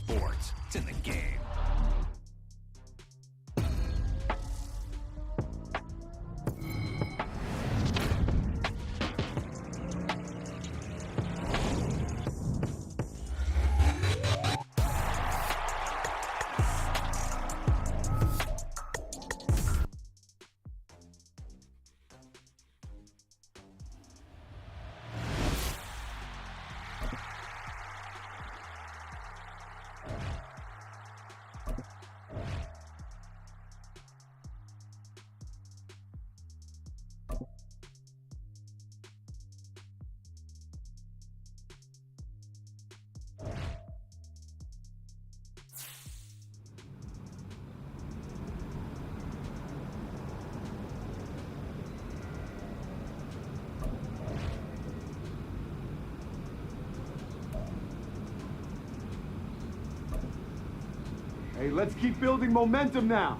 sports. It's in the game. Hey, let's keep building momentum now.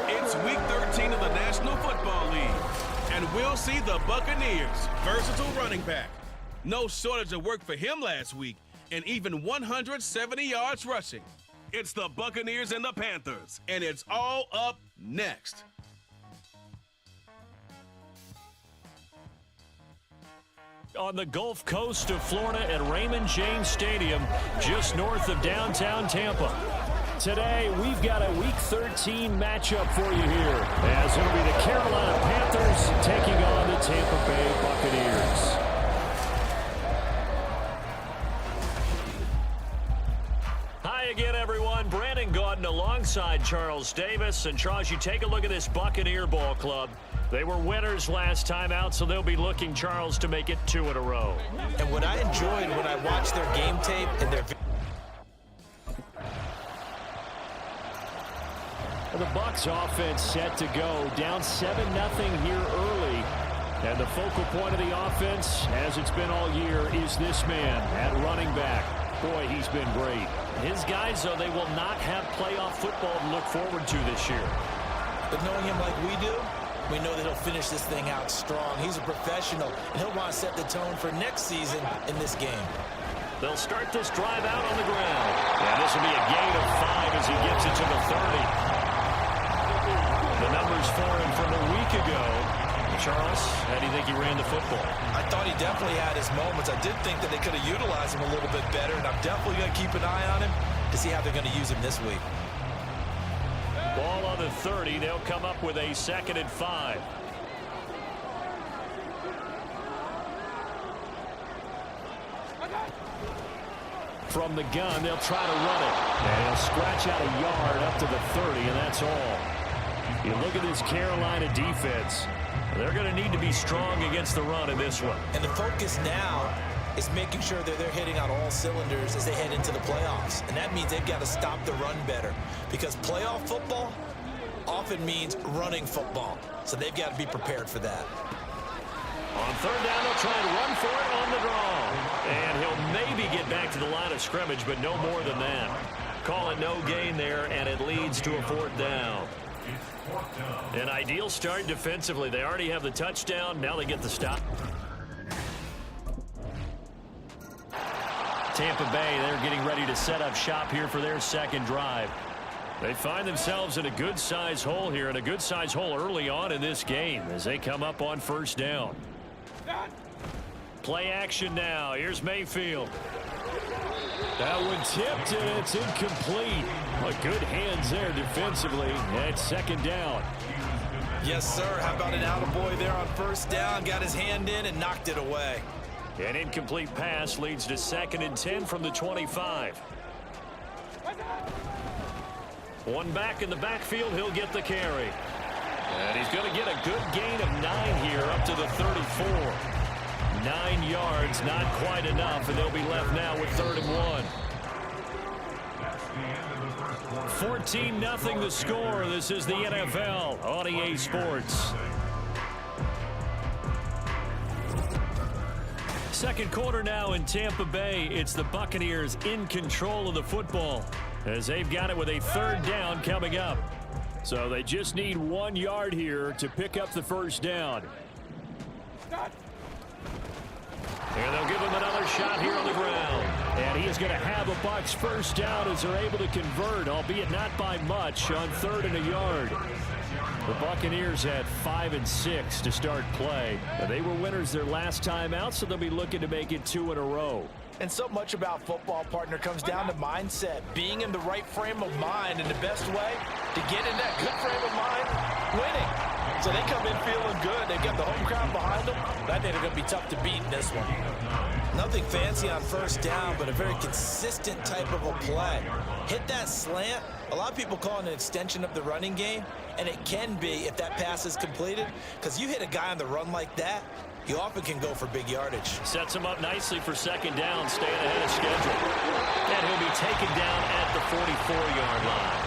It's Week 13 of the National Football League, and we'll see the Buccaneers' versatile running back. No shortage of work for him last week, and even 170 yards rushing. It's the Buccaneers and the Panthers, and it's all up next. On the Gulf Coast of Florida at Raymond James Stadium, just north of downtown Tampa. Today, we've got a Week 13 matchup for you here, as it'll be the Carolina Panthers taking on the Tampa Bay Buccaneers. Hi again, everyone. Brandon Gaudin alongside Charles Davis. And Charles, you take a look at this Buccaneer ball club. They were winners last time out, so they'll be looking, Charles, to make it 2 in a row. And what I enjoyed when I watched their game tape and their... The Bucs offense set to go, down 7-0 here early. And the focal point of the offense, as it's been all year, is this man at running back. Boy, he's been great. His guys, though, they will not have playoff football to look forward to this year. But knowing him like we do, we know that he'll finish this thing out strong. He's a professional, and he'll want to set the tone for next season in this game. They'll start this drive out on the ground. Yeah, this will be a gain of 5 as he gets it to the 30. The numbers for him from a week ago. Charles, how do you think he ran the football? I thought he definitely had his moments. I did think that they could have utilized him a little bit better, and I'm definitely going to keep an eye on him to see how they're going to use him this week. Ball on the 30. They'll come up with a 2nd and 5. From the gun, they'll try to run it. And he'll scratch out a yard up to the 30, and that's all. You look at this Carolina defense. They're going to need to be strong against the run in this one. And the focus now is making sure that they're hitting on all cylinders as they head into the playoffs. And that means they've got to stop the run better. Because playoff football often means running football. So they've got to be prepared for that. On 3rd down, they'll try and run for it on the draw. And he'll maybe get back to the line of scrimmage, but no more than that. Call it no gain there, and it leads to a 4th down. An ideal start defensively. They already have the touchdown. Now they get the stop. Tampa Bay, they're getting ready to set up shop here for their 2nd drive. They find themselves in a good-sized hole here, and a good-sized hole early on in this game as they come up on 1st down. Play action now. Here's Mayfield. That one tipped, and it's incomplete. But good hands there defensively at 2nd down. Yes, sir. How about an attaboy there on 1st down? Got his hand in and knocked it away. An incomplete pass leads to 2nd and 10 from the 25. One back in the backfield. He'll get the carry. And he's going to get a good gain of 9 here up to the 34. 9 yards, not quite enough, and they'll be left now with 3rd and 1. 14-0 the score. This is the NFL on EA Sports. 2nd quarter now in Tampa Bay. It's the Buccaneers in control of the football as they've got it with a 3rd down coming up. So they just need 1 yard here to pick up the 1st down. And they'll give him another shot here on the ground. And he is going to have a Bucs 1st down as they're able to convert, albeit not by much, on 3rd and a yard. The Buccaneers had 5 and 6 to start play. They were winners their last time out, so they'll be looking to make it 2 in a row. And so much about football, partner, comes down to mindset. Being in the right frame of mind, and the best way to get in that good frame of mind, winning. So they come in feeling good. They've got the home crowd behind them. I think they're going to be tough to beat in this one. Nothing fancy on 1st down, but a very consistent type of a play. Hit that slant. A lot of people call it an extension of the running game, and it can be if that pass is completed, because you hit a guy on the run like that, you often can go for big yardage. Sets him up nicely for 2nd down, staying ahead of schedule. And he'll be taken down at the 44-yard line.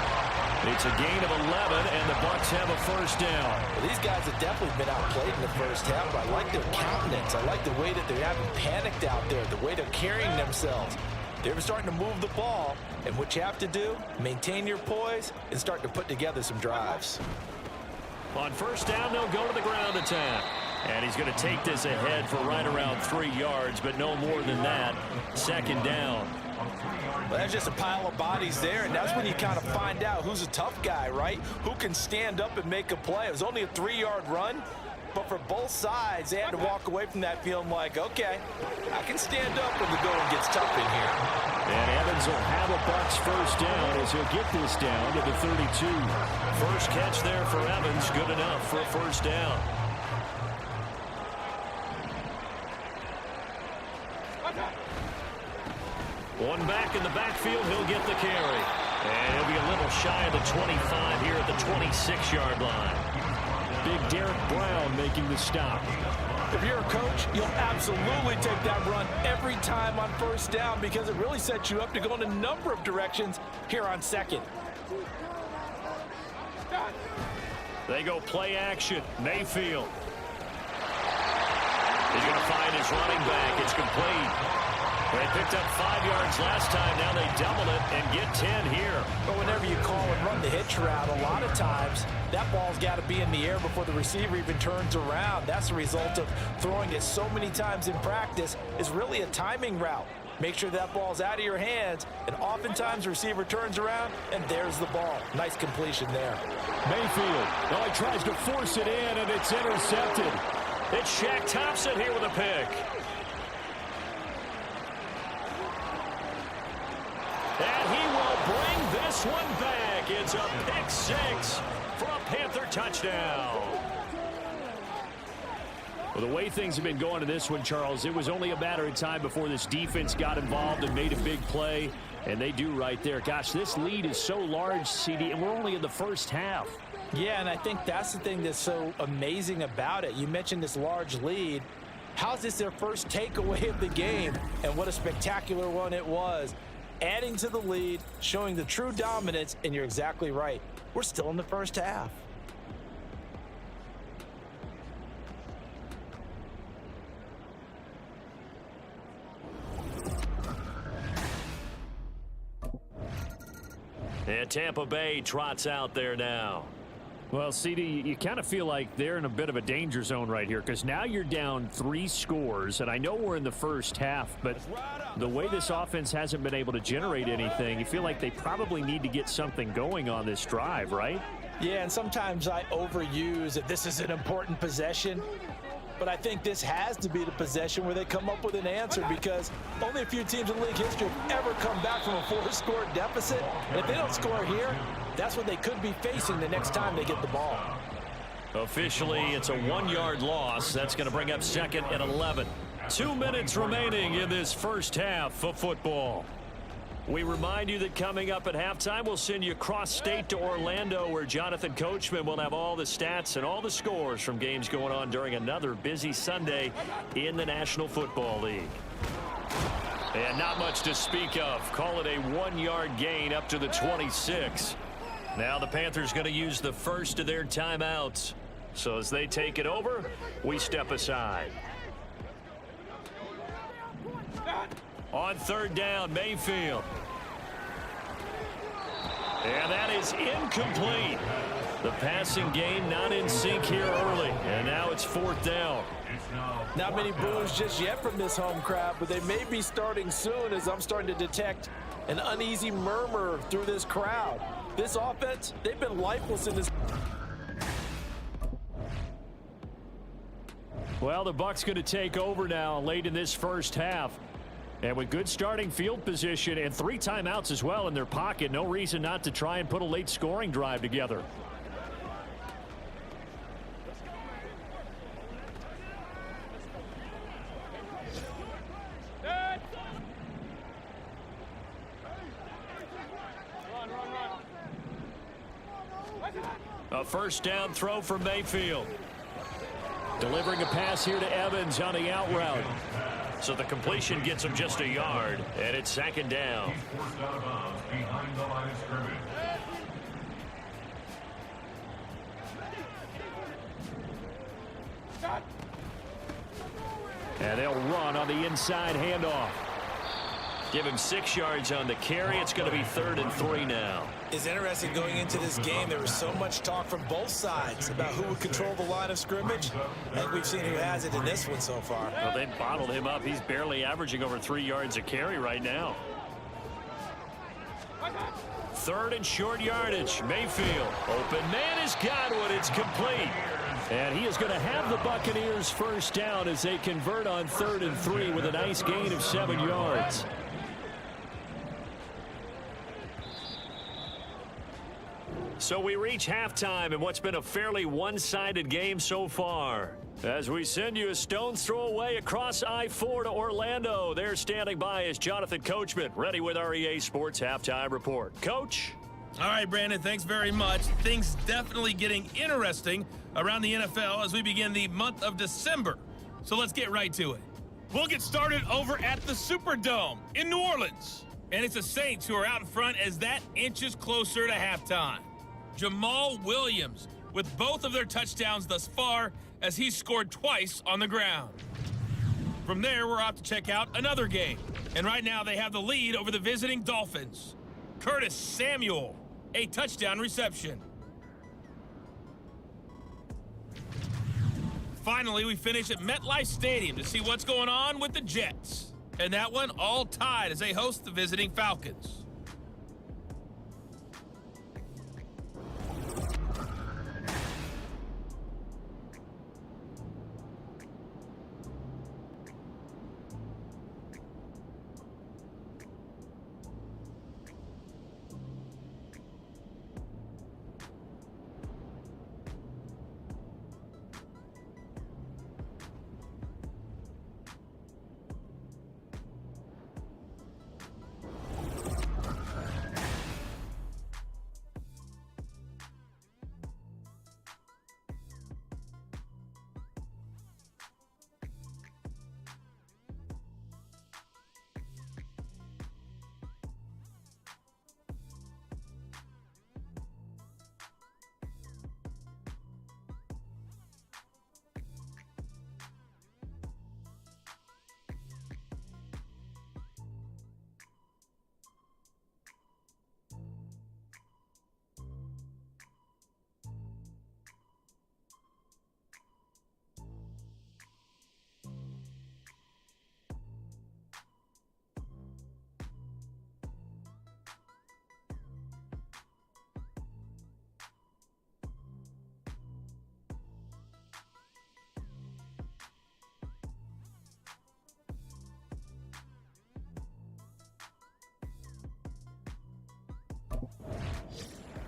It's a gain of 11, and the Bucs have a 1st down. Well, these guys have definitely been outplayed in the 1st half, but I like their countenance. I like the way that they haven't panicked out there, the way they're carrying themselves. They're starting to move the ball, and what you have to do, maintain your poise and start to put together some drives. On 1st down, they'll go to the ground attack. And he's going to take this ahead for right around 3 yards, but no more than that. 2nd down. Well, that's just a pile of bodies there, and that's when you kind of find out who's a tough guy, right? Who can stand up and make a play. It was only a 3-yard run, but for both sides, they had to walk away from that feeling like, okay, I can stand up when the going gets tough in here. And Evans will have a Bucs 1st down as he'll get this down to the 32. First catch there for Evans, good enough for a 1st down. One back in the backfield, he'll get the carry. And he'll be a little shy of the 25 here at the 26-yard line. Big Derek Brown making the stop. If you're a coach, you'll absolutely take that run every time on 1st down because it really sets you up to go in a number of directions here on 2nd. They go play action. Mayfield. He's going to find his running back. It's complete. They picked up 5 yards last time. Now they double it and get 10 here. But whenever you call and run the hitch route, a lot of times that ball's got to be in the air before the receiver even turns around. That's the result of throwing it so many times in practice is really a timing route. Make sure that ball's out of your hands, and oftentimes the receiver turns around, and there's the ball. Nice completion there. Mayfield, well, he tries to force it in, and it's intercepted. It's Shaq Thompson here with a pick. And he will bring this one back It's a pick six for a Panther touchdown. Well, the way things have been going in this one, Charles, it was only a matter of time before this defense got involved and made a big play, and they do right there. Gosh, this lead is so large, CD, and we're only in the first half. Yeah, and I think that's the thing that's so amazing about it. You mentioned this large lead. How's this their first takeaway of the game? And what a spectacular one it was. Adding to the lead, showing the true dominance, and you're exactly right. We're still in the first half. And Tampa Bay trots out there now. Well, CD, you kind of feel like they're in a bit of a danger zone right here because now you're down 3 scores, and I know we're in the first half, but the way this offense hasn't been able to generate anything, you feel like they probably need to get something going on this drive, right? Yeah, and sometimes I overuse that this is an important possession, but I think this has to be the possession where they come up with an answer because only a few teams in league history have ever come back from a 4-score deficit. And if they don't score here, that's what they could be facing the next time they get the ball. Officially, it's a 1-yard loss. That's going to bring up 2nd and 11. 2 minutes remaining in this first half of football. We remind you that coming up at halftime, we'll send you cross-state to Orlando, where Jonathan Coachman will have all the stats and all the scores from games going on during another busy Sunday in the National Football League. And not much to speak of. Call it a 1-yard gain up to the 26. Now the Panthers going to use the first of their timeouts. So as they take it over, we step aside. On 3rd down, Mayfield. And that is incomplete. The passing game not in sync here early. And now it's 4th down. Not many boos just yet from this home crowd, but they may be starting soon as I'm starting to detect an uneasy murmur through this crowd. This offense, they've been lifeless in this. Well, the Bucs going to take over now late in this first half. And with good starting field position and 3 timeouts as well in their pocket, no reason not to try and put a late scoring drive together. A 1st down throw for Mayfield. Delivering a pass here to Evans on the out route. So the completion gets him just a yard, and it's 2nd down. Behind the line of scrimmage. And they'll run on the inside handoff. Give him 6 yards on the carry. It's going to be 3rd and 3 now. It's interesting going into this game. There was so much talk from both sides about who would control the line of scrimmage. And we've seen who has it in this one so far. Well, they bottled him up. He's barely averaging over 3 yards a carry right now. 3rd and short yardage. Mayfield. Open man has got one. It's complete. And he is going to have the Buccaneers 1st down as they convert on 3rd and 3 with a nice gain of 7 yards. So we reach halftime in what's been a fairly one-sided game so far. As we send you a stone's throw away across I-4 to Orlando, there standing by is Jonathan Coachman, ready with our EA Sports Halftime Report. Coach? All right, Brandon, thanks very much. Things definitely getting interesting around the NFL as we begin the month of December. So let's get right to it. We'll get started over at the Superdome in New Orleans. And it's the Saints who are out in front as that inches closer to halftime. Jamal Williams with both of their touchdowns thus far as he scored twice on the ground. From there, we're off to check out another game. And right now they have the lead over the visiting Dolphins. Curtis Samuel, a touchdown reception. Finally, we finish at MetLife Stadium to see what's going on with the Jets. And that one all tied as they host the visiting Falcons.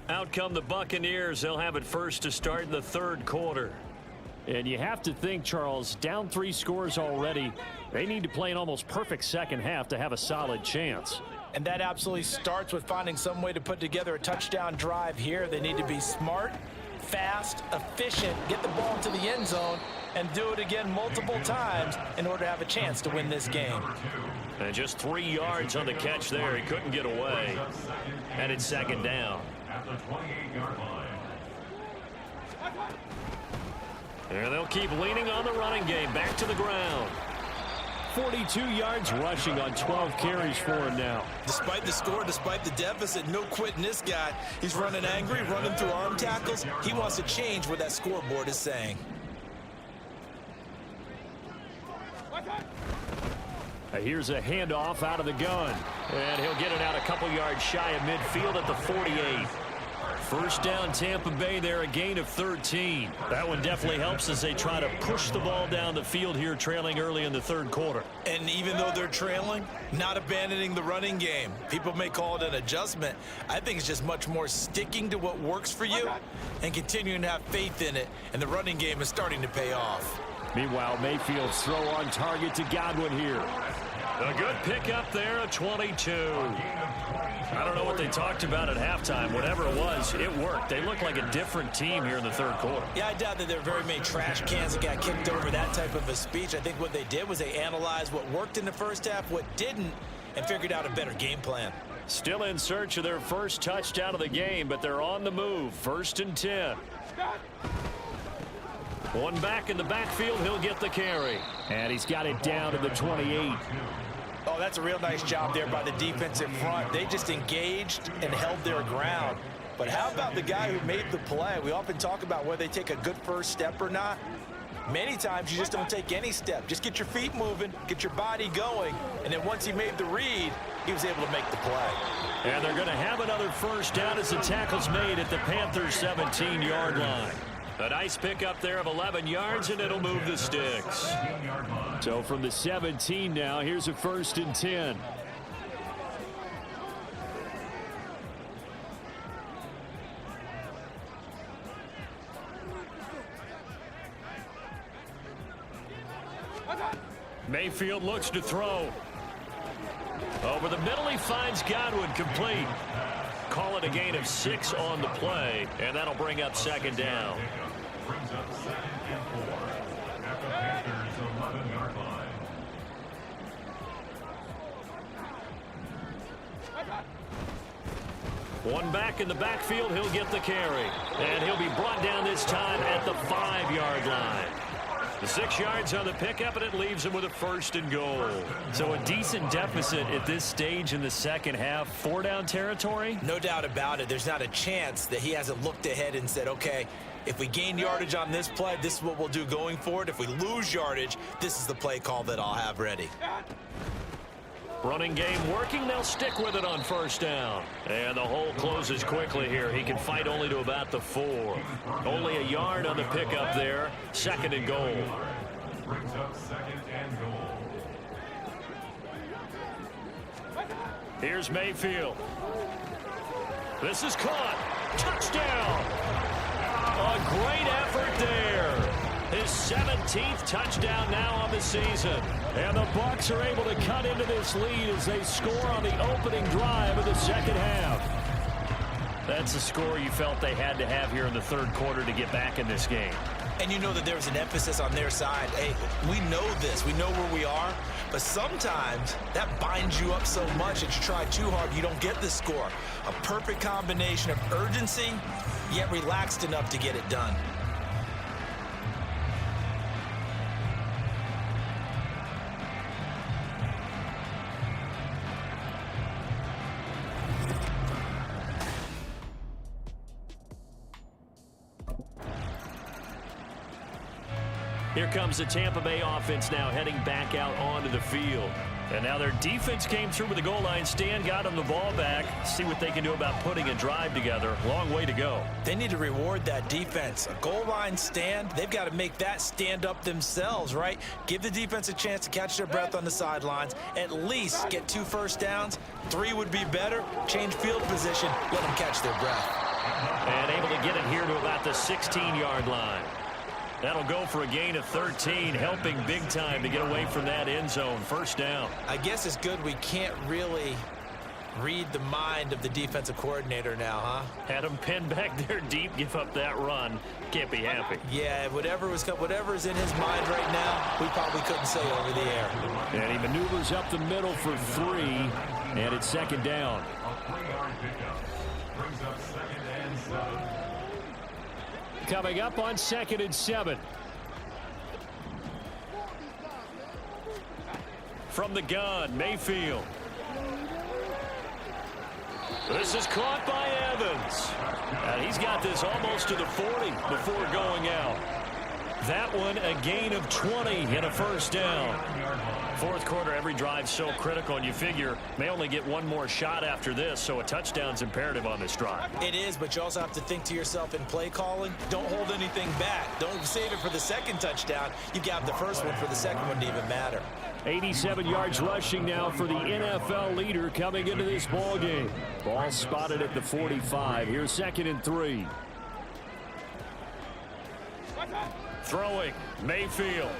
Out come the Buccaneers. They'll have it first to start in the third quarter. And you have to think, Charles, down 3 scores already. They need to play an almost perfect second half to have a solid chance. And that absolutely starts with finding some way to put together a touchdown drive here. They need to be smart, fast, efficient, get the ball into the end zone, and do it again multiple times in order to have a chance to win this game. And just 3 yards on the catch there. He couldn't get away. And it's second down. At the 28-yard line. And they'll keep leaning on the running game. Back to the ground. 42 yards rushing on 12 carries for him now. Despite the score, despite the deficit, no quitting this guy. He's running angry, running through arm tackles. He wants to change what that scoreboard is saying. Here's a handoff out of the gun. And he'll get it out a couple yards shy of midfield at the 48. First down, Tampa Bay there, a gain of 13. That one definitely helps as they try to push the ball down the field here, trailing early in the third quarter. And even though they're trailing, not abandoning the running game. People may call it an adjustment. I think it's just much more sticking to what works for you and continuing to have faith in it. And the running game is starting to pay off. Meanwhile, Mayfield's throw on target to Godwin here. A good pickup there, a 22. I don't know what they talked about at halftime. Whatever it was, it worked. They look like a different team here in the third quarter. Yeah, I doubt that there are very many trash cans that got kicked over that type of a speech. I think what they did was they analyzed what worked in the first half, what didn't, and figured out a better game plan. Still in search of their first touchdown of the game, but they're on the move. 1st and 10. One back in the backfield, he'll get the carry. And he's got it down to the 28. Oh, that's a real nice job there by the defensive front. They just engaged and held their ground. But how about the guy who made the play? We often talk about whether they take a good first step or not. Many times you just don't take any step. Just get your feet moving, get your body going, and then once he made the read, he was able to make the play. And they're going to have another first down as the tackle's made at the Panthers' 17-yard line. A nice pickup there of 11 yards, and it'll move the sticks. So from the 17 now, here's a 1st and 10. Mayfield looks to throw. Over the middle, he finds Godwin complete. Call it a gain of 6 on the play, and that'll bring up second down. Brings up 2nd and 4 at the Panthers' 11-yard line. One back in the backfield, he'll get the carry. And he'll be brought down this time at the 5-yard line. The 6 yards on the pickup, and it leaves him with a 1st and goal. So a decent deficit at this stage in the second half. 4-down territory? No doubt about it. There's not a chance that he hasn't looked ahead and said, okay, if we gain yardage on this play, this is what we'll do going forward. If we lose yardage, this is the play call that I'll have ready. Running game working. They'll stick with it on 1st down. And the hole closes quickly here. He can fight only to about the 4. Only a yard on the pickup there. 2nd and goal. Brings up 2nd and goal. Here's Mayfield. This is caught. Touchdown. A great effort there. His 17th touchdown now on the season. And the Bucs are able to cut into this lead as they score on the opening drive of the second half. That's a score you felt they had to have here in the third quarter to get back in this game. And you know that there was an emphasis on their side. Hey, we know this. We know where we are. But sometimes that binds you up so much that you try too hard, you don't get the score. A perfect combination of urgency, yet relaxed enough to get it done. Here comes the Tampa Bay offense now heading back out onto the field. And now their defense came through with the goal line stand, got them the ball back. See what they can do about putting a drive together. Long way to go. They need to reward that defense. A goal line stand, they've got to make that stand up themselves, right? Give the defense a chance to catch their breath on the sidelines. At least get 2 first downs. 3 would be better. Change field position. Let them catch their breath. And able to get it here to about the 16-yard line. That'll go for a gain of 13, helping big time to get away from that end zone. First down. I guess it's good we can't really read the mind of the defensive coordinator now, huh? Had him pinned back there deep, give up that run. Can't be happy. Yeah, whatever's in his mind right now, we probably couldn't say over the air. And he maneuvers up the middle for 3, and it's second down. A 3-yard pickup brings up 2nd and 7. Coming up on 2nd and 7. From the gun, Mayfield. This is caught by Evans. And he's got this almost to the 40 before going out. That one a gain of 20 and a first down. Fourth quarter, every drive so critical, and you figure may only get one more shot after this, so a touchdown's imperative on this drive. It is, but you also have to think to yourself in play calling, don't hold anything back. Don't save it for the second touchdown. You got the first one for the second one to even matter. 87 yards rushing now for the NFL leader coming into this ball game. Ball spotted at the 45. Here's 2nd and 3. Throwing, Mayfield.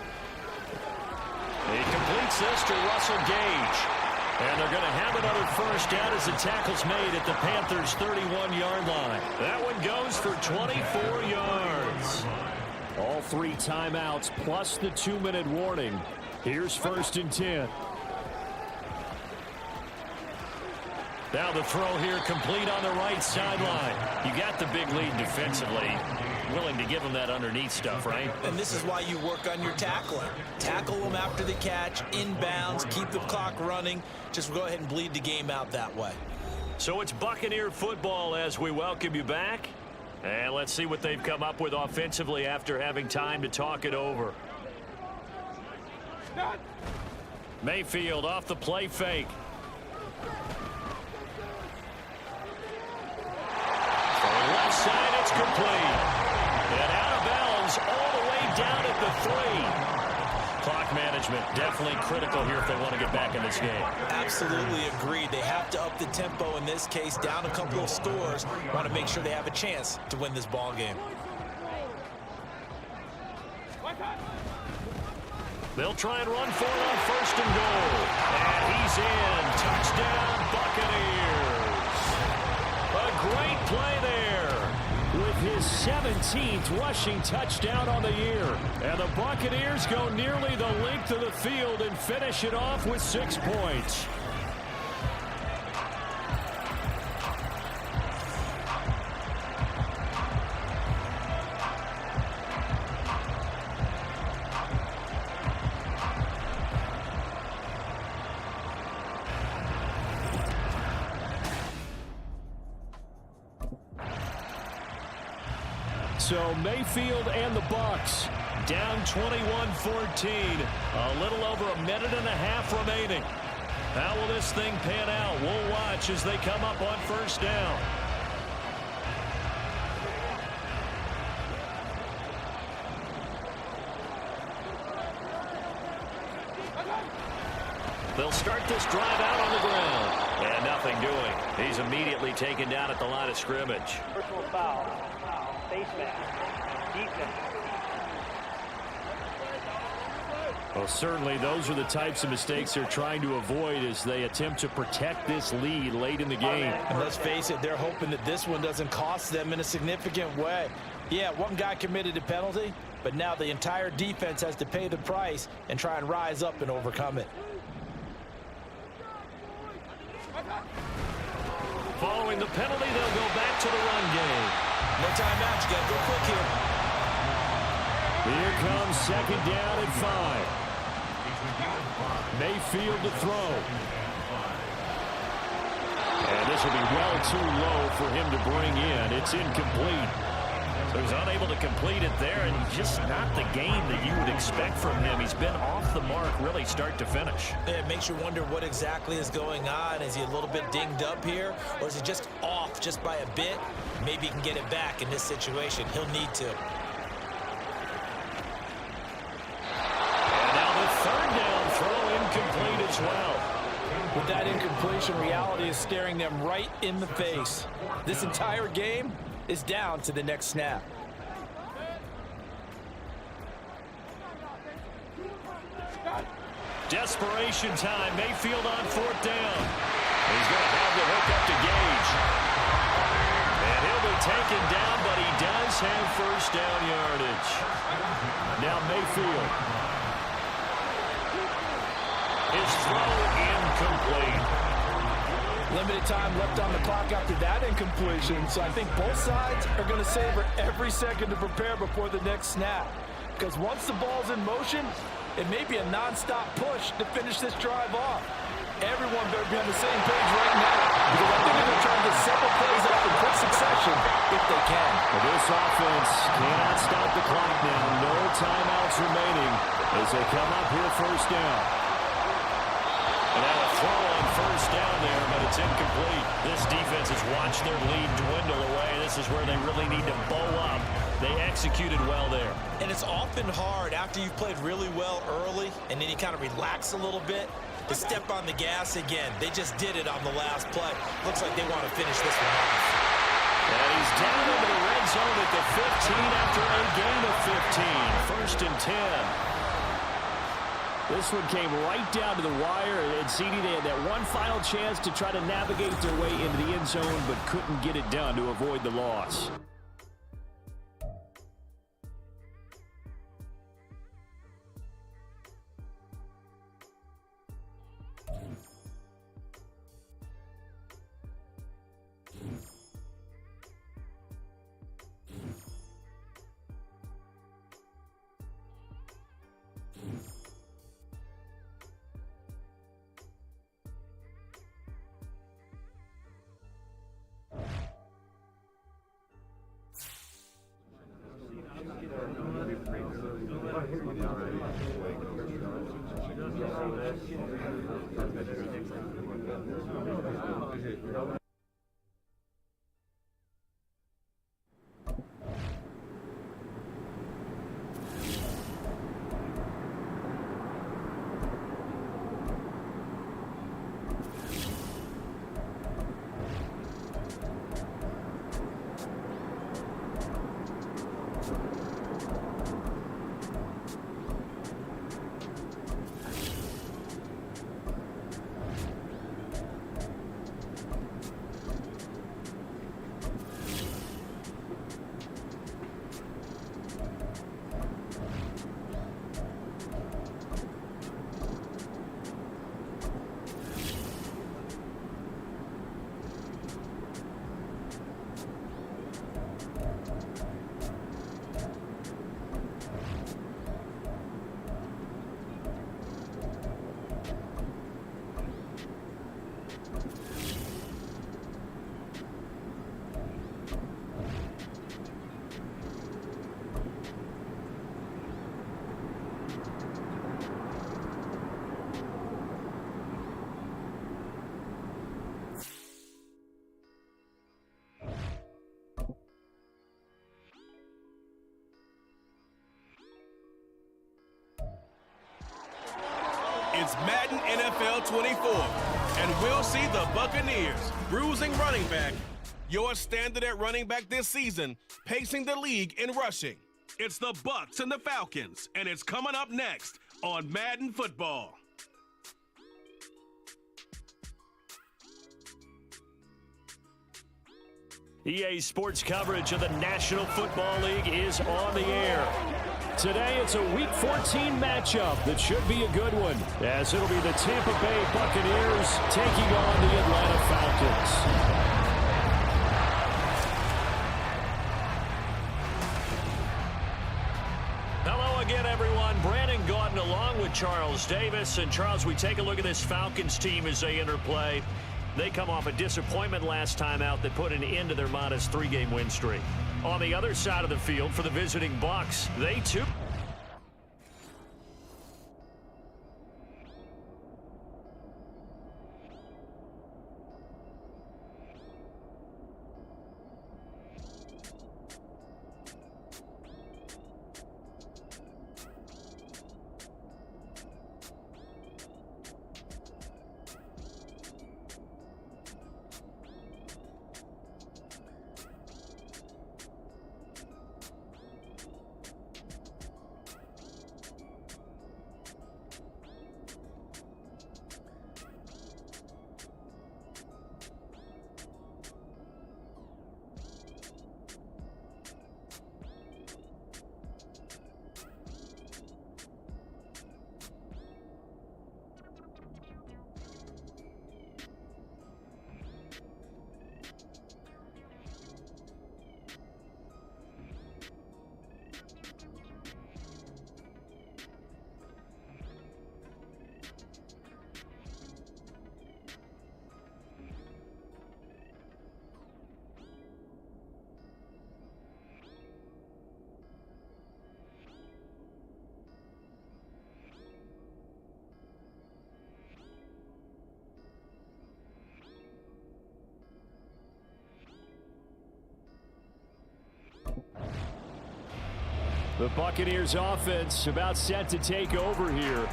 He completes this to Russell Gage. And they're going to have another first down as the tackle's made at the Panthers' 31-yard line. That one goes for 24 yards. All 3 timeouts plus the 2-minute warning. Here's 1st and 10. Now the throw here complete on the right sideline. You got the big lead defensively. Willing to give him that underneath stuff, right? And this is why you work on your tackling. Tackle them after the catch, inbounds, keep the clock running. Just go ahead and bleed the game out that way. So it's Buccaneer football as we welcome you back. And let's see what they've come up with offensively after having time to talk it over. Mayfield off the play fake. From left side, it's complete. And out of bounds all the way down at the 3. Clock management definitely critical here if they want to get back in this game. Absolutely agreed. They have to up the tempo in this case, down a couple of scores. Want to make sure they have a chance to win this ball game. They'll try and run for it on 1st and goal. And he's in. Touchdown, Buccaneers. A great play there. With his 17th rushing touchdown on the year. And the Buccaneers go nearly the length of the field and finish it off with 6 points. So Mayfield and the Bucs down 21-14. A little over a minute and a half remaining. How will this thing pan out? We'll watch as they come up on 1st down. They'll start this drive out on the ground. And nothing doing. He's immediately taken down at the line of scrimmage. Personal foul. Face mask. Defense. Well, certainly those are the types of mistakes they're trying to avoid as they attempt to protect this lead late in the game. And let's face it, they're hoping that this one doesn't cost them in a significant way. Yeah, one guy committed a penalty, but now the entire defense has to pay the price and try and rise up and overcome it. Following the penalty, they'll go back to the run game. No timeout. You got to go quick here. Here comes 2nd down and 5. Mayfield to throw. And this will be well too low for him to bring in. It's incomplete. So he's unable to complete it there, and just not the game that you would expect from him. He's been off the mark really start to finish. It makes you wonder what exactly is going on. Is he a little bit dinged up here, or is he just off just by a bit? Maybe he can get it back in this situation. He'll need to. And now the 3rd down throw incomplete as well. With that incompletion, reality is staring them right in the face. This entire game, is down to the next snap. Desperation time. Mayfield on 4th down. He's going to have the hook up to Gage. And he'll be taken down, but he does have first down yardage. Now Mayfield. His throw incomplete. Limited time left on the clock after that incompletion, so I think both sides are going to savor every second to prepare before the next snap. Because once the ball's in motion, it may be a non-stop push to finish this drive off. Everyone better be on the same page right now, because I think they're going to try to get several plays off in quick succession if they can. Well, this offense cannot stop the clock now. No timeouts remaining as they come up here first down. And now a throw on first down there, but it's incomplete. This defense has watched their lead dwindle away. This is where they really need to bow up. They executed well there. And it's often hard after you've played really well early and then you kind of relax a little bit to step on the gas again. They just did it on the last play. Looks like they want to finish this one off. And he's down into the red zone at the 15 after a gain of 15. 1st and 10. This one came right down to the wire, and CD, they had that one final chance to try to navigate their way into the end zone, but couldn't get it done to avoid the loss. It's Madden NFL 24, and we'll see the Buccaneers, bruising running back, your standard at running back this season, pacing the league in rushing. It's the Bucs and the Falcons, and it's coming up next on Madden Football. EA Sports coverage of the National Football League is on the air. Today, it's a Week 14 matchup that should be a good one, as it'll be the Tampa Bay Buccaneers taking on the Atlanta Falcons. Hello again, everyone. Brandon Gaudin along with Charles Davis. And Charles, we take a look at this Falcons team as they enter play. They come off a disappointment last time out that put an end to their modest 3-game win streak. On the other side of the field for the visiting Bucs, they too. The Buccaneers offense about set to take over here.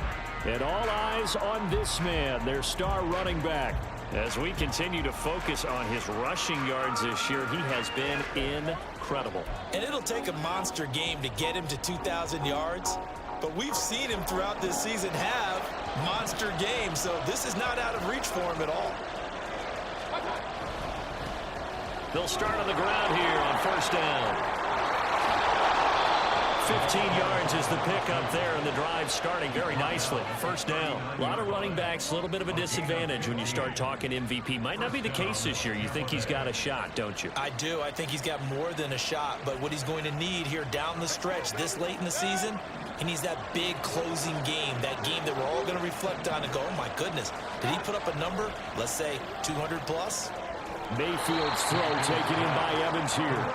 And all eyes on this man, their star running back. As we continue to focus on his rushing yards this year, he has been incredible. And it'll take a monster game to get him to 2,000 yards. But we've seen him throughout this season have monster games, so this is not out of reach for him at all. They'll start on the ground here on first down. 15 yards is the pickup there, and the drive starting very nicely. First down. A lot of running backs, a little bit of a disadvantage when you start talking MVP. Might not be the case this year. You think he's got a shot, don't you? I do. I think he's got more than a shot, but what he's going to need here down the stretch this late in the season, he needs that big closing game, that game that we're all going to reflect on and go, oh my goodness, did he put up a number, let's say 200 plus? Mayfield's throw taken in by Evans here.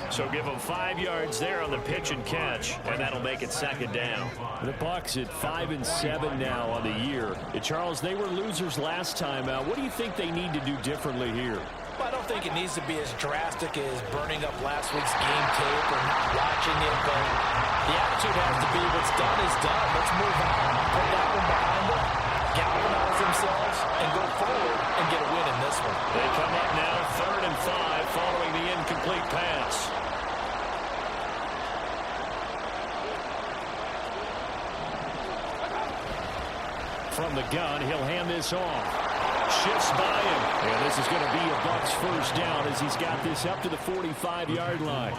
So give him 5 yards there on the pitch and catch, and that'll make it second down. The Bucs at 5-7 now on the year. Charles, they were losers last time out. What do you think they need to do differently here? Well, I don't think it needs to be as drastic as burning up last week's game tape or not watching it, but the attitude has to be what's done is done. Let's move on. Put that one behind them, galvanize themselves, and go forward and get a win in this one. They come up now 3rd and 5 following the incomplete pass. From the gun, he'll hand this off. Shifts by him. And this is going to be a Bucs first down as he's got this up to the 45-yard line.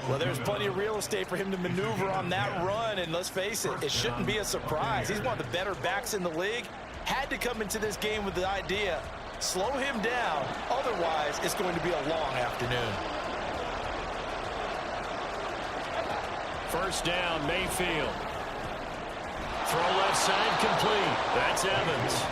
Well, there's plenty of real estate for him to maneuver on that run, and let's face it, it shouldn't be a surprise. He's one of the better backs in the league. Had to come into this game with the idea, slow him down, otherwise it's going to be a long afternoon. First down, Mayfield. Throw left side complete. That's Evans.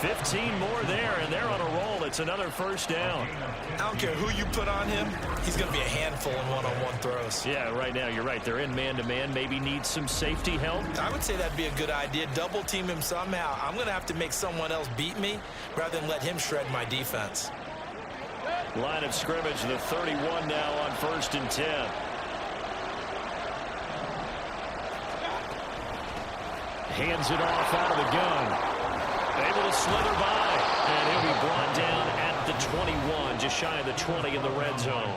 15 more there, and they're on a roll. It's another first down. I don't care who you put on him. He's going to be a handful in one-on-one throws. Yeah, right now, you're right. They're in man-to-man. Maybe need some safety help. I would say that'd be a good idea. Double team him somehow. I'm going to have to make someone else beat me rather than let him shred my defense. Line of scrimmage, the 31 now on 1st and 10. Hands it off out of the gun. Able to slither by, and he'll be brought down at the 21, just shy of the 20 in the red zone.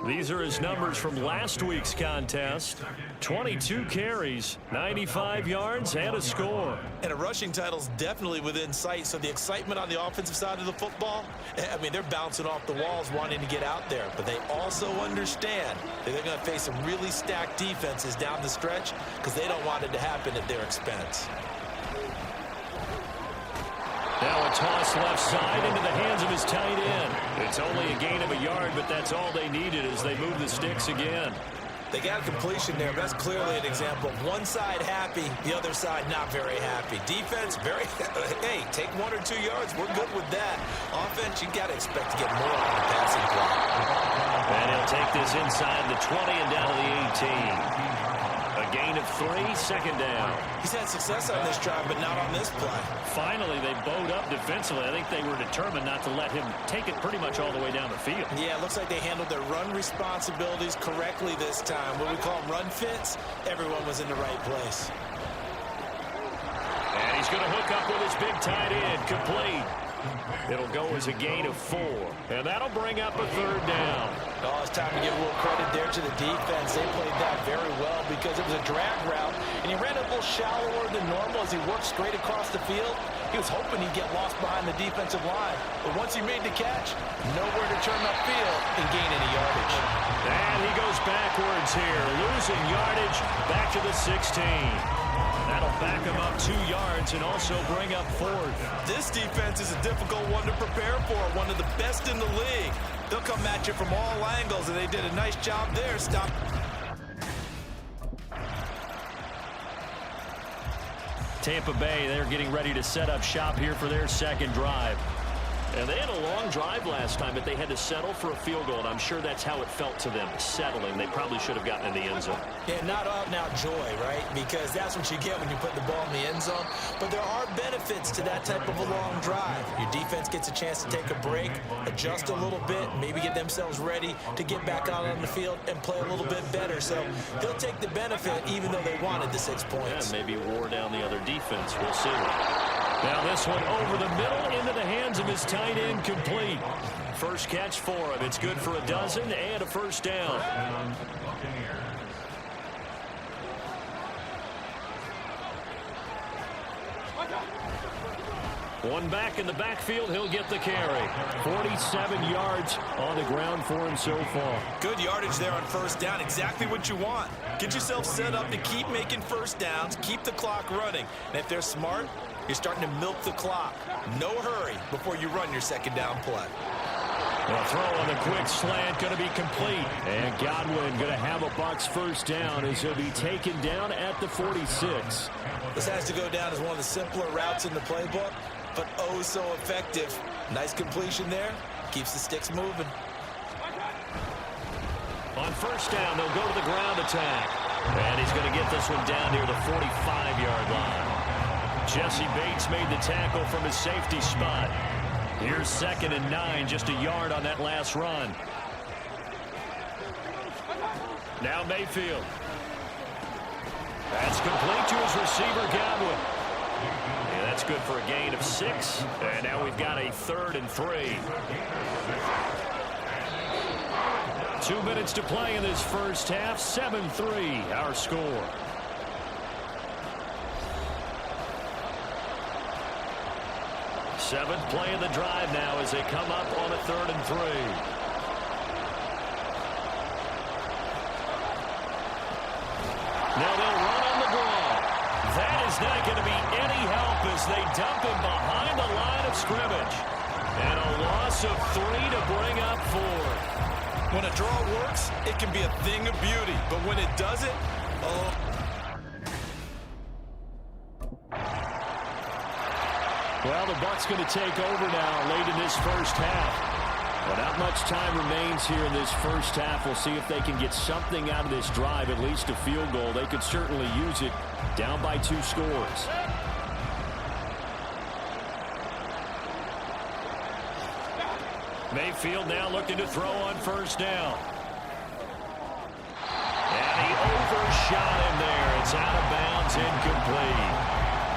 These are his numbers from last week's contest. 22 carries, 95 yards, and a score. And a rushing title's definitely within sight, so the excitement on the offensive side of the football, I mean, they're bouncing off the walls wanting to get out there, but they also understand that they're going to face some really stacked defenses down the stretch because they don't want it to happen at their expense. Now a toss left side into the hands of his tight end. It's only a gain of a yard, but that's all they needed as they move the sticks again. They got a completion there. That's clearly an example of one side happy, the other side not very happy. Defense, very, hey, take 1 or 2 yards. We're good with that. Offense, you got to expect to get more on the passing play. And he'll take this inside the 20 and down to the 18. A gain of 3, second down. He's had success on this drive, but not on this play. Finally, they bowed up defensively. I think they were determined not to let him take it pretty much all the way down the field. Yeah, it looks like they handled their run responsibilities correctly this time. What we call run fits, everyone was in the right place. And he's going to hook up with his big tight end, complete. It'll go as a gain of 4. And that'll bring up a 3rd down. Oh, it's time to give a little credit there to the defense. They played that very well because it was a drag route, and he ran a little shallower than normal as he worked straight across the field. He was hoping he'd get lost behind the defensive line. But once he made the catch, nowhere to turn upfield and gain any yardage. And he goes backwards here, losing yardage back to the 16. That'll back him up 2 yards and also bring up 4th. This defense is a difficult one to prepare for, one of the best in the league. They'll come at you from all angles, and they did a nice job there. Stop. Tampa Bay, they're getting ready to set up shop here for their second drive. And they had a long drive last time, but they had to settle for a field goal, and I'm sure that's how it felt to them, settling. They probably should have gotten in the end zone. Yeah, not out-and-out joy, right? Because that's what you get when you put the ball in the end zone. But there are benefits to that type of a long drive. Your defense gets a chance to take a break, adjust a little bit, maybe get themselves ready to get back out on the field and play a little bit better. So they'll take the benefit even though they wanted the 6 points. Yeah, maybe wore down the other defense. We'll see. Now this one over the middle into the hands of his tight end, complete. First catch for him. It's good for a dozen and a first down. One back in the backfield. He'll get the carry. 47 yards on the ground for him so far. Good yardage there on first down. Exactly what you want. Get yourself set up to keep making first downs, keep the clock running. And if they're smart, you're starting to milk the clock. No hurry before you run your second down play. The throw on the quick slant going to be complete. And Godwin going to have a Bucs first down as he'll be taken down at the 46. This has to go down as one of the simpler routes in the playbook, but oh so effective. Nice completion there. Keeps the sticks moving. On first down, they'll go to the ground attack. And he's going to get this one down near the 45-yard line. Jesse Bates made the tackle from his safety spot. Here's 2nd and 9, just a yard on that last run. Now Mayfield. That's complete to his receiver, Godwin. Yeah, that's good for a gain of 6. And now we've got a 3rd and 3. 2 minutes to play in this first half. 7-3, our score. Seventh play of the drive now as they come up on a 3rd and 3. Now they'll run on the draw. That is not going to be any help as they dump him behind the line of scrimmage. And a loss of 3 to bring up 4. When a draw works, it can be a thing of beauty. But when it doesn't, oh. Well, the Bucs going to take over now late in this first half. But not much time remains here in this first half. We'll see if they can get something out of this drive, at least a field goal. They could certainly use it down by 2 scores. Mayfield now looking to throw on first down. And he overshot him there. It's out of bounds, incomplete.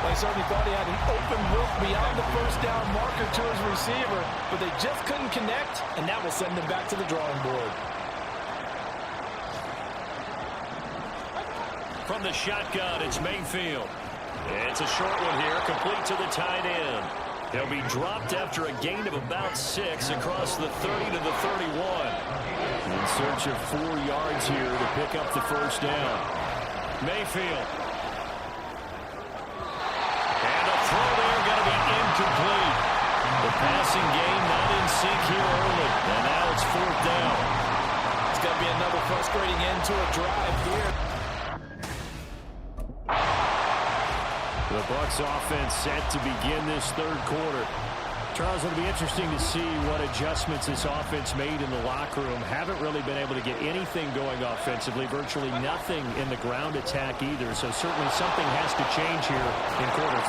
They certainly thought he had an open look beyond the first down marker to his receiver, but they just couldn't connect, and that will send them back to the drawing board. From the shotgun, it's Mayfield. It's a short one here, complete to the tight end. He'll be dropped after a gain of about 6 across the 30 to the 31. In search of 4 yards here to pick up the first down. Mayfield. Incomplete. The passing game not in sync here early. And now it's 4th down. It's going to be another frustrating end to a drive here. The Bucs offense set to begin this 3rd quarter. Charles, it'll be interesting to see what adjustments this offense made in the locker room. Haven't really been able to get anything going offensively. Virtually nothing in the ground attack either. So certainly something has to change here in quarter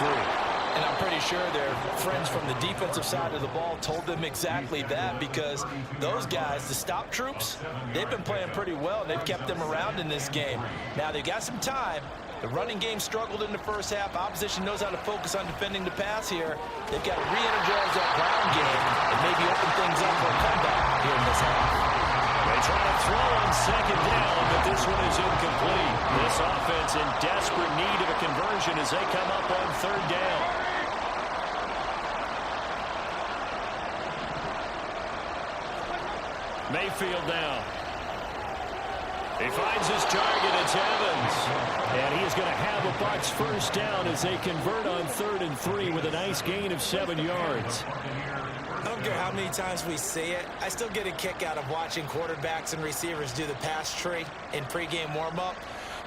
3. And I'm pretty sure their friends from the defensive side of the ball told them exactly that, because those guys, the stop troops, they've been playing pretty well, and they've kept them around in this game. Now, they've got some time. The running game struggled in the first half. Opposition knows how to focus on defending the pass here. They've got to re-energize that ground game and maybe open things up for a comeback here in this half. They try to throw on 2nd down, but this one is incomplete. This offense in desperate need of a conversion as they come up on 3rd down. Mayfield now. He finds his target. It's Evans. And he is going to have a Bucs first down as they convert on 3rd and 3 with a nice gain of 7 yards. I don't care how many times we see it. I still get a kick out of watching quarterbacks and receivers do the pass tree in pregame warm-up.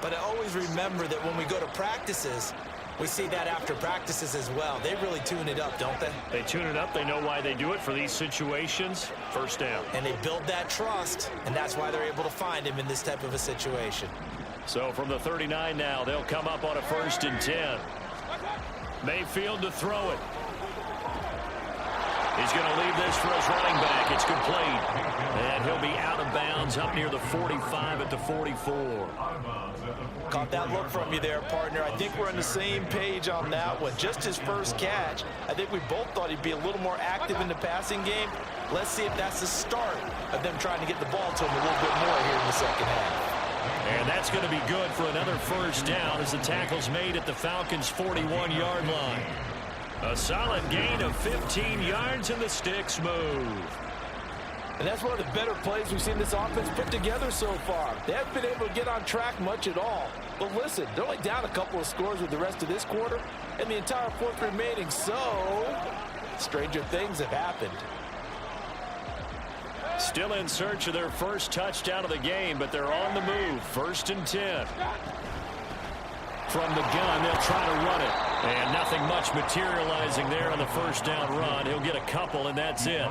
But I always remember that when we go to practices, We see that after practices as well. They really tune it up, don't they? They tune it up. They know why they do it for these situations. First down. And they build that trust, and that's why they're able to find him in this type of a situation. So from the 39 now, they'll come up on a 1st and 10. Mayfield to throw it. He's going to leave this for his running back. It's complete. And he'll be out of bounds up near the 45 at the 44. Caught that look from you there, partner. I think we're on the same page on that one. Just his first catch. I think we both thought he'd be a little more active in the passing game. Let's see if that's the start of them trying to get the ball to him a little bit more here in the second half. And that's going to be good for another 1st down as the tackle's made at the Falcons' 41-yard line. A solid gain of 15 yards and the sticks move. And that's one of the better plays we've seen this offense put together so far. They haven't been able to get on track much at all. But listen, they're only down a couple of scores with the rest of this quarter and the entire 4th remaining. So, stranger things have happened. Still in search of their first touchdown of the game, but they're on the move. 1st and 10. From the gun, they'll try to run it. And nothing much materializing there on the 1st down run. He'll get a couple, and that's it.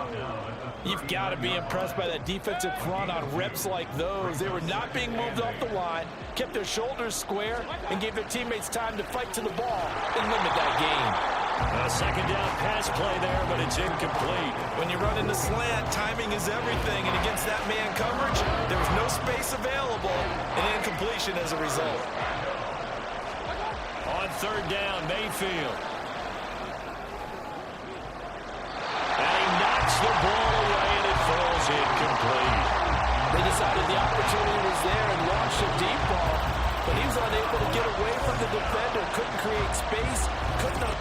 You've got to be impressed by that defensive front on reps like those. They were not being moved off the line, kept their shoulders square, and gave their teammates time to fight to the ball and limit that gain. A 2nd down pass play there, but it's incomplete. When you run in the slant, timing is everything, and against that man coverage, there was no space available, and incompletion as a result. On 3rd down, Mayfield. And he knocks the ball away, and it falls incomplete. They decided the opportunity was there and launched a deep ball, but he was unable to get away from the defender, couldn't create space, could not.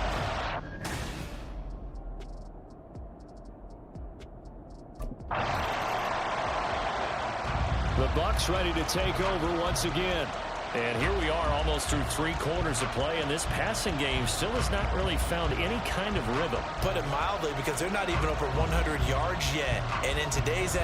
The Bucs ready to take over once again. And here we are almost through 3 quarters of play, and this passing game still has not really found any kind of rhythm. Put it mildly, because they're not even over 100 yards yet. And in today's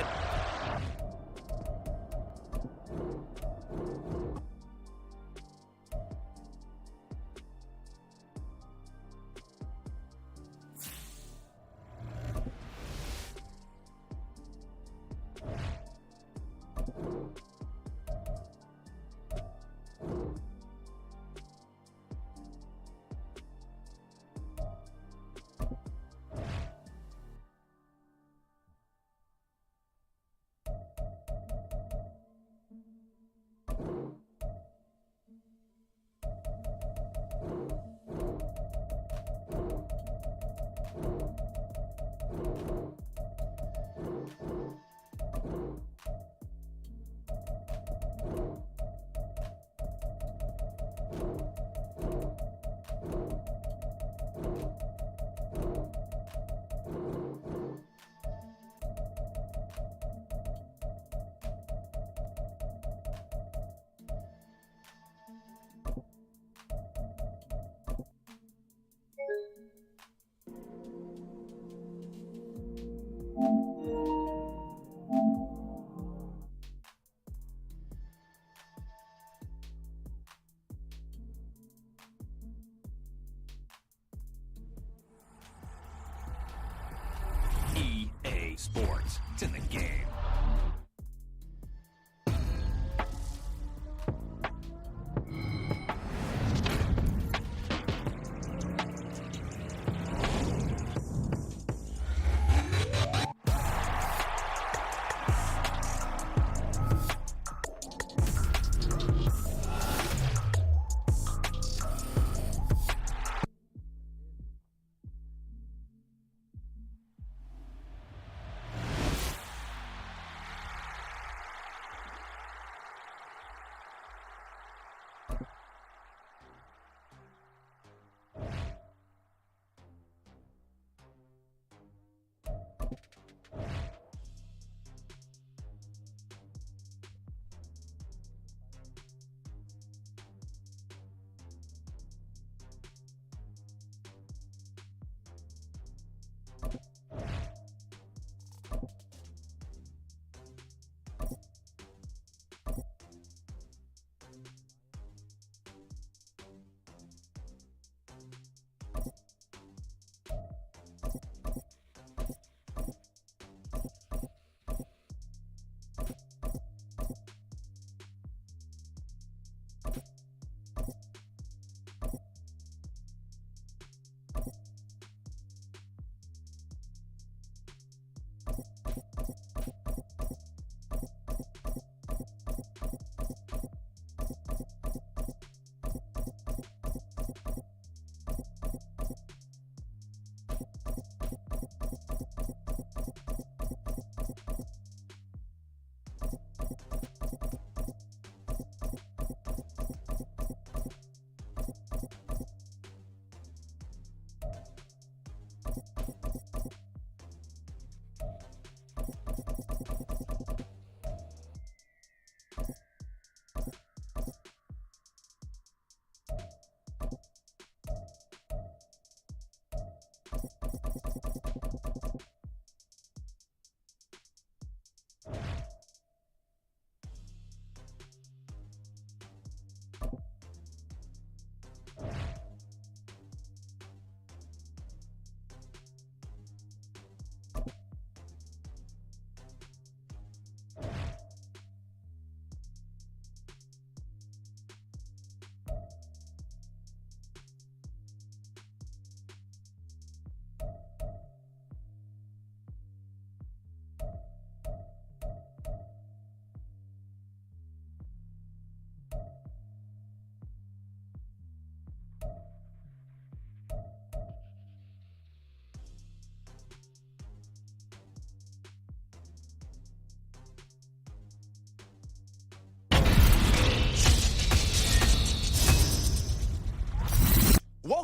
EA Sports. It's in the game.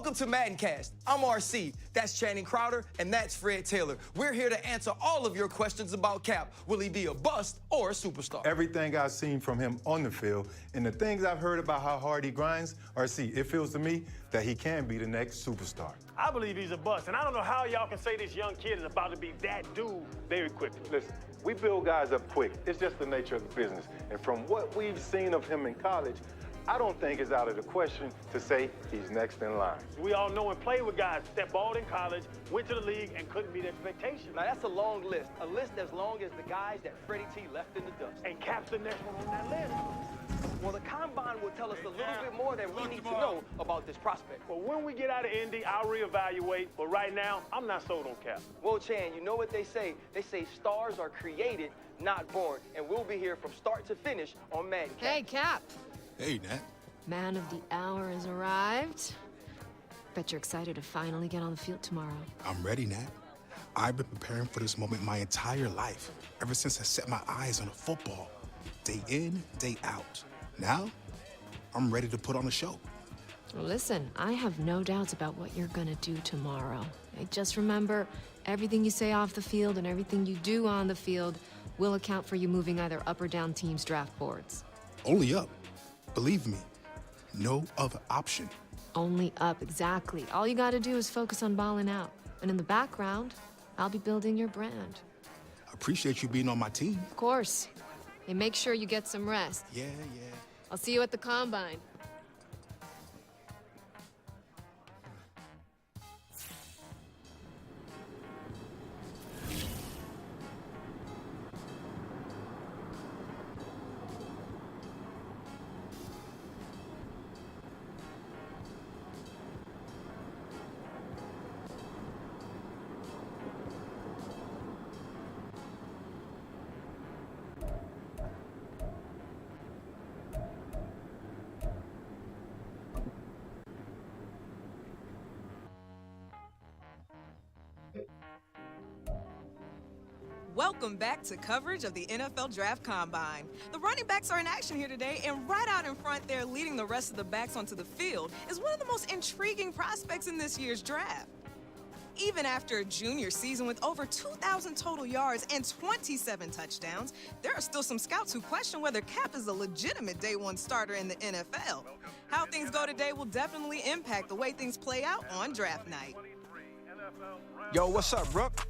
Welcome to MaddenCast. I'm RC, that's Channing Crowder, and that's Fred Taylor. We're here to answer all of your questions about Cap. Will he be a bust or a superstar? Everything I've seen from him on the field and the things I've heard about how hard he grinds, RC, it feels to me that he can be the next superstar. I believe he's a bust, and I don't know how y'all can say this young kid is about to be that dude very quickly. Listen, we build guys up quick. It's just the nature of the business. And from what we've seen of him in college, I don't think it's out of the question to say he's next in line. We all know and played with guys that balled in college, went to the league, and couldn't meet expectations. Now, that's a long list. A list as long as the guys that Freddie T left in the dust. And Cap's the next one on that list. Well, the Combine will tell us a little bit more than we need to know about this prospect. Well, when we get out of Indy, I'll reevaluate. But right now, I'm not sold on Cap. Well, Chan, you know what they say? They say stars are created, not born. And we'll be here from start to finish on MaddenCast. Hey, Cap. Hey, Nat. Man of the hour has arrived. Bet you're excited to finally get on the field tomorrow. I'm ready, Nat. I've been preparing for this moment my entire life, ever since I set my eyes on a football. Day in, day out. Now, I'm ready to put on a show. Well, listen, I have no doubts about what you're gonna do tomorrow. Hey, just remember, everything you say off the field and everything you do on the field will account for you moving either up or down teams' draft boards. Only up. Believe me, no other option. Only up, exactly. All you gotta do is focus on balling out. And in the background, I'll be building your brand. I appreciate you being on my team. Of course. And make sure you get some rest. Yeah. I'll see you at the Combine. Welcome back to coverage of the NFL Draft Combine. The running backs are in action here today, and right out in front there, leading the rest of the backs onto the field, is one of the most intriguing prospects in this year's draft. Even after a junior season with over 2,000 total yards and 27 touchdowns, there are still some scouts who question whether Cap is a legitimate day one starter in the NFL. How things go today will definitely impact the way things play out on draft night. Yo, what's up, Brooke?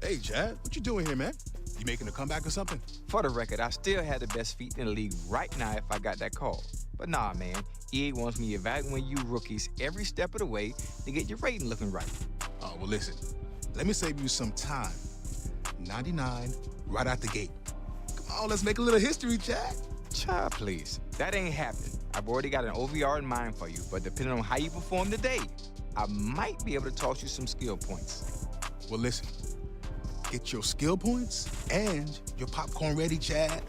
Hey, Chad, what you doing here, man? You making a comeback or something? For the record, I still had the best feet in the league right now if I got that call. But nah, man, EA wants me evaluating you rookies every step of the way to get your rating looking right. Oh, well, listen. Let me save you some time. 99 right out the gate. Come on, let's make a little history, Chad. Child, please. That ain't happening. I've already got an OVR in mind for you, but depending on how you perform today, I might be able to toss you some skill points. Well, listen. Get your skill points and your popcorn ready, Chad.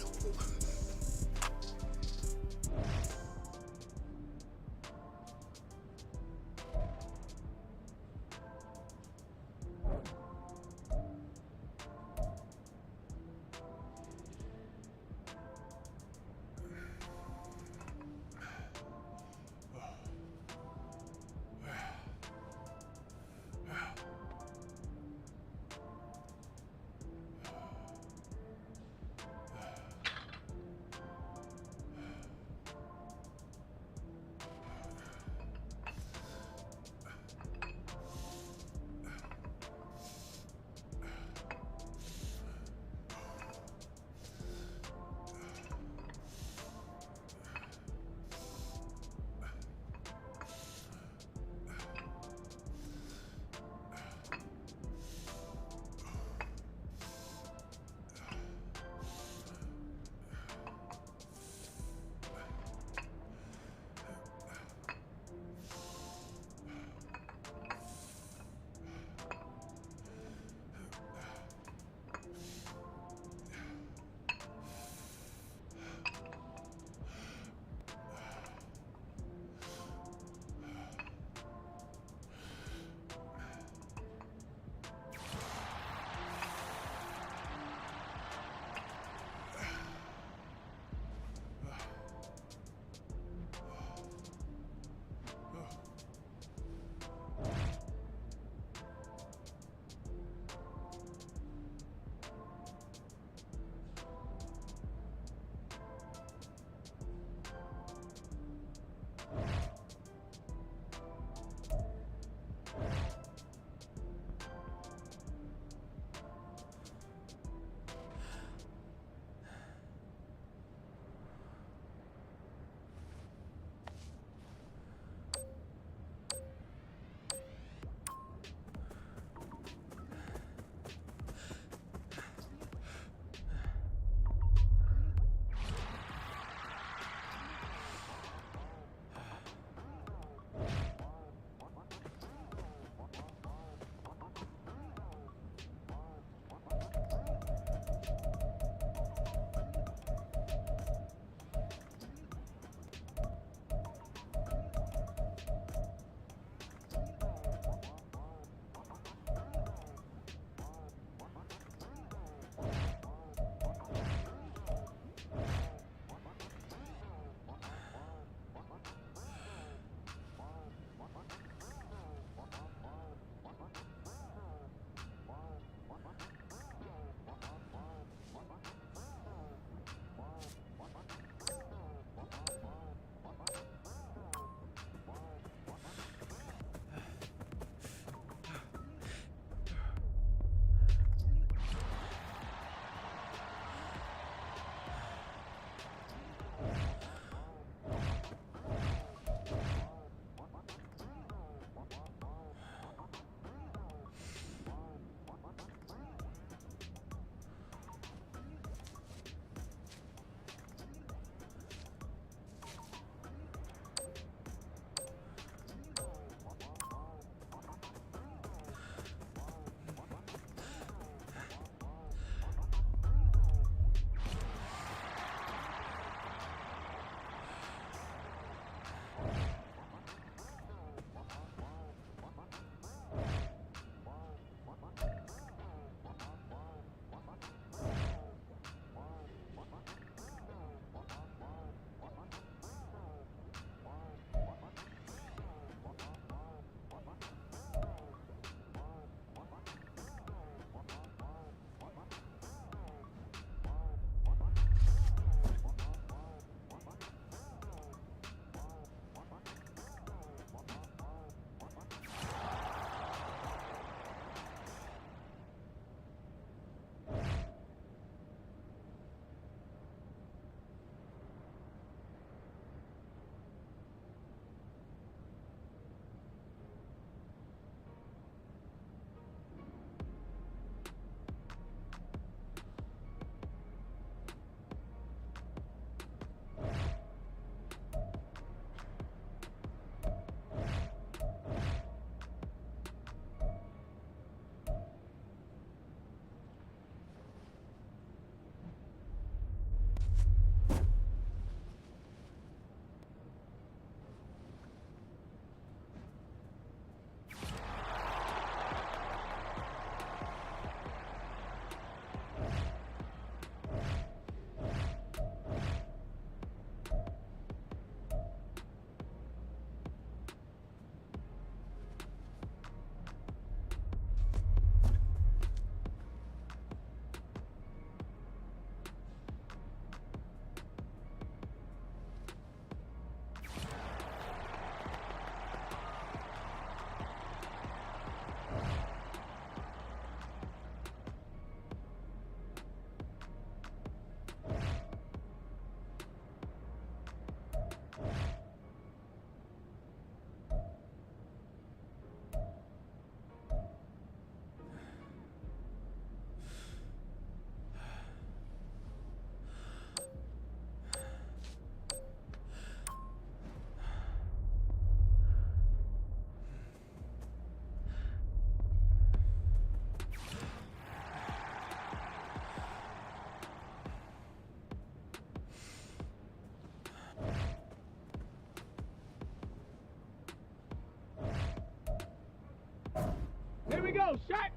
go, shot.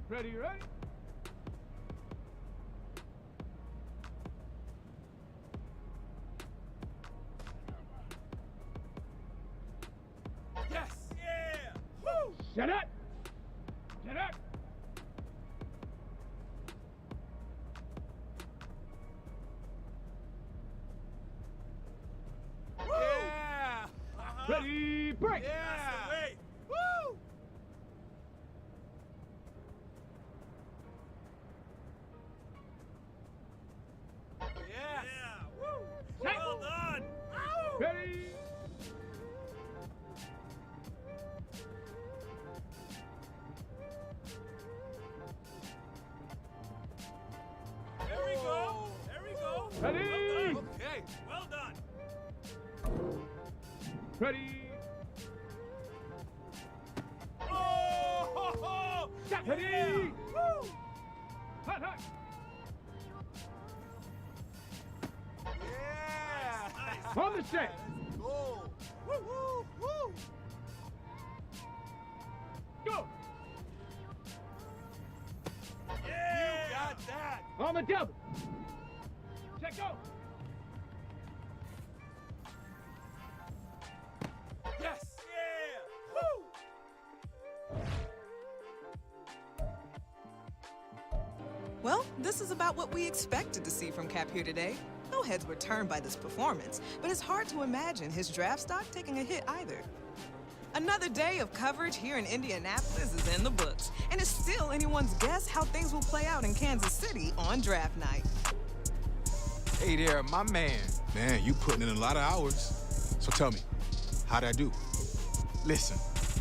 Ready? Yes! Yeah! Woo! Shut up! Shut up! Woo! Yeah! Ready, break! Yeah! Wait! Woo! Yes! Yeah! Woo! Well done! Ready! There we go! There we go! Ready! Okay, well done! Ready! Oh! Shot! Ready! Woo! Hot, hot! Yeah! Nice. On the set! Go! Woo, woo, woo! Go! Yeah! You got that! On the double! Check go! Yes! Yeah! Woo! Well, this is about what we expected to see from Cap here today. No heads were turned by this performance, but it's hard to imagine his draft stock taking a hit either. Another day of coverage here in Indianapolis is in the books, and it's still anyone's guess how things will play out in Kansas City on draft night. Hey there, my man. Man, you putting in a lot of hours. So tell me, how'd I do? Listen,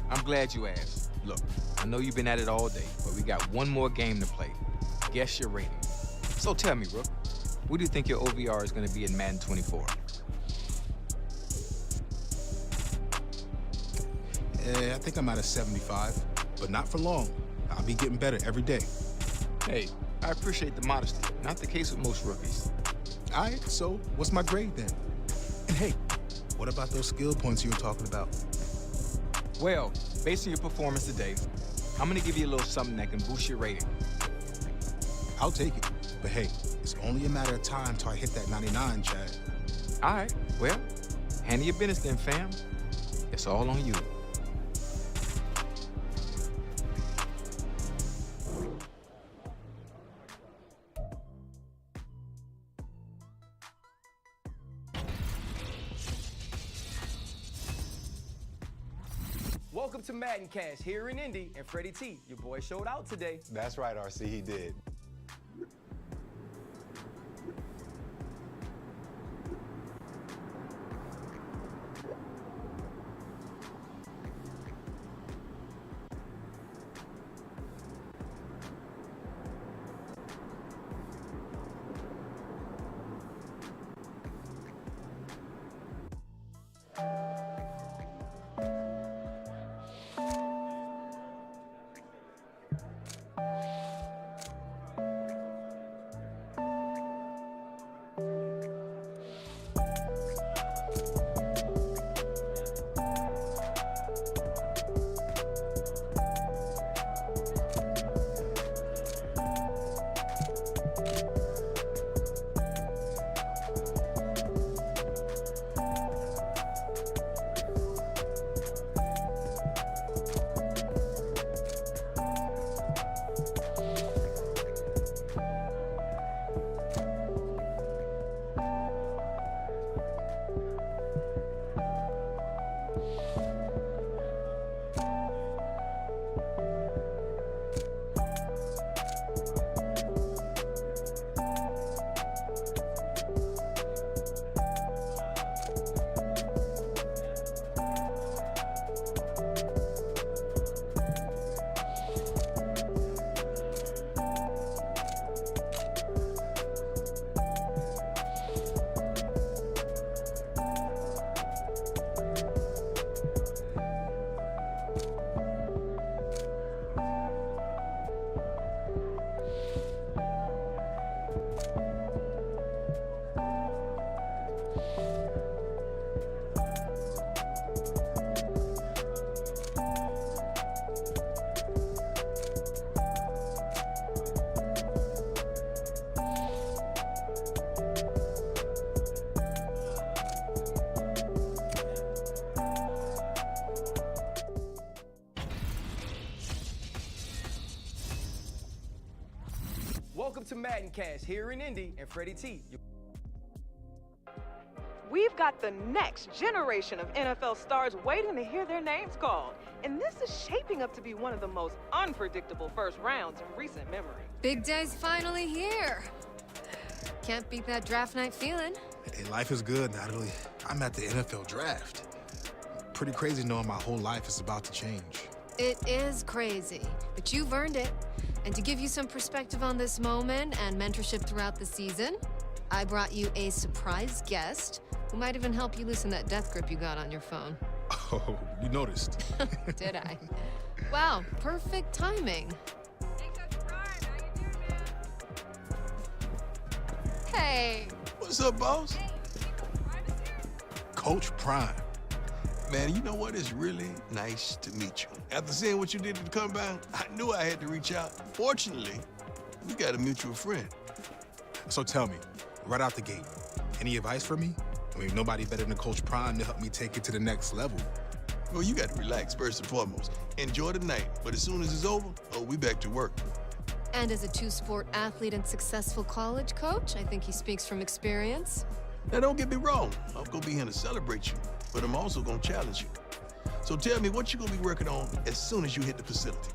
I'm glad you asked. Look, I know you've been at it all day, but we got one more game to play. Guess your rating. So tell me, Rook, what do you think your OVR is going to be in Madden 24? I think I'm at a 75, but not for long. I'll be getting better every day. Hey, I appreciate the modesty. Not the case with most rookies. All right, so what's my grade then? And hey, what about those skill points you were talking about? Well, based on your performance today, I'm going to give you a little something that can boost your rating. I'll take it. But hey, it's only a matter of time till I hit that 99, Chad. All right, well, handle your business then, fam. It's all on you. Welcome to Madden Cash here in Indy, and Freddie T, your boy showed out today. That's right, RC, he did. Welcome to Madden Cash here in Indy and Freddie T. We've got the next generation of NFL stars waiting to hear their names called. And this is shaping up to be one of the most unpredictable first rounds in recent memory. Big day's finally here. Can't beat that draft night feeling. Hey, life is good, Natalie. I'm at the NFL draft. Pretty crazy knowing my whole life is about to change. It is crazy, but you've earned it. And to give you some perspective on this moment and mentorship throughout the season, I brought you a surprise guest who might even help you loosen that death grip you got on your phone. Oh, you noticed. Did I? Wow, perfect timing. Hey. What's up, boss? Coach Prime. Man, you know what? It's really nice to meet you. After seeing what you did at the combine, I knew I had to reach out. Fortunately, we got a mutual friend. So tell me, right out the gate, any advice for me? I mean, nobody better than Coach Prime to help me take it to the next level. Well, you got to relax first and foremost. Enjoy the night, but as soon as it's over, we back to work. And as a two-sport athlete and successful college coach, I think he speaks from experience. Now, don't get me wrong. I'm going to be here to celebrate you, but I'm also going to challenge you. So tell me what you're going to be working on as soon as you hit the facility.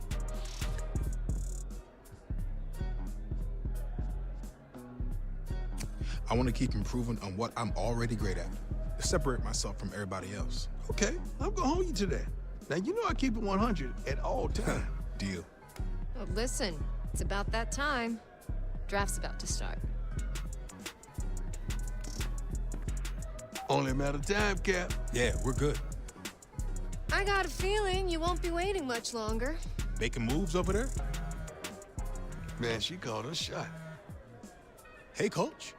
I want to keep improving on what I'm already great at, to separate myself from everybody else. Okay, I'm going to hold you to that. Now, you know I keep it 100 at all times. Deal. Well, listen, it's about that time. Draft's about to start. Only a matter of time, Cap. Yeah, we're good. I got a feeling you won't be waiting much longer. Making moves over there? Man, she called a shot. Hey, Coach.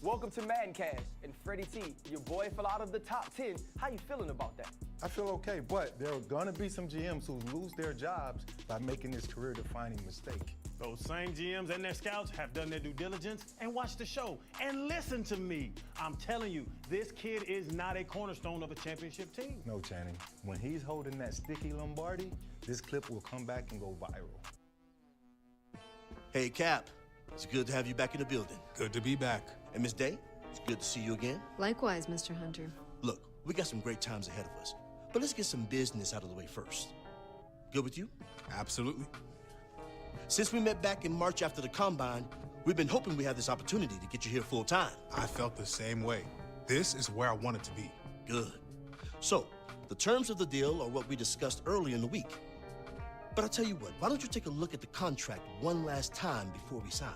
Welcome to Madden Cash and Freddie T. Your boy fell out of the top 10. How you feeling about that? I feel okay, but there are gonna be some GMs who lose their jobs by making this career-defining mistake. Those same GMs and their scouts have done their due diligence and watched the show. And listen to me. I'm telling you, this kid is not a cornerstone of a championship team. No, Channing. When he's holding that sticky Lombardi, this clip will come back and go viral. Hey, Cap. It's good to have you back in the building. Good to be back. And Miss Day, it's good to see you again. Likewise, Mr. Hunter. Look, we got some great times ahead of us, but let's get some business out of the way first. Good with you? Absolutely. Since we met back in March after the Combine, we've been hoping we have this opportunity to get you here full time. I felt the same way. This is where I wanted to be. Good. So, the terms of the deal are what we discussed earlier in the week. But I'll tell you what, why don't you take a look at the contract one last time before we sign?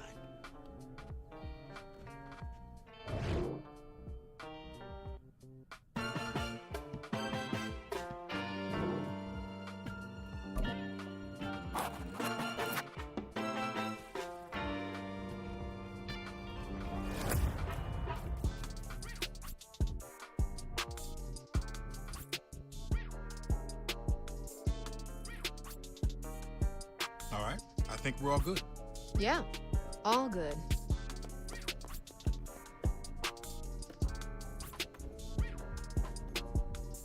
All right, I think we're all good. Yeah, all good.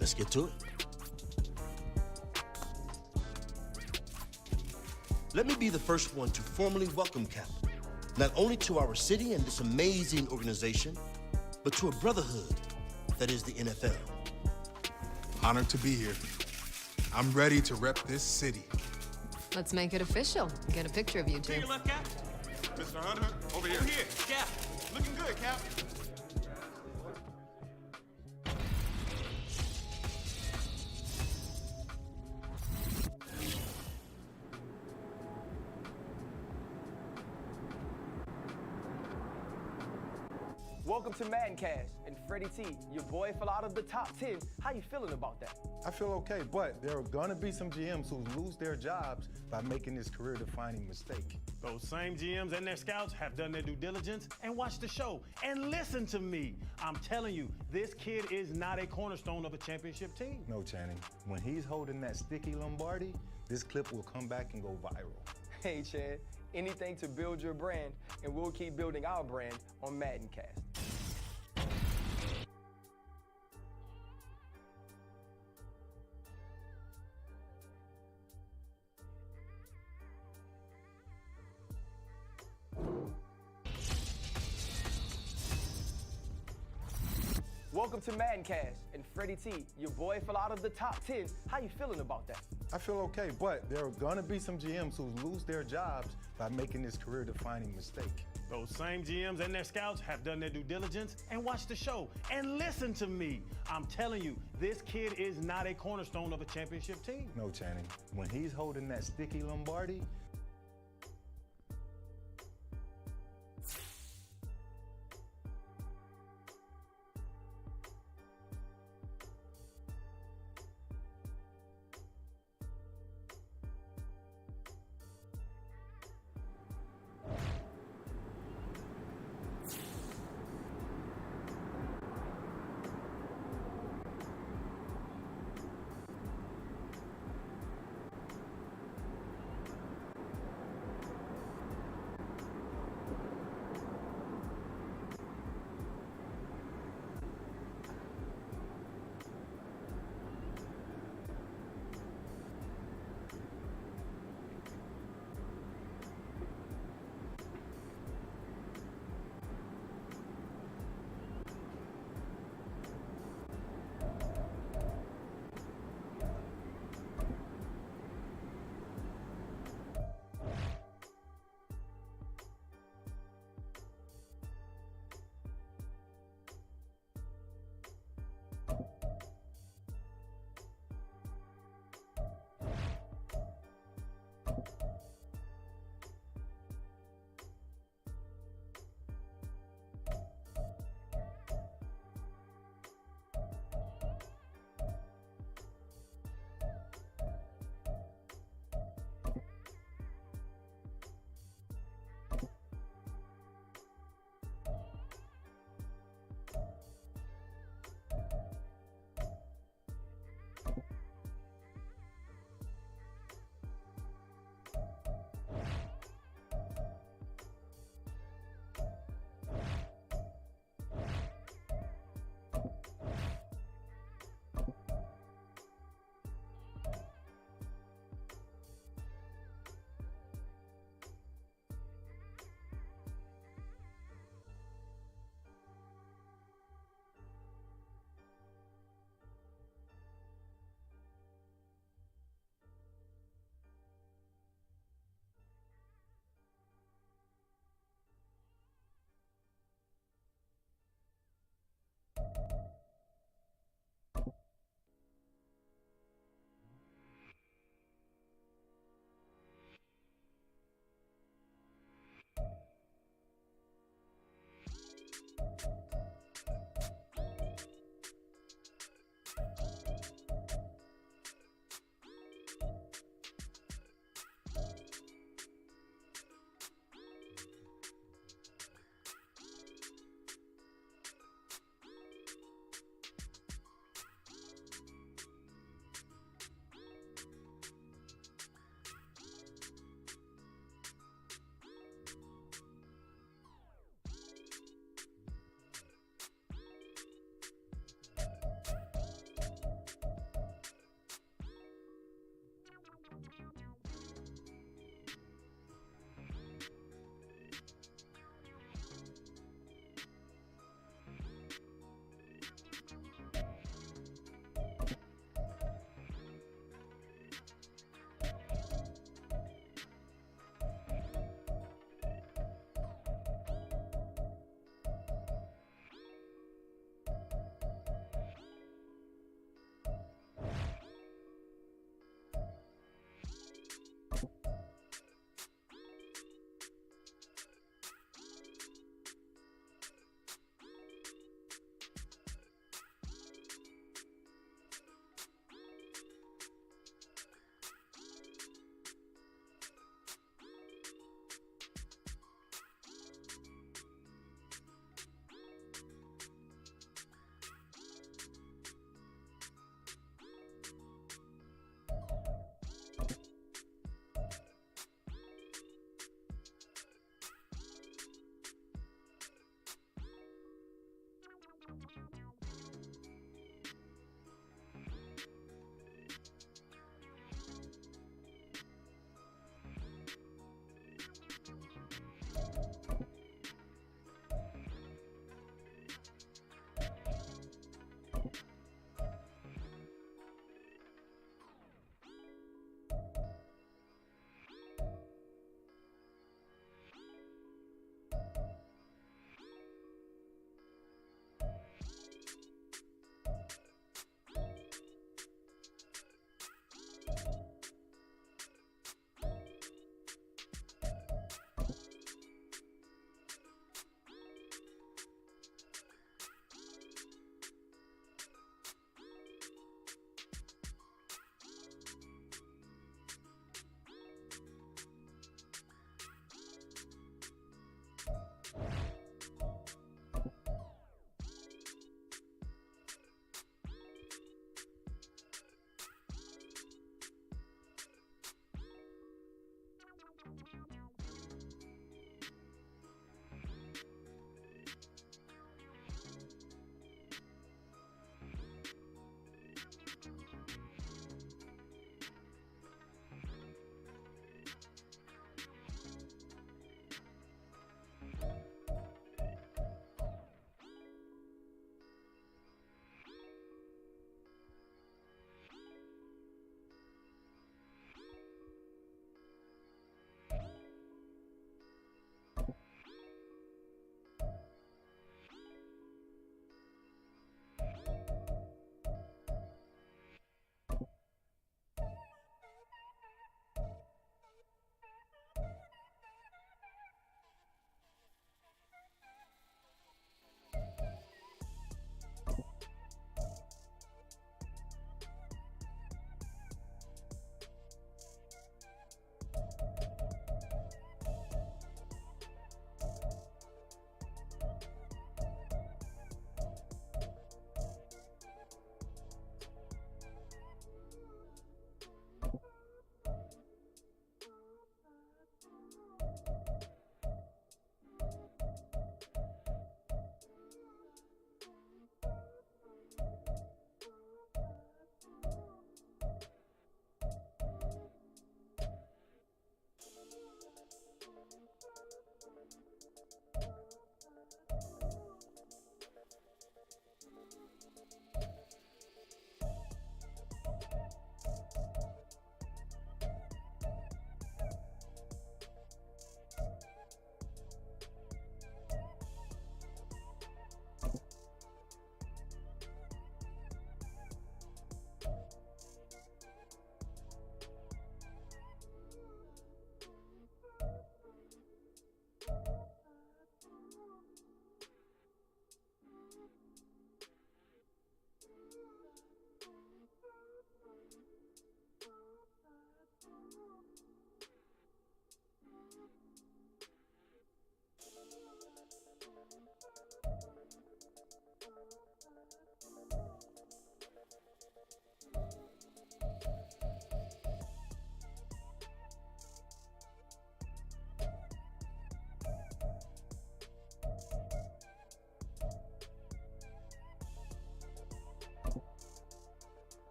Let's get to it. Let me be the first one to formally welcome Cap, not only to our city and this amazing organization, but to a brotherhood that is the NFL. Honored to be here. I'm ready to rep this city. Let's make it official. Get a picture of you two. To your left, Cap. Mr. Hunter, over here. Over here, Cap. Looking good, Cap. Welcome to Madden Cash and Freddie T. Your boy fell out of the top 10. How you feeling about that? I feel okay, but there are gonna be some GMs who lose their jobs by making this career-defining mistake. Those same GMs and their scouts have done their due diligence and watched the show. And listen to me. I'm telling you, this kid is not a cornerstone of a championship team. No, Channing. When he's holding that sticky Lombardi, this clip will come back and go viral. Hey, Chad. Anything to build your brand, and we'll keep building our brand on Madden Cast. Welcome to Madden Cash and Freddie T. Your boy fell out of the top 10. How you feeling about that? I feel okay, but there are gonna be some GMs who lose their jobs by making this career-defining mistake. Those same GMs and their scouts have done their due diligence and watched the show. And listen to me. I'm telling you, this kid is not a cornerstone of a championship team. No, Channing. When he's holding that sticky Lombardi,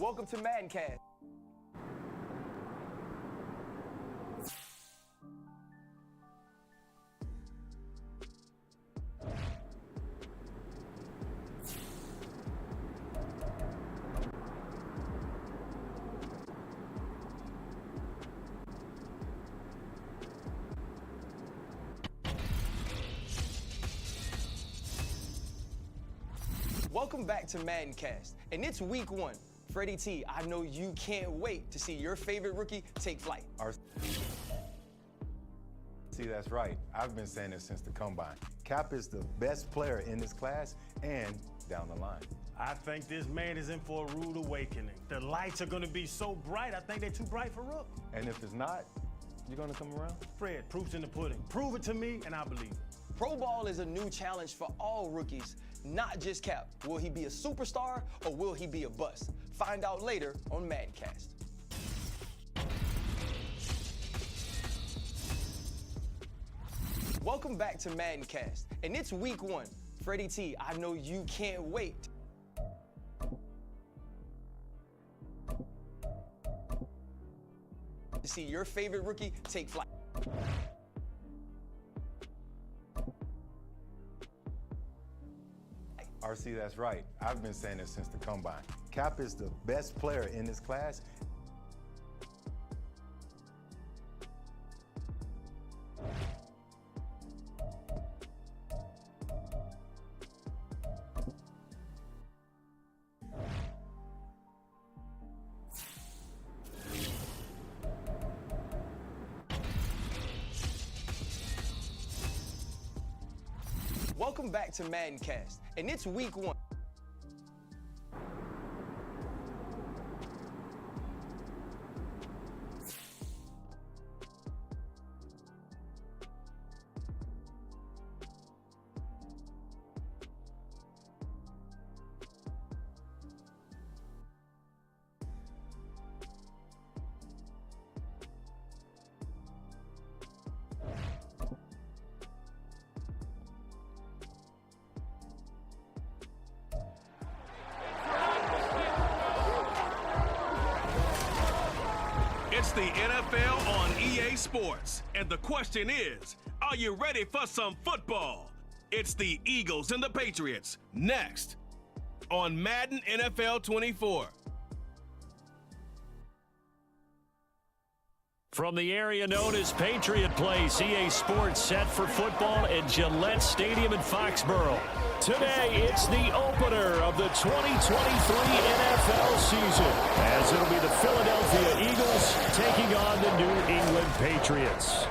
Welcome to Maddencast. Welcome back to Maddencast, and it's week 1. Freddie T, I know you can't wait to see your favorite rookie take flight. See, that's right. I've been saying this since the combine. Cap is the best player in this class and down the line. I think this man is in for a rude awakening. The lights are going to be so bright, I think they're too bright for Rook. And if it's not, you're going to come around? Fred, proof's in the pudding. Prove it to me, and I believe it. Pro Ball is a new challenge for all rookies, not just Cap. Will he be a superstar or will he be a bust? Find out later on Maddencast. Welcome back to Maddencast, and it's week 1. Freddie T, I know you can't wait to see your favorite rookie take flight. RC, that's right. I've been saying this since the combine. Cap is the best player in this class. Welcome back to Maddencast, and it's week 1. It's the NFL on EA Sports, and the question is, are you ready for some football? It's the Eagles and the Patriots, next on Madden NFL 24. From the area known as Patriot Place, EA Sports set for football at Gillette Stadium in Foxborough. Today, it's the opener of the 2023 NFL season, as it'll be the Philadelphia Eagles taking on the New England Patriots.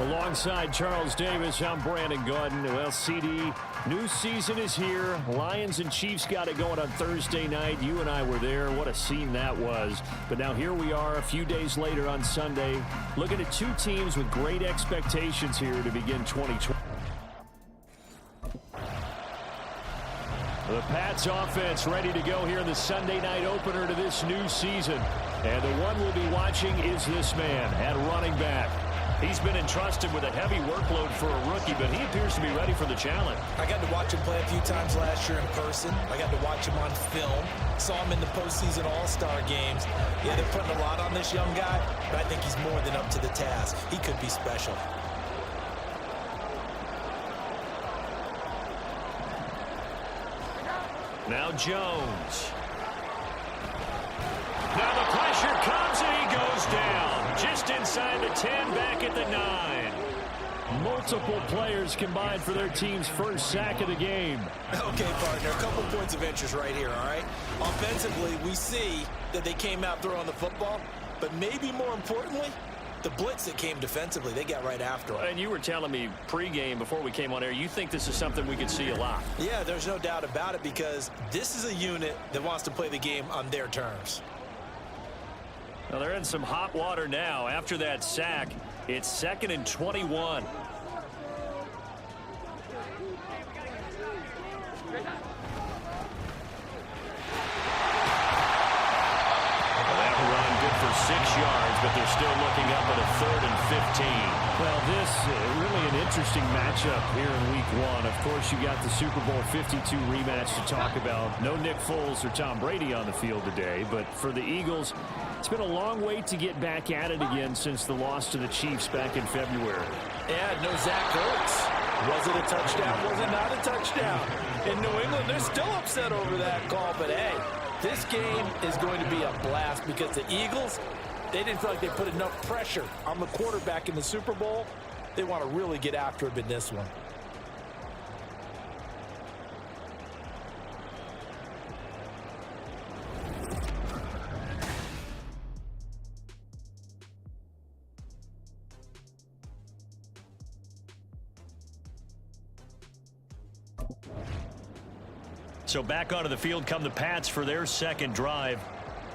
Alongside Charles Davis, I'm Brandon Gordon. Well, CD, new season is here. Lions and Chiefs got it going on Thursday night. You and I were there. What a scene that was. But now here we are a few days later on Sunday, looking at two teams with great expectations here to begin 2020. The Pats offense ready to go here in the Sunday night opener to this new season. And the one we'll be watching is this man at running back. He's been entrusted with a heavy workload for a rookie, but he appears to be ready for the challenge. I got to watch him play a few times last year in person. I got to watch him on film. Saw him in the postseason All-Star games. Yeah, they're putting a lot on this young guy, but I think he's more than up to the task. He could be special. Now Jones. Now the pressure comes and he goes down. Just inside the 10, back at the 9. Multiple players combined for their team's first sack of the game. Okay, partner, a couple points of interest right here, all right? Offensively, we see that they came out throwing the football, but maybe more importantly, the blitz that came defensively, they got right after him. And you were telling me pregame before we came on air, you think this is something we could see a lot. Yeah, there's no doubt about it because this is a unit that wants to play the game on their terms. Well, they're in some hot water now. After that sack, it's 2nd and 21. That run good for 6 yards, but they're still looking up at a 3rd and 15. Well, this really an interesting matchup here in Week 1. Of course, you got the Super Bowl 52 rematch to talk about. No Nick Foles or Tom Brady on the field today, but for the Eagles, it's been a long wait to get back at it again since the loss to the Chiefs back in February. Yeah, no Zach Ertz. Was it a touchdown? Was it not a touchdown? In New England, they're still upset over that call, but hey, this game is going to be a blast because the Eagles, they didn't feel like they put enough pressure on the quarterback in the Super Bowl. They want to really get after him in this one. So back onto the field come the Pats for their second drive.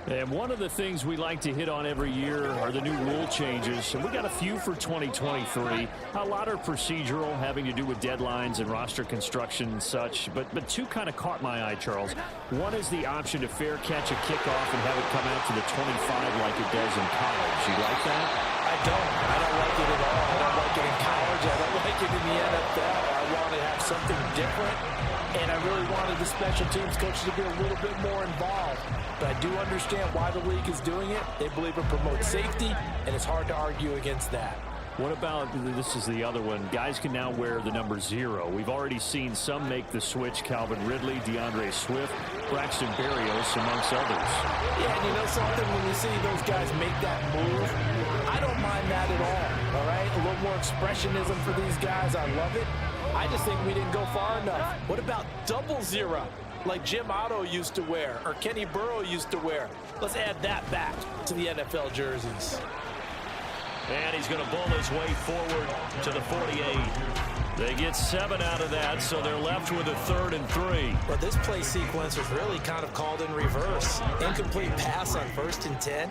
And one of the things we like to hit on every year are the new rule changes. And we got a few for 2023. A lot are procedural, having to do with deadlines and roster construction and such. But two kind of caught my eye, Charles. One is the option to fair catch a kickoff and have it come out to the 25 like it does in college. You like that? I don't like it at all. I don't like it in college. I don't like it in the NFL. I want to have something different. And I really wanted the special teams coaches to be a little bit more involved. But I do understand why the league is doing it. They believe it promotes safety, and it's hard to argue against that. What about, this is the other one, guys can now wear the number 0. We've already seen some make the switch, Calvin Ridley, DeAndre Swift, Braxton Berrios, amongst others. Yeah, and you know something, when you see those guys make that move, I don't mind that at all right? A little more expressionism for these guys. I love it. I just think we didn't go far enough. What about 00, like Jim Otto used to wear or Kenny Burrow used to wear? Let's add that back to the NFL jerseys. And he's going to bull his way forward to the 48. They get 7 out of that, so they're left with a 3rd and 3. But this play sequence was really kind of called in reverse. Incomplete pass on 1st and 10.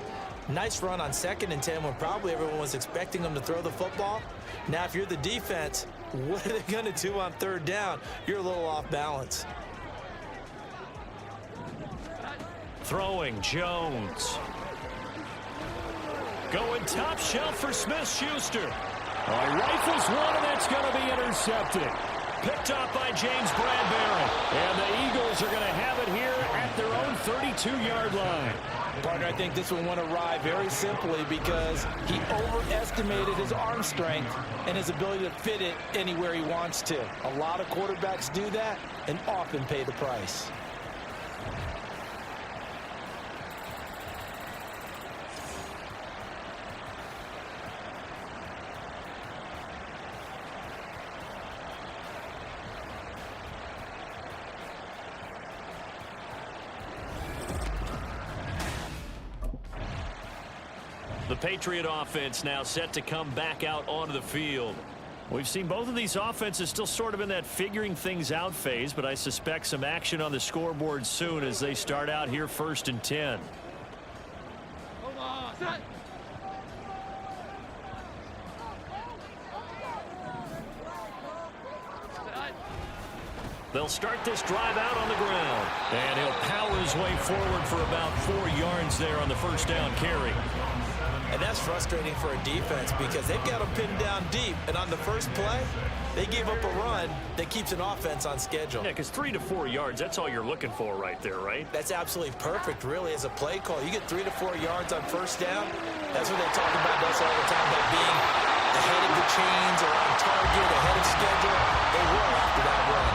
Nice run on 2nd and 10 when probably everyone was expecting them to throw the football. Now, if you're the defense, what are they going to do on 3rd down? You're a little off balance. Throwing Jones. Going top shelf for Smith-Schuster. Rifles one, and that's going to be intercepted. Picked up by James Bradbury. And the Eagles are going to have it here at their own 32-yard line. Partner, I think this one went awry very simply because he overestimated his arm strength and his ability to fit it anywhere he wants to. A lot of quarterbacks do that and often pay the price. The Patriot offense now set to come back out onto the field. We've seen both of these offenses still sort of in that figuring things out phase, but I suspect some action on the scoreboard soon as they start out here 1st and 10. They'll start this drive out on the ground. And he'll power his way forward for about 4 yards there on the 1st down carry. And that's frustrating for a defense because they've got them pinned down deep. And on the first play, they gave up a run that keeps an offense on schedule. Yeah, because 3 to 4 yards, that's all you're looking for right there, right? That's absolutely perfect, really, as a play call. You get 3 to 4 yards on 1st down. That's what they talk about us all the time, about being ahead of the chains or on target, ahead of schedule. They were after that run.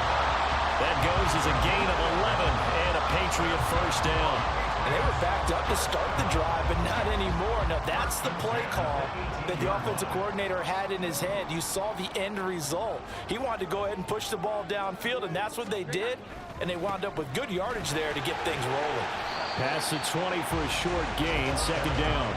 That goes as a gain of 11 and a Patriot 1st down. And they were backed up to start the drive, but not anymore. Now, that's the play call that the offensive coordinator had in his head. You saw the end result. He wanted to go ahead and push the ball downfield, and that's what they did. And they wound up with good yardage there to get things rolling. Pass the 20 for a short gain, 2nd down.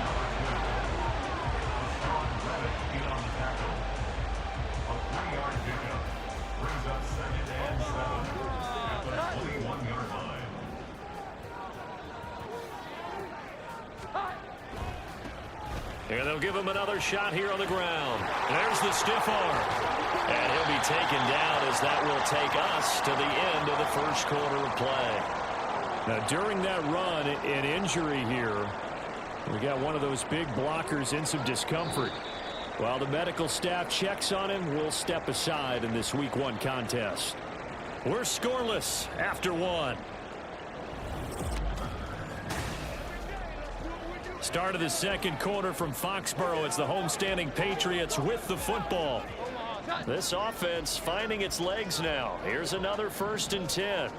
And they'll give him another shot here on the ground. There's the stiff arm. And he'll be taken down as that will take us to the end of the 1st quarter of play. Now, during that run, an injury here. We got one of those big blockers in some discomfort. While the medical staff checks on him, we'll step aside in this Week 1 contest. We're scoreless after 1. Start of the second quarter from Foxborough. It's the homestanding Patriots with the football. This offense finding its legs now. Here's another 1st and 10.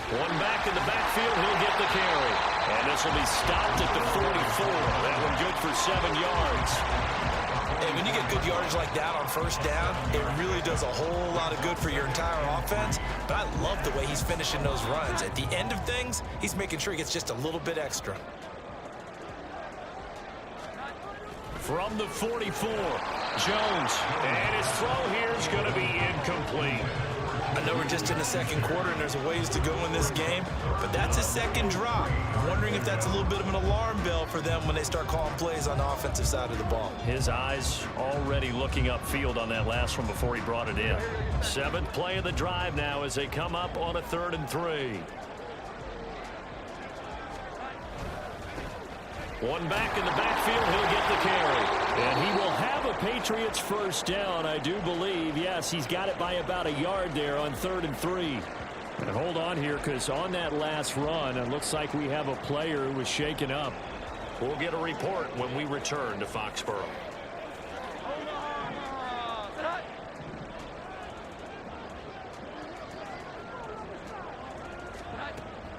One back in the backfield, he'll get the carry. And this will be stopped at the 44. That one good for 7 yards. And when you get good yardage like that on 1st down, it really does a whole lot of good for your entire offense. But I love the way he's finishing those runs. At the end of things, he's making sure he gets just a little bit extra. From the 44, Jones. And his throw here is going to be incomplete. I know we're just in the second quarter and there's a ways to go in this game, but that's his second drop. I'm wondering if that's a little bit of an alarm bell for them when they start calling plays on the offensive side of the ball. His eyes already looking upfield on that last one before he brought it in. 7th play of the drive now as they come up on a 3rd and 3. One back in the backfield, he'll get the carry. And he will have a Patriots 1st down, I do believe. Yes, he's got it by about a yard there on 3rd and 3. And hold on here, because on that last run, it looks like we have a player who was shaken up. We'll get a report when we return to Foxborough.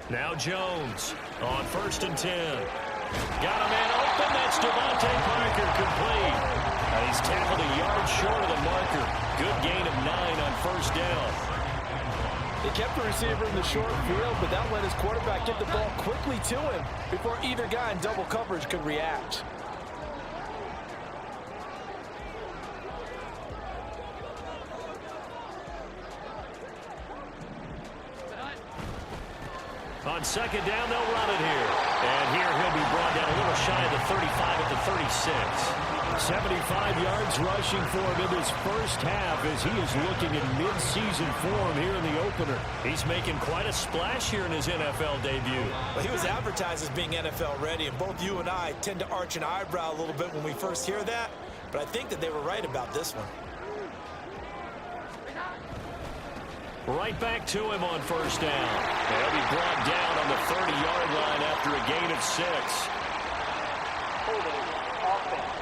Now Jones on 1st and 10. Got a man open. That's Devontae Parker complete. He's tackled a yard short of the marker. Good gain of 9 on 1st down. They kept the receiver in the short field, but that let his quarterback get the ball quickly to him before either guy in double coverage could react. On 2nd down, they'll run it here. And here he'll be brought down a little shy of the 35 at the 36. 75 yards rushing for him in this 1st half as he is looking in mid-season form here in the opener. He's making quite a splash here in his NFL debut. Well, he was advertised as being NFL ready, and both you and I tend to arch an eyebrow a little bit when we first hear that, but I think that they were right about this one. Right back to him on 1st down. They'll be brought down on the 30-yard line after a gain of 6. Holding offense.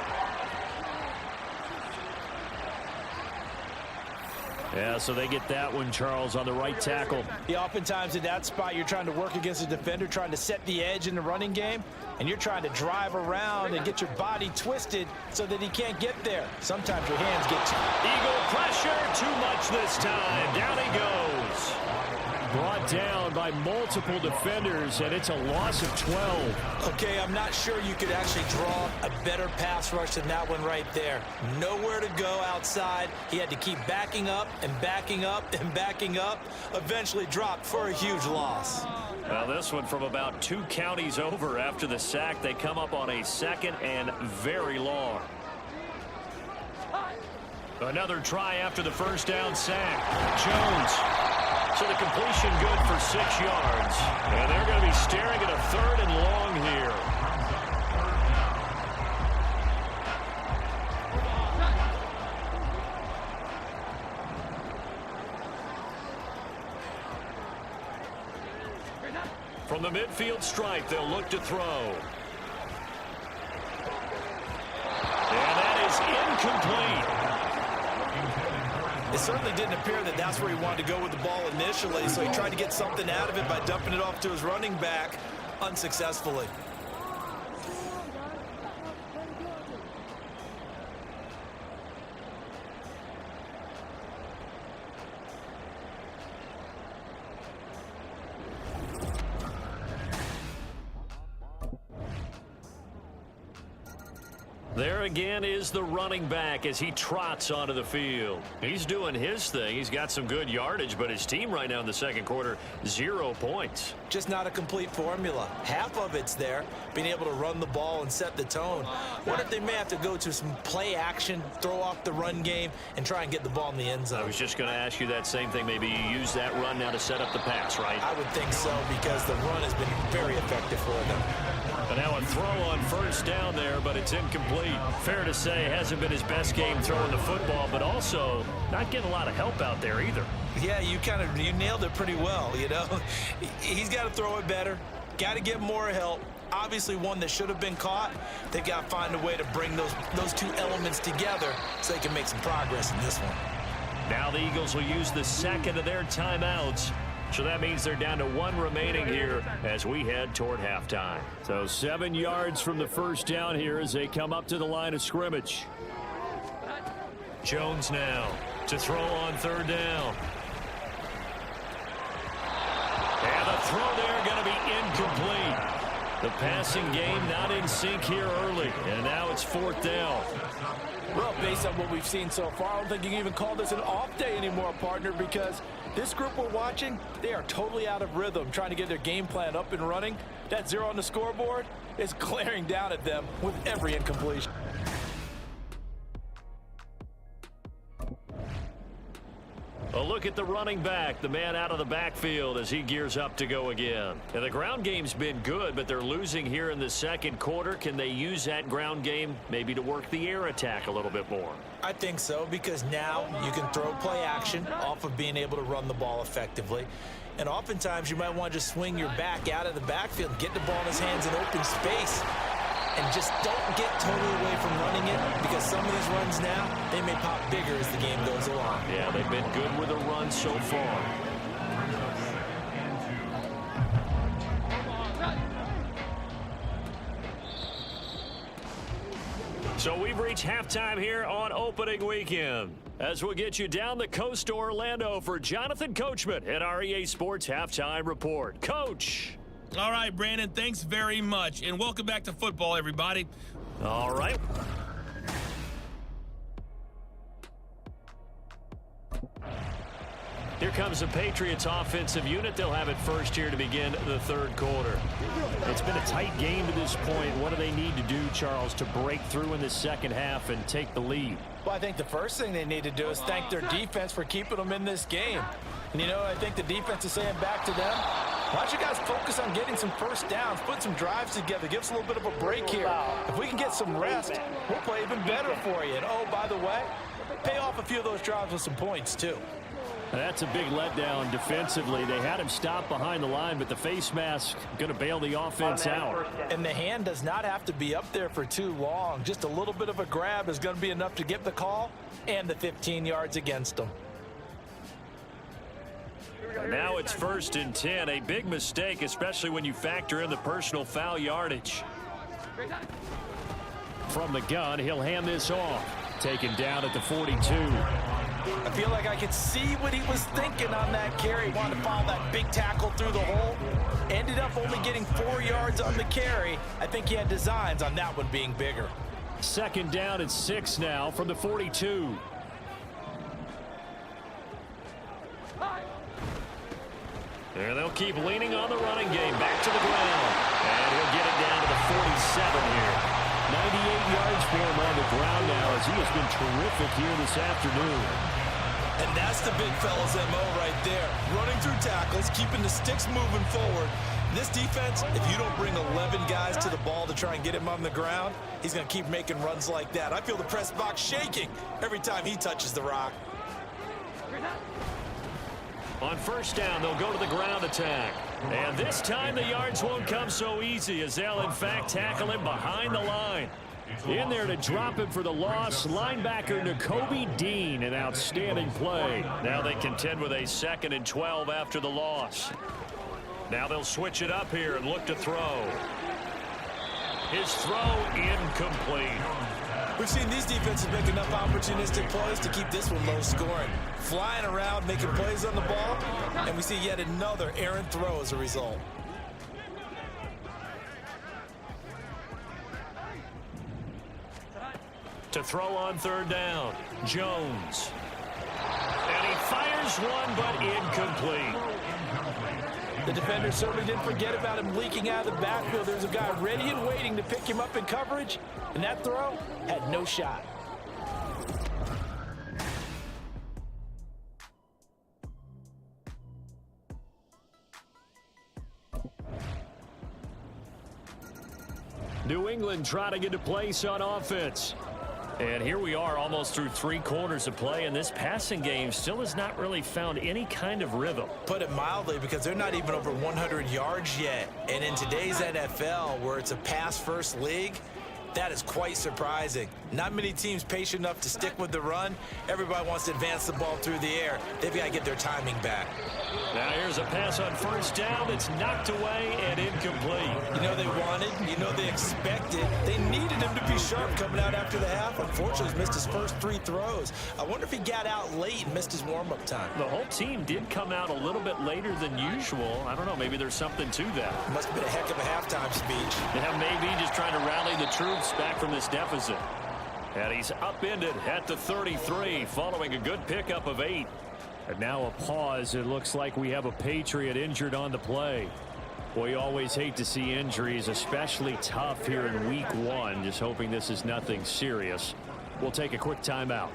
Yeah, so they get that one, Charles, on the right tackle. Yeah, oftentimes in that spot, you're trying to work against a defender, trying to set the edge in the running game, and you're trying to drive around and get your body twisted so that he can't get there. Sometimes your hands get you. Eagle pressure, too much this time. Down he goes. Brought down by multiple defenders, and it's a loss of 12. Okay, I'm not sure you could actually draw a better pass rush than that one right there. Nowhere to go outside. He had to keep backing up and backing up and backing up. Eventually dropped for a huge loss. Now this one from about 2 counties over after the sack. They come up on a 2nd and very long. Another try after the 1st down sack. Jones. So the completion good for 6 yards. And they're going to be staring at a 3rd and long here. From the midfield stripe, they'll look to throw. And that is incomplete. It certainly didn't appear that that's where he wanted to go with the ball initially, so he tried to get something out of it by dumping it off to his running back unsuccessfully. There again is the running back as he trots onto the field. He's doing his thing. He's got some good yardage, but his team right now in the second quarter, 0 points. Just not a complete formula. Half of it's there, being able to run the ball and set the tone. What if they may have to go to some play action, throw off the run game, and try and get the ball in the end zone? I was just going to ask you that same thing. Maybe you use that run now to set up the pass, right? I would think so, because the run has been very effective for them. And now a throw on first down there, but it's incomplete. Fair to say, hasn't been his best game throwing the football, but also not getting a lot of help out there either. Yeah, you nailed it pretty well, you know. He's got to throw it better, got to get more help. Obviously one that should have been caught. They've got to find a way to bring those two elements together so they can make some progress in this one. Now the Eagles will use the second of their timeouts. So that means they're down to 1 remaining here as we head toward halftime. So 7 yards from the first down here as they come up to the line of scrimmage. Jones now to throw on third down. And the throw there going to be incomplete. The passing game not in sync here early. And now it's 4th down. Well, based on what we've seen so far, I don't think you can even call this an off day anymore, partner, because this group we're watching, they are totally out of rhythm, trying to get their game plan up and running. That 0 on the scoreboard is glaring down at them with every incompletion. A look at the running back, the man out of the backfield as he gears up to go again. And the ground game's been good, but they're losing here in the second quarter. Can they use that ground game maybe to work the air attack a little bit more? I think so, because now you can throw play action off of being able to run the ball effectively. And oftentimes you might want to just swing your back out of the backfield, get the ball in his hands in open space, and just don't get totally away from running it, because some of these runs now, they may pop bigger as the game goes along. Yeah, they've been good with a run so far. So we've reached halftime here on opening weekend. As we'll get you down the coast to Orlando for Jonathan Coachman at our EA Sports Halftime Report. Coach! All right, Brandon, thanks very much. And welcome back to football, everybody. All right. Here comes the Patriots offensive unit. They'll have it first here to begin the third quarter. It's been a tight game to this point. What do they need to do, Charles, to break through in the second half and take the lead? Well, I think the first thing they need to do is thank their defense for keeping them in this game. And, you know, I think the defense is saying back to them, why don't you guys focus on getting some first downs, put some drives together, give us a little bit of a break here. If we can get some rest, we'll play even better for you. And, oh, by the way, pay off a few of those drives with some points, too. That's a big letdown defensively. They had him stop behind the line, but the face mask going to bail the offense out. And the hand does not have to be up there for too long. Just a little bit of a grab is going to be enough to get the call and the 15 yards against them. And now it's 1st and 10. A big mistake, especially when you factor in the personal foul yardage. From the gun, he'll hand this off. Taken down at the 42. I feel like I could see what he was thinking on that carry. Wanted to follow that big tackle through the hole. Ended up only getting 4 yards on the carry. I think he had designs on that one being bigger. 2nd down and 6 now from the 42. And they'll keep leaning on the running game. Back to the ground. And he'll get it down to the 47 here. 98 yards for him on the ground now as he has been terrific here this afternoon. And that's the big fella's MO right there. Running through tackles, keeping the sticks moving forward. This defense, if you don't bring 11 guys to the ball to try and get him on the ground, he's going to keep making runs like that. I feel the press box shaking every time he touches the rock. On 1st down, they'll go to the ground attack. And this time the yards won't come so easy as they'll, in fact, tackle him behind the line. In there to drop him for the loss, linebacker Nakobe Dean, an outstanding play. Now they contend with a 2nd and 12 after the loss. Now they'll switch it up here and look to throw. His throw incomplete. We've seen these defenses make enough opportunistic plays to keep this one low scoring. Flying around, making plays on the ball, and we see yet another errant throw as a result. to throw on third down. Jones. And he fires one, but incomplete. The defender certainly didn't forget about him leaking out of the backfield. There's a guy ready and waiting to pick him up in coverage, and that throw had no shot. New England trying to get a place on offense. And here we are almost through 3 quarters of play, and this passing game still has not really found any kind of rhythm. Put it mildly, because they're not even over 100 yards yet. And in today's NFL, where it's a pass-first league, that is quite surprising. Not many teams patient enough to stick with the run. Everybody wants to advance the ball through the air. They've got to get their timing back. Now here's a pass on first down. It's knocked away and incomplete. You know they wanted, you know they expected. They needed him to be sharp coming out after the half. Unfortunately, he's missed his first 3 throws. I wonder if he got out late and missed his warm-up time. The whole team did come out a little bit later than usual. I don't know, maybe there's something to that. Must have been a heck of a halftime speech. Yeah, maybe just trying to rally the troops back from this deficit. And he's upended at the 33 following a good pickup of 8. And now a pause. It looks like we have a Patriot injured on the play. Boy, you always hate to see injuries, especially tough here in week 1. Just hoping this is nothing serious. We'll take a quick timeout.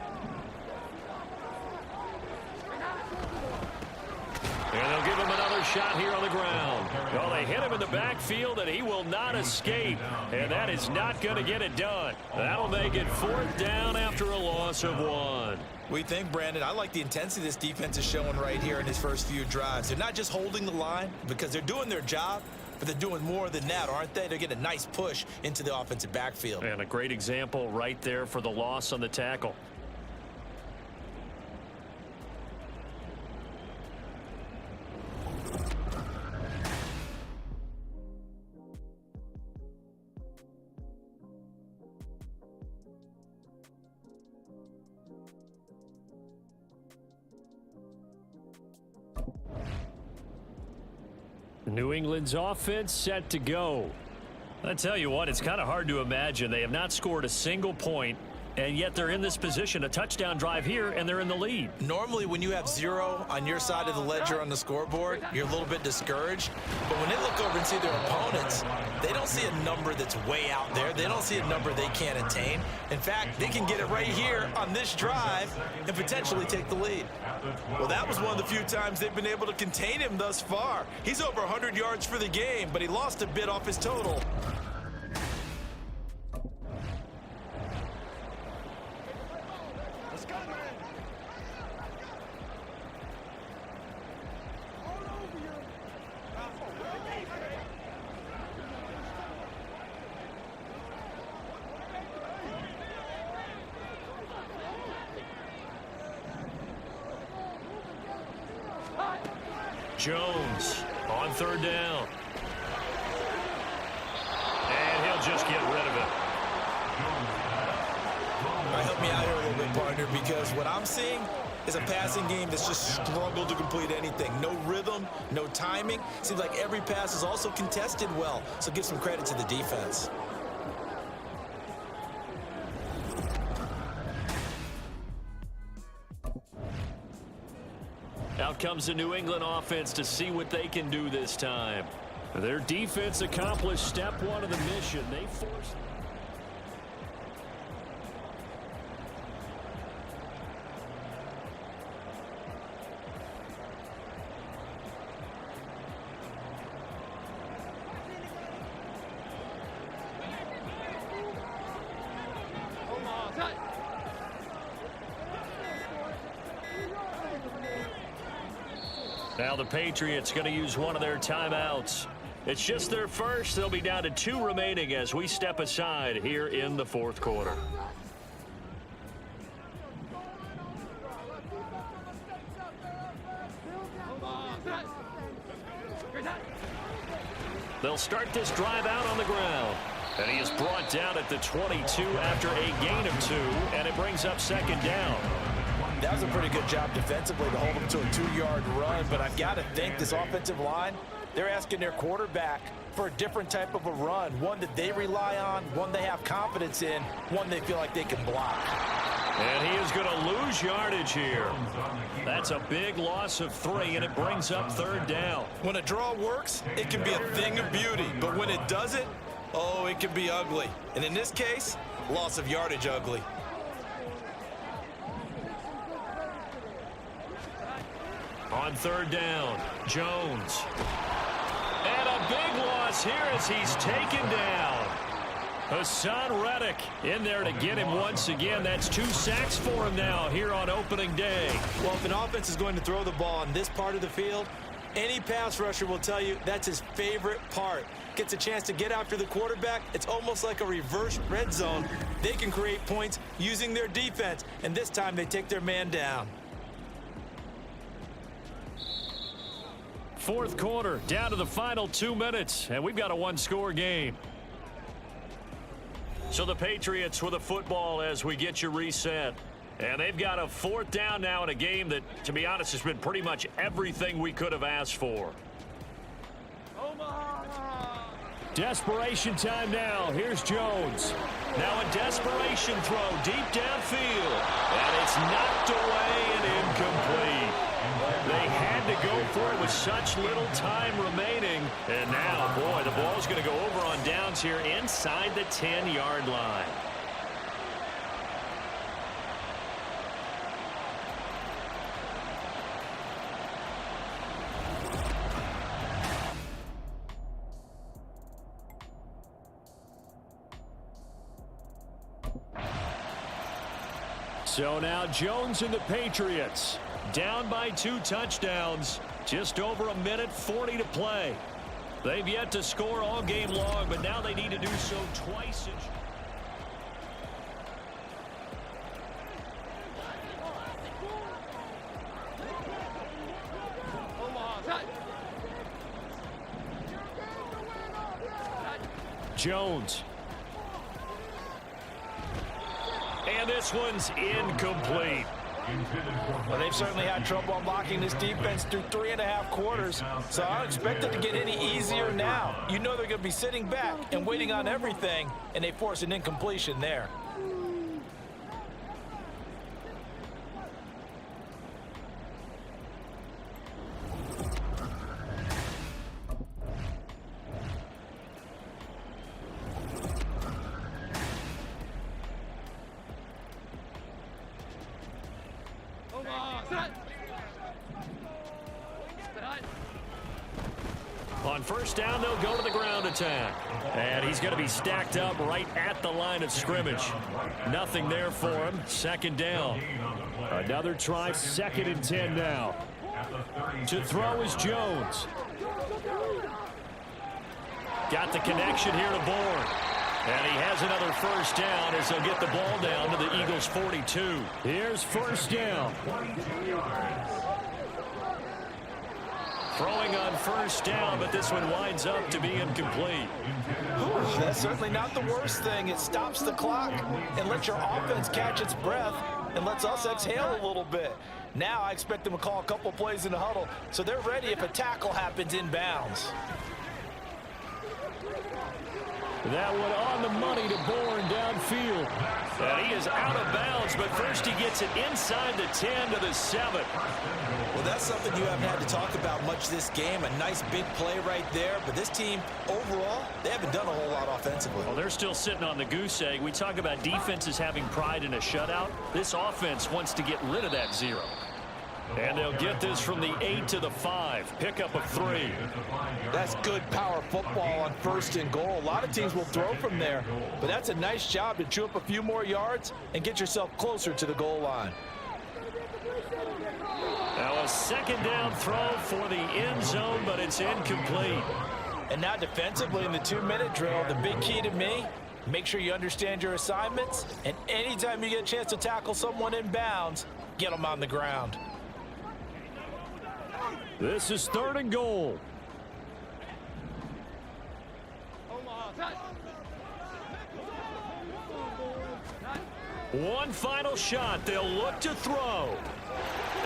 And they'll give him another shot here on the ground. Well, they hit him in the backfield, and he will not escape. And that is not going to get it done. That'll make it 4th down after a loss of 1. We think, Brandon, I like the intensity this defense is showing right here in his first few drives. They're not just holding the line because they're doing their job, but they're doing more than that, aren't they? They're getting a nice push into the offensive backfield. And a great example right there for the loss on the tackle. New England's offense set to go. I tell you what, it's kind of hard to imagine. They have not scored a single point, and yet they're in this position. A touchdown drive here, and they're in the lead. Normally, when you have 0 on your side of the ledger on the scoreboard, you're a little bit discouraged. But when they look over and see their opponents, they don't see a number that's way out there. They don't see a number they can't attain. In fact, they can get it right here on this drive and potentially take the lead. Well, that was one of the few times they've been able to contain him thus far. He's over 100 yards for the game, but he lost a bit off his total. Jones on 3rd down. And he'll just get rid of it. All right, help me out here a little bit, partner, because what I'm seeing is a passing game that's just struggled to complete anything. No rhythm, no timing. Seems like every pass is also contested well, so give some credit to the defense. Out comes the New England offense to see what they can do this time. Their defense accomplished step 1 of the mission. They forced... Now the Patriots going to use one of their timeouts. It's just their first. They'll be down to 2 remaining as we step aside here in the 4th quarter. They'll start this drive out on the ground. And he is brought down at the 22 after a gain of 2, and it brings up 2nd down. That was a pretty good job defensively to hold him to a 2-yard run, but I've got to think this offensive line They're asking their quarterback for a different type of a run, one that they rely on, one they have confidence in, one they feel like they can block. And he is going to lose yardage here. That's a big loss of 3, and it brings up 3rd down. When a draw works, it can be a thing of beauty. But when it doesn't, oh, it can be ugly. And in this case, loss of yardage ugly. On 3rd down, Jones. And a big loss here as he's taken down. Hassan Reddick in there to get him once again. That's 2 sacks for him now here on opening day. Well, if an offense is going to throw the ball on this part of the field, any pass rusher will tell you that's his favorite part. Gets a chance to get after the quarterback. It's almost like a reverse red zone. They can create points using their defense, and this time they take their man down. 4th quarter, down to the final 2 minutes, and we've got a 1-score game. So the Patriots with the football as we get you reset. And they've got a 4th down now in a game that, to be honest, has been pretty much everything we could have asked for. Desperation time now. Here's Jones. Now a desperation throw deep downfield. And it's knocked away and incomplete. They had to go for it with such little time remaining. And now, boy, the ball's going to go over on downs here inside the 10-yard line. So now Jones and the Patriots down by 2 touchdowns. Just over 1:40 to play. They've yet to score all game long, but now they need to do so twice. Jones. And this one's incomplete. Well, they've certainly had trouble unlocking this defense through 3.5 quarters, so I don't expect it to get any easier now. You know they're going to be sitting back and waiting on everything, and they force an incompletion there. On 1st down, they'll go to the ground attack. And he's going to be stacked up right at the line of scrimmage. Nothing there for him. 2nd down. Another try, 2nd and 10 now. To throw is Jones. Got the connection here to Bourne. And he has another 1st down as they'll get the ball down to the Eagles' 42. Here's 1st down. Throwing on 1st down, but this one winds up to be incomplete. Ooh, that's certainly not the worst thing. It stops the clock and lets your offense catch its breath and lets us exhale a little bit. Now I expect them to call a couple plays in the huddle, so they're ready if a tackle happens inbounds. That one on the money to Bourne downfield. And he is out of bounds, but first he gets it inside the 10 to the 7. Well, that's something you haven't had to talk about much this game. A nice big play right there. But this team, overall, they haven't done a whole lot offensively. Well, they're still sitting on the goose egg. We talk about defenses having pride in a shutout. This offense wants to get rid of that 0. And they'll get this from the 8 to the 5. Pickup of 3. That's good power football on 1st and goal. A lot of teams will throw from there. But that's a nice job to chew up a few more yards and get yourself closer to the goal line. Now a 2nd down throw for the end zone, but it's incomplete. And now defensively in the 2-minute drill, the big key to me, make sure you understand your assignments. And anytime you get a chance to tackle someone in bounds, get them on the ground. This is 3rd and goal. One final shot. They'll look to throw.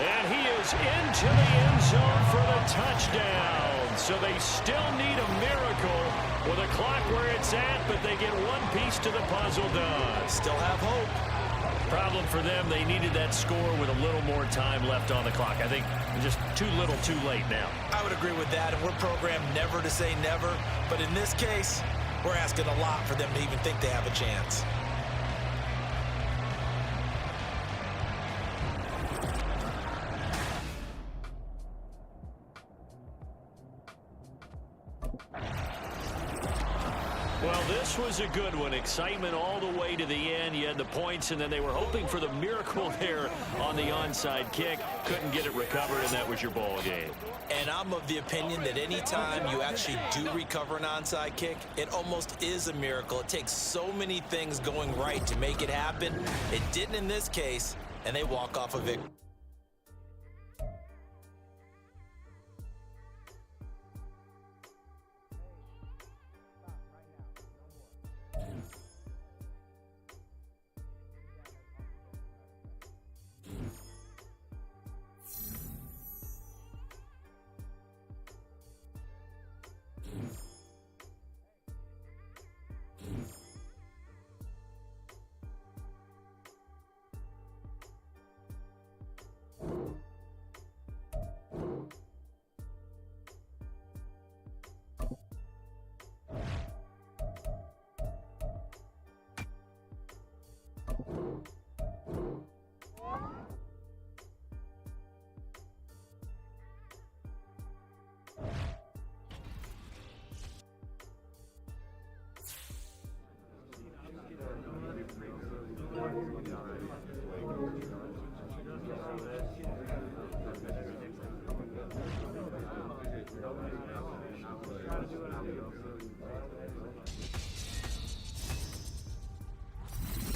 And he is into the end zone for the touchdown. So they still need a miracle with a clock where it's at, but they get one piece to the puzzle done. Still have hope. Problem for them, they needed that score with a little more time left on the clock. I think just too little too late now. I would agree with that, and we're programmed never to say never. But in this case, we're asking a lot for them to even think they have a chance. Well, this was a good one. Excitement all the way to the end. You had the points, and then they were hoping for the miracle there on the onside kick. Couldn't get it recovered, and that was your ball game. And I'm of the opinion that any time you actually do recover an onside kick, it almost is a miracle. It takes so many things going right to make it happen. It didn't in this case, and they walk off a victory.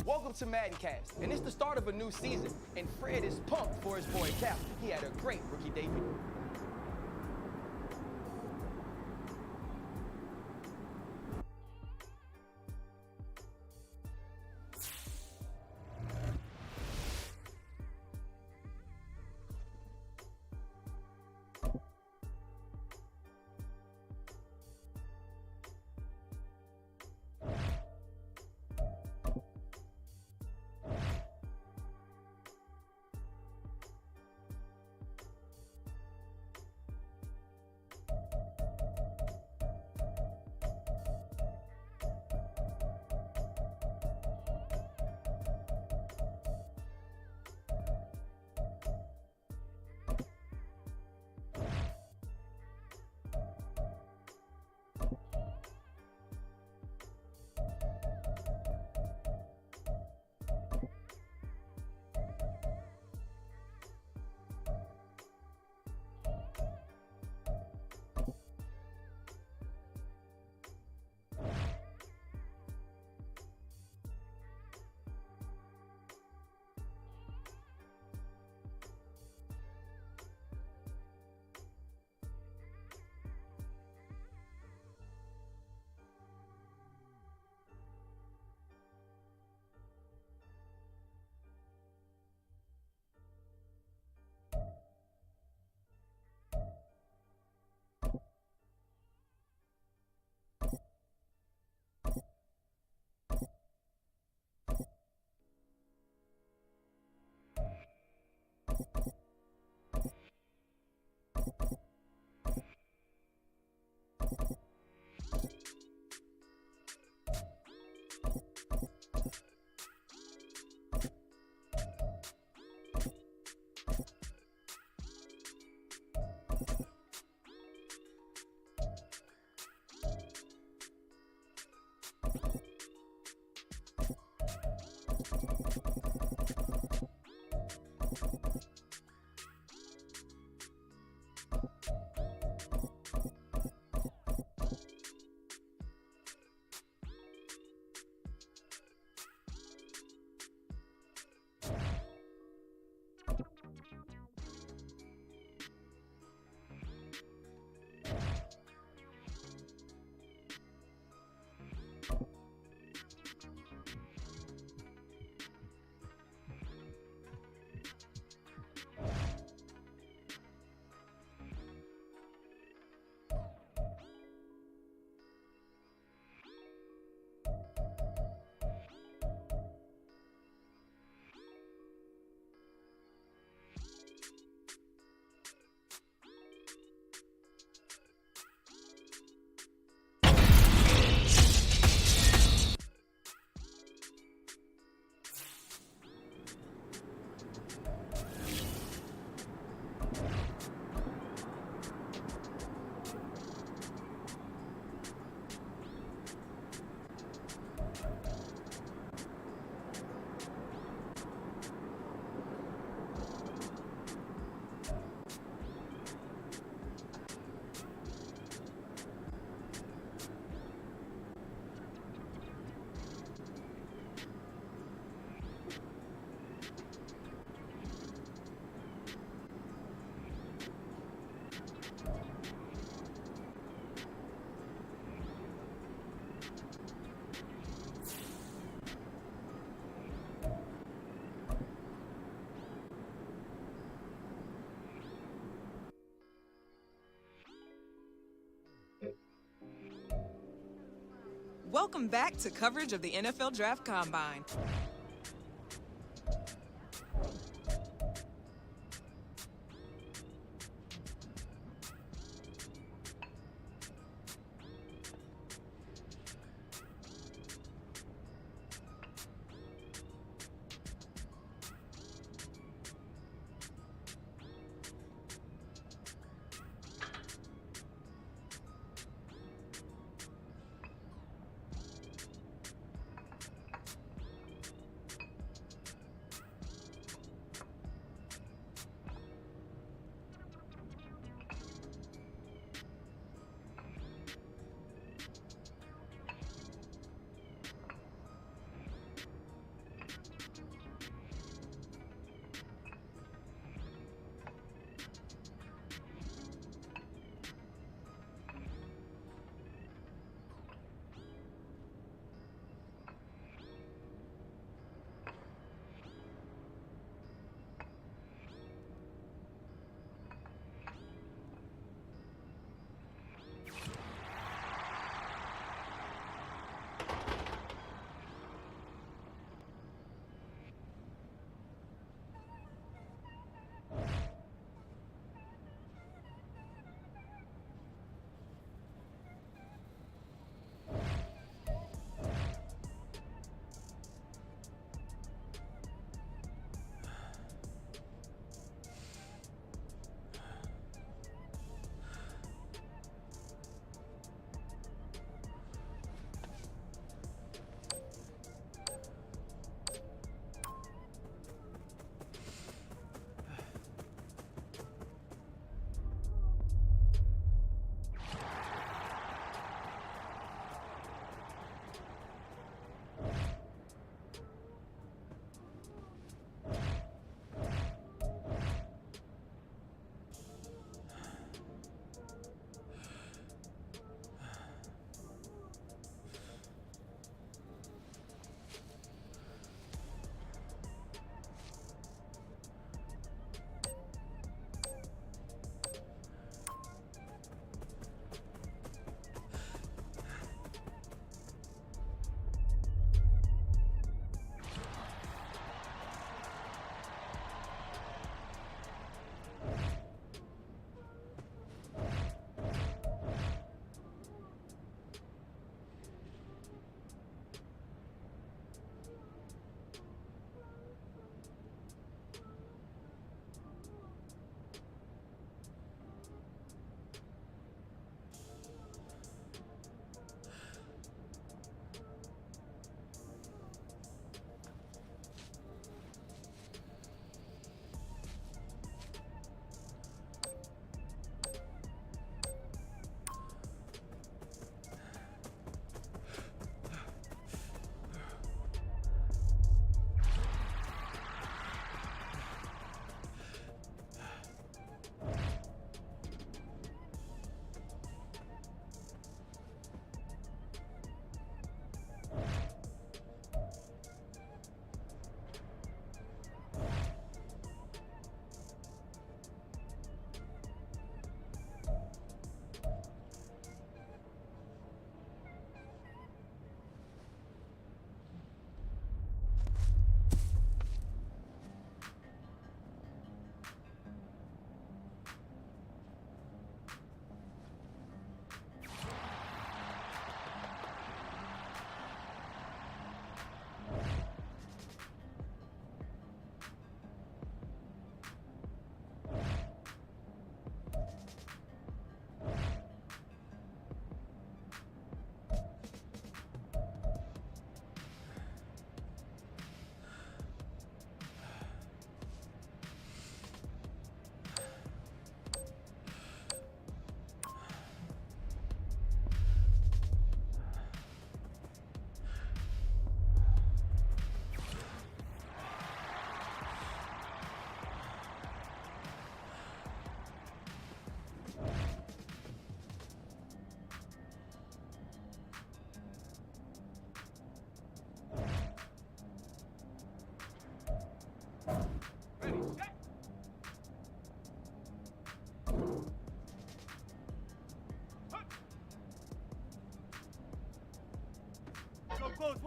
Welcome to Madden Cast, and it's the start of a new season, and Fred is pumped for his boy Cap. He had a great rookie debut. Welcome back to coverage of the NFL Draft Combine.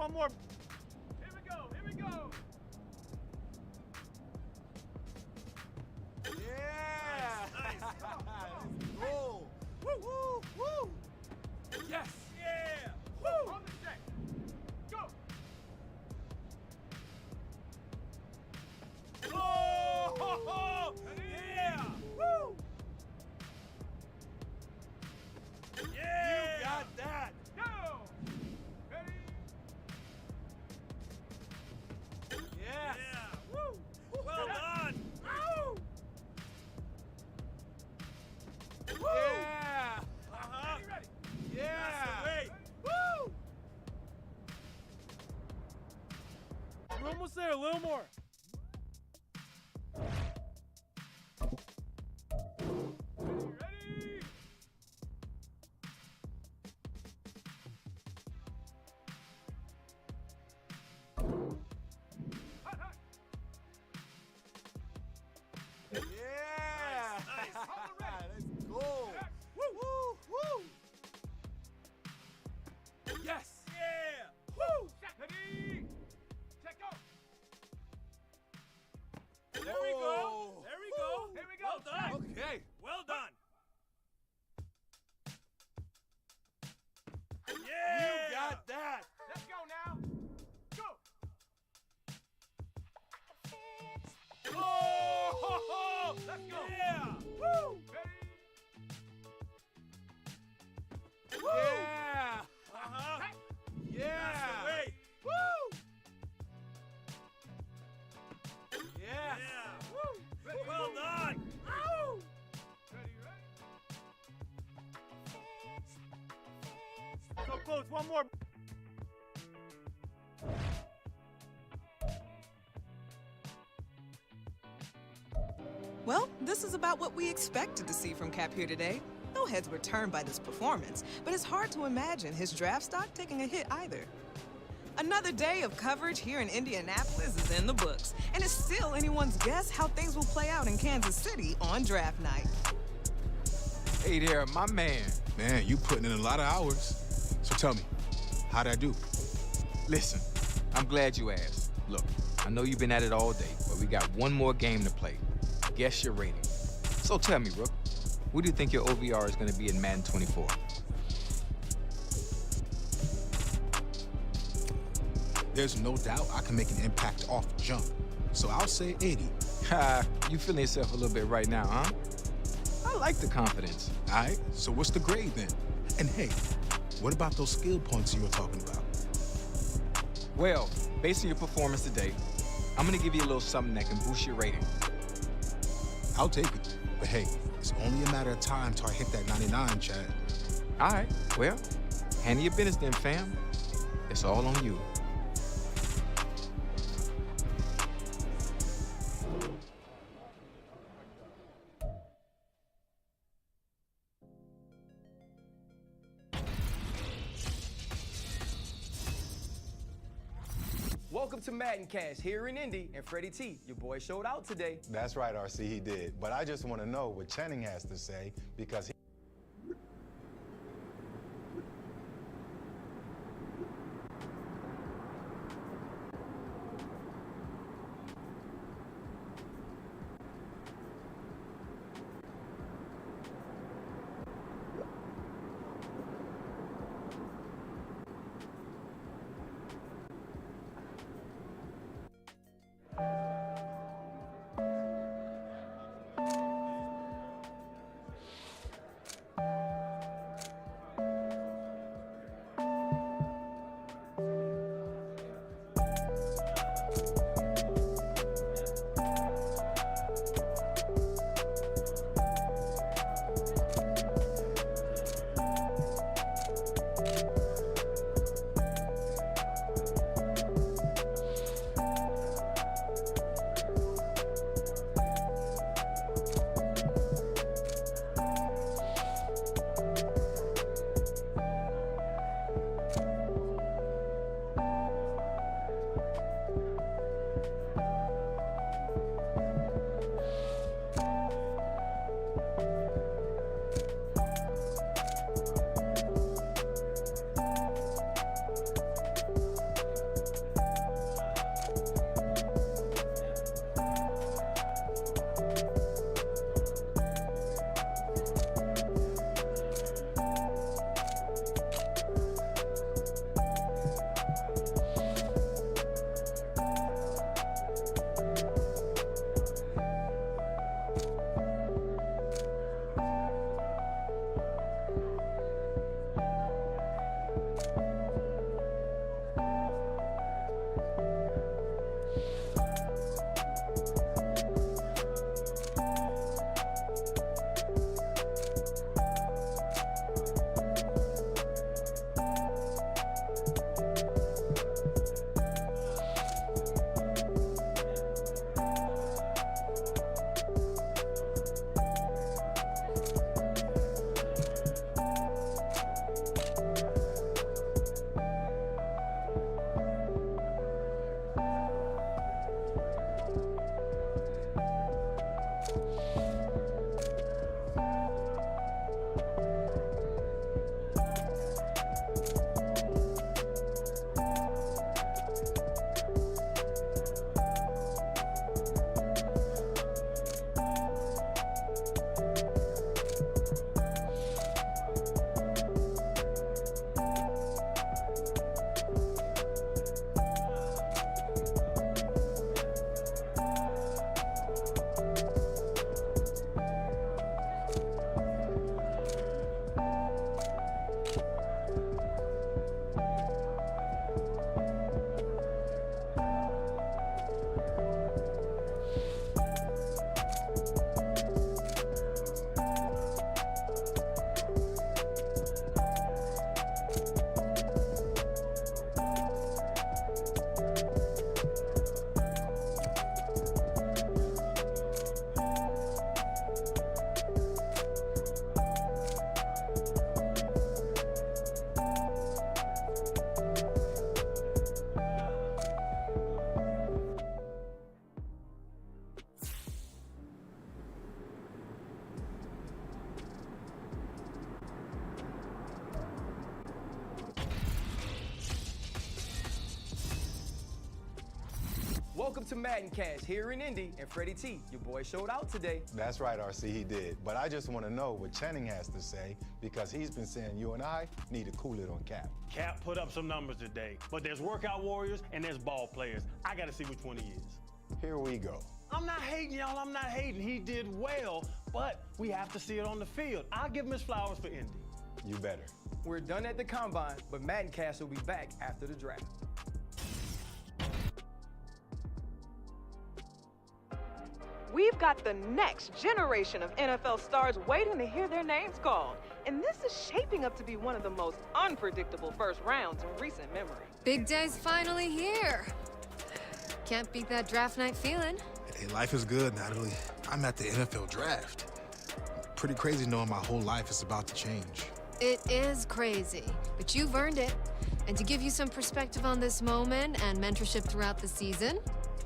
one more. Here we go, here we go. Yeah! Nice. Whoa! Woo, woo, woo! Yes. Yeah. Woo. On the check. Go. Oh! Yeah! Woo! Yeah. You got that! Go. Ready. Yes! Yeah. Woo! Well done. Woo! Woo. Yeah! Ready, ready. Yeah! That's the way. Woo! We're almost there, a little more. Ready. Hot, hot. Yeah! Nice. Hold it ready. Let's go! Woo, woo, woo! Yes. Yeah. Woo. Ready. Check out. There we go! There we go. Here we go. Well done! Okay! Well done. Yeah! You got that! Let's go now. Go. Oh! Let's go. Yeah! Woo! Ready. Woo! Yeah! Uh-huh. Yeah! That's the way. Woo! Yes! Yeah. Woo! Ready. Well done. Ow! Ready, ready. So close, one more. Well, this is about what we expected to see from Cap here today. No heads were turned by this performance, but it's hard to imagine his draft stock taking a hit either. Another day of coverage here in Indianapolis is in the books, and it's still anyone's guess how things will play out in Kansas City on draft night. Hey there, my man. Man, you putting in a lot of hours. So tell me, how'd I do? Listen, I'm glad you asked. Look, I know you've been at it all day, but we got one more game to play. Guess your rating. So tell me, Rook, what do you think your OVR is going to be in Madden 24? There's no doubt I can make an impact off the jump. So I'll say 80. Ha, you feeling yourself a little bit right now, huh? I like the confidence. All right, so what's the grade then? And hey, what about those skill points you were talking about? Well, based on your performance today, I'm going to give you a little something that can boost your rating. I'll take it. But hey, it's only a matter of time till I hit that 99, Chad. All right, well, handle your business then, fam. It's all on you. Welcome to Madden Cash here in Indy, and Freddie T, your boy showed out today. That's right, RC, he did. But I just want to know what Channing has to say because he Welcome to Madden Cash here in Indy, and Freddie T, your boy showed out today. That's right, RC, he did. But I just want to know what Channing has to say because he's been saying you and I need to cool it on Cap. Cap put up some numbers today, but there's workout warriors and there's ball players. I got to see which one he is. Here we go. I'm not hating, y'all. I'm not hating. He did well, but we have to see it on the field. I'll give him his flowers for Indy. You better. We're done at the Combine, but Madden Cash will be back after the draft. We've got the next generation of NFL stars waiting to hear their names called. And this is shaping up to be one of the most unpredictable first rounds in recent memory. Big day's finally here. Can't beat that draft night feeling. Hey, life is good, Natalie. I'm at the NFL draft. Pretty crazy knowing my whole life is about to change. It is crazy, but you've earned it. And to give you some perspective on this moment and mentorship throughout the season,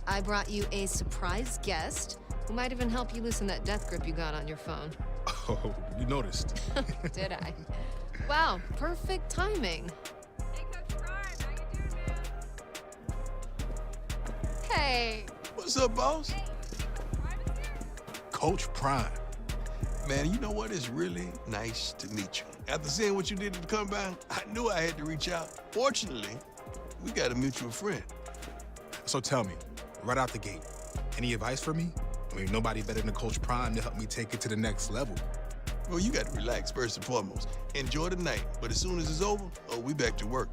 I brought you a surprise guest who might even help you loosen that death grip you got on your phone. Oh, you noticed. Did I? Wow, perfect timing. Hey, Coach Prime, how you doing, man? Hey. What's up, boss? Hey, Coach Prime is here. Coach Prime. Man, you know what? It's really nice to meet you. After seeing what you did at the Combine, I knew I had to reach out. Fortunately, we got a mutual friend. So tell me, right out the gate, any advice for me? I mean, nobody better than Coach Prime to help me take it to the next level. Well, you got to relax first and foremost. Enjoy the night, but as soon as it's over, we back to work.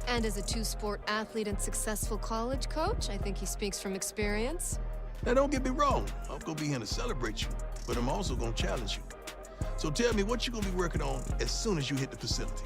And as a two-sport athlete and successful college coach, I think he speaks from experience. Now, don't get me wrong. I'm going to be here to celebrate you, but I'm also going to challenge you. So tell me what you're going to be working on as soon as you hit the facility.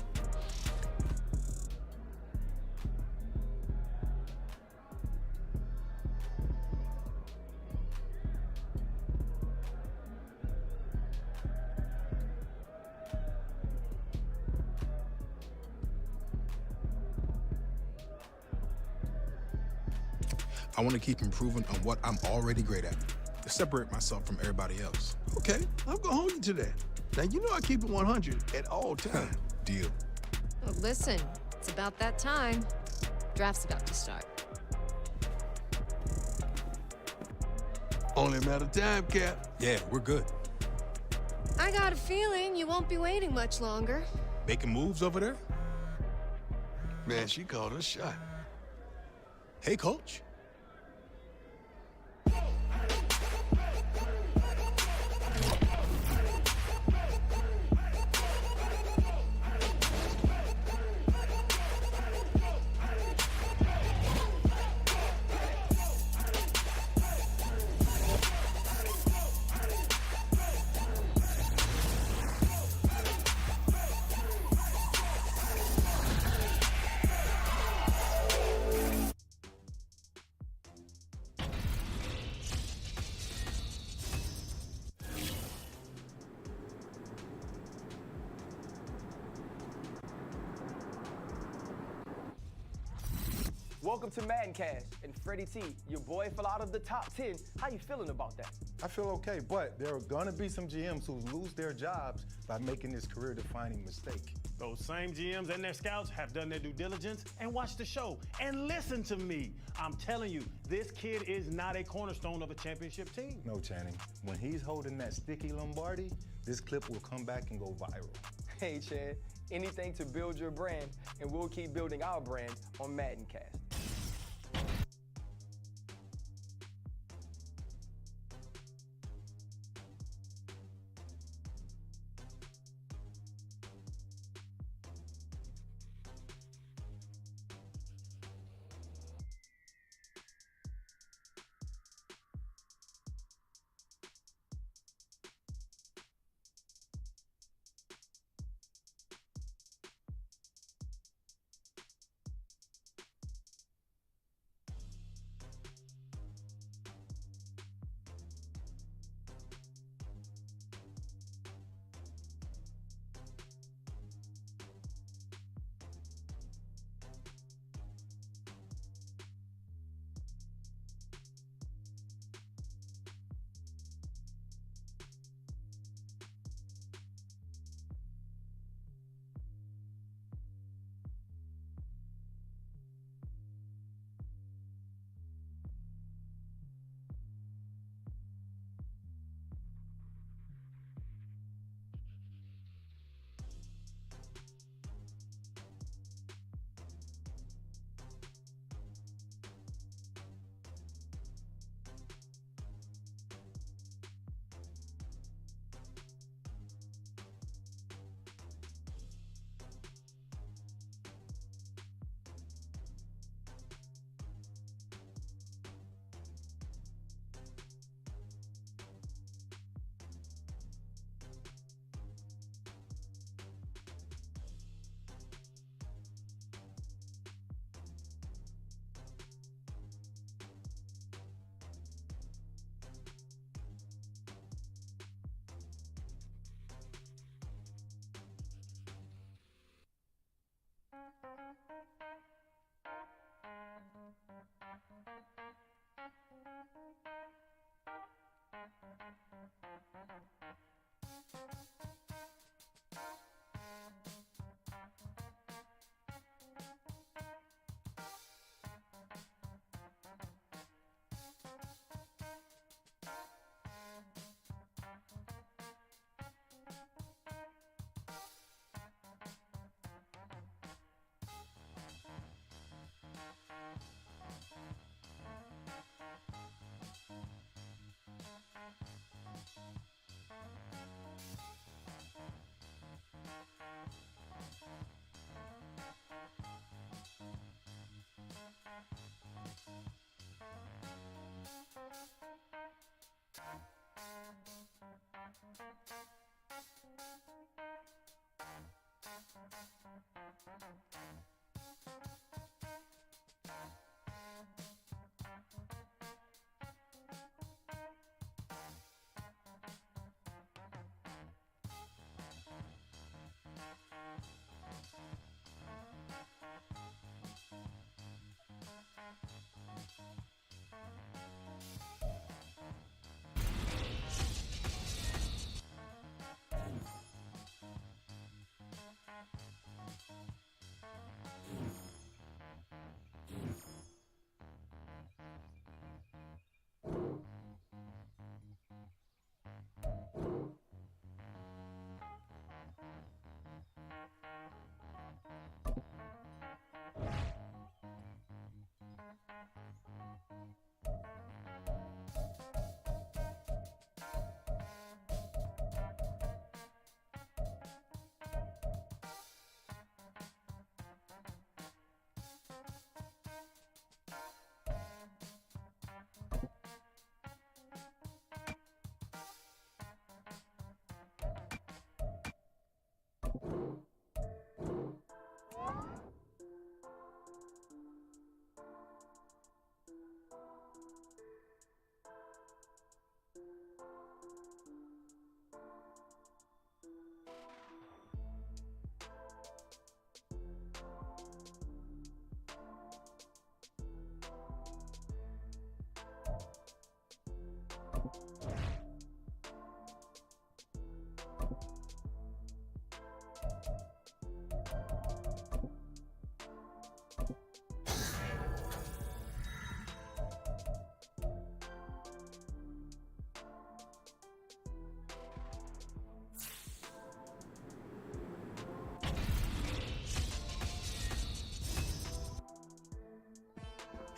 I want to keep improving on what I'm already great at, to separate myself from everybody else. Okay, I'm going to hold you to that. Now, you know I keep it 100 at all times. Deal. Well, listen, it's about that time. Draft's about to start. Only a matter of time, Cap. Yeah, we're good. I got a feeling you won't be waiting much longer. Making moves over there? Man, she called a shot. Hey, Coach. Welcome to Madden Cash, and Freddie T, your boy fell out of the top 10. How you feeling about that? I feel okay, but there are going to be some GMs who lose their jobs by making this career-defining mistake. Those same GMs and their scouts have done their due diligence and watched the show. And listen to me. I'm telling you, this kid is not a cornerstone of a championship team. No, Channing. When he's holding that sticky Lombardi, this clip will come back and go viral. Hey, Chad, anything to build your brand, and we'll keep building our brand on Madden Cash.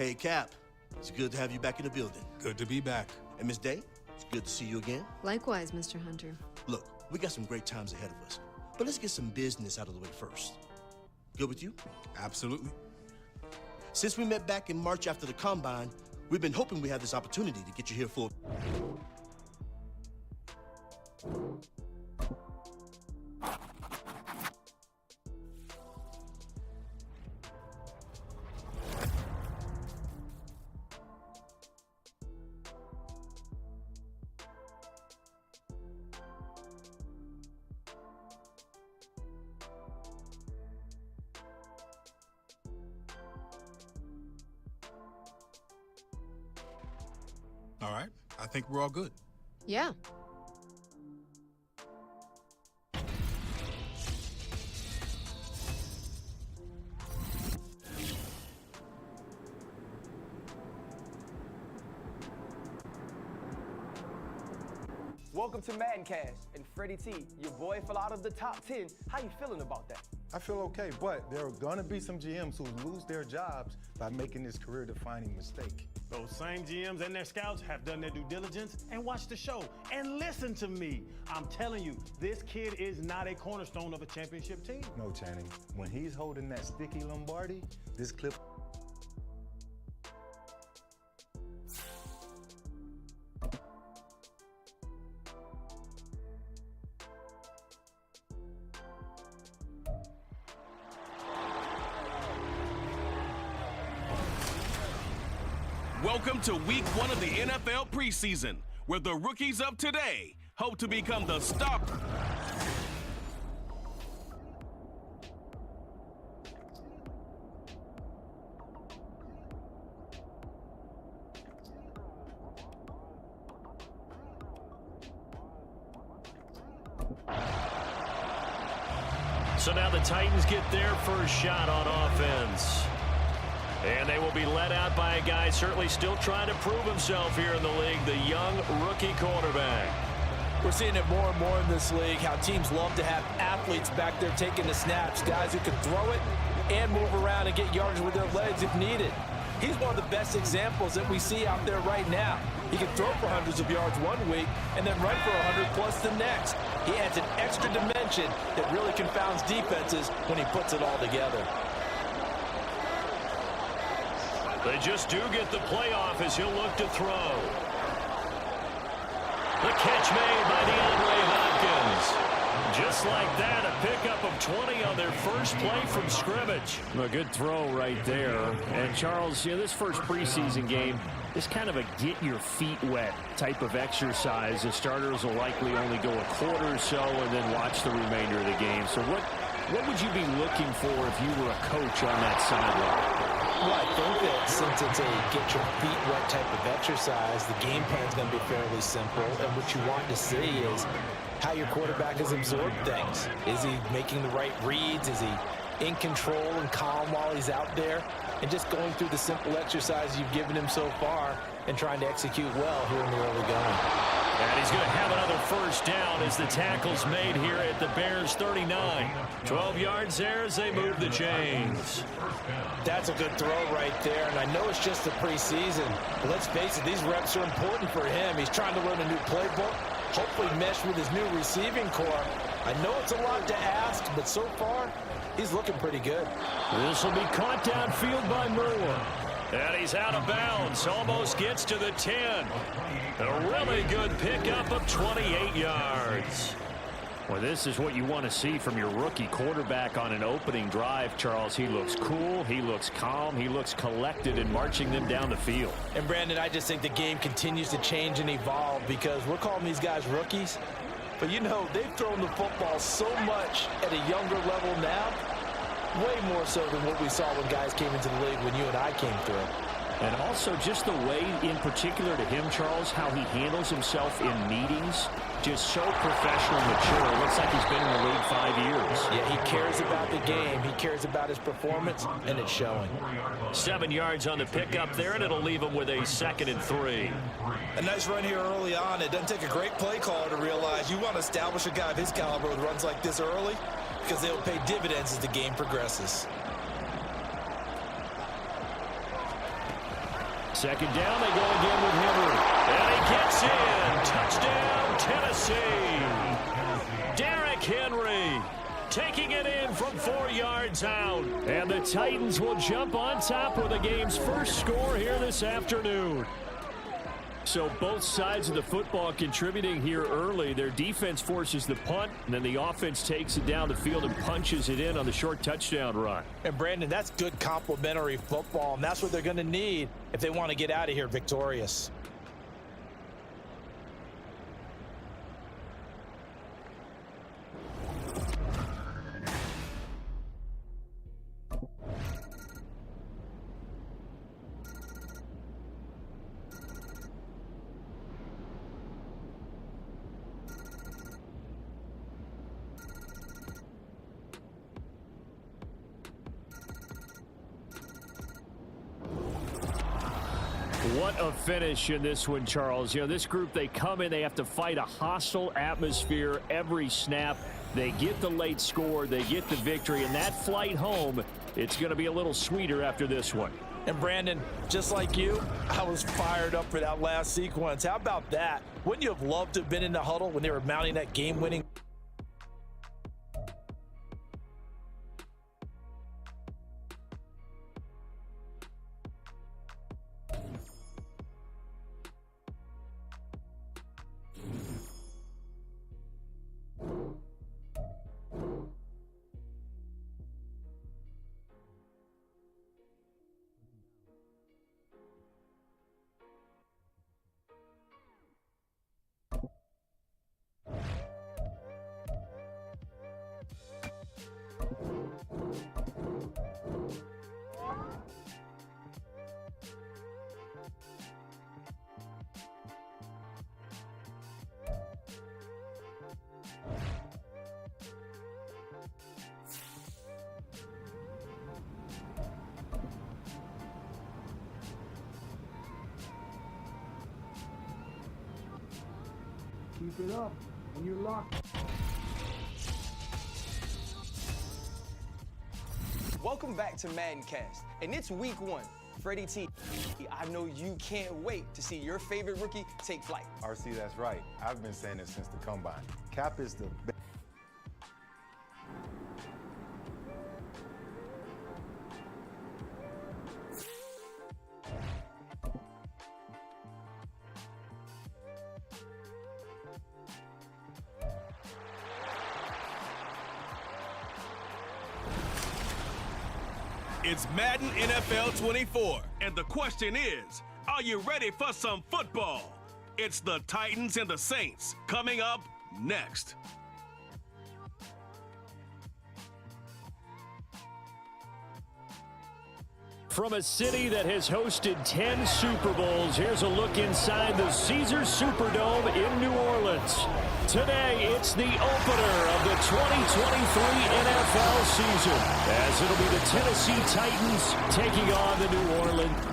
Hey, Cap. It's good to have you back in the building. Good to be back. And Miss Day, it's good to see you again. Likewise, Mr. Hunter. Look, we got some great times ahead of us, but let's get some business out of the way first. Good with you? Absolutely. Since we met back in March after the Combine, we've been hoping we have this opportunity to get you here for... All right. I think we're all good. Yeah. Welcome to Madden Cash. And Freddie T, your boy fell out of the top 10. How you feeling about that? I feel okay, but there are gonna be some GMs who lose their jobs by making this career-defining mistake. Those same GMs and their scouts have done their due diligence and watched the show. And listen to me. I'm telling you, this kid is not a cornerstone of a championship team. No, Channing. When he's holding that sticky Lombardi, this clip... Welcome to week 1 of the NFL preseason, where the rookies of today hope to become the star. So now the Titans get their first shot on offense. And they will be led out by a guy certainly still trying to prove himself here in the league, the young rookie quarterback. We're seeing it more and more in this league, how teams love to have athletes back there taking the snaps, guys who can throw it and move around and get yardage with their legs if needed. He's one of the best examples that we see out there right now. He can throw for hundreds of yards one week and then run for 100 plus the next. He adds an extra dimension that really confounds defenses when he puts it all together. They just do get the playoff as he'll look to throw. The catch made by DeAndre Hopkins. Just like that, a pickup of 20 on their first play from scrimmage. A good throw right there. And Charles, this first preseason game is kind of a get your feet wet type of exercise. The starters will likely only go a quarter or so and then watch the remainder of the game. So what would you be looking for if you were a coach on that sideline? Well, I think that since it's a get-your-feet-wet type of exercise, the game plan's going to be fairly simple. And what you want to see is how your quarterback has absorbed things. Is he making the right reads? Is he in control and calm while he's out there? And just going through the simple exercises you've given him so far and trying to execute well here in the early going. And he's going to have another first down as the tackle's made here at the Bears 39. 12 yards there as they move the chains. That's a good throw right there, and I know it's just the preseason, but let's face it, these reps are important for him. He's trying to learn a new playbook, hopefully mesh with his new receiving core. I know it's a lot to ask, but so far, he's looking pretty good. This will be caught downfield by Moore. And he's out of bounds, almost gets to the 10. A really good pickup of 28 yards. Well, this is what you want to see from your rookie quarterback on an opening drive, Charles. He looks cool, he looks calm, he looks collected in marching them down the field. And, Brandon, I just think the game continues to change and evolve because we're calling these guys rookies. But, they've thrown the football so much at a younger level now, way more so than what we saw when guys came into the league when you and I came through. And also just the way, in particular to him, Charles, how he handles himself in meetings, just so professional and mature. It looks like he's been in the league 5 years. Yeah, he cares about the game. He cares about his performance, and it's showing. 7 yards on the pickup there, and it'll leave him with a 2nd and 3. A nice run here early on. It doesn't take a great play caller to realize you want to establish a guy of his caliber with runs like this early because they'll pay dividends as the game progresses. Second down, they go again with Henry. And he gets in. Touchdown, Tennessee. Derrick Henry taking it in from 4 yards out. And the Titans will jump on top with the game's first score here this afternoon. So both sides of the football contributing here early. Their defense forces the punt, and then the offense takes it down the field and punches it in on the short touchdown run. And, Brandon, that's good complementary football, and that's what they're going to need if they want to get out of here victorious. What a finish in this one, Charles. You know, this group, they come in, they have to fight a hostile atmosphere every snap. They get the late score, they get the victory, and that flight home, it's going to be a little sweeter after this one. And, Brandon, just like you, I was fired up for that last sequence. How about that? Wouldn't you have loved to have been in the huddle when they were mounting that game-winning? Keep it up, and you're locked. Welcome back to Madden Cast, and it's week 1. Freddie T, I know you can't wait to see your favorite rookie take flight. RC, that's right. I've been saying it since the combine. Cap is the best. It's Madden NFL 24, and the question is, are you ready for some football? It's the Titans and the Saints coming up next. From a city that has hosted 10 Super Bowls, here's a look inside the Caesars Superdome in New Orleans. Today, it's the opener of the 2023 NFL season, as it'll be the Tennessee Titans taking on the New Orleans.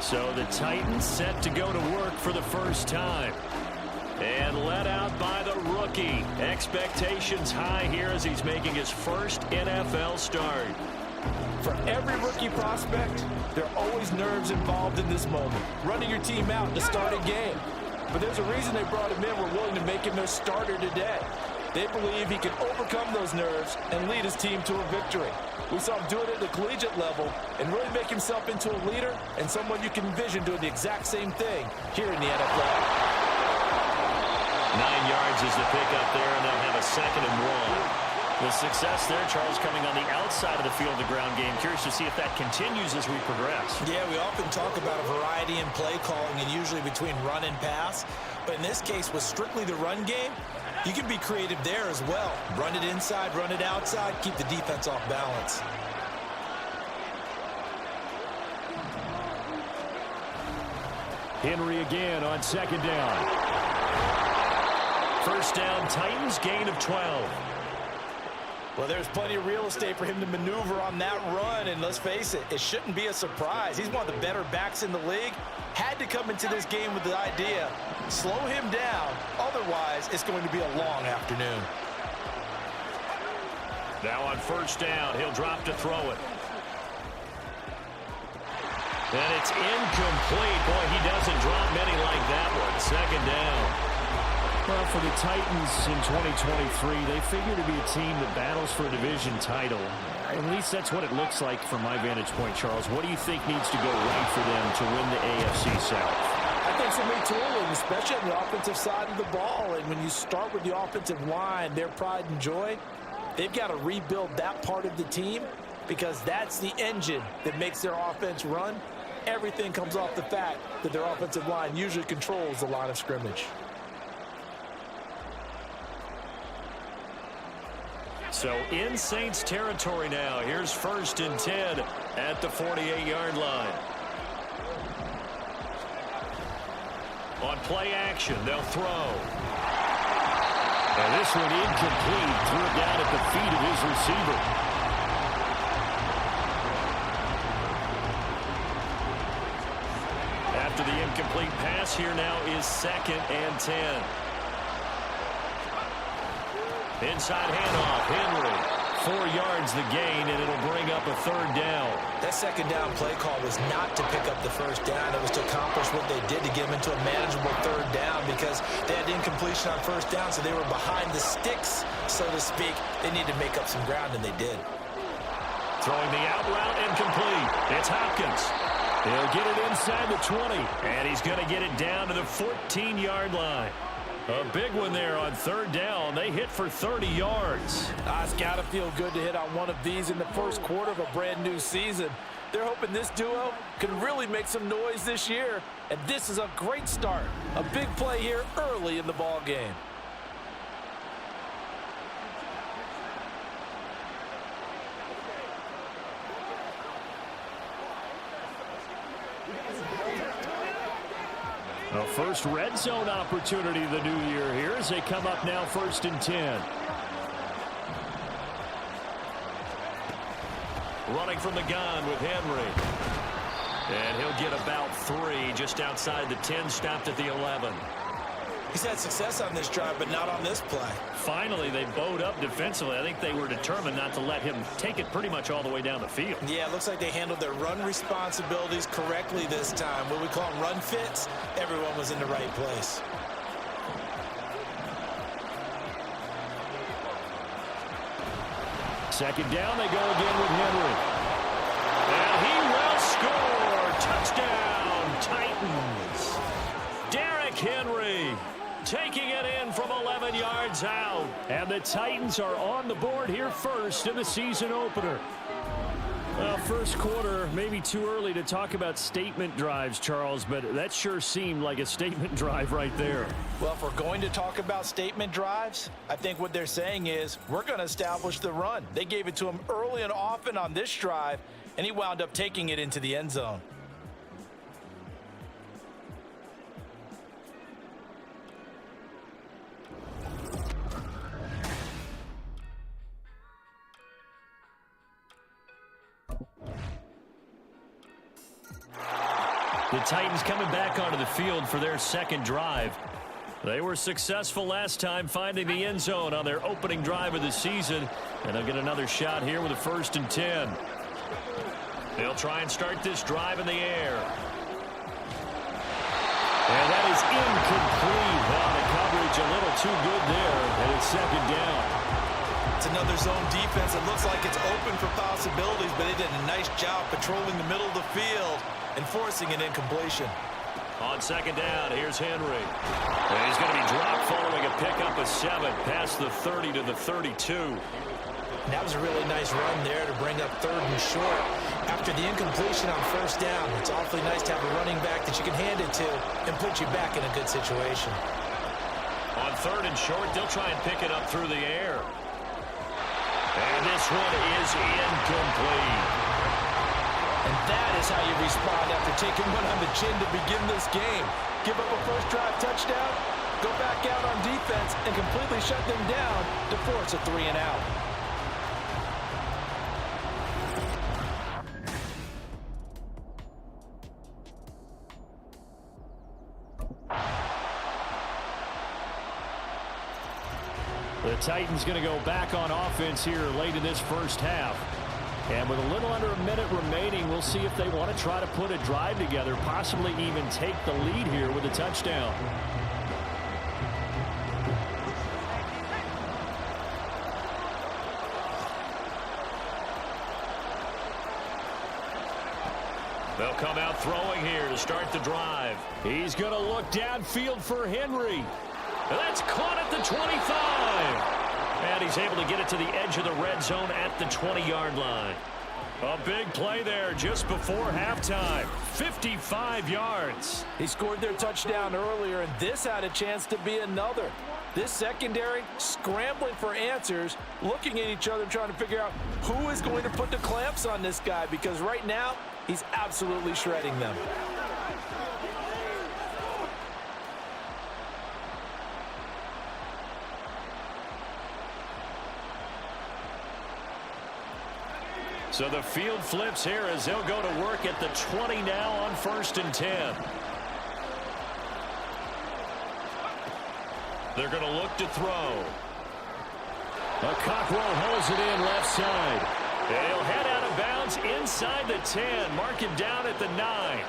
So the Titans set to go to work for the first time. And led out by the rookie. Expectations high here as he's making his first NFL start. For every rookie prospect, there are always nerves involved in this moment. Running your team out to start a game. But there's a reason they brought him in. We're willing to make him their starter today. They believe he can overcome those nerves and lead his team to a victory. We saw him do it at the collegiate level and really make himself into a leader and someone you can envision doing the exact same thing here in the NFL. 9 yards is the pickup there, and they'll have a 2nd and 1. The success there, Charles, coming on the outside of the field of the ground game. Curious to see if that continues as we progress. Yeah, we often talk about a variety in play calling and usually between run and pass. But in this case, with strictly the run game, you can be creative there as well. Run it inside, run it outside, keep the defense off balance. Henry again on 2nd down. First down, Titans, gain of 12. Well, there's plenty of real estate for him to maneuver on that run, and let's face it, it shouldn't be a surprise. He's one of the better backs in the league. Had to come into this game with the idea, slow him down, otherwise it's going to be a long afternoon. Now on first down, he'll drop to throw it. And it's incomplete. Boy, he doesn't drop many like that one. Second down. Well, for the Titans in 2023, they figure to be a team that battles for a division title. At least that's what it looks like from my vantage point, Charles. What do you think needs to go right for them to win the AFC South? I think some retooling, especially on the offensive side of the ball. And when you start with the offensive line, their pride and joy, they've got to rebuild that part of the team because that's the engine that makes their offense run. Everything comes off the fact that their offensive line usually controls the line of scrimmage. So in Saints territory now. Here's 1st and 10 at the 48-yard line. On play action, they'll throw. And this one incomplete. Threw it down at the feet of his receiver. After the incomplete pass, here now is 2nd and 10. Inside handoff, Henry. 4 yards the gain, and it'll bring up a 3rd down. That 2nd down play call was not to pick up the 1st down. It was to accomplish what they did to get them into a manageable 3rd down because they had incompletion on 1st down, so they were behind the sticks, so to speak. They needed to make up some ground, and they did. Throwing the out route, incomplete. It's Hopkins. He'll get it inside the 20, and he's going to get it down to the 14-yard line. A big one there on 3rd down. They hit for 30 yards. It's got to feel good to hit on one of these in the first quarter of a brand new season. They're hoping this duo can really make some noise this year, and this is a great start. A big play here early in the ball game. A first red zone opportunity of the new year here as they come up now 1st and 10. Running from the gun with Henry. And he'll get about 3 just outside the 10, stopped at the 11. He's had success on this drive, but not on this play. Finally, they bowed up defensively. I think they were determined not to let him take it pretty much all the way down the field. Yeah, it looks like they handled their run responsibilities correctly this time. What we call them run fits, everyone was in the right place. Second down, they go again with Henry. And he will score. Touchdown, Titans. Derrick Henry taking it in from 11 yards out. And the Titans are on the board here first in the season opener. Well, first quarter, maybe too early to talk about statement drives, Charles, but that sure seemed like a statement drive right there. Well, if we're going to talk about statement drives, I think what they're saying is we're going to establish the run. They gave it to him early and often on this drive, and he wound up taking it into the end zone. The Titans coming back onto the field for their second drive. They were successful last time finding the end zone on their opening drive of the season. And they'll get another shot here with a 1st and 10. They'll try and start this drive in the air. And that is incomplete. Well, the coverage a little too good there. And it's 2nd down. It's another zone defense. It looks like it's open for possibilities, but they did a nice job patrolling the middle of the field and forcing an incompletion. On 2nd down, here's Henry. And he's going to be dropped following a pickup of 7 past the 30 to the 32. That was a really nice run there to bring up 3rd and short. After the incompletion on 1st down, it's awfully nice to have a running back that you can hand it to and put you back in a good situation. On 3rd and short, they'll try and pick it up through the air. And this one is incomplete. And that is how you respond after taking one on the chin to begin this game. Give up a first drive touchdown, go back out on defense, and completely shut them down to force a 3 and out. The Titans going to go back on offense here late in this first half. And with a little under a minute remaining, we'll see if they want to try to put a drive together, possibly even take the lead here with a touchdown. They'll come out throwing here to start the drive. He's going to look downfield for Henry. That's caught at the 25. And he's able to get it to the edge of the red zone at the 20-yard line. A big play there just before halftime. 55 yards. He scored their touchdown earlier, and this had a chance to be another. This secondary scrambling for answers, looking at each other, trying to figure out who is going to put the clamps on this guy, because right now, he's absolutely shredding them. So the field flips here as they'll go to work at the 20 now on 1st and 10. They're going to look to throw. Cockrell holds it in left side. He'll head out of bounds inside the 10. Mark him down at the 9.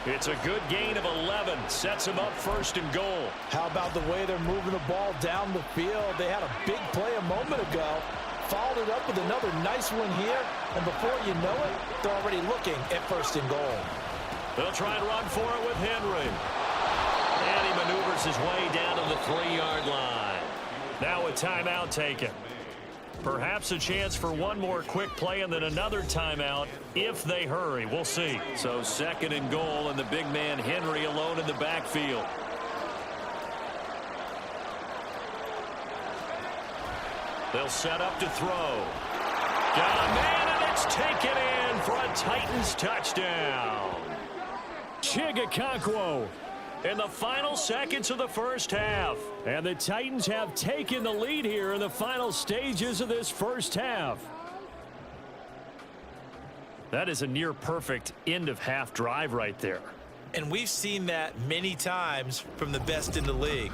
It's a good gain of 11. Sets him up 1st and goal. How about the way they're moving the ball down the field? They had a big play a moment ago. Followed it up with another nice one here. And before you know it, they're already looking at 1st and goal. They'll try and run for it with Henry. And he maneuvers his way down to the 3-yard line. Now a timeout taken. Perhaps a chance for one more quick play and then another timeout if they hurry. We'll see. So 2nd and goal, and the big man Henry alone in the backfield. They'll set up to throw. Got a man, and it's taken in for a Titans touchdown. Chigakonkwo in the final seconds of the first half. And the Titans have taken the lead here in the final stages of this first half. That is a near perfect end of half drive right there. And we've seen that many times from the best in the league.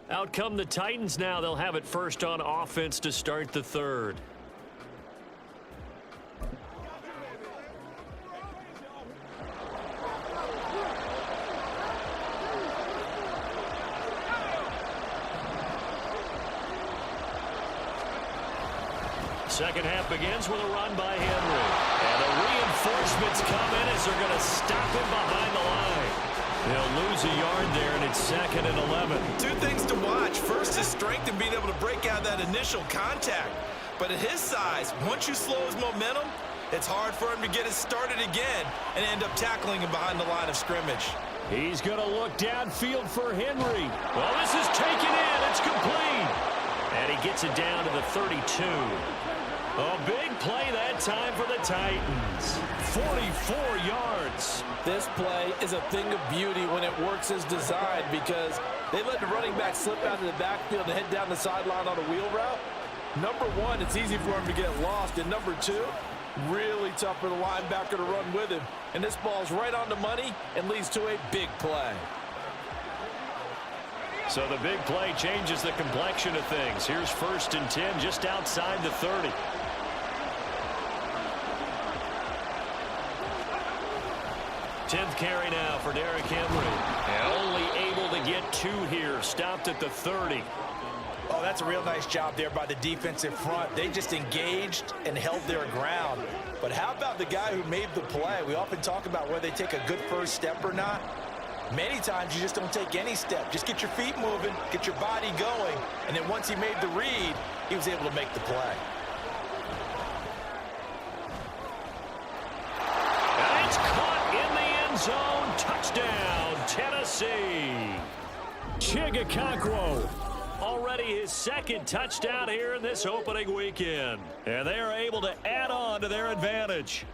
Out come the Titans now. They'll have it first on offense to start the 3rd. Second half begins with a run by Henry. And the reinforcements come in as they're going to stop him behind the line. They'll lose a yard there, and it's 2nd and 11. Two things to watch. First is strength and being able to break out that initial contact. But at his size, once you slow his momentum, it's hard for him to get it started again and end up tackling him behind the line of scrimmage. He's going to look downfield for Henry. Well, this is taken in. It's complete. And he gets it down to the 32. A big play that time for the Titans. 44 yards. This play is a thing of beauty when it works as designed, because they let the running back slip out of the backfield and head down the sideline on a wheel route. Number one, it's easy for him to get lost. And number two, really tough for the linebacker to run with him. And this ball's right on the money and leads to a big play. So the big play changes the complexion of things. Here's 1st and 10 just outside the 30. Tenth carry now for Derrick Henry. And only able to get 2 here. Stopped at the 30. Oh, that's a real nice job there by the defensive front. They just engaged and held their ground. But how about the guy who made the play? We often talk about whether they take a good first step or not. Many times you just don't take any step. Just get your feet moving, get your body going, and then once he made the read, he was able to make the play. And it's caught in the end zone. Touchdown, Tennessee. Chigakonkwo. Already his 2nd touchdown here in this opening weekend. And they are able to add on to their advantage.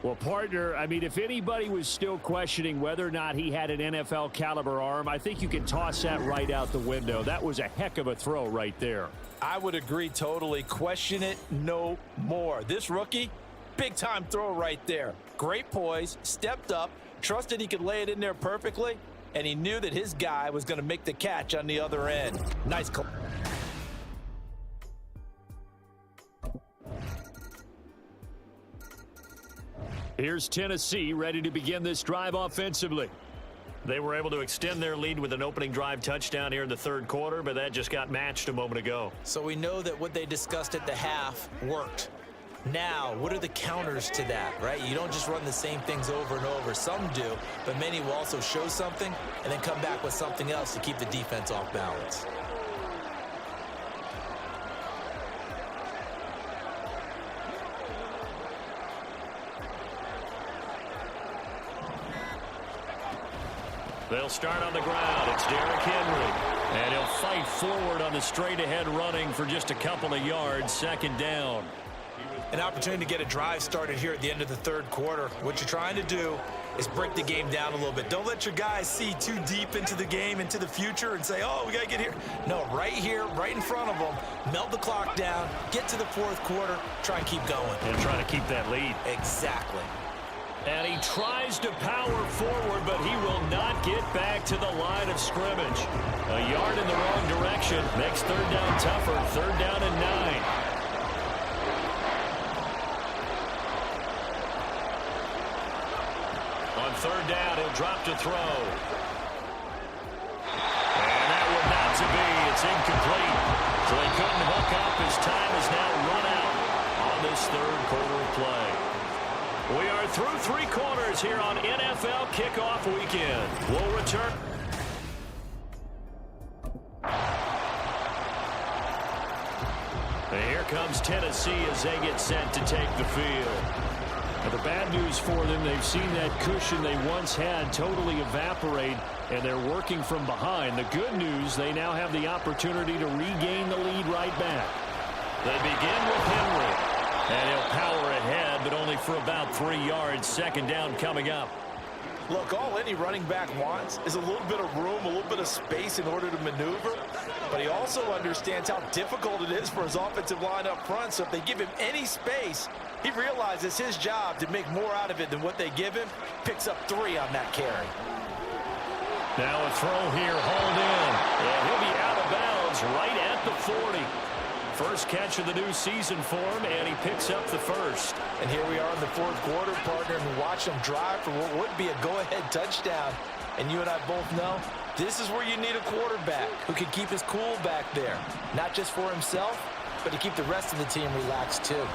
Well, partner, I mean, if anybody was still questioning whether or not he had an NFL caliber arm, I think you can toss that right out the window. That was a heck of a throw right there. I would agree totally. Question it no more. This rookie, Big-time throw right there. Great poise, stepped up, trusted he could lay it in there perfectly, and he knew that his guy was going to make the catch on the other end. Nice call. Here's Tennessee ready to begin this drive offensively. They were able to extend their lead with an opening drive touchdown here in the third quarter, but that just got matched a moment ago. So we know that what they discussed at the half worked. Now, what are the counters to that, right? You don't just run the same things over and over. Some do, but many will also show something and then come back with something else to keep the defense off balance. They'll start on the ground. It's Derrick Henry. And he'll fight forward on the straight-ahead running for just a couple of yards. Second down. An opportunity to get a drive started here at the end of the third quarter. What you're trying to do is break the game down a little bit. Don't let your guys see too deep into the game, into the future, and say, oh, we got to get here. No, right here, right in front of them, melt the clock down, get to the fourth quarter, try and keep going. And try to keep that lead. Exactly. And he tries to power forward, but he will not get back to the line of scrimmage. A yard in the wrong direction. Makes third down tougher. Third down and 9. On third down, he'll drop to throw. And that would not to be. It's incomplete. So they couldn't hook up. His time is now run out on this third quarter play. We are through three quarters here on NFL Kickoff Weekend. We'll return. And here comes Tennessee as they get set to take the field. Now, the bad news for them, they've seen that cushion they once had totally evaporate, and they're working from behind. The good news, they now have the opportunity to regain the lead right back. They begin with Henry. And he'll power ahead, but only for about 3 yards. Second down coming up. Look, all any running back wants is a little bit of room, a little bit of space in order to maneuver. But he also understands how difficult it is for his offensive line up front. So if they give him any space, he realizes his job to make more out of it than what they give him. Picks up 3 on that carry. Now a throw here, hauled in. And he'll be out of bounds right at the 40. First catch of the new season for him, and he picks up the first. And here we are in the fourth quarter, partner, and we watch him drive for what would be a go-ahead touchdown. And you and I both know this is where you need a quarterback who can keep his cool back there. Not just for himself, but to keep the rest of the team relaxed too.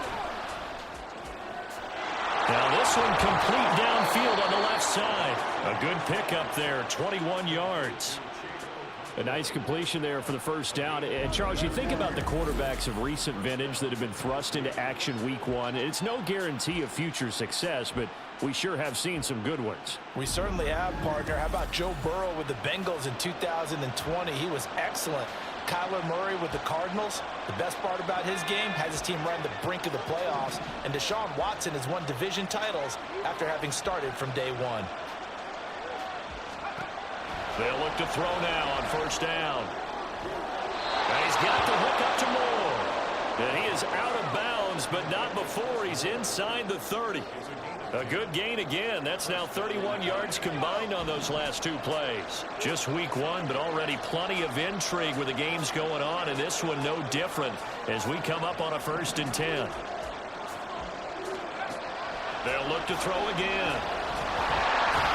Now this one complete downfield on the left side. A good pickup there, 21 yards. A nice completion there for the first down. And, Charles, you think about the quarterbacks of recent vintage that have been thrust into action week one. It's no guarantee of future success, but we sure have seen some good ones. We certainly have, partner. How about Joe Burrow with the Bengals in 2020? He was excellent. Kyler Murray with the Cardinals. The best part about his game has his team right on the brink of the playoffs. And Deshaun Watson has won division titles after having started from day one. They'll look to throw now on first down. And he's got the hook up to Moore. And he is out of bounds, but not before he's inside the 30. A good gain again. That's now 31 yards combined on those last 2 plays. Just week one, but already plenty of intrigue with the games going on, and this one no different as we come up on a 1st and 10. They'll look to throw again.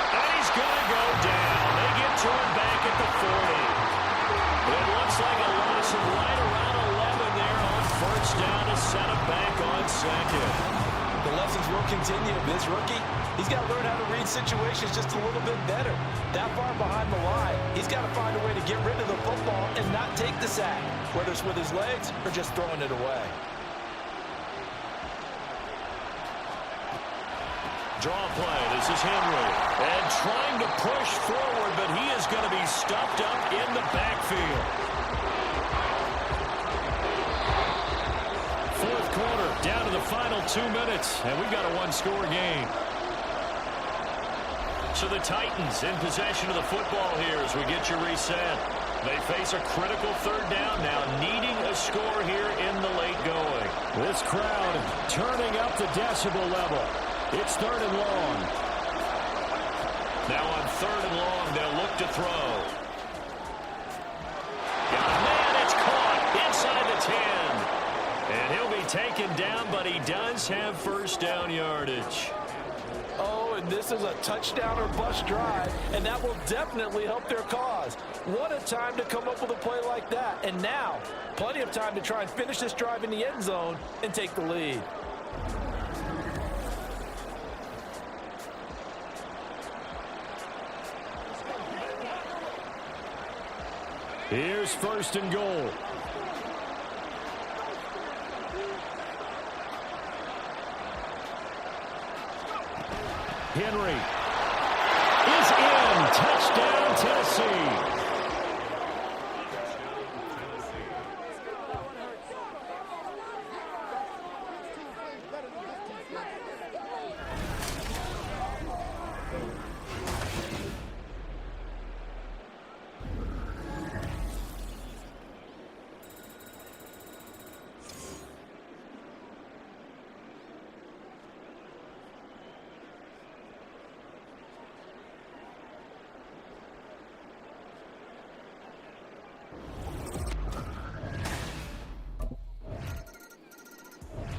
And he's going to go down. They get to him back at the 40. It looks like a loss of right around 11 there on first down to set him back on second. The lessons will continue. This rookie, he's got to learn how to read situations just a little bit better. That far behind the line, he's got to find a way to get rid of the football and not take the sack, whether it's with his legs or just throwing it away. Draw play. This is Henry. And trying to push forward, but he is going to be stuffed up in the backfield. Fourth quarter, down to the final 2 minutes, and we've got a one-score game. So the Titans in possession of the football here as we get you reset. They face a critical third down now, needing a score here in the late going. This crowd turning up the decibel level. It's 3rd and long. Now on 3rd and long, they'll look to throw. Got a man, it's caught inside the 10. And he'll be taken down, but he does have first down yardage. Oh, and this is a touchdown or bust drive, and that will definitely help their cause. What a time to come up with a play like that. And now, plenty of time to try and finish this drive in the end zone and take the lead. Here's 1st and goal. Henry is in. Touchdown, Tennessee.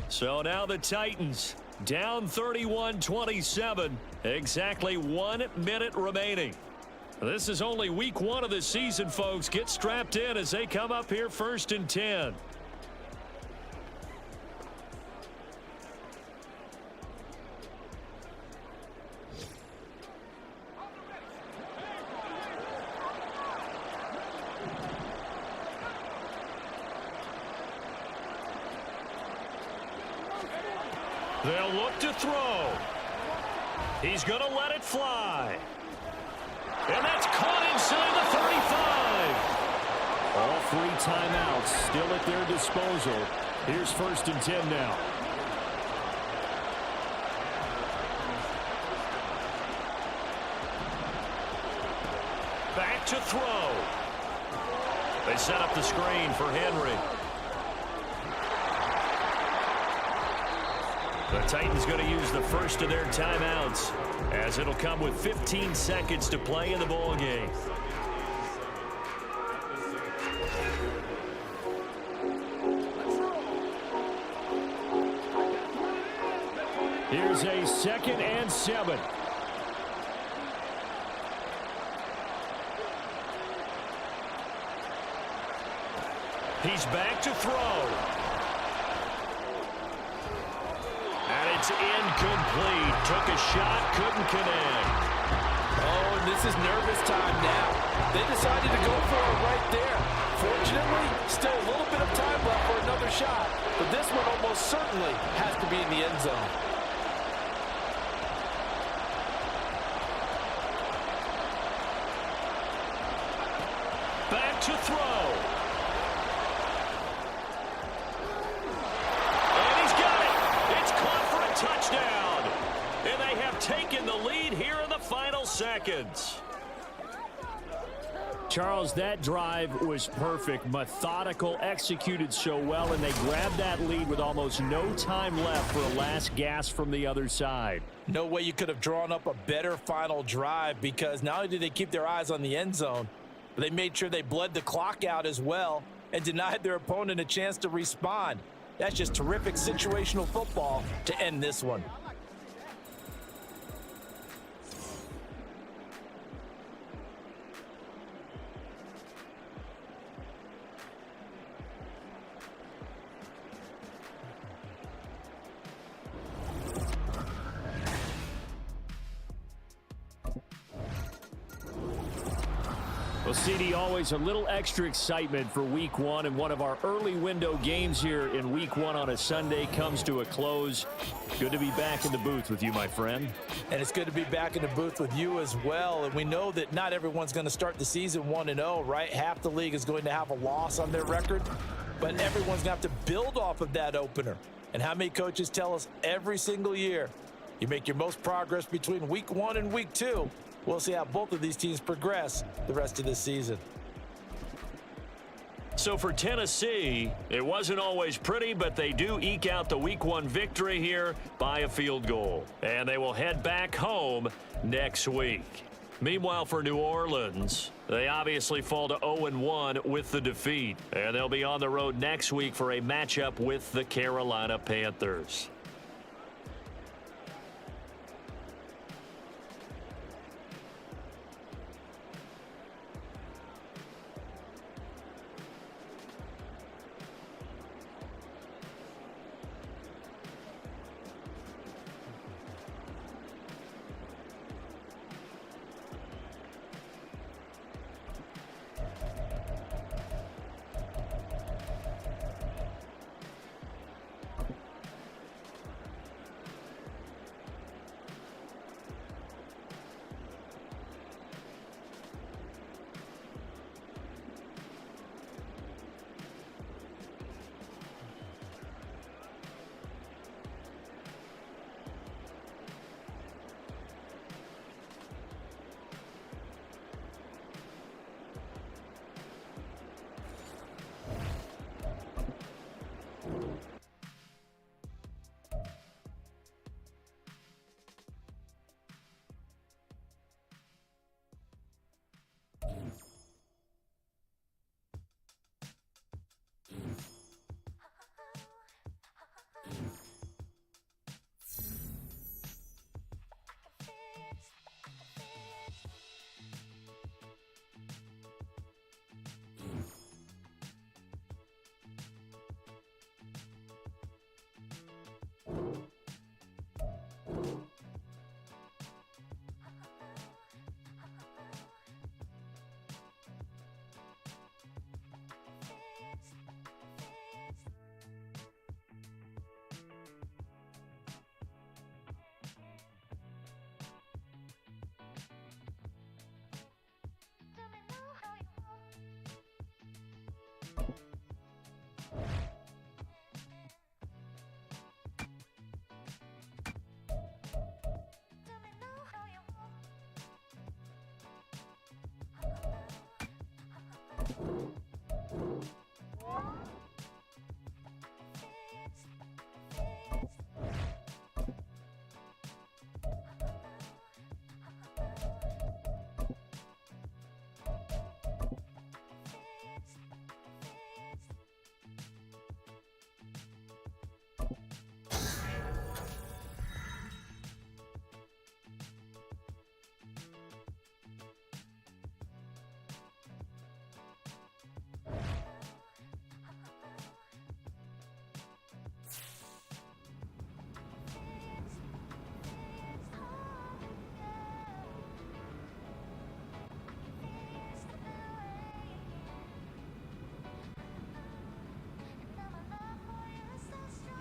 So now the Titans down 31-27. Exactly 1 minute remaining. This is only week 1 of the season, folks. Get strapped in as they come up here 1st and 10. They'll look to throw. He's going to let it fly. And that's caught inside the 35. All 3 timeouts still at their disposal. Here's 1st and 10 now. Back to throw. They set up the screen for Henry. The Titans going to use the first of their timeouts, as it'll come with 15 seconds to play in the ball game. Here's a 2nd and 7. He's back to throw. And it's incomplete. Took a shot, couldn't connect. Oh, and this is nervous time now. They decided to go for it right there. Fortunately, still a little bit of time left for another shot. But this one almost certainly has to be in the end zone. Back to throw. Touchdown, and they have taken the lead here in the final seconds. Charles, that drive was perfect, methodical, executed so well, and they grabbed that lead with almost no time left for a last gasp from the other side. No way you could have drawn up a better final drive, because not only did they keep their eyes on the end zone, but they made sure they bled the clock out as well and denied their opponent a chance to respond. That's just terrific situational football to end this one. Well, CD, always a little extra excitement for week 1, and one of our early window games here in week 1 on a Sunday comes to a close. Good to be back in the booth with you, my friend. And it's good to be back in the booth with you as well. And we know that not everyone's going to start the season 1-0, right? Half the league is going to have a loss on their record, but everyone's going to have to build off of that opener. And how many coaches tell us every single year, you make your most progress between week 1 and week 2. We'll see how both of these teams progress the rest of this season. So for Tennessee, it wasn't always pretty, but they do eke out the Week 1 victory here by a field goal. And they will head back home next week. Meanwhile, for New Orleans, they obviously fall to 0-1 with the defeat. And they'll be on the road next week for a matchup with the Carolina Panthers.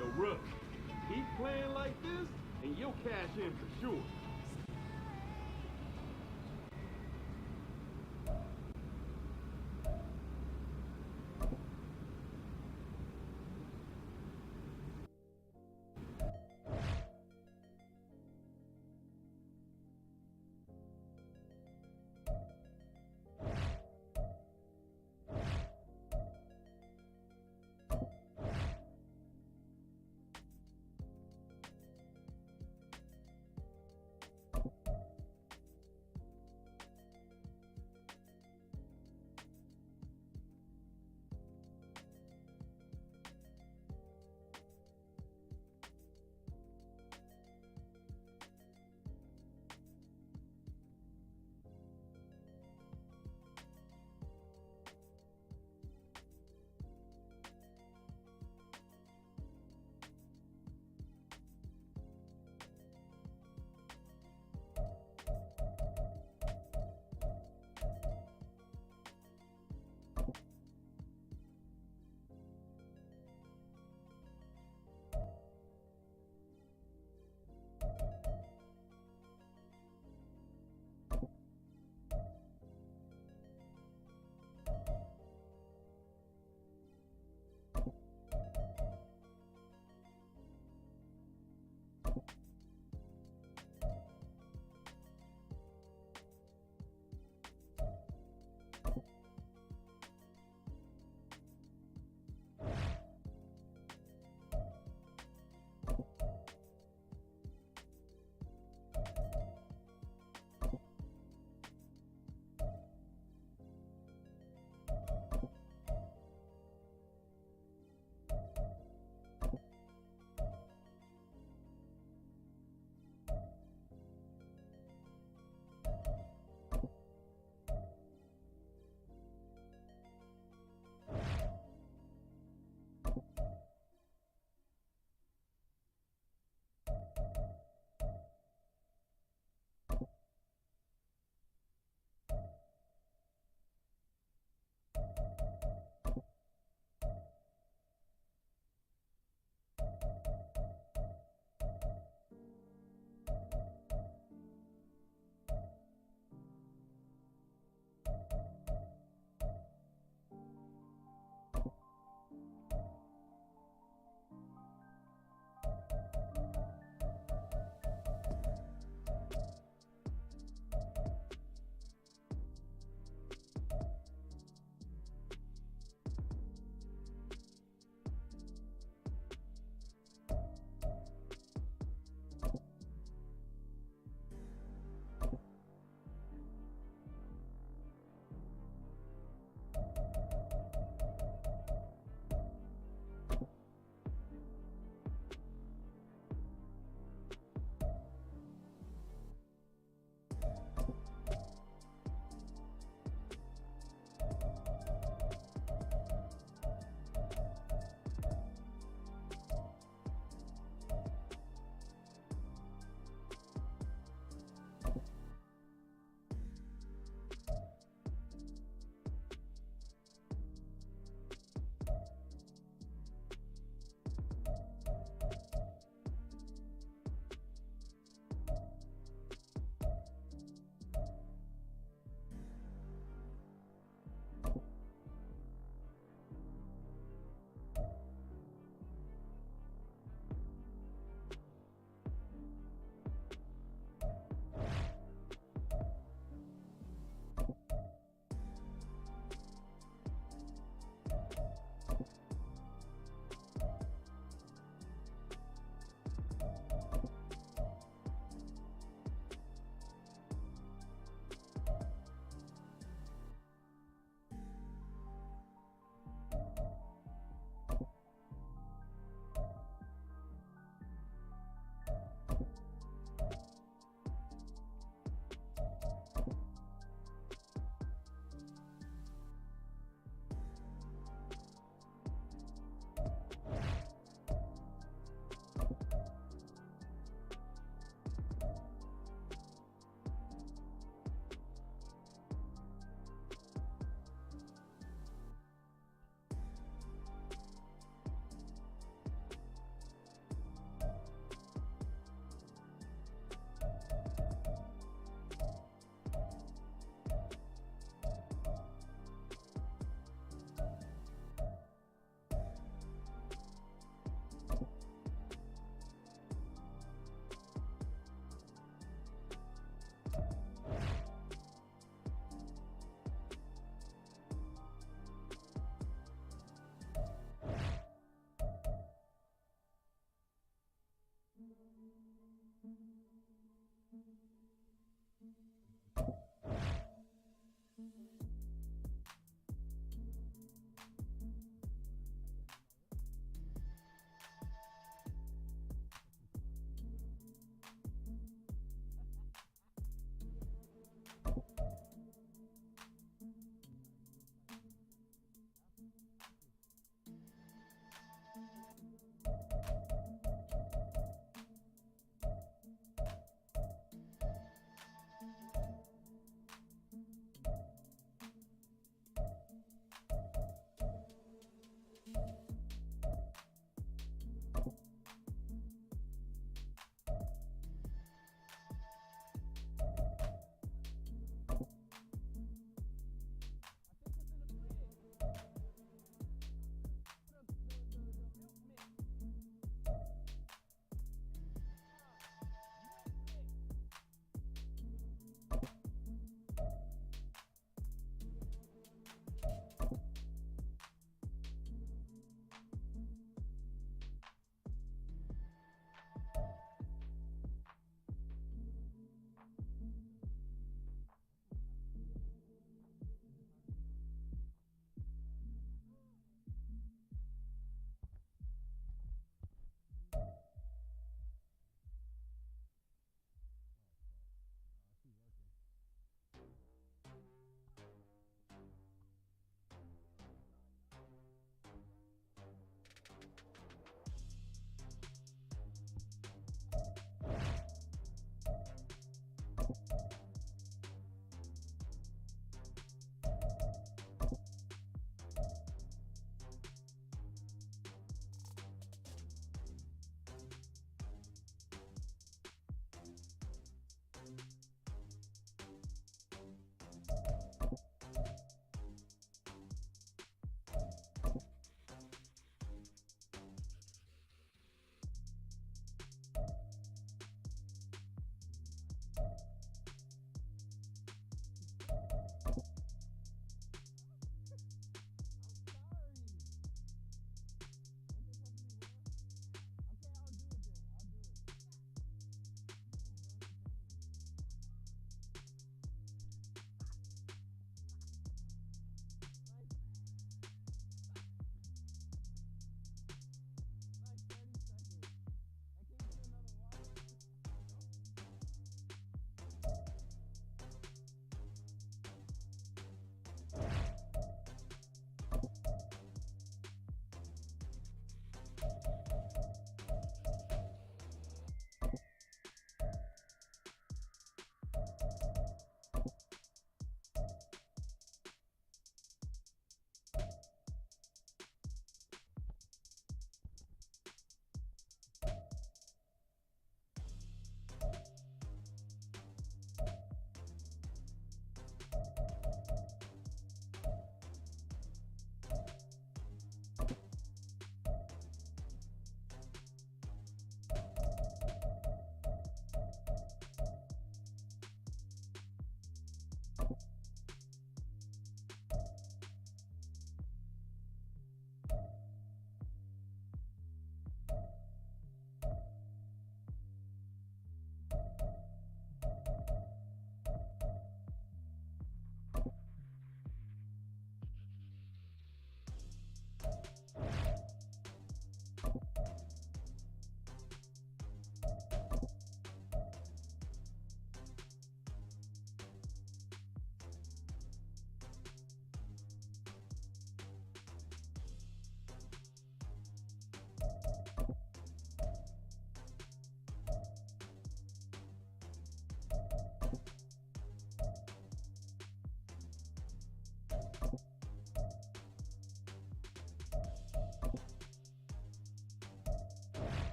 Yo, Rook, keep playing like this, and you'll cash in for sure.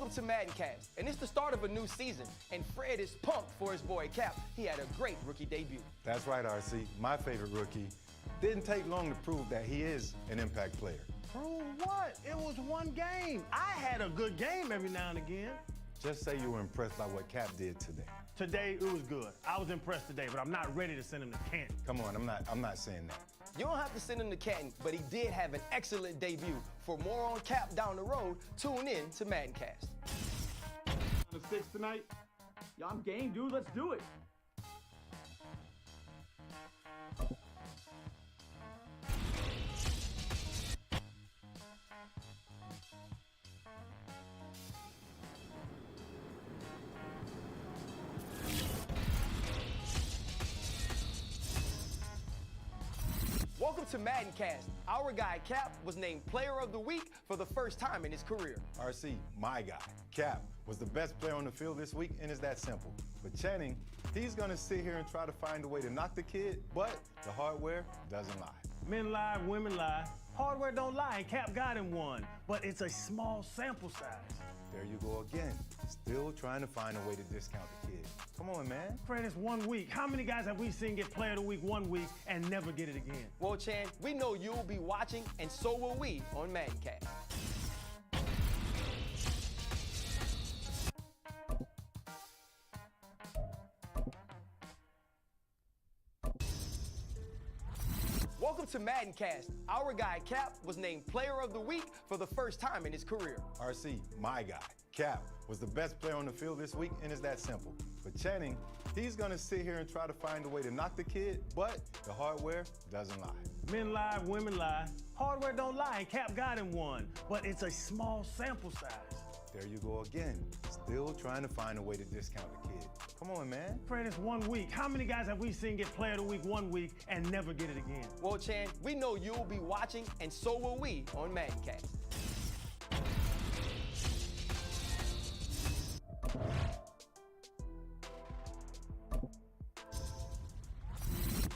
Welcome to MaddenCast, and it's the start of a new season, and Fred is pumped for his boy Cap. He had a great rookie debut. That's right, RC. My favorite rookie. Didn't take long to prove that he is an impact player. Prove what? It was one game. I had a good game every now and again. Just say you were impressed by what Cap did today. Today, it was good. I was impressed today, but I'm not ready to send him to Canton. Come on, I'm not saying that. You don't have to send him to Canton, but he did have an excellent debut. For more on Cap down the road, tune in to MaddenCast. The 6 tonight? Yeah, I'm game, dude. Let's do it. Welcome to MaddenCast. Our guy Cap was named Player of the Week for the first time in his career. RC, my guy, Cap, was the best player on the field this week, and it's that simple. But Channing, he's gonna sit here and try to find a way to knock the kid, but the hardware doesn't lie. Men lie, women lie. Hardware don't lie, and Cap got him one. But it's a small sample size. There you go again. Still trying to find a way to discount the kid. Come on, man. Fred, it's 1 week. How many guys have we seen get Player of the Week 1 week and never get it again? Well, Chan, we know you'll be watching, and so will we on MaddenCast. Welcome to MaddenCast. Our guy Cap was named Player of the Week for the first time in his career. RC, my guy, Cap, was the best player on the field this week, and it's that simple. But Channing, he's gonna sit here and try to find a way to knock the kid, but the hardware doesn't lie. Men lie, women lie. Hardware don't lie, and Cap got him one. But it's a small sample size. There you go again. Still trying to find a way to discount the kid. Come on, man. Fred, it's 1 week. How many guys have we seen get Player of the Week 1 week and never get it again? Well, Chan, we know you'll be watching, and so will we on MaddenCast.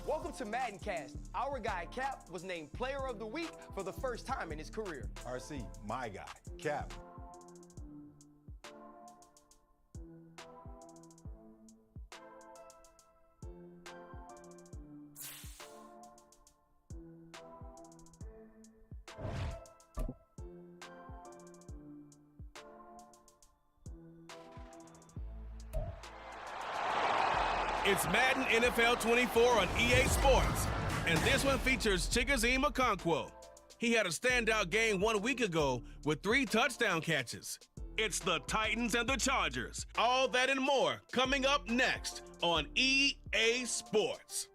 Welcome to MaddenCast. Our guy Cap was named Player of the Week for the first time in his career. RC, my guy, Cap. It's Madden NFL 24 on EA Sports, and this one features Chigoziem Okonkwo. He had a standout game 1 week ago with 3 touchdown catches. It's the Titans and the Chargers. All that and more coming up next on EA Sports.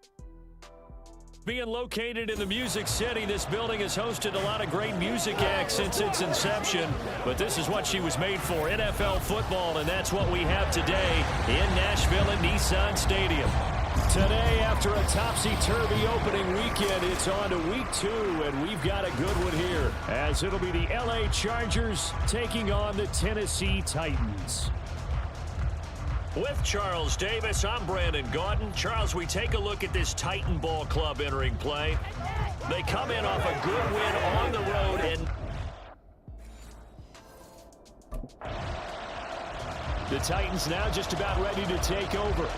Being located in the Music City, this building has hosted a lot of great music acts since its inception, but this is what she was made for, NFL football, and that's what we have today in Nashville at Nissan Stadium. Today, after a topsy-turvy opening weekend, it's on to week 2, and we've got a good one here, as it'll be the LA Chargers taking on the Tennessee Titans. With Charles Davis, I'm Brandon Gaudin. Charles, we take a look at this Titan ball club entering play. They come in off a good win on the road, and the Titans now just about ready to take over.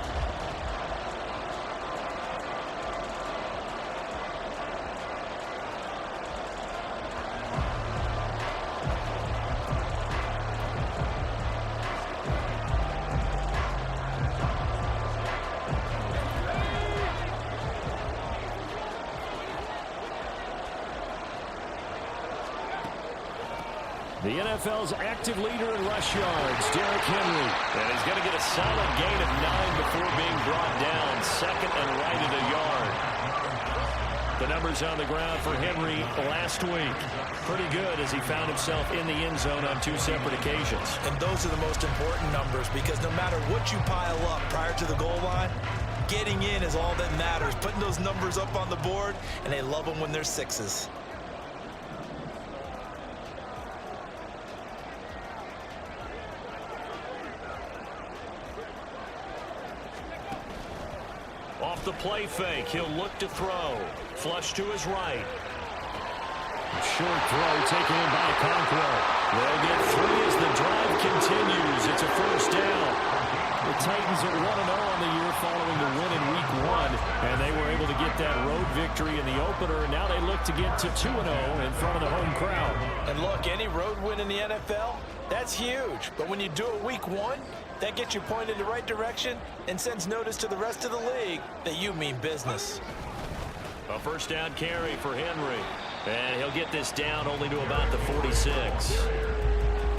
The NFL's active leader in rush yards, Derrick Henry. And he's going to get a solid gain of 9 before being brought down, second and right at a yard. The numbers on the ground for Henry last week. Pretty good as he found himself in the end zone on 2 separate occasions. And those are the most important numbers because no matter what you pile up prior to the goal line, getting in is all that matters. Putting those numbers up on the board, and they love them when they're 6s. Off the play fake, he'll look to throw. Flush to his right. Short throw taken in by Okonkwo. They'll get 3 as the drive continues. It's a first down. The Titans are 1-0 on the year following the win in Week 1, and they were able to get that road victory in the opener, and now they look to get to 2-0 in front of the home crowd. And look, any road win in the NFL, that's huge. But when you do it Week 1, that gets you pointed in the right direction and sends notice to the rest of the league that you mean business. A first down carry for Henry, and he'll get this down only to about the 46.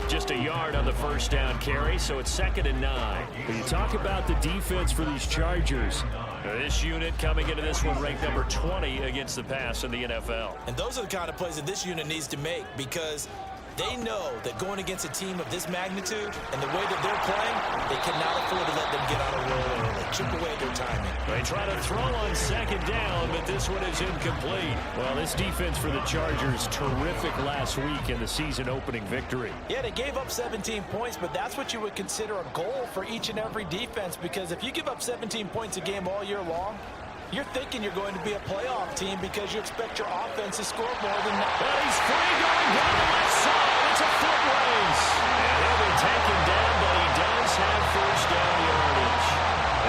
Just a yard on the first down carry, so it's 2nd and 9. When you talk about the defense for these Chargers, this unit coming into this one ranked number 20 against the pass in the NFL. And those are the kind of plays that this unit needs to make, because they know that going against a team of this magnitude and the way that they're playing, they cannot afford to let them get on a roll early. Chip away their timing. They try to throw on 2nd down, but this one is incomplete. Well, this defense for the Chargers, terrific last week in the season-opening victory. Yeah, they gave up 17 points, but that's what you would consider a goal for each and every defense, because if you give up 17 points a game all year long, you're thinking you're going to be a playoff team because you expect your offense to score more than that. But he's free going down the left side. It's a foot race. And he'll be taken down, but he does have first down yardage.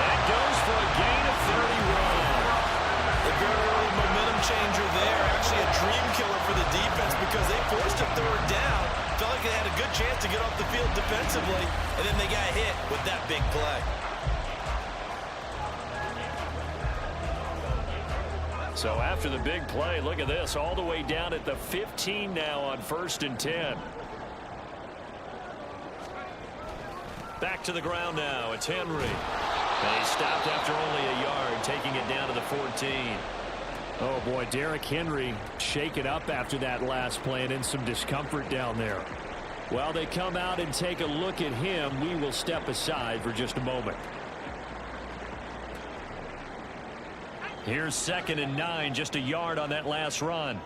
That goes for a gain of 31. A very early momentum changer there. Actually a dream killer for the defense because they forced a 3rd down. Felt like they had a good chance to get off the field defensively, and then they got hit with that big play. So after the big play, look at this, all the way down at the 15 now on 1st and 10. Back to the ground now. It's Henry. And he stopped after only a yard, taking it down to the 14. Oh, boy, Derrick Henry shaken up after that last play and in some discomfort down there. While they come out and take a look at him, we will step aside for just a moment. Here's 2nd and 9, just a yard on that last run.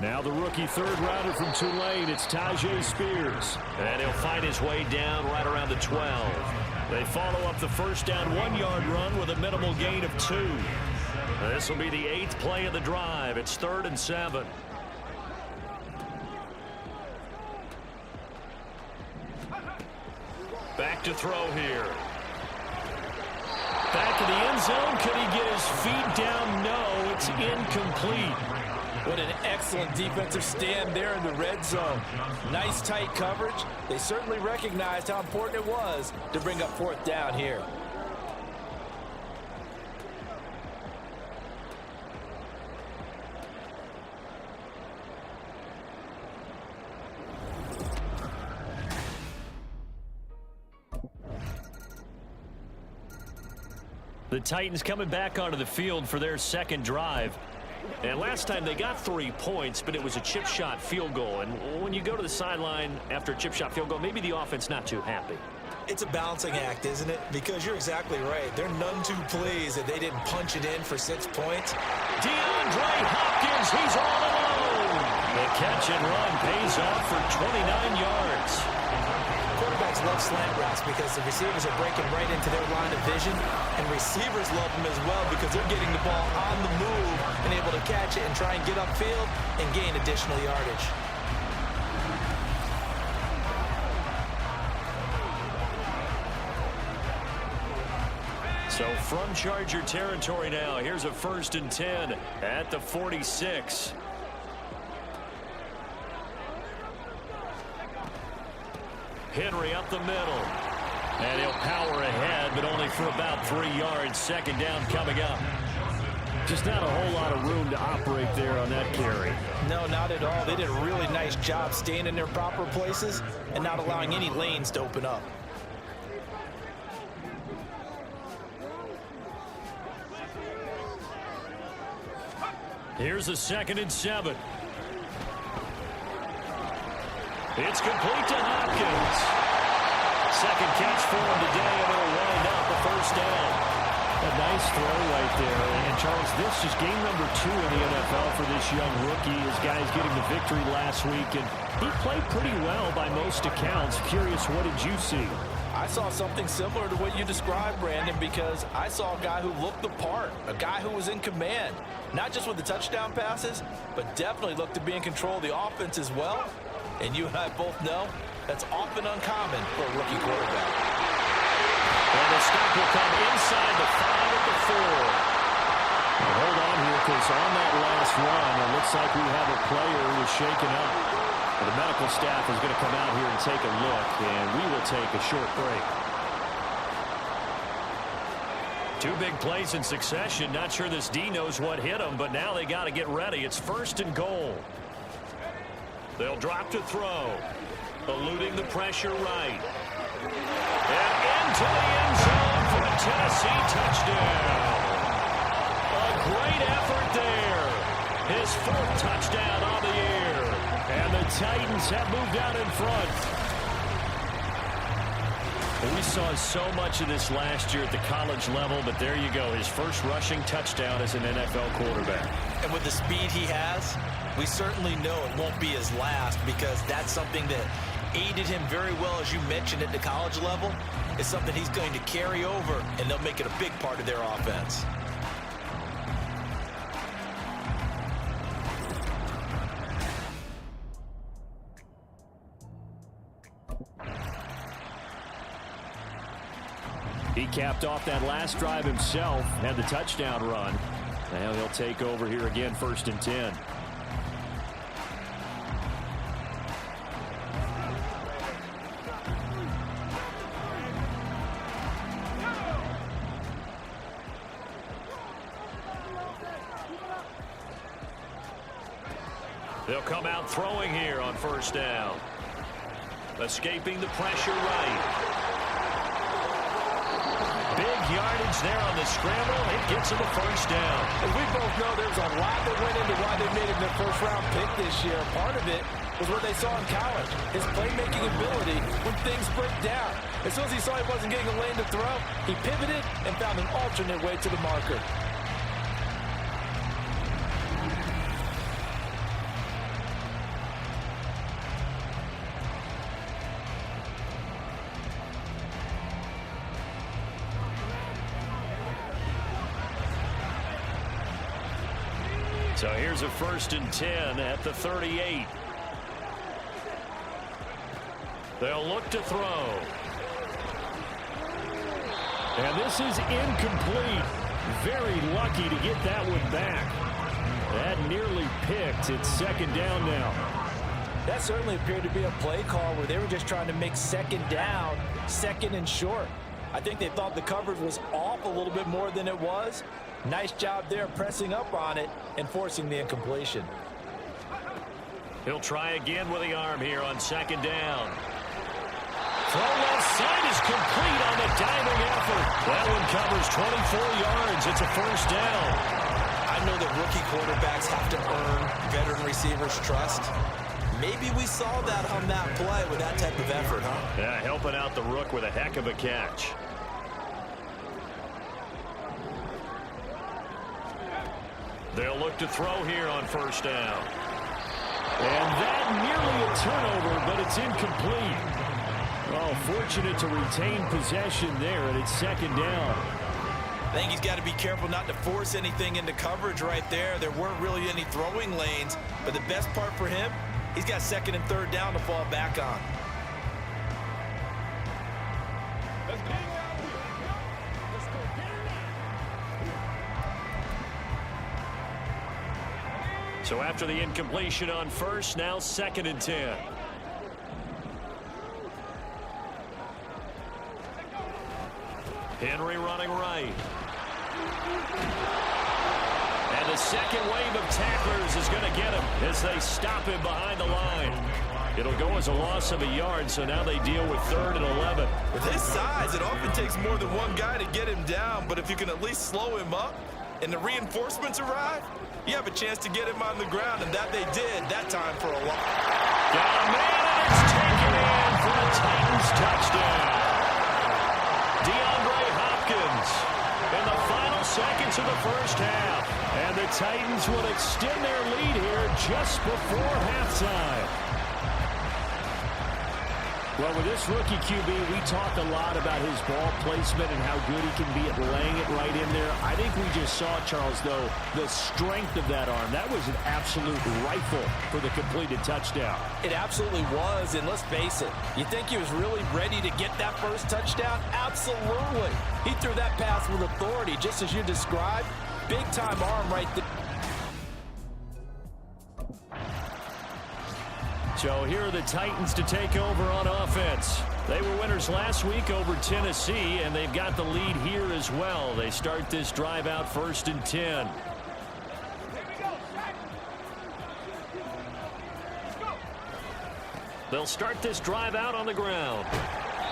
Now the rookie 3rd rounder from Tulane, it's Tajay Spears. And he'll find his way down right around the 12. They follow up the first down 1-yard run with a minimal gain of 2. This will be the 8th play of the drive. It's 3rd and 7. Back to throw here. Back in the end zone. Could he get his feet down? No, it's incomplete. What an excellent defensive stand there in the red zone. Nice tight coverage. They certainly recognized how important it was to bring up 4th down here. The Titans coming back onto the field for their 2nd drive. And last time they got 3 points, but it was a chip shot field goal. And when you go to the sideline after a chip shot field goal, maybe the offense not too happy. It's a balancing act, isn't it? Because you're exactly right. They're none too pleased that they didn't punch it in for 6 points. DeAndre Hopkins, he's all alone. The catch and run pays off for 29 yards. Quarterbacks love slant routes because the receivers are breaking right into their line of vision, and receivers love them as well because they're getting the ball on the move and able to catch it and try and get upfield and gain additional yardage. So from Charger territory now, here's a 1st and 10 at the 46. Henry up the middle. And he'll power ahead, but only for about 3 yards. 2nd down coming up. Just not a whole lot of room to operate there on that carry. No, not at all. They did a really nice job staying in their proper places and not allowing any lanes to open up. Here's a 2nd and 7. It's complete to Hopkins. 2nd catch for him today, and it'll wind up a 1st down. A nice throw right there. And Charles, this is game number 2 in the NFL for this young rookie. His guys getting the victory last week, and he played pretty well by most accounts. Curious, what did you see? I saw something similar to what you described, Brandon, because I saw a guy who looked the part, a guy who was in command, not just with the touchdown passes, but definitely looked to be in control of the offense as well. And you and I both know that's often uncommon for a rookie quarterback. And the stop will come inside the 5 at the 4. Well, hold on here, because on that last run, it looks like we have a player who was shaken up. But the medical staff is going to come out here and take a look, and we will take a short break. 2 big plays in succession. Not sure this D knows what hit him, but now they got to get ready. It's 1st and goal. They'll drop to throw. Eluding the pressure right. And into the end zone for a Tennessee touchdown. A great effort there. His 4th touchdown on the year. And the Titans have moved out in front. Well, we saw so much of this last year at the college level, but there you go. His first rushing touchdown as an NFL quarterback. And with the speed he has, we certainly know it won't be his last, because that's something that aided him very well, as you mentioned, at the college level. It's something he's going to carry over, and they'll make it a big part of their offense. He capped off that last drive himself, had the touchdown run. Now he'll take over here again, 1st and 10. They'll come out throwing here on 1st down. Escaping the pressure right. Big yardage there on the scramble. It gets him a 1st down. And we both know there's a lot that went into why they made him their 1st-round pick this year. Part of it was what they saw in college, his playmaking ability when things break down. As soon as he saw he wasn't getting a lane to throw, he pivoted and found an alternate way to the marker. So here's a 1st and 10 at the 38. They'll look to throw. And this is incomplete. Very lucky to get that one back. That nearly picked. It's 2nd down now. That certainly appeared to be a play call where they were just trying to make 2nd down, 2nd and short. I think they thought the coverage was off a little bit more than it was. Nice job there pressing up on it and forcing the incompletion. He'll try again with the arm here on 2nd down. Throw left side is complete on the diving effort. That one covers 24 yards. It's a 1st down. I know that rookie quarterbacks have to earn veteran receivers' trust. Maybe we saw that on that play with that type of effort, huh? Yeah, helping out the rook with a heck of a catch. They'll look to throw here on 1st down. And that nearly a turnover, but it's incomplete. Oh, fortunate to retain possession there, and it's 2nd down. I think he's got to be careful not to force anything into coverage right there. There weren't really any throwing lanes, but the best part for him, he's got 2nd and 3rd down to fall back on. So after the incompletion on 1st, now 2nd and 10. Henry running right. And the 2nd wave of tacklers is going to get him as they stop him behind the line. It'll go as a loss of a yard, so now they deal with 3rd and 11. With his size, it often takes more than one guy to get him down, but if you can at least slow him up and the reinforcements arrive, you have a chance to get him on the ground, and that they did that time for a while. Got a man, and it's taken in for a Titans touchdown. DeAndre Hopkins in the final seconds of the 1st half. And the Titans will extend their lead here just before halftime. Well, with this rookie QB, we talk a lot about his ball placement and how good he can be at laying it right in there. I think we just saw, Charles, though, the strength of that arm. That was an absolute rifle for the completed touchdown. It absolutely was, and let's face it, you think he was really ready to get that first touchdown? Absolutely. He threw that pass with authority, just as you described. Big-time arm right there. So here are the Titans to take over on offense. They were winners last week over Tennessee, and they've got the lead here as well. They start this drive out 1st and 10. They'll start this drive out on the ground.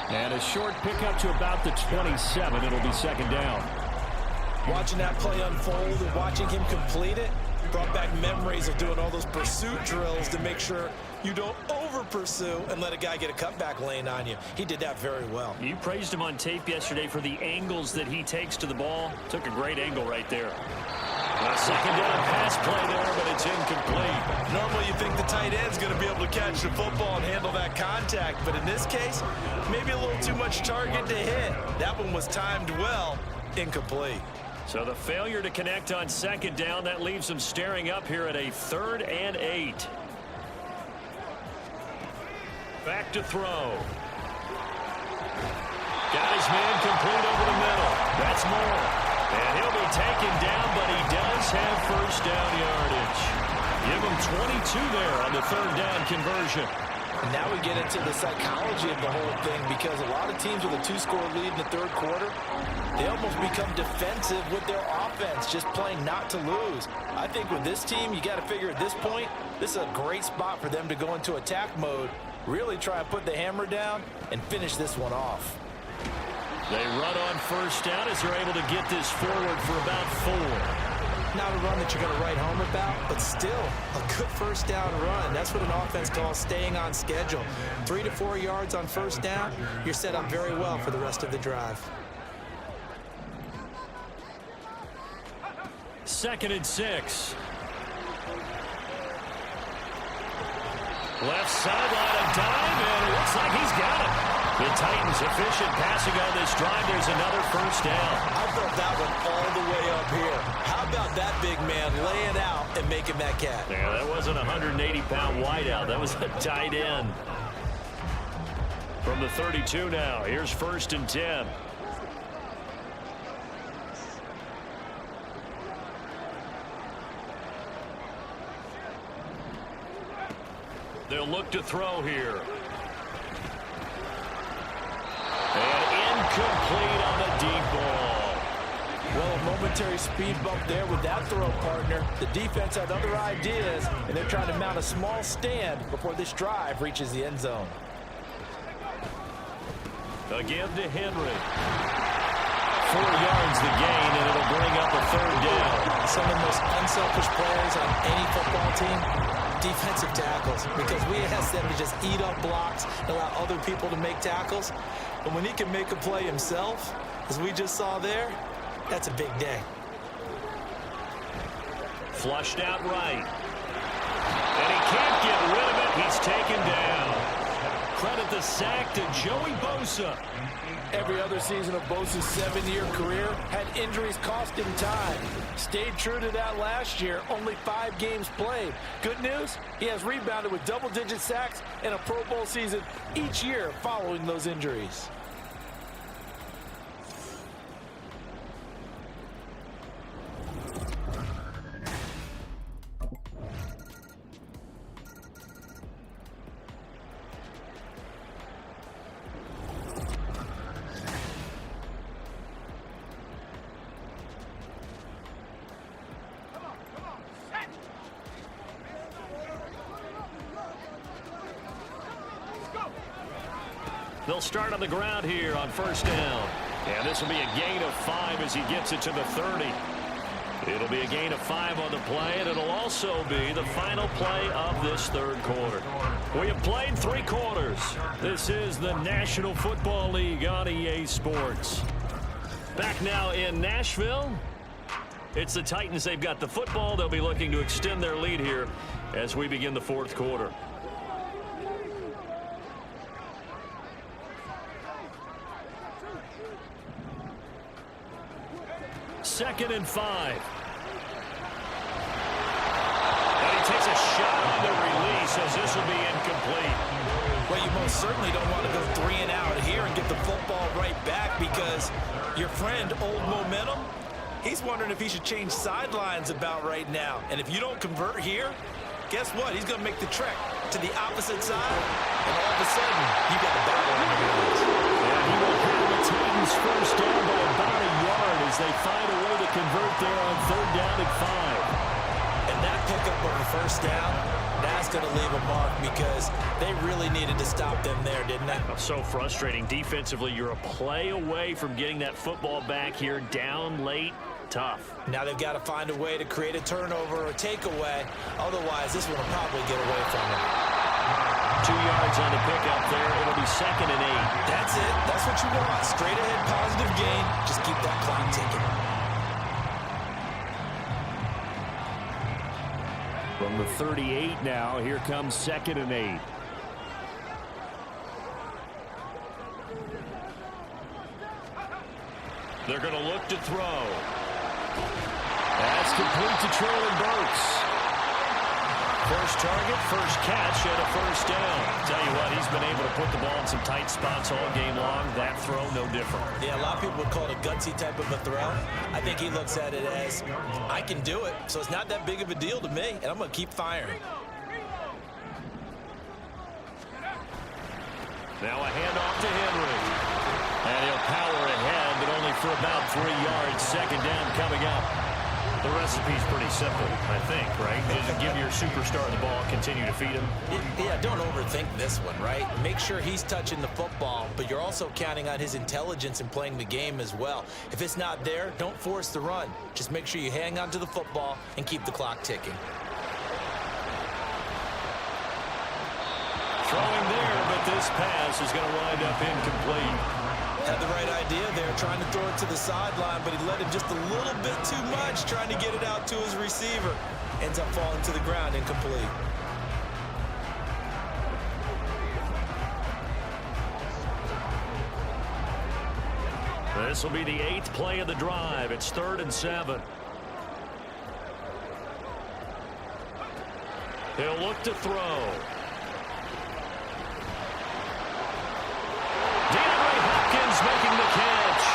And a short pickup to about the 27. It'll be 2nd down. Watching that play unfold and watching him complete it brought back memories of doing all those pursuit drills to make sure you don't over-pursue and let a guy get a cutback lane on you. He did that very well. You praised him on tape yesterday for the angles that he takes to the ball. Took a great angle right there. A 2nd down pass play there, but it's incomplete. Normally you think the tight end's going to be able to catch the football and handle that contact, but in this case, maybe a little too much target to hit. That one was timed well, incomplete. So the failure to connect on 2nd down, that leaves them staring up here at a 3rd and 8. Back to throw. Got his man complete over the middle. That's Moore. And he'll be taken down, but he does have 1st down yardage. Give him 22 there on the 3rd down conversion. And now we get into the psychology of the whole thing, because a lot of teams with a 2-score lead in the 3rd quarter, they almost become defensive with their offense, just playing not to lose. I think with this team, you got to figure at this point, this is a great spot for them to go into attack mode, really try and put the hammer down and finish this one off. They run on 1st down as they're able to get this forward for about 4. Not a run that you're going to write home about, but still a good 1st down run. That's what an offense calls staying on schedule. 3 to 4 yards on 1st down, you're set up very well for the rest of the drive. 2nd and 6. Left sideline, a dive, and it looks like he's got it. The Titans efficient passing on this drive. There's another 1st down. I felt that one all the way up here. How about that big man laying out and making that catch? Yeah, that wasn't a 180-pound wideout. That was a tight end. From the 32 now, here's 1st and 10. They'll look to throw here. And incomplete on the deep ball. Well, a momentary speed bump there with that throw, partner. The defense had other ideas, and they're trying to mount a small stand before this drive reaches the end zone. Again to Henry. 4 yards the gain, and it'll bring up a 3rd down. Some of the most unselfish players on any football team, defensive tackles, because we ask them to just eat up blocks and allow other people to make tackles. But when he can make a play himself, as we just saw there, that's a big day. Flushed out right. And he can't get rid of it. He's taken down. Credit the sack to Joey Bosa. Every other season of Bosa's 7-year career had injuries cost him time. Stayed true to that last year, only 5 games played. Good news, he has rebounded with double-digit sacks and a Pro Bowl season each year following those injuries. They'll start on the ground here on 1st down. And this will be a gain of 5 as he gets it to the 30. It'll be a gain of 5 on the play, and it'll also be the final play of this 3rd quarter. We have played 3 quarters. This is the National Football League on EA Sports. Back now in Nashville. It's the Titans. They've got the football. They'll be looking to extend their lead here as we begin the 4th quarter. 2nd and 5. And he takes a shot on the release as this will be incomplete. Well, you most certainly don't want to go 3 and out here and get the football right back because your friend, Old Momentum, he's wondering if he should change sidelines about right now. And if you don't convert here, guess what? He's going to make the trek to the opposite side, and all of a sudden, you got the battle on your hands. Yeah, he will have the Titans first down by about a yard as they find a way to convert there on 3rd down and 5. And that pickup of a first down, that's going to leave a mark because they really needed to stop them there, didn't they? So frustrating. Defensively, you're a play away from getting that football back here down late. Tough. Now they've got to find a way to create a turnover or takeaway. Otherwise, this one will probably get away from them. 2 yards on the pickup there. It'll be 2nd and 8. That's it. That's what you want. Straight ahead, positive gain. Just keep that clock ticking. From the 38 now, here comes 2nd and 8. They're going to look to throw. That's complete to Traylon Burks. First target, first catch, and a first down. Tell you what, he's been able to put the ball in some tight spots all game long. That throw, no different. Yeah, a lot of people would call it a gutsy type of a throw. I think he looks at it as, I can do it, so it's not that big of a deal to me, and I'm going to keep firing. Now a handoff to Henry. And he'll power ahead, but only for about 3 yards. 2nd down coming up. The recipe's pretty simple, I think, right? Just give your superstar the ball, continue to feed him. Yeah, don't overthink this one, right? Make sure he's touching the football, but you're also counting on his intelligence in playing the game as well. If it's not there, don't force the run. Just make sure you hang on to the football and keep the clock ticking. Throwing there, but this pass is going to wind up incomplete. Had the right idea there, trying to throw it to the sideline, but he let him just a little bit too much, trying to get it out to his receiver. Ends up falling to the ground, incomplete. This will be the 8th play of the drive. It's 3rd and 7. He'll look to throw. Making the catch.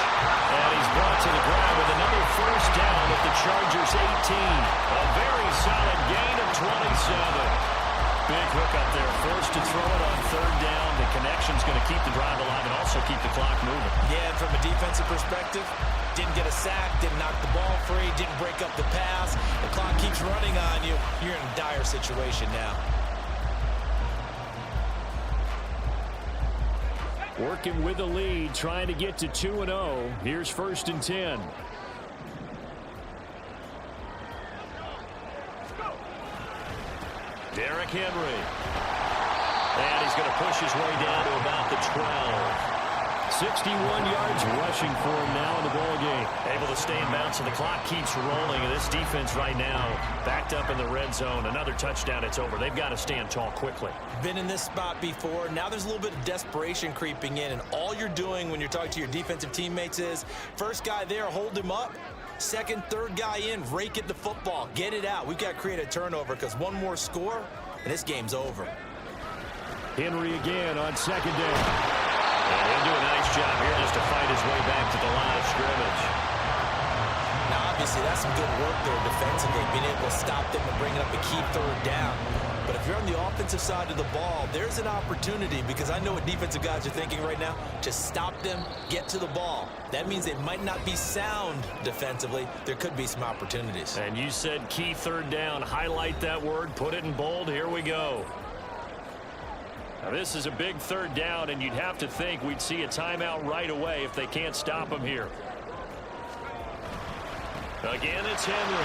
And he's brought to the ground with another first down at the Chargers 18. A very solid gain of 27. Big hook up there. Forced to throw it on 3rd down. The connection's going to keep the drive alive and also keep the clock moving. Yeah, and from a defensive perspective, didn't get a sack, didn't knock the ball free, didn't break up the pass. The clock keeps running on you. You're in a dire situation now. Working with the lead, trying to get to 2-0. Here's 1st and 10. Derrick Henry. And he's going to push his way down to about the 12. 61 yards rushing for him now in the ball game. Able to stay in bounds, and the clock keeps rolling. And this defense right now backed up in the red zone. Another touchdown, it's over. They've got to stand tall quickly. Been in this spot before. Now there's a little bit of desperation creeping in, and all you're doing when you're talking to your defensive teammates is first guy there, hold him up. Second, third guy in, rake at the football. Get it out. We've got to create a turnover because one more score, and this game's over. Henry again on 2nd down. And he'll do a nice job here just to fight his way back to the line of scrimmage. Now, obviously, that's some good work there defensively, being able to stop them and bring up a key 3rd down. But if you're on the offensive side of the ball, there's an opportunity because I know what defensive guys are thinking right now. To stop them, get to the ball. That means they might not be sound defensively. There could be some opportunities. And you said key 3rd down. Highlight that word. Put it in bold. Here we go. Now, this is a big 3rd down, and you'd have to think we'd see a timeout right away if they can't stop him here. Again, it's Henry.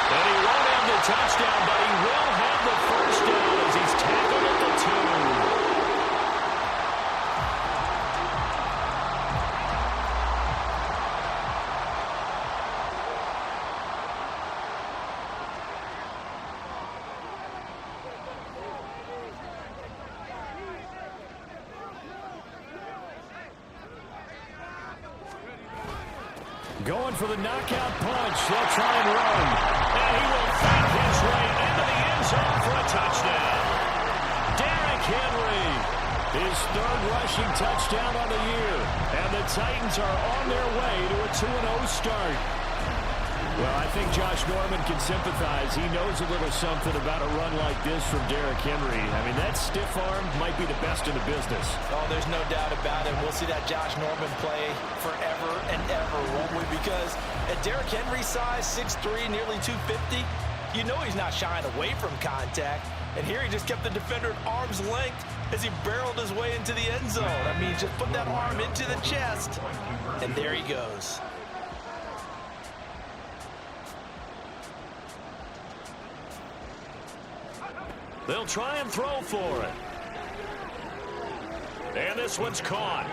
And he won't have the touchdown, but he will have the first down as he's tackled at the 2. Going for the knockout punch. They'll try and run. And he will fake his way into the end zone for a touchdown. Derrick Henry, his third rushing touchdown on the year. And the Titans are on their way to a 2-0 start. Well, I think Josh Norman can sympathize. He knows a little something about a run like this from Derrick Henry. I mean, that stiff arm might be the best in the business. Oh, there's no doubt about it. We'll see that Josh Norman play forever and ever, won't we? Because at Derrick Henry's size, 6'3", nearly 250, you know he's not shying away from contact. And here he just kept the defender at arm's length as he barreled his way into the end zone. I mean, just put that arm into the chest, and there he goes. They'll try and throw for it. And this one's caught.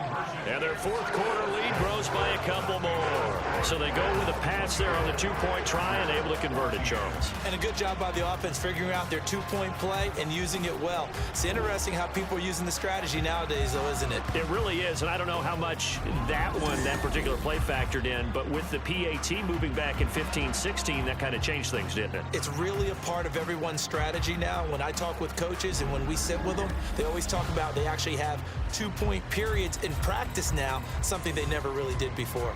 And their fourth quarter lead grows by a couple more. So they go with a pass there on the two-point try and able to convert it, Charles. And a good job by the offense figuring out their two-point play and using it well. It's interesting how people are using the strategy nowadays, though, isn't it? It really is, and I don't know how much that particular play factored in, but with the PAT moving back in 15-16, that kind of changed things, didn't it? It's really a part of everyone's strategy now. When I talk with coaches and when we sit with them, they always talk about they actually have two-point periods in practice now, something they never really did before.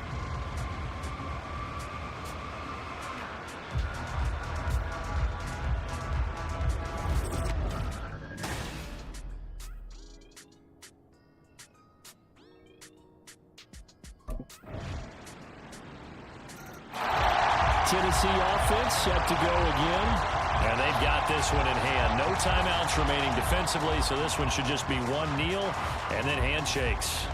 Tennessee offense set to go again. And they've got this one in hand. No timeouts remaining defensively, so this one should just be one kneel and then handshakes.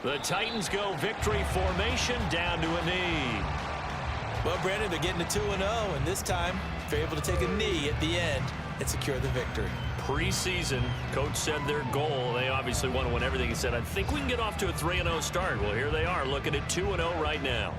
The Titans go victory formation down to a knee. Well, Brandon, they're getting to 2-0, and this time they're able to take a knee at the end and secure the victory. Preseason, coach said their goal, they obviously want to win everything. He said, I think we can get off to a 3-0 start. Well, here they are looking at 2-0 right now.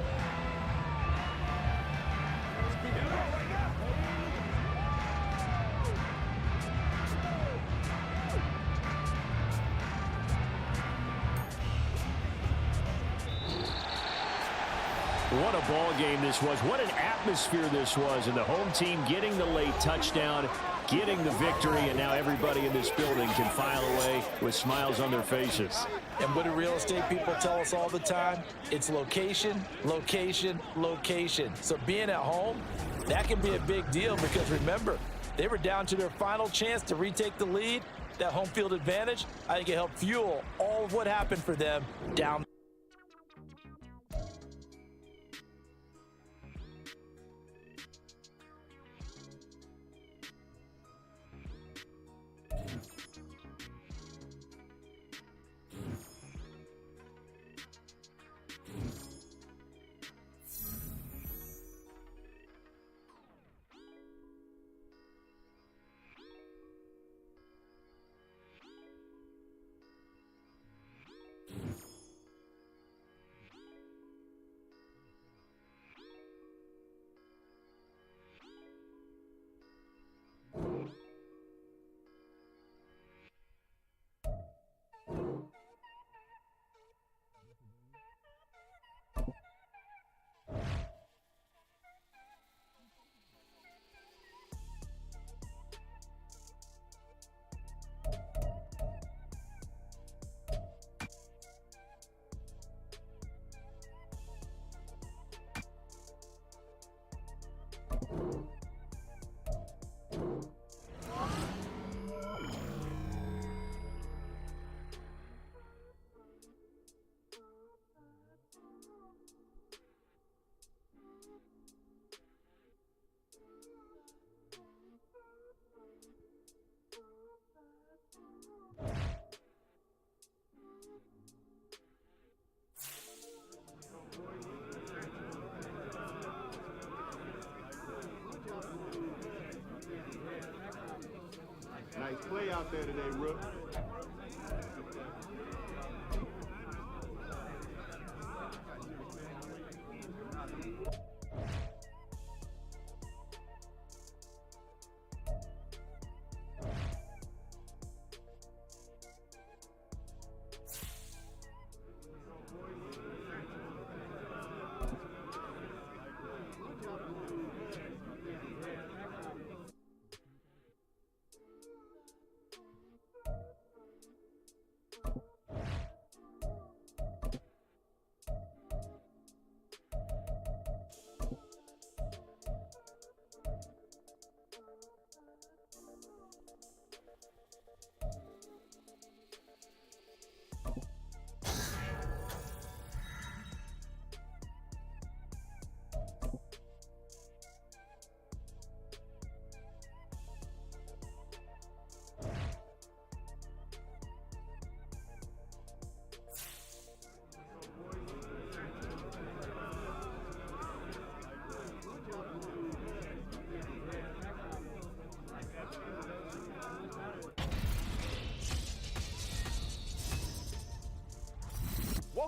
What a ball game this was. What an atmosphere this was. And the home team getting the late touchdown, getting the victory, and now everybody in this building can file away with smiles on their faces. And what do real estate people tell us all the time? It's location, location, location. So being at home, that can be a big deal because remember, they were down to their final chance to retake the lead. That home field advantage, I think it helped fuel all of what happened for them down. Nice play out there today, Rook.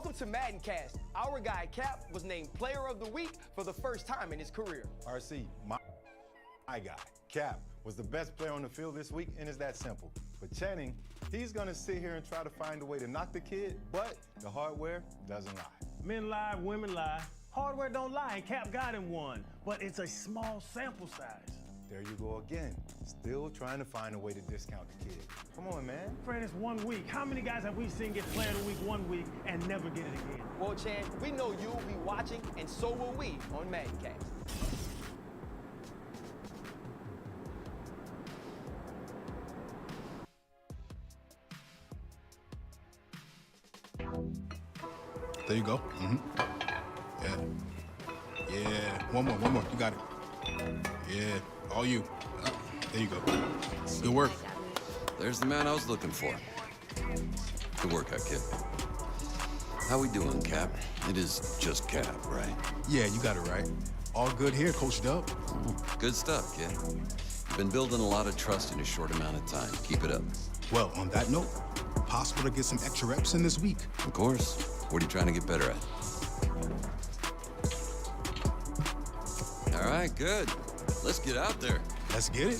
Welcome to Madden Cast. Our guy Cap was named Player of the Week for the first time in his career. RC, my guy, Cap, was the best player on the field this week, and it's that simple. But Channing, he's going to sit here and try to find a way to knock the kid, but the hardware doesn't lie. Men lie, women lie. Hardware don't lie, and Cap got him one. But it's a small sample size. There you go again. Still trying to find a way to discount the kid. Come on, man. Fred, it's 1 week. How many guys have we seen get Player of the Week 1 week and never get it again? Well, Chan, we know you'll be watching, and so will we on Madden Cast. There you go. Yeah. Yeah. One more. You got it. Yeah. All you. There you go. Good work. There's the man I was looking for. Good workout, kid. How we doing, Cap? It is just Cap, right? Yeah, you got it right. All good here, Coach Dub. Good stuff, kid. You've been building a lot of trust in a short amount of time. Keep it up. Well, on that note, possible to get some extra reps in this week. Of course. What are you trying to get better at? All right, good. Let's get out there. Let's get it.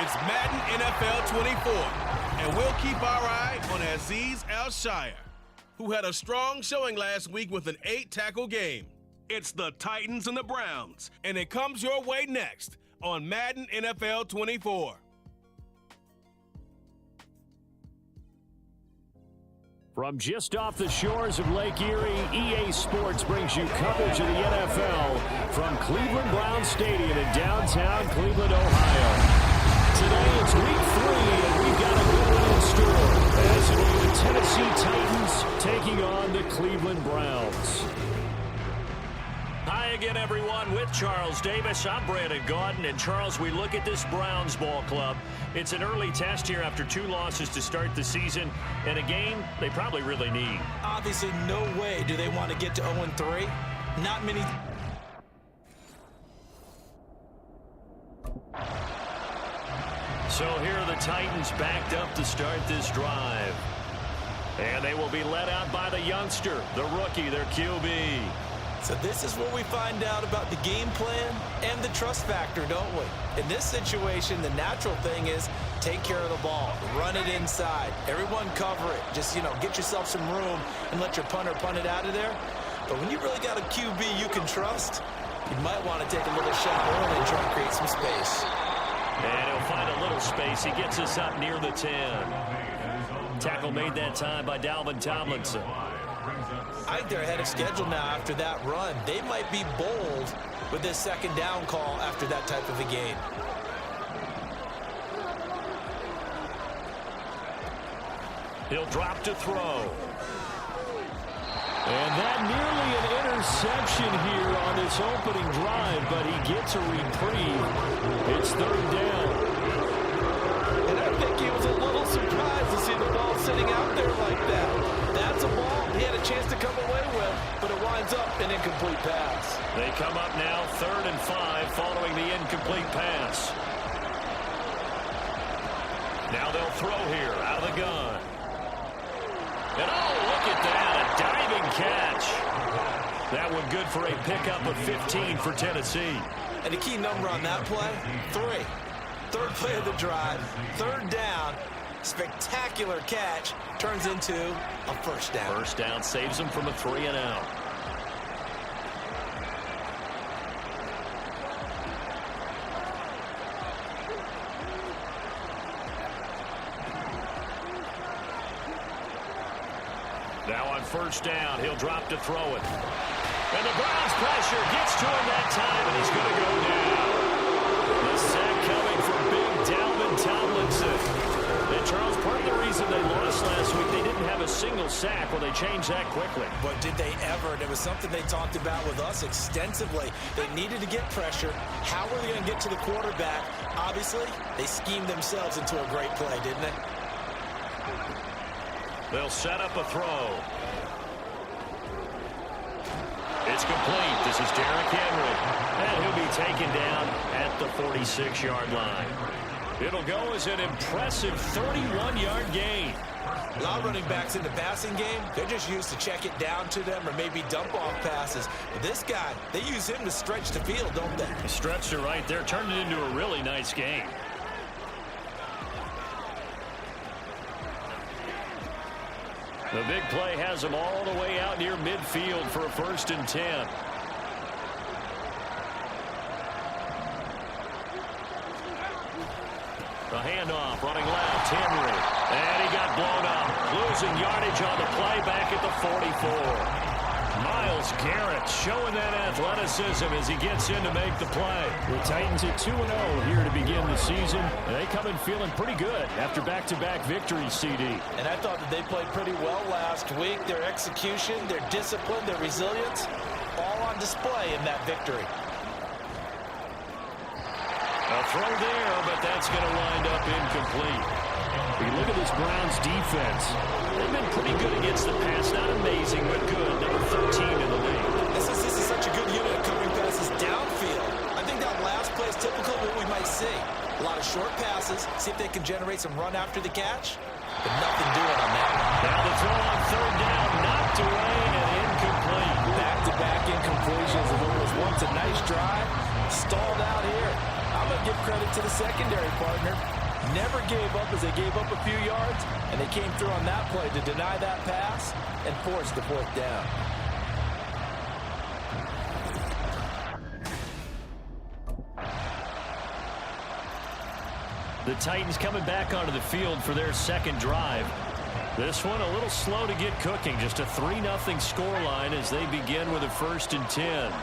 It's Madden NFL 24, and we'll keep our eye on Azeez Al-Shire, who had a strong showing last week with an 8-tackle game. It's the Titans and the Browns, and it comes your way next on Madden NFL 24. From just off the shores of Lake Erie, EA Sports brings you coverage of the NFL from Cleveland Browns Stadium in downtown Cleveland, Ohio. Today it's week 3, and we've got a good one in store as it'll be the Tennessee Titans taking on the Cleveland Browns. Hi again, everyone, with Charles Davis. I'm Brandon Gaudin, and Charles, we look at this Browns ball club. It's an early test here after 2 losses to start the season, and a game they probably really need. Obviously, no way do they want to get to 0-3. Not many. So here are the Titans backed up to start this drive. And they will be led out by the youngster, the rookie, their QB. So this is where we find out about the game plan and the trust factor, don't we? In this situation, the natural thing is take care of the ball, run it inside, everyone cover it. Just, get yourself some room and let your punter punt it out of there. But when you really got a QB you can trust, you might want to take a little shot early and try to create some space. And he'll find a little space. He gets us up near the 10. Tackle made that time by Dalvin Tomlinson. I think they're ahead of schedule now after that run. They might be bold with this second down call after that type of a game. He'll drop to throw. And that nearly an interception here on this opening drive, but he gets a reprieve. It's 3rd down. And I think he was a little surprised to see the ball sitting out there like that. That's a ball he had a chance to come away with, but it winds up an incomplete pass. They come up now 3rd and 5 following the incomplete pass. Now they'll throw here out of the gun. And oh, look at that, a diving catch. That one good for a pickup of 15 for Tennessee. And the key number on that play, 3. 3rd play of the drive, 3rd down, spectacular catch, turns into a 1st down. 1st down saves them from a 3-and-out. Now on 1st down, he'll drop to throw it. And the Browns pressure gets to him that time, and he's going to go down. The sack coming from big Dalvin Tomlinson. And Charles, part of the reason they lost last week, they didn't have a single sack. Well, they changed that quickly. But did they ever? And it was something they talked about with us extensively. They needed to get pressure. How were they going to get to the quarterback? Obviously, they schemed themselves into a great play, didn't they? They'll set up a throw. It's complete. This is Derrick Henry. And he'll be taken down at the 46-yard line. It'll go as an impressive 31-yard gain. A lot of running backs in the passing game, they're just used to check it down to them or maybe dump off passes. But this guy, they use him to stretch the field, don't they? He stretched it right there, turned it into a really nice game. The big play has him all the way out near midfield for a 1st and 10. The handoff, running left, Henry. And he got blown up. Losing yardage on the play back at the 44. Myles Garrett showing that athleticism as he gets in to make the play. The Titans at 2-0 here to begin the season. They come in feeling pretty good after back-to-back victories, CD. And I thought that they played pretty well last week. Their execution, their discipline, their resilience, all on display in that victory. A throw there, but that's going to wind up incomplete. You look at this Browns defense. They've been pretty good against the pass. Not amazing, but good. Number 13 in the league. This is such a good unit of covering passes downfield. I think that last play is typical of what we might see. A lot of short passes. See if they can generate some run after the catch. But nothing doing on that one. Now the throw on 3rd down. Knocked away and incomplete. Back-to-back incompletions. If it was once a nice drive, Stalled out here. I'm going to give credit to the secondary partner. Never gave up as they gave up a few yards, and they came through on that play to deny that pass and force the fourth down. The Titans coming back onto the field for their second drive. This one a little slow to get cooking. Just a 3-0 scoreline as they begin with a 1st and 10.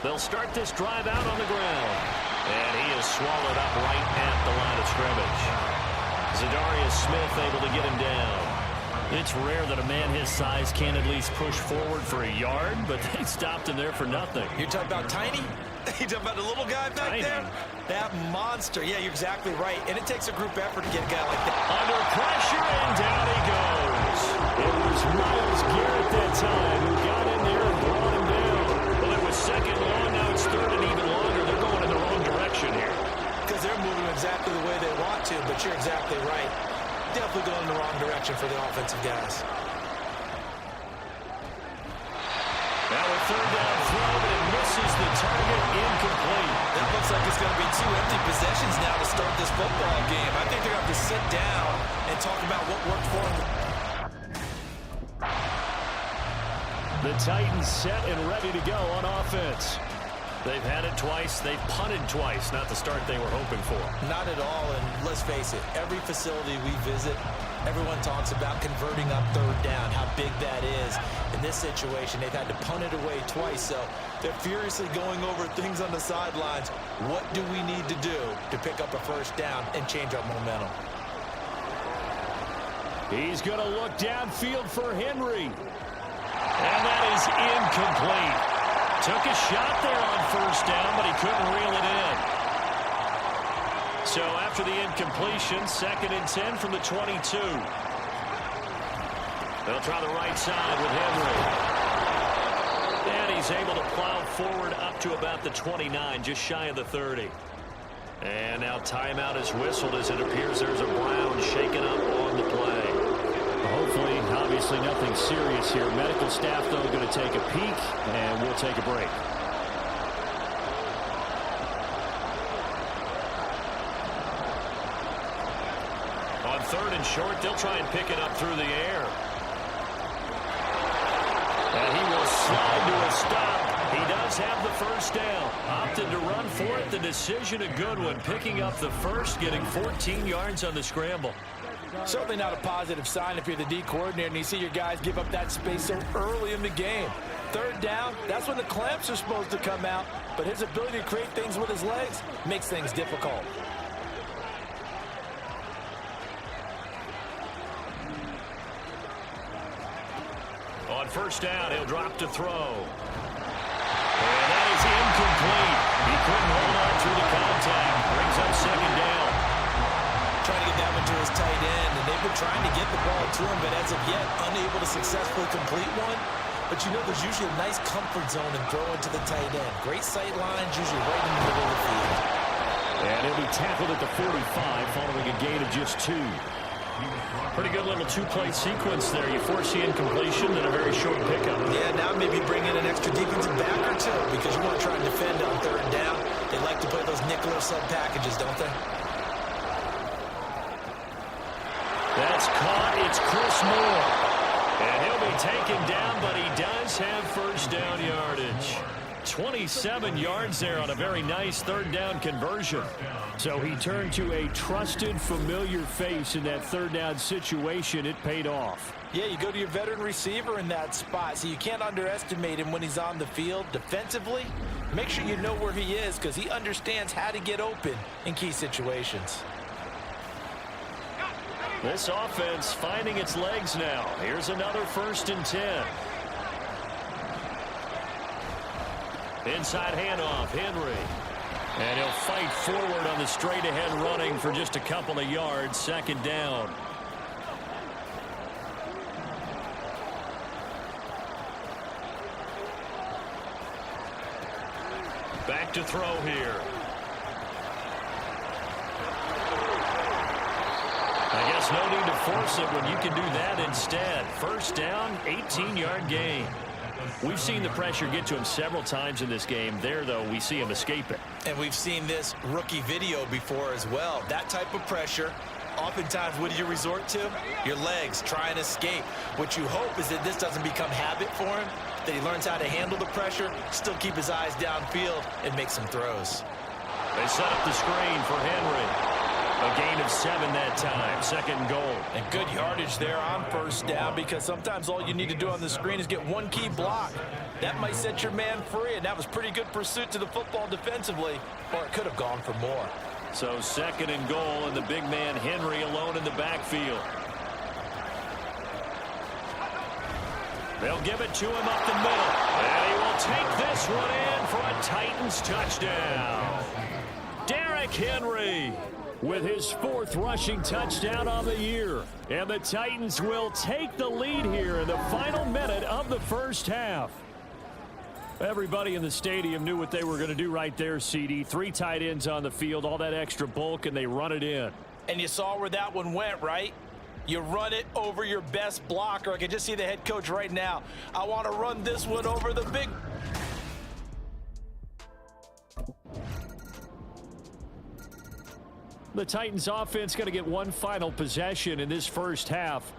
They'll start this drive out on the ground. And he is swallowed up right at the line of scrimmage. Zadarius Smith able to get him down. It's rare that a man his size can at least push forward for a yard, but they stopped him there for nothing. You're talking about tiny? You're talking about the little guy back there? That monster. Yeah, you're exactly right. And it takes a group effort to get a guy like that. Under pressure, and down he goes. It was Myles Garrett that time who got in there and brought him down. Well, it was second long. Now it's third and even longer. They're going in the wrong direction here. Because they're moving exactly the way they want to, but you're exactly right. Definitely going in the wrong direction for the offensive guys. Now a third down throw, but it misses the target, incomplete. That looks like it's going to be 2 empty possessions now to start this football game. I think they're going to have to sit down and talk about what worked for them. The Titans set and ready to go on offense. They've had it twice. They've punted twice. Not the start they were hoping for. Not at all, and let's face it, every facility we visit, everyone talks about converting up third down, how big that is. In this situation, they've had to punt it away twice, so they're furiously going over things on the sidelines. What do we need to do to pick up a first down and change our momentum? He's going to look downfield for Henry. And that is incomplete. Took a shot there on first down, but he couldn't reel it in. So after the incompletion, 2nd and 10 from the 22. They'll try the right side with Henry. And he's able to plow forward up to about the 29, just shy of the 30. And now timeout is whistled as it appears there's a Brown shaken up on the play. Hopefully, obviously nothing serious here. Medical staff, though, going to take a peek, and we'll take a break. On 3rd and short, they'll try and pick it up through the air. And he will slide to a stop. He does have the first down. Opted to run for it. The decision a good one. Picking up the first, getting 14 yards on the scramble. Certainly not a positive sign if you're the D coordinator and you see your guys give up that space so early in the game. 3rd down, that's when the clamps are supposed to come out, but his ability to create things with his legs makes things difficult. On first down, he'll drop to throw. And that is incomplete. He couldn't hold on through the contact. Brings up 2nd down. Trying to get that one to his tight end, and they've been trying to get the ball to him, but as of yet, unable to successfully complete one. But you know there's usually a nice comfort zone in throwing to the tight end. Great sight lines, usually right in the middle of the field. And he'll be tackled at the 45 following a gain of just 2. Pretty good little 2-play sequence there. You force the incompletion, then a very short pickup. Yeah, now maybe bring in an extra defensive back or 2 because you want to try and defend on 3rd down. They like to play those nickel or sub packages, don't they? That's caught. It's Chris Moore. And he'll be taken down, but he does have first down yardage. 27 yards there on a very nice 3rd down conversion. So he turned to a trusted, familiar face in that 3rd down situation. It paid off. Yeah, you go to your veteran receiver in that spot, so you can't underestimate him when he's on the field. Defensively, make sure you know where he is because he understands how to get open in key situations. This offense finding its legs now. Here's another 1st and 10. Inside handoff, Henry. And he'll fight forward on the straight-ahead running for just a couple of yards. 2nd down. Back to throw here. I guess no need to force it when you can do that instead. First down, 18-yard gain. We've seen the pressure get to him several times in this game. There, though, we see him escape it. And we've seen this rookie video before as well. That type of pressure, oftentimes, what do you resort to? Your legs, try and escape. What you hope is that this doesn't become habit for him, that he learns how to handle the pressure, still keep his eyes downfield, and make some throws. They set up the screen for Henry. A gain of 7 that time, 2nd and goal. And good yardage there on 1st down, because sometimes all you need to do on the screen is get one key block. That might set your man free, and that was pretty good pursuit to the football defensively, or it could have gone for more. So 2nd and goal, and the big man Henry alone in the backfield. They'll give it to him up the middle, and he will take this one in for a Titans touchdown. Derrick Henry with his 4th rushing touchdown on the year. And the Titans will take the lead here in the final minute of the 1st half. Everybody in the stadium knew what they were going to do right there, CD. 3 tight ends on the field, all that extra bulk, and they run it in. And you saw where that one went, right? You run it over your best blocker. I can just see the head coach right now. I want to run this one over the big... The Titans offense going to get one final possession in this 1st half.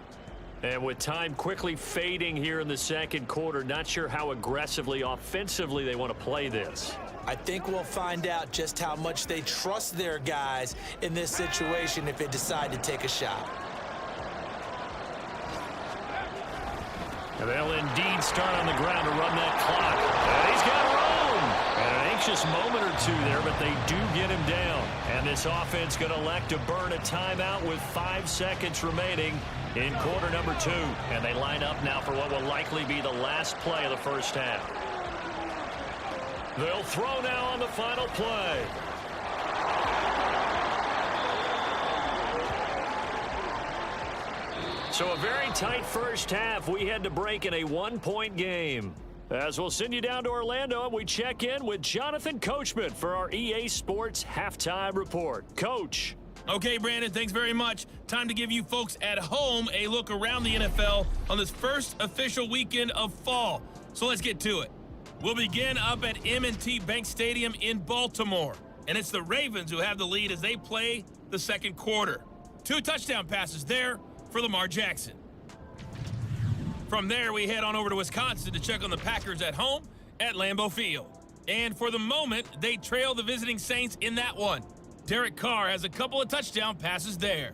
And with time quickly fading here in the 2nd quarter, not sure how aggressively, offensively they want to play this. I think we'll find out just how much they trust their guys in this situation if they decide to take a shot. And they'll indeed start on the ground to run that clock. And he's got room. And an anxious moment or two there, but they do get him down. And this offense going to elect to burn a timeout with 5 seconds remaining in quarter number 2. And they line up now for what will likely be the last play of the 1st half. They'll throw now on the final play. So a very tight 1st half. We had to break in a 1-point game. As we'll send you down to Orlando, and we check in with Jonathan Coachman for our EA Sports Halftime Report. Coach. Okay, Brandon, thanks very much. Time to give you folks at home a look around the NFL on this first official weekend of fall. So let's get to it. We'll begin up at M&T Bank Stadium in Baltimore. And it's the Ravens who have the lead as they play the 2nd quarter. 2 touchdown passes there for Lamar Jackson. From there, we head on over to Wisconsin to check on the Packers at home at Lambeau Field. And for the moment, they trail the visiting Saints in that one. Derek Carr has a couple of touchdown passes there.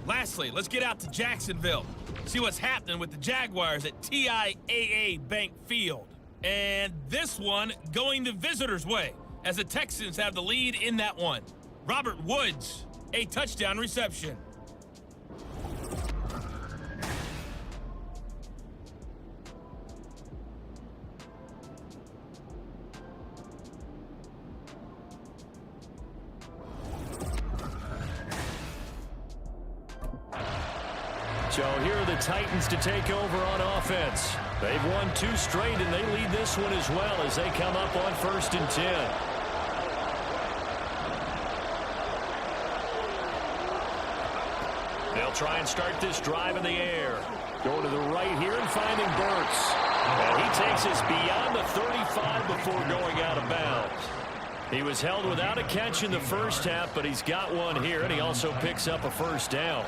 Lastly, let's get out to Jacksonville. See what's happening with the Jaguars at TIAA Bank Field. And this one going the visitors' way as the Texans have the lead in that one. Robert Woods, a touchdown reception. So here are the Titans to take over on offense. They've won 2 straight, and they lead this one as well as they come up on 1st and 10. They'll try and start this drive in the air. Going to the right here and finding Burks. And he takes us beyond the 35 before going out of bounds. He was held without a catch in the 1st half, but he's got one here, and he also picks up a 1st down.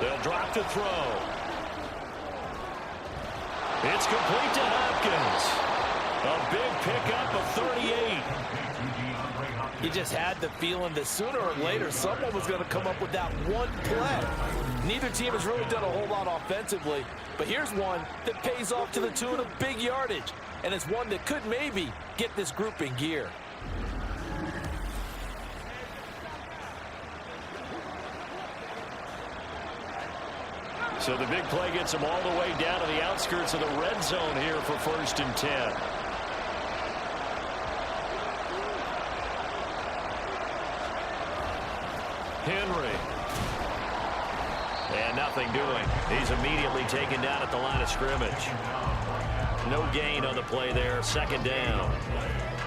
They'll drop to throw. It's complete to Hopkins. A big pickup of 38. You just had the feeling that sooner or later someone was going to come up with that one play. Neither team has really done a whole lot offensively, but here's one that pays off to the tune of big yardage, and it's one that could maybe get this group in gear. So the big play gets them all the way down to the outskirts of the red zone here for 1st and 10. Henry. And nothing doing. He's immediately taken down at the line of scrimmage. No gain on the play there. 2nd down.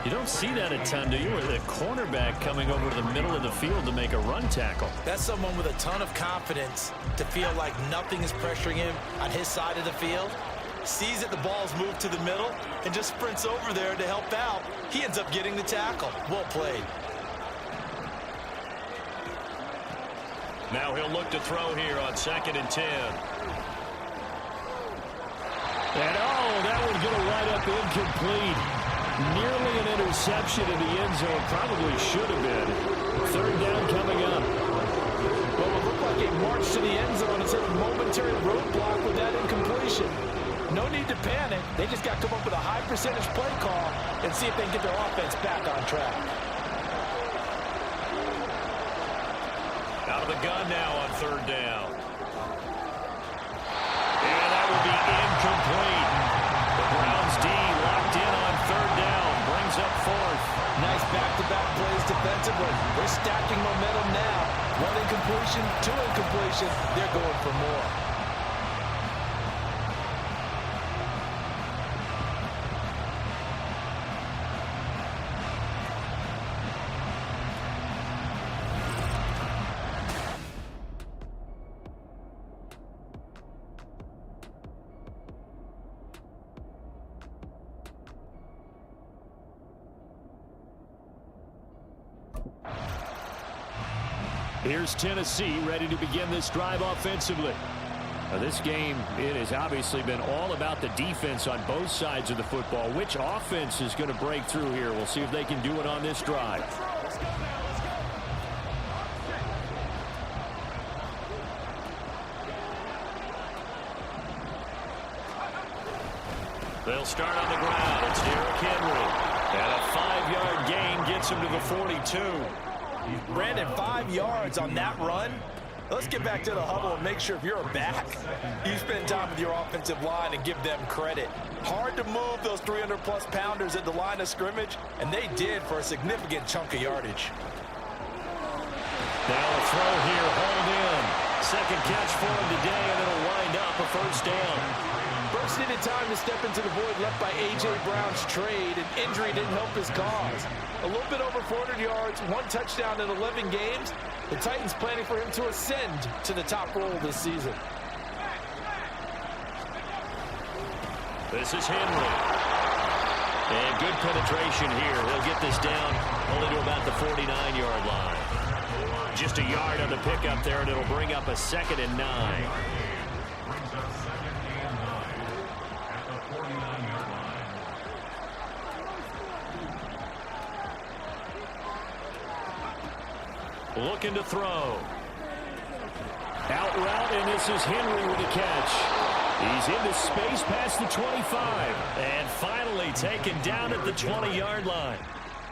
You don't see that a ton, do you? Where the cornerback coming over to the middle of the field to make a run tackle. That's someone with a ton of confidence to feel like nothing is pressuring him on his side of the field. Sees that the ball's moved to the middle and just sprints over there to help out. He ends up getting the tackle. Well played. Now he'll look to throw here on 2nd and 10. And that one's going to wind up incomplete. Nearly an interception in the end zone. Probably should have been. 3rd down coming up. Well, it looked like a march to the end zone. It's a momentary roadblock with that incompletion. No need to panic. They just got to come up with a high percentage play call and see if they can get their offense back on track. Out of the gun now on 3rd down. And that will be incomplete. The Browns D locked in on 3rd down. Brings up 4th. Nice back-to-back plays defensively. They're stacking momentum now. 1 incompletion, 2 incompletion. They're going for more. Here's Tennessee ready to begin this drive offensively. Now this game, it has obviously been all about the defense on both sides of the football. Which offense is going to break through here? We'll see if they can do it on this drive. They'll start on the ground. It's Derrick Henry. And a 5-yard gain gets him to the 42. Brandon, 5 yards on that run. Let's get back to the huddle and make sure if you're a back, you spend time with your offensive line and give them credit. Hard to move those 300-plus pounders at the line of scrimmage, and they did for a significant chunk of yardage. Now a throw here, hold in. 2nd catch for him today, and it'll wind up a 1st down. Burks needed time to step into the void left by A.J. Brown's trade, and injury didn't help his cause. A little bit over 400 yards, 1 touchdown in 11 games. The Titans planning for him to ascend to the top role this season. This is Henry. And good penetration here. He'll get this down only to about the 49-yard line. Just a yard on the pickup there, and it'll bring up a 2nd and 9. Looking to throw. Out route, and this is Henry with a catch. He's into space past the 25. And finally taken down at the 20-yard line.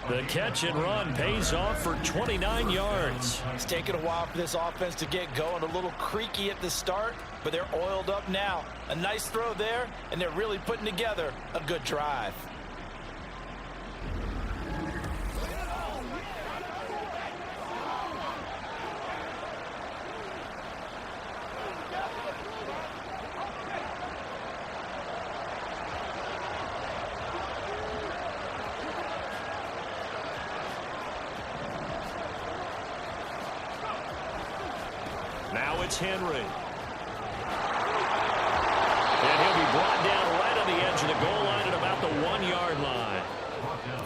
The catch and run pays off for 29 yards. It's taken a while for this offense to get going. A little creaky at the start, but they're oiled up now. A nice throw there, and they're really putting together a good drive. Now it's Henry. And he'll be brought down right on the edge of the goal line at about the 1-yard line.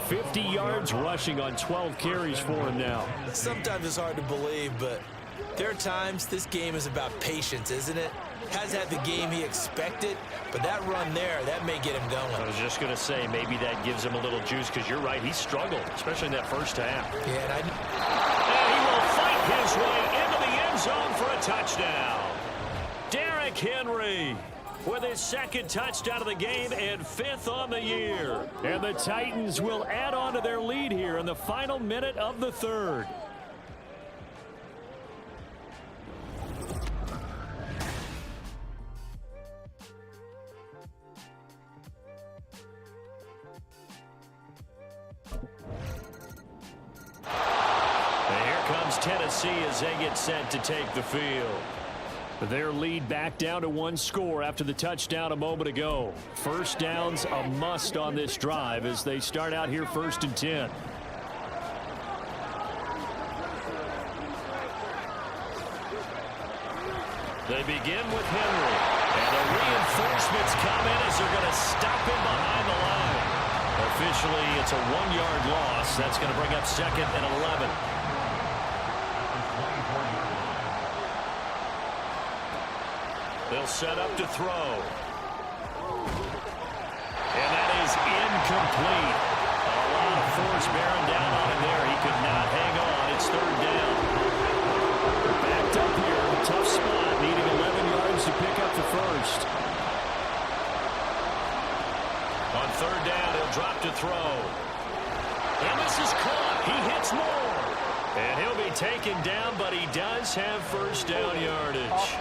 50 yards rushing on 12 carries for him now. Sometimes it's hard to believe, but there are times this game is about patience, isn't it? Hasn't had the game he expected, but that run there, that may get him going. I was just going to say, maybe that gives him a little juice, because you're right, he struggled, especially in that first half. Yeah, and he will fight his way into the end zone for a touchdown. Derrick Henry with his 2nd touchdown of the game and 5th on the year. And the Titans will add on to their lead here in the final minute of the 3rd. And here comes Tennessee as they get set to take the field. Their lead back down to 1 score after the touchdown a moment ago. First down's a must on this drive as they start out here 1st and 10. They begin with Henry. And the reinforcements come in as they're going to stop him behind the line. Officially, it's a 1-yard loss. That's going to bring up 2nd and 11. They'll set up to throw. And that is incomplete. A lot of force bearing down on him there. He could not hang on. It's 3rd down. Backed up here. Tough spot. Needing 11 yards to pick up the first. On 3rd down, he'll drop to throw. And this is caught. He hits more. And he'll be taken down, but he does have 1st down yardage.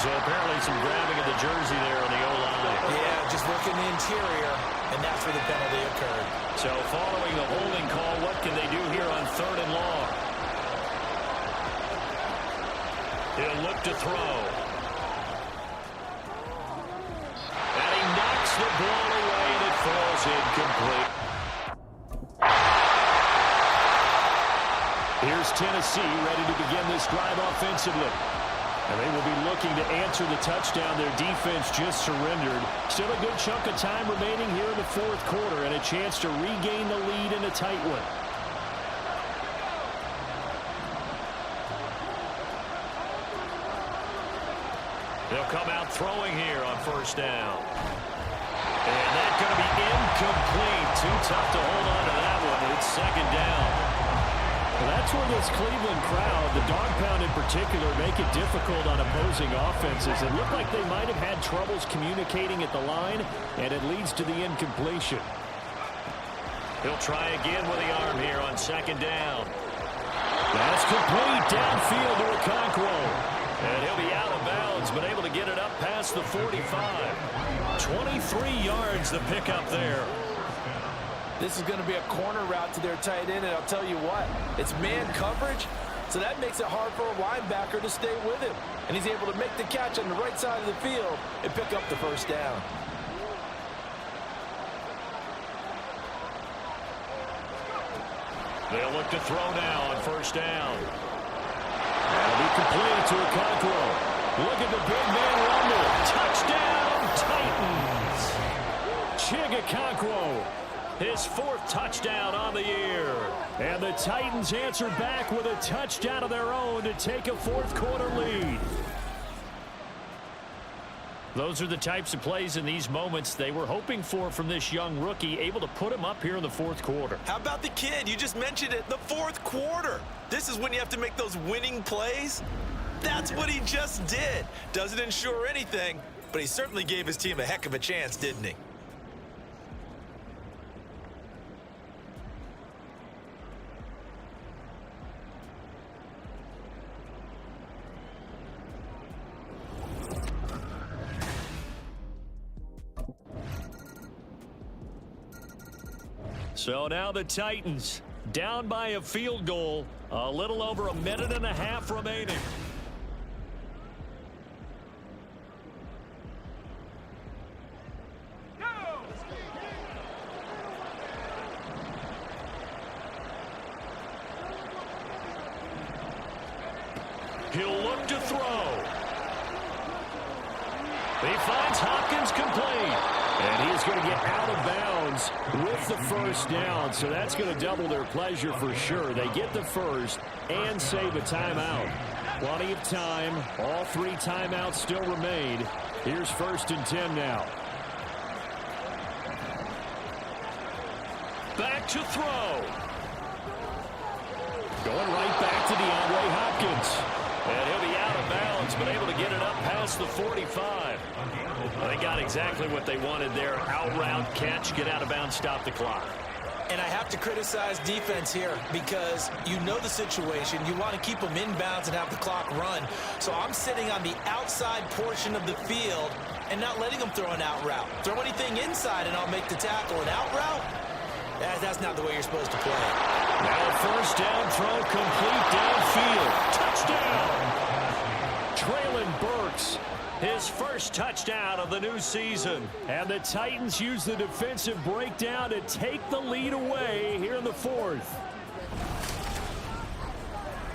So apparently some grabbing of the jersey there on the O-line. Yeah, just working the interior, and that's where the penalty occurred. So following the holding call, what can they do here on 3rd and long? He'll look to throw. And he knocks the ball away, and it falls incomplete. Here's Tennessee ready to begin this drive offensively. And they will be looking to answer the touchdown their defense just surrendered. Still a good chunk of time remaining here in the 4th quarter and a chance to regain the lead in a tight one. They'll come out throwing here on 1st down. And that's going to be incomplete. Too tough to hold on to that one. It's 2nd down. Well, that's where this Cleveland crowd, the dog pound in particular, make it difficult on opposing offenses. It looked like they might have had troubles communicating at the line, and it leads to the incompletion. He'll try again with the arm here on 2nd down. That's complete downfield to Okonkwo. And he'll be out of bounds, but able to get it up past the 45. 23 yards the pickup there. This is going to be a corner route to their tight end, and I'll tell you what, it's man coverage, so that makes it hard for a linebacker to stay with him. And he's able to make the catch on the right side of the field and pick up the 1st down. They'll look to throw now on 1st down. That'll be complete to Okonkwo. Look at the big man rumble. Touchdown, Titans. Chig Okonkwo. His 4th touchdown on the year. And the Titans answer back with a touchdown of their own to take a 4th quarter lead. Those are the types of plays in these moments they were hoping for from this young rookie, able to put him up here in the 4th quarter. How about the kid? You just mentioned it, the 4th quarter. This is when you have to make those winning plays. That's what he just did. Doesn't ensure anything, but he certainly gave his team a heck of a chance, didn't he? So now the Titans down by a field goal, a little over a minute and a half remaining. He'll look to throw. He finds Hopkins complete. And he's going to get out of bounds with the 1st down. So that's going to double their pleasure for sure. They get the first and save a timeout. Plenty of time. All 3 timeouts still remain. Here's 1st and 10 now. Back to throw. Going right back to DeAndre Hopkins. And he'll be out of bounds, but able to get it up past the 45. Well, they got exactly what they wanted there. Out route, catch, get out of bounds, stop the clock. And I have to criticize defense here because you know the situation. You want to keep them inbounds and have the clock run. So I'm sitting on the outside portion of the field and not letting them throw an out route. Throw anything inside and I'll make the tackle. An out route? That's not the way you're supposed to play. Now a first down throw complete downfield. Touchdown! Traylon Burks, his first touchdown of the new season. And the Titans use the defensive breakdown to take the lead away here in the fourth.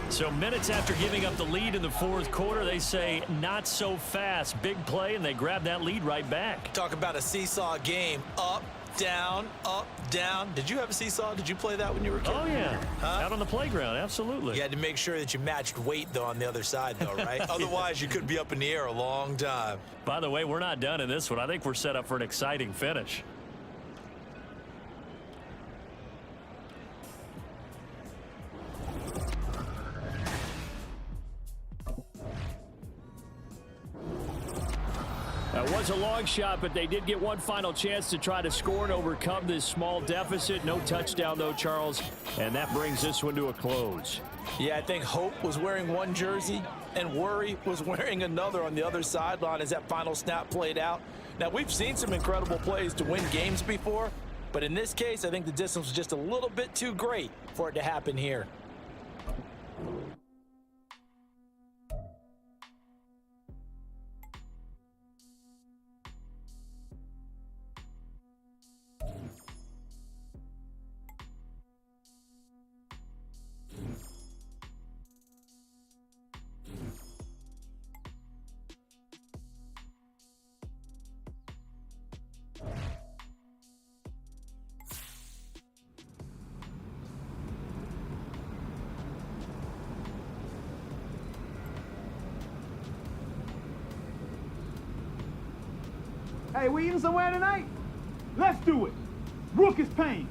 So minutes after giving up the lead in the fourth quarter, they say not so fast. Big play, and they grab that lead right back. Talk about a seesaw game. Up, down, up, down. Did you have a seesaw? Did you play that when you were a kid? Oh, yeah. Huh? Out on the playground, absolutely. You had to make sure that you matched weight, though, on the other side, though, right? Otherwise, you could be up in the air a long time. By the way, we're not done in this one. I think we're set up for an exciting finish. That was a long shot, but they did get one final chance to try to score and overcome this small deficit. No touchdown, though, Charles, and that brings this one to a close. Yeah, I think Hope was wearing one jersey and Worry was wearing another on the other sideline as that final snap played out. Now, we've seen some incredible plays to win games before, but in this case, I think the distance was just a little bit too great for it to happen here. Hey, we eating somewhere tonight? Let's do it. Rook is paying.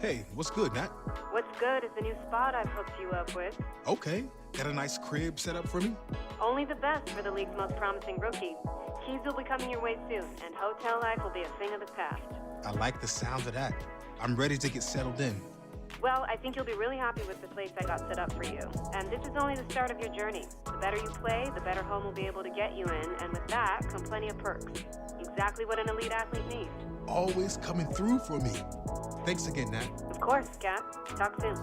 Hey, what's good, Nat? What's good is the new spot I've hooked you up with. Okay. Got a nice crib set up for me? Only the best for the league's most promising rookie. Keys will be coming your way soon, and hotel life will be a thing of the past. I like the sound of that. I'm ready to get settled in. Well, I think you'll be really happy with the place I got set up for you. And this is only the start of your journey. The better you play, the better home will be able to get you in, and with that come plenty of perks. Exactly what an elite athlete needs. Always coming through for me. Thanks again, Nat. Of course, Cap. Talk soon.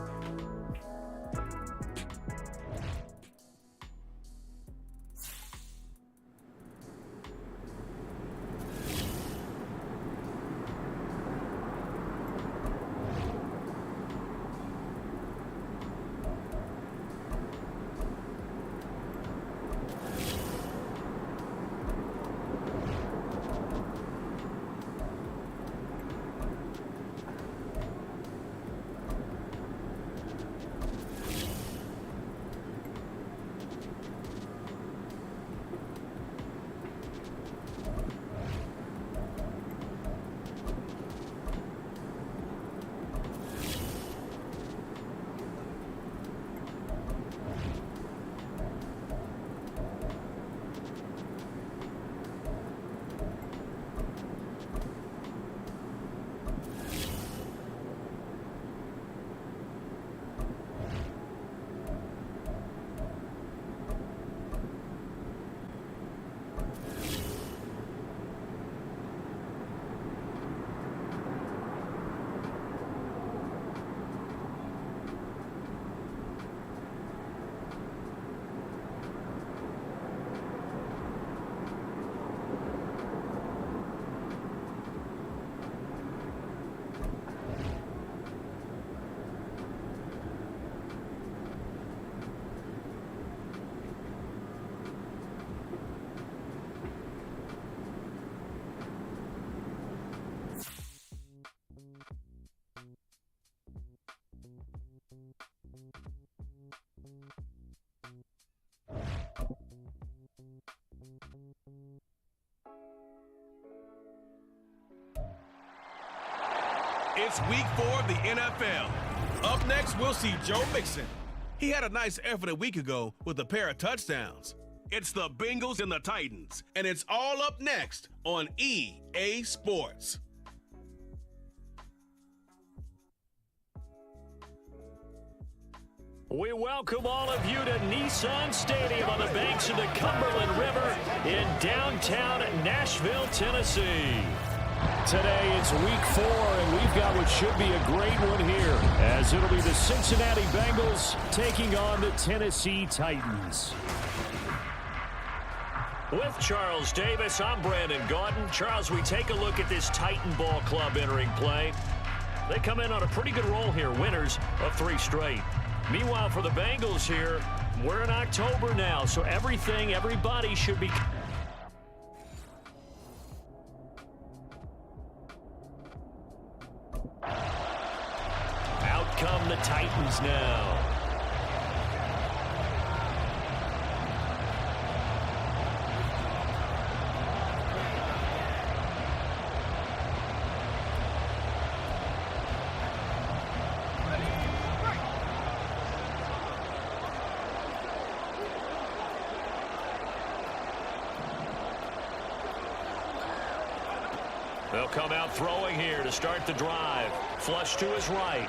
It's week 4 of the NFL. Up next, we'll see Joe Mixon. He had a nice effort a week ago with a pair of touchdowns. It's the Bengals and the Titans, and it's all up next on EA Sports. We welcome all of you to Nissan Stadium on the banks of the Cumberland River in downtown Nashville, Tennessee. Today it's week 4, and we've got what should be a great one here, as it'll be the Cincinnati Bengals taking on the Tennessee Titans. With Charles Davis, I'm Brandon Gaudin. Charles, we take a look at this Titan ball club entering play. They come in on a pretty good roll here, winners of 3 straight. Meanwhile, for the Bengals here, we're in October now, so everybody should be... Out come the Titans now. They'll come out throwing here to start the drive. Flush to his right.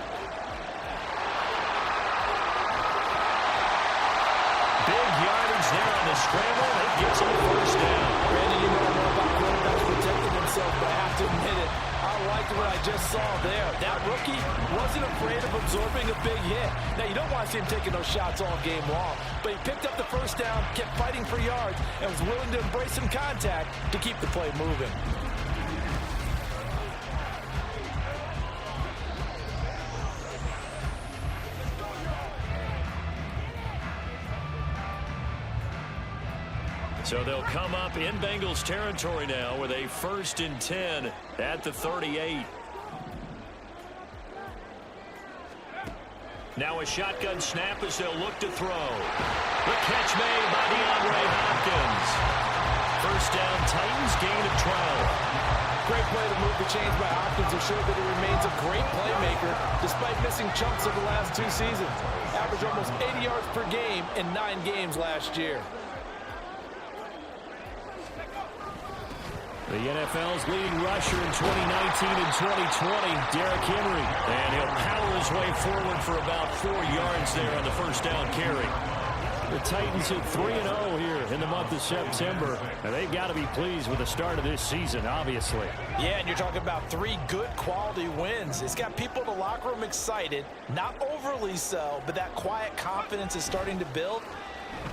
Big yardage there on the scramble. It gets him the first down. Brandon, you know more about quarterbacks protecting themselves, but I have to admit it. I liked what I just saw there. That rookie wasn't afraid of absorbing a big hit. Now, you don't want to see him taking those shots all game long, but he picked up the first down, kept fighting for yards, and was willing to embrace some contact to keep the play moving. So they'll come up in Bengals territory now with a 1st and 10 at the 38. Now a shotgun snap as they'll look to throw. The catch made by DeAndre Hopkins. First down, Titans, gain of 12. Great play to move the chains by Hopkins to show that he remains a great playmaker despite missing chunks of the last 2 seasons. Averaged almost 80 yards per game in 9 games last year. The NFL's leading rusher in 2019 and 2020, Derrick Henry. And he'll power his way forward for about 4 yards there on the first down carry. The Titans at 3-0 here in the month of September. And they've got to be pleased with the start of this season, obviously. Yeah, and you're talking about 3 good quality wins. It's got people in the locker room excited, not overly so, but that quiet confidence is starting to build.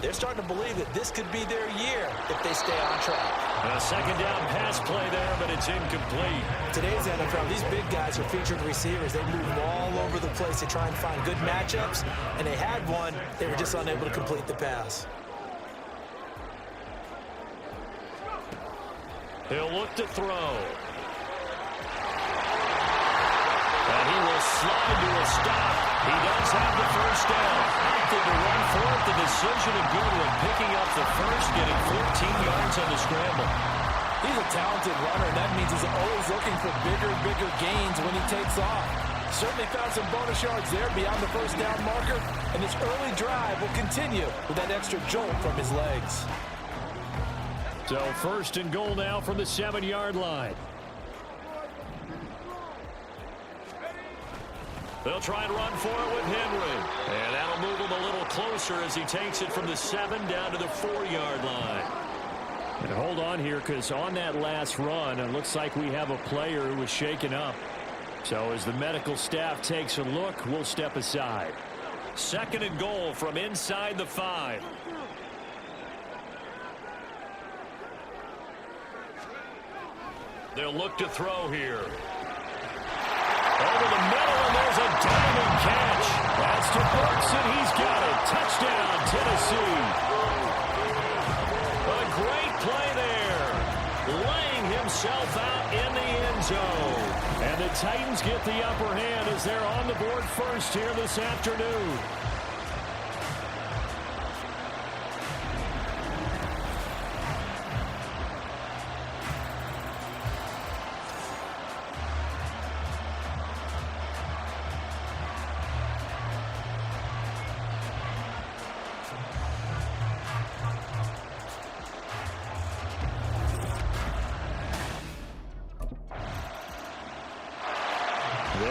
They're starting to believe that this could be their year if they stay on track. A second down pass play there, but it's incomplete. Today's NFL, these big guys are featured receivers. They move all over the place to try and find good matchups, and they had one. They were just unable to complete the pass. He'll look to throw. And he will slide to a stop. He does have the first down. Opted to run for it. The decision a good one. Picking up the first, getting 14 yards on the scramble. He's a talented runner, and that means he's always looking for bigger and bigger gains when he takes off. Certainly found some bonus yards there beyond the first down marker, and this early drive will continue with that extra jolt from his legs. So 1st and goal now from the 7-yard line. They'll try and run for it with Henry. And that'll move him a little closer as he takes it from the 7 down to the 4-yard line. And hold on here, because on that last run, it looks like we have a player who was shaken up. So as the medical staff takes a look, we'll step aside. 2nd and goal from inside the 5. They'll look to throw here. Over the middle, and there's a diving catch. That's to Brooks, and he's got it. Touchdown, Tennessee. A great play there. Laying himself out in the end zone. And the Titans get the upper hand as they're on the board first here this afternoon.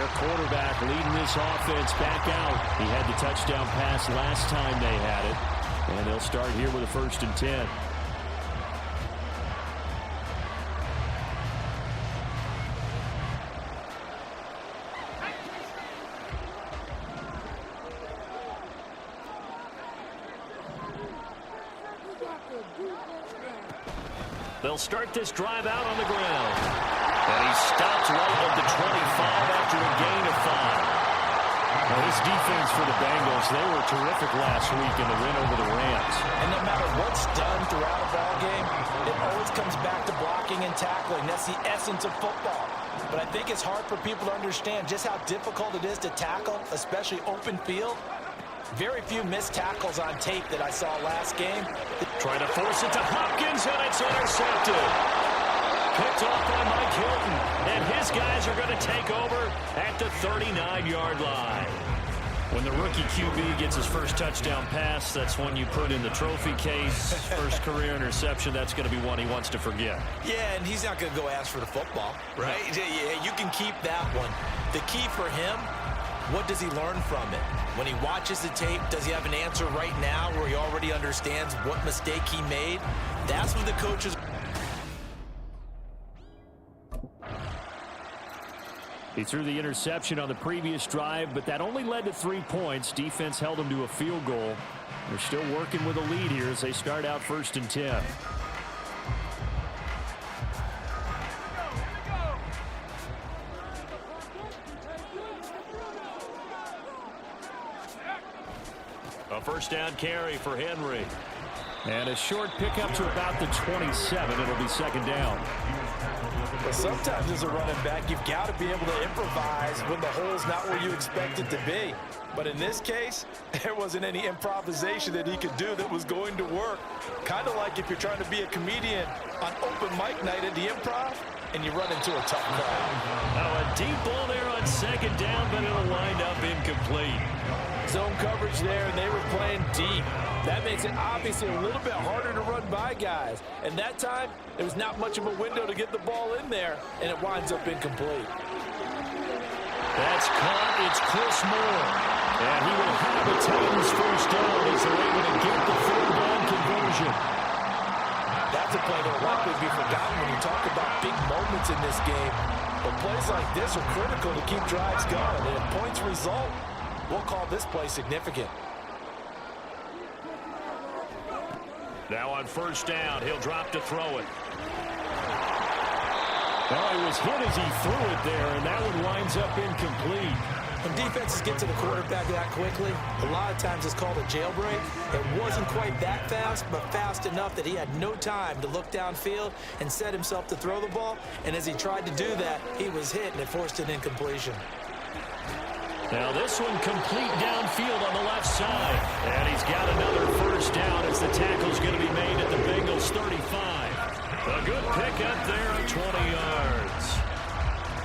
Their quarterback leading this offense back out. He had the touchdown pass last time they had it. And they'll start here with a 1st and 10. They'll start this drive out on the ground. And he stops right at the 25 after a gain of 5. Well, this defense for the Bengals, they were terrific last week in the win over the Rams. And no matter what's done throughout a ball game, it always comes back to blocking and tackling. That's the essence of football. But I think it's hard for people to understand just how difficult it is to tackle, especially open field. Very few missed tackles on tape that I saw last game. Trying to force it to Hopkins, and it's intercepted. Picked off by Mike Hilton, and his guys are going to take over at the 39-yard line. When the rookie QB gets his first touchdown pass, that's one you put in the trophy case. First career interception, that's going to be one he wants to forget. Yeah, and he's not going to go ask for the football, right? Yeah, you can keep that one. The key for him, what does he learn from it? When he watches the tape, does he have an answer right now where he already understands what mistake he made? That's what the coaches... He threw the interception on the previous drive, but that only led to 3 points. Defense held him to a field goal. They're still working with a lead here as they start out 1st and 10. A 1st down carry for Henry. And a short pickup to about the 27. It'll be 2nd down. But sometimes as a running back, you've got to be able to improvise when the hole's not where you expect it to be. But in this case, there wasn't any improvisation that he could do that was going to work. Kind of like if you're trying to be a comedian on open mic night at the Improv and you run into a tough crowd. Oh, a deep ball there on 2nd down, but it'll wind up incomplete. Zone coverage there, and they were playing deep. That makes it obviously a little bit harder to run by guys. And that time, there was not much of a window to get the ball in there, and it winds up incomplete. That's caught. It's Chris Moore. And he will have the Titans 1st down as they're able to get the 3rd down conversion. That's a play that will likely be forgotten when you talk about big moments in this game. But plays like this are critical to keep drives going. And if points result, we'll call this play significant. Now on 1st down, he'll drop to throw it. Well, he was hit as he threw it there, and that one winds up incomplete. When defenses get to the quarterback that quickly, a lot of times it's called a jailbreak. It wasn't quite that fast, but fast enough that he had no time to look downfield and set himself to throw the ball. And as he tried to do that, he was hit, and it forced an incompletion. Now this one complete downfield on the left side. And he's got another 1st down as the tackle's going to be made at the Bengals 35. A good pickup there of 20 yards.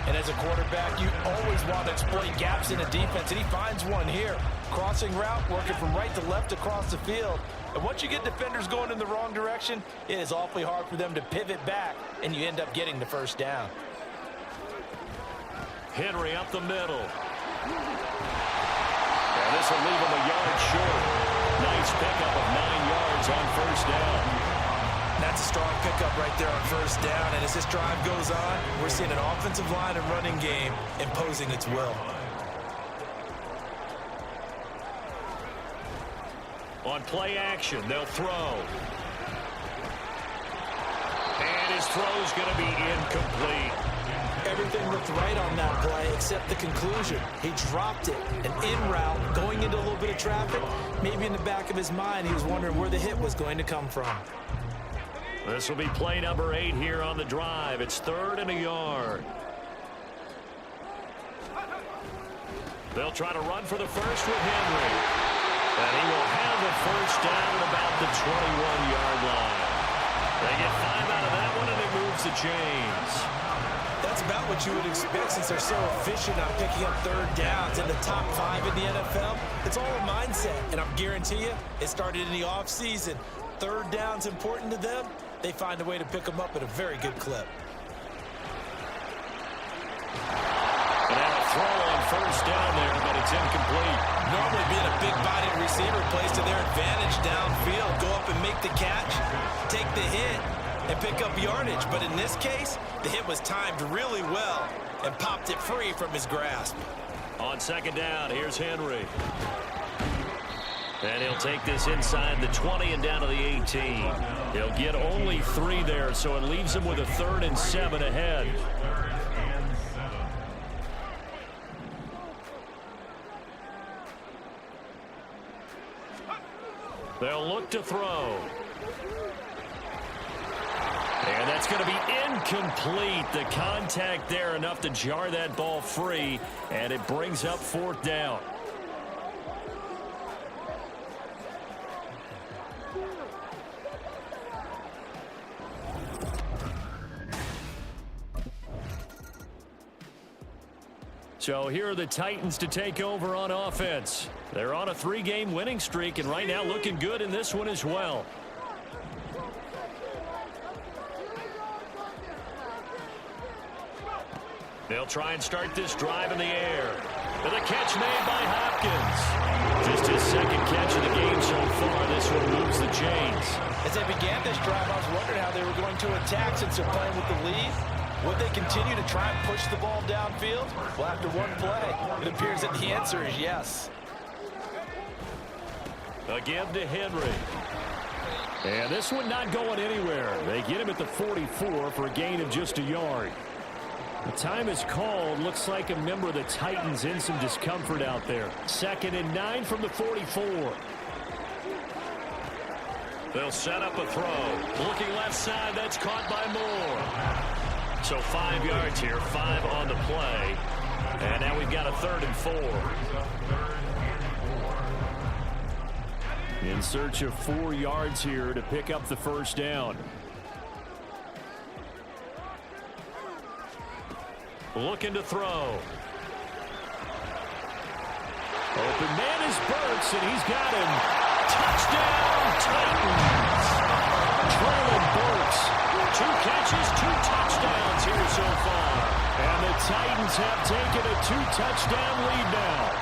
And as a quarterback, you always want to exploit gaps in a defense, and he finds one here. Crossing route, working from right to left across the field. And once you get defenders going in the wrong direction, it is awfully hard for them to pivot back, and you end up getting the 1st down. Henry up the middle. And this will leave him a yard short. Nice pickup of 9 yards on 1st down. That's a strong pickup right there on 1st down. And as this drive goes on, we're seeing an offensive line and running game imposing its will. On play action, they'll throw. And his throw's going to be incomplete. Everything looked right on that play except the conclusion. He dropped it. An in route, going into a little bit of traffic. Maybe in the back of his mind, he was wondering where the hit was going to come from. This will be play number 8 here on the drive. It's 3rd and a yard. They'll try to run for the 1st with Henry. And he will have the 1st down at about the 21-yard line. They get 5 out of that one, and it moves the chains. That's about what you would expect since they're so efficient on picking up 3rd downs in the top 5 in the NFL. It's all a mindset, and I guarantee you, it started in the offseason. 3rd down's important to them. They find a way to pick them up at a very good clip. And now a throw on first down there, but it's incomplete. Normally being a big-bodied receiver plays to their advantage downfield. Go up and make the catch, take the hit, and pick up yardage. But in this case, the hit was timed really well and popped it free from his grasp. On second down, here's Henry. And he'll take this inside the 20 and down to the 18. He'll get only 3 there, so it leaves him with a 3rd and 7 ahead. They'll look to throw. And that's going to be incomplete. The contact there enough to jar that ball free, and it brings up 4th down. So here are the Titans to take over on offense. They're on a 3-game winning streak, and right now looking good in this one as well. They'll try and start this drive in the air. With a catch made by Hopkins. Just his 2nd catch of the game so far. This one moves the chains. As they began this drive, I was wondering how they were going to attack since they're playing with the lead. Would they continue to try and push the ball downfield? Well, after one play, it appears that the answer is yes. Again to Henry. And this one not going anywhere. They get him at the 44 for a gain of just a yard. The time is called. Looks like a member of the Titans in some discomfort out there. 2nd and 9 from the 44. They'll set up a throw. Looking left side. That's caught by Moore. So 5 yards here, 5 on the play. And now we've got a 3rd and 4. In search of 4 yards here to pick up the first down. Looking to throw. Open man is Burks, and he's got him. Touchdown, Titans. Traylon Burks. 2 catches, 2 touchdowns here so far. And the Titans have taken a 2-touchdown lead now.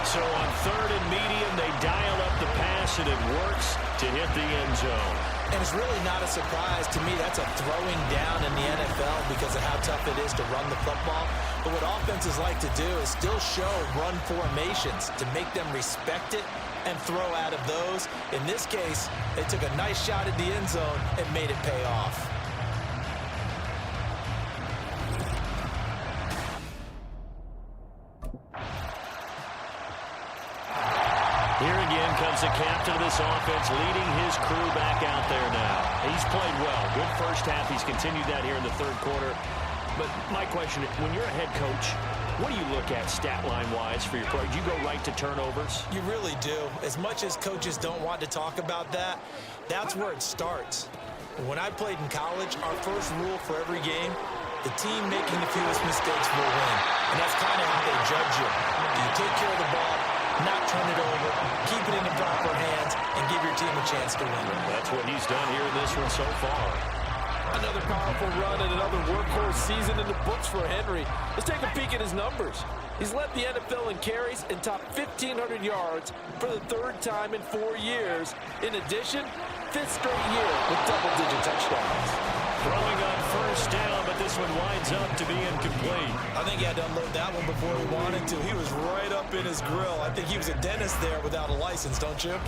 So on 3rd and medium, they dial up the pass, and it works to hit the end zone. And it's really not a surprise to me. That's a throwing down in the NFL because of how tough it is to run the football. But what offenses like to do is still show run formations to make them respect it and throw out of those. In this case, they took a nice shot at the end zone and made it pay off. Here again comes the captain of this offense, leading his crew back out there now. He's played well. Good first half. He's continued that here in the 3rd quarter. But my question, when you're a head coach, what do you look at stat line-wise for your pro? Do you go right to turnovers? You really do. As much as coaches don't want to talk about that, that's where it starts. When I played in college, our first rule for every game, the team making the fewest mistakes will win. And that's kind of how they judge you. Do you take care of the ball, not turn it over, keep it in the proper hands, and give your team a chance to win? That's what he's done here in this one so far. Another powerful run and another workhorse season in the books for Henry. Let's take a peek at his numbers. He's led the NFL in carries and topped 1,500 yards for the 3rd time in 4 years. In addition, 5th straight year with double-digit touchdowns. Throwing on first down, but this one winds up to be incomplete. I think he had to unload that one before he wanted to. He was right up in his grill. I think he was a dentist there without a license, don't you?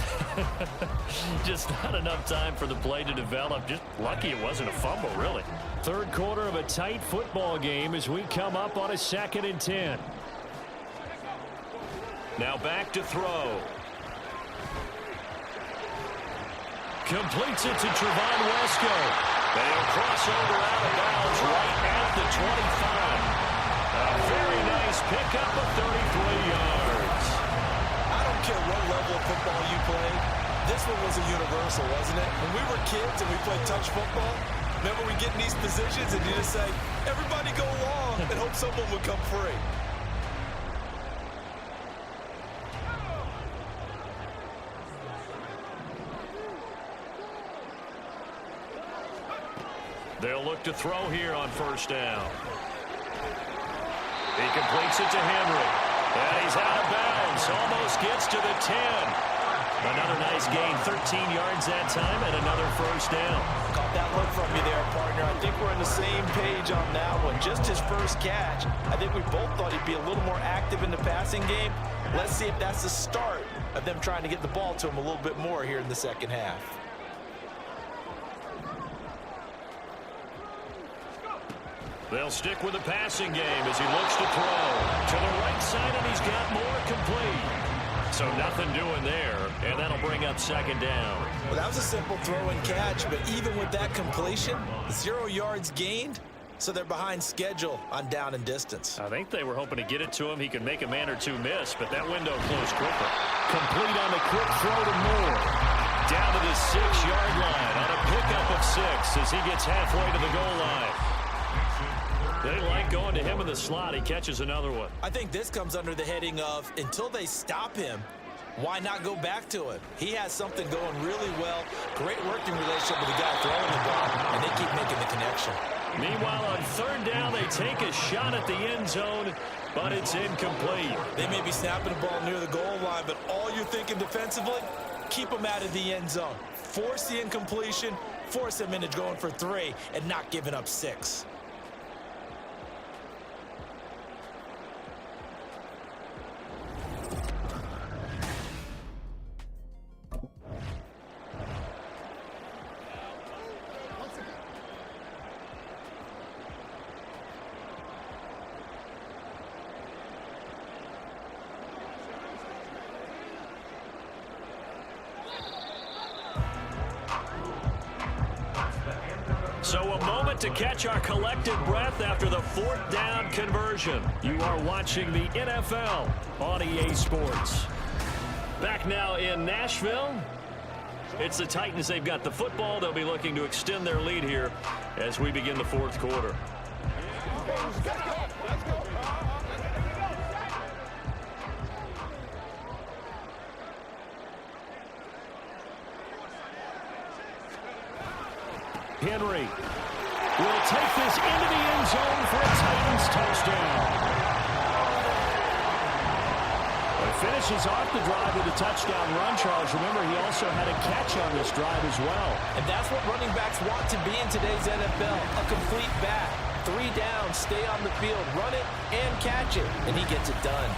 Just not enough time for the play to develop. Just lucky it wasn't a fumble, really. 3rd quarter of a tight football game as we come up on a 2nd and 10. Now back to throw. Completes it to Trevon Wesco. They'll cross over out of bounds right at the 25. A very nice pickup of 33 yards. I don't care what level of football you play. This one was a universal, wasn't it? When we were kids and we played touch football, remember we get in these positions and you just say, everybody go long and hope someone would come free. They'll look to throw here on first down. He completes it to Henry. And he's out of bounds. Almost gets to the 10. Another nice gain, 13 yards that time, and another first down. Caught that look from you there, partner. I think we're on the same page on that one. Just his first catch. I think we both thought he'd be a little more active in the passing game. Let's see if that's the start of them trying to get the ball to him a little bit more here in the second half. They'll stick with the passing game as he looks to throw. To the right side, and he's got more complete. So nothing doing there, and that'll bring up second down. Well, that was a simple throw and catch, but even with that completion, 0 yards gained, so they're behind schedule on down and distance. I think they were hoping to get it to him. He could make a man or two miss, but that window closed quicker. Complete on the quick throw to Moore. Down to the 6-yard line on a pickup of 6 as he gets halfway to the goal line. They like going to him in the slot. He catches another one. I think this comes under the heading of, until they stop him, why not go back to him? He has something going really well. Great working relationship with the guy throwing the ball, and they keep making the connection. Meanwhile, on third down, they take a shot at the end zone, but it's incomplete. They may be snapping the ball near the goal line, but all you're thinking defensively, keep them out of the end zone. Force the incompletion, force them into going for 3, and not giving up 6. So a moment to catch our collective breath after the 4th down conversion. You are watching the NFL on EA Sports. Back now in Nashville. It's the Titans. They've got the football. They'll be looking to extend their lead here as we begin the 4th quarter. Henry will take this into the end zone for a Titans touchdown. He finishes off the drive with a touchdown run, Charles. Remember, he also had a catch on this drive as well. And that's what running backs want to be in today's NFL, a complete back. 3 down, stay on the field, run it and catch it, and he gets it done.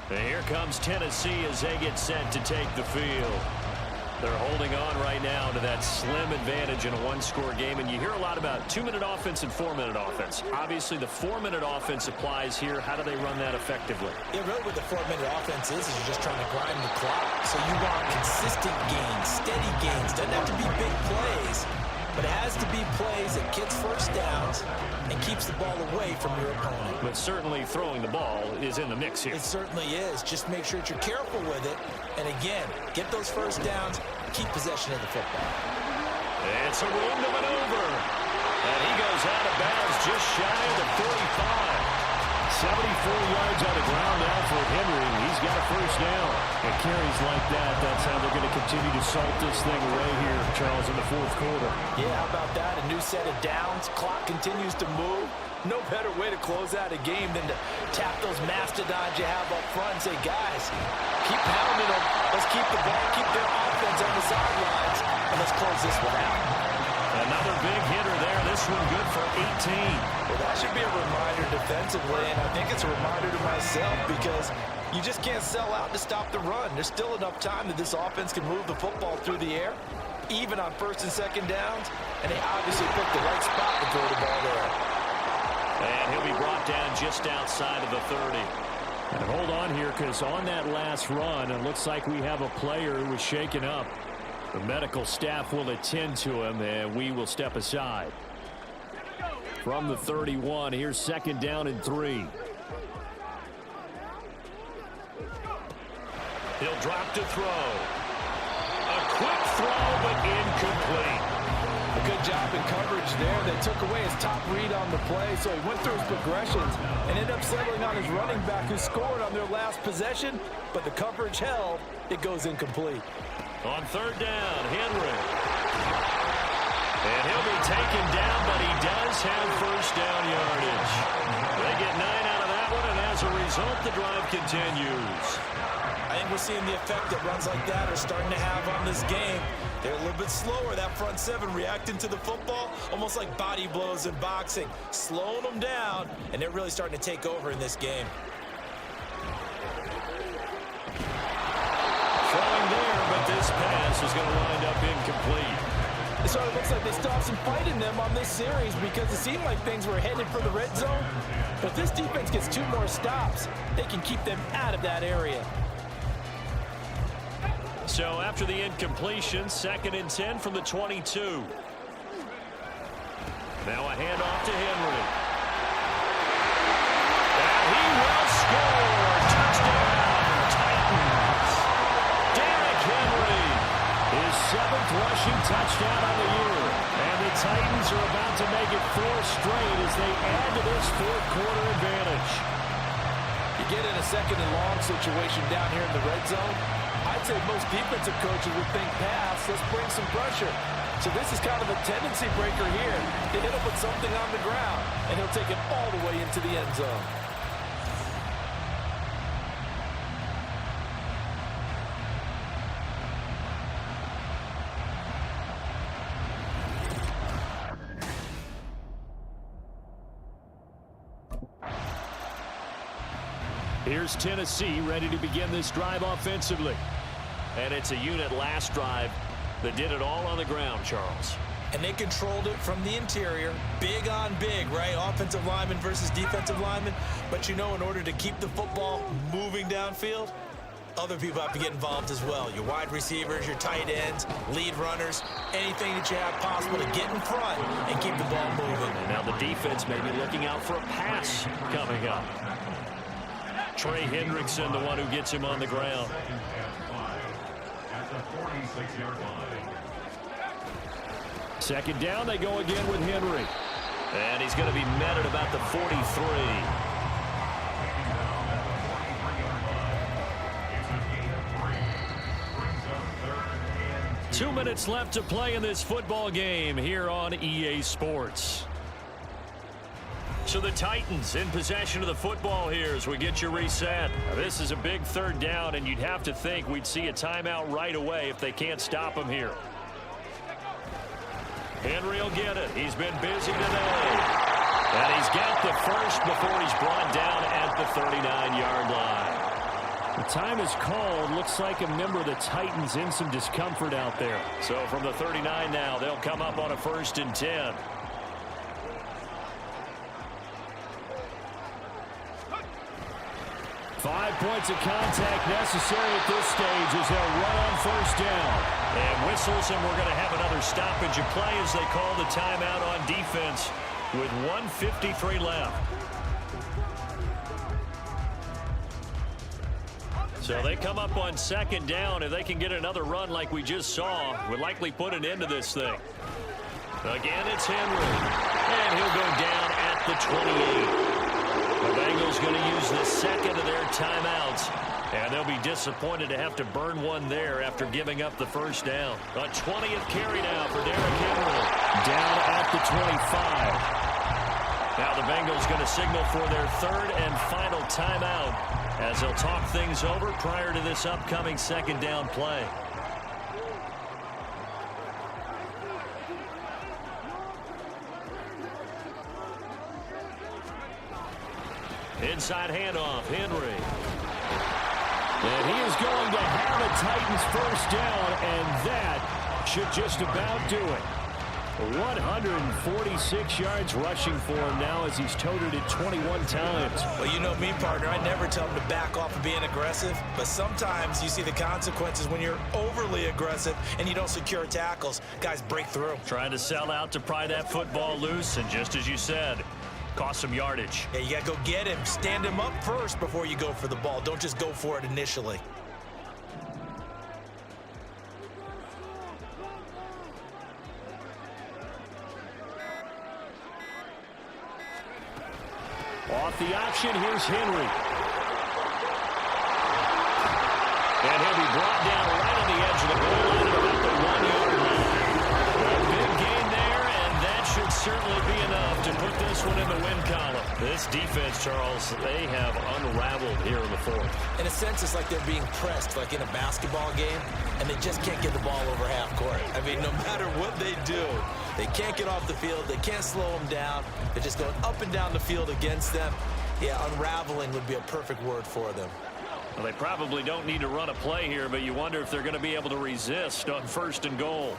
And here comes Tennessee as they get set to take the field. They're holding on right now to that slim advantage in a 1-score game. And you hear a lot about 2-minute offense and 4-minute offense. Obviously, the 4-minute offense applies here. How do they run that effectively? Yeah, really what the 4-minute offense is you're just trying to grind the clock. So you want consistent gains, steady gains. Doesn't have to be big plays, but it has to be plays that gets first downs and keeps the ball away from your opponent. But certainly throwing the ball is in the mix here. It certainly is. Just make sure that you're careful with it. And again, get those first downs, keep possession of the football. It's a room to maneuver. And he goes out of bounds just shy of the 45. 74 yards on the ground now for Henry. He's got a first down. And carries like that, that's how they're going to continue to salt this thing away here, Charles, in the 4th quarter. Yeah, how about that? A new set of downs. Clock continues to move. No better way to close out a game than to tap those mastodons you have up front and say, guys, keep pounding them. Let's keep the ball, keep their offense on the sidelines, and let's close this one out. Another big hitter there. This one good for 18. Well, that should be a reminder defensively, and I think it's a reminder to myself because you just can't sell out to stop the run. There's still enough time that this offense can move the football through the air, even on 1st and 2nd downs, and they obviously picked the right spot to throw the ball there. And he'll be brought down just outside of the 30. And hold on here, because on that last run, it looks like we have a player who was shaken up. The medical staff will attend to him, and we will step aside. From the 31, here's 2nd down and 3. He'll drop to throw. A quick throw, but incomplete. A good job in coverage there. They took away his top read on the play, so he went through his progressions and ended up settling on his running back who scored on their last possession, but the coverage held. It goes incomplete. On third down, Henry. And he'll be taken down, but he does have first down yardage. They get 9 out of that one, and as a result, the drive continues. I think we're seeing the effect that runs like that are starting to have on this game. They're a little bit slower, that front seven, reacting to the football, almost like body blows in boxing, slowing them down, and they're really starting to take over in this game. Throwing there, but this pass is going to wind up incomplete. It sort of looks like they still have some fight in them on this series because it seemed like things were headed for the red zone. But if this defense gets 2 more stops, they can keep them out of that area. So after the incompletion, 2nd and 10 from the 22. Now a handoff to Henry. And he will score. Touchdown, Titans. Derrick Henry, his 7th rushing touchdown on the year. And the Titans are about to make it 4 straight as they add to this 4th quarter advantage. You get in a 2nd and long situation down here in the red zone, I'd say most defensive coaches would think pass, let's bring some pressure. So this is kind of a tendency breaker here. They hit him with something on the ground, and he'll take it all the way into the end zone. Here's Tennessee ready to begin this drive offensively. And it's a unit last drive that did it all on the ground, Charles. And they controlled it from the interior. Big on big, right? Offensive lineman versus defensive lineman. But you know, in order to keep the football moving downfield, other people have to get involved as well. Your wide receivers, your tight ends, lead runners, anything that you have possible to get in front and keep the ball moving. And now the defense may be looking out for a pass coming up. Trey Hendrickson, the one who gets him on the ground. Second down, they go again with Henry. And he's going to be met at about the 43. 2 minutes left to play in this football game here on EA Sports. So the Titans in possession of the football here as we get you reset. This is a big 3rd down, and you'd have to think we'd see a timeout right away if they can't stop him here. Henry will get it. He's been busy today. And he's got the first before he's brought down at the 39-yard line. The time is called. Looks like a member of the Titans in some discomfort out there. So from the 39 now, they'll come up on a 1st and 10. 5 points of contact necessary at this stage as they'll run on 1st down. And whistles, and we're going to have another stoppage of play as they call the timeout on defense with 1:53 left. So they come up on 2nd down. If they can get another run like we just saw, would likely put an end to this thing. Again, it's Henry. And he'll go down at the 28. The Bengals going to use the 2nd of their timeouts, and they'll be disappointed to have to burn one there after giving up the 1st down. A 20th carry now for Derrick Henry, down at the 25. Now the Bengals going to signal for their 3rd and final timeout as they'll talk things over prior to this upcoming 2nd down play. Inside handoff, Henry. And he is going to have a Titans 1st down, and that should just about do it. 146 yards rushing for him now as he's toted it 21 times. Well, you know me, partner. I never tell him to back off of being aggressive, but sometimes you see the consequences when you're overly aggressive and you don't secure tackles. Guys break through. Trying to sell out to pry that football loose, and just as you said, cost some yardage. Yeah, you got to go get him. Stand him up first before you go for the ball. Don't just go for it initially. with the option. Here's Henry. And he'll be brought down right on the edge of the goal line at about the 1-yard line. A big gain there, and that should certainly be enough to put this one in the win column. This defense, Charles, they have unraveled here in the fourth. In a sense, it's like they're being pressed, like in a basketball game, and they just can't get the ball over half court. I mean, no matter what they do, they can't get off the field. They can't slow them down. They're just going up and down the field against them. Yeah, unraveling would be a perfect word for them. Well, they probably don't need to run a play here, but you wonder if they're going to be able to resist on 1st and goal.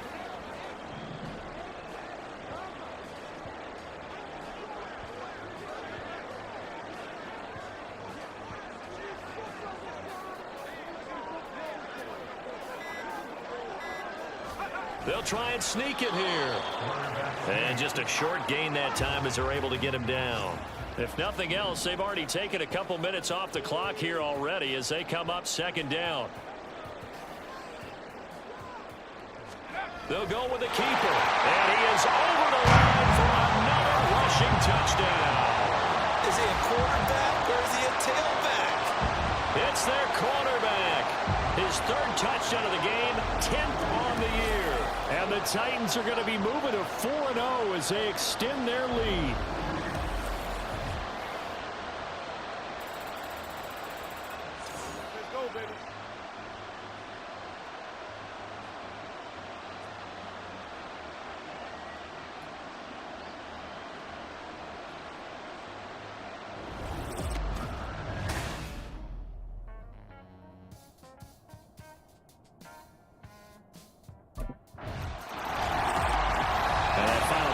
They'll try and sneak it here. And just a short gain that time as they're able to get him down. If nothing else, they've already taken a couple minutes off the clock here already as they come up 2nd down. They'll go with the keeper. And he is over the line for another rushing touchdown. Is he a quarterback or is he a tailback? It's their quarterback. His 3rd touchdown of the game, 10th on the year. And the Titans are going to be moving to 4-0 as they extend their lead. Let's go, baby.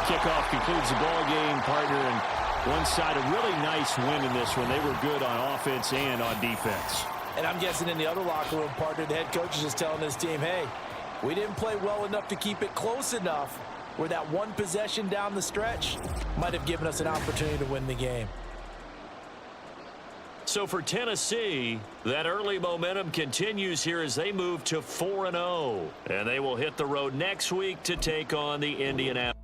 Kickoff concludes the ball game, partner, and one side a really nice win in this one. They were good on offense and on defense. And I'm guessing in the other locker room, partner, the head coach is just telling his team, hey, we didn't play well enough to keep it close enough where that one possession down the stretch might have given us an opportunity to win the game. So for Tennessee, that early momentum continues here as they move to 4-0. And they will hit the road next week to take on the Indianapolis.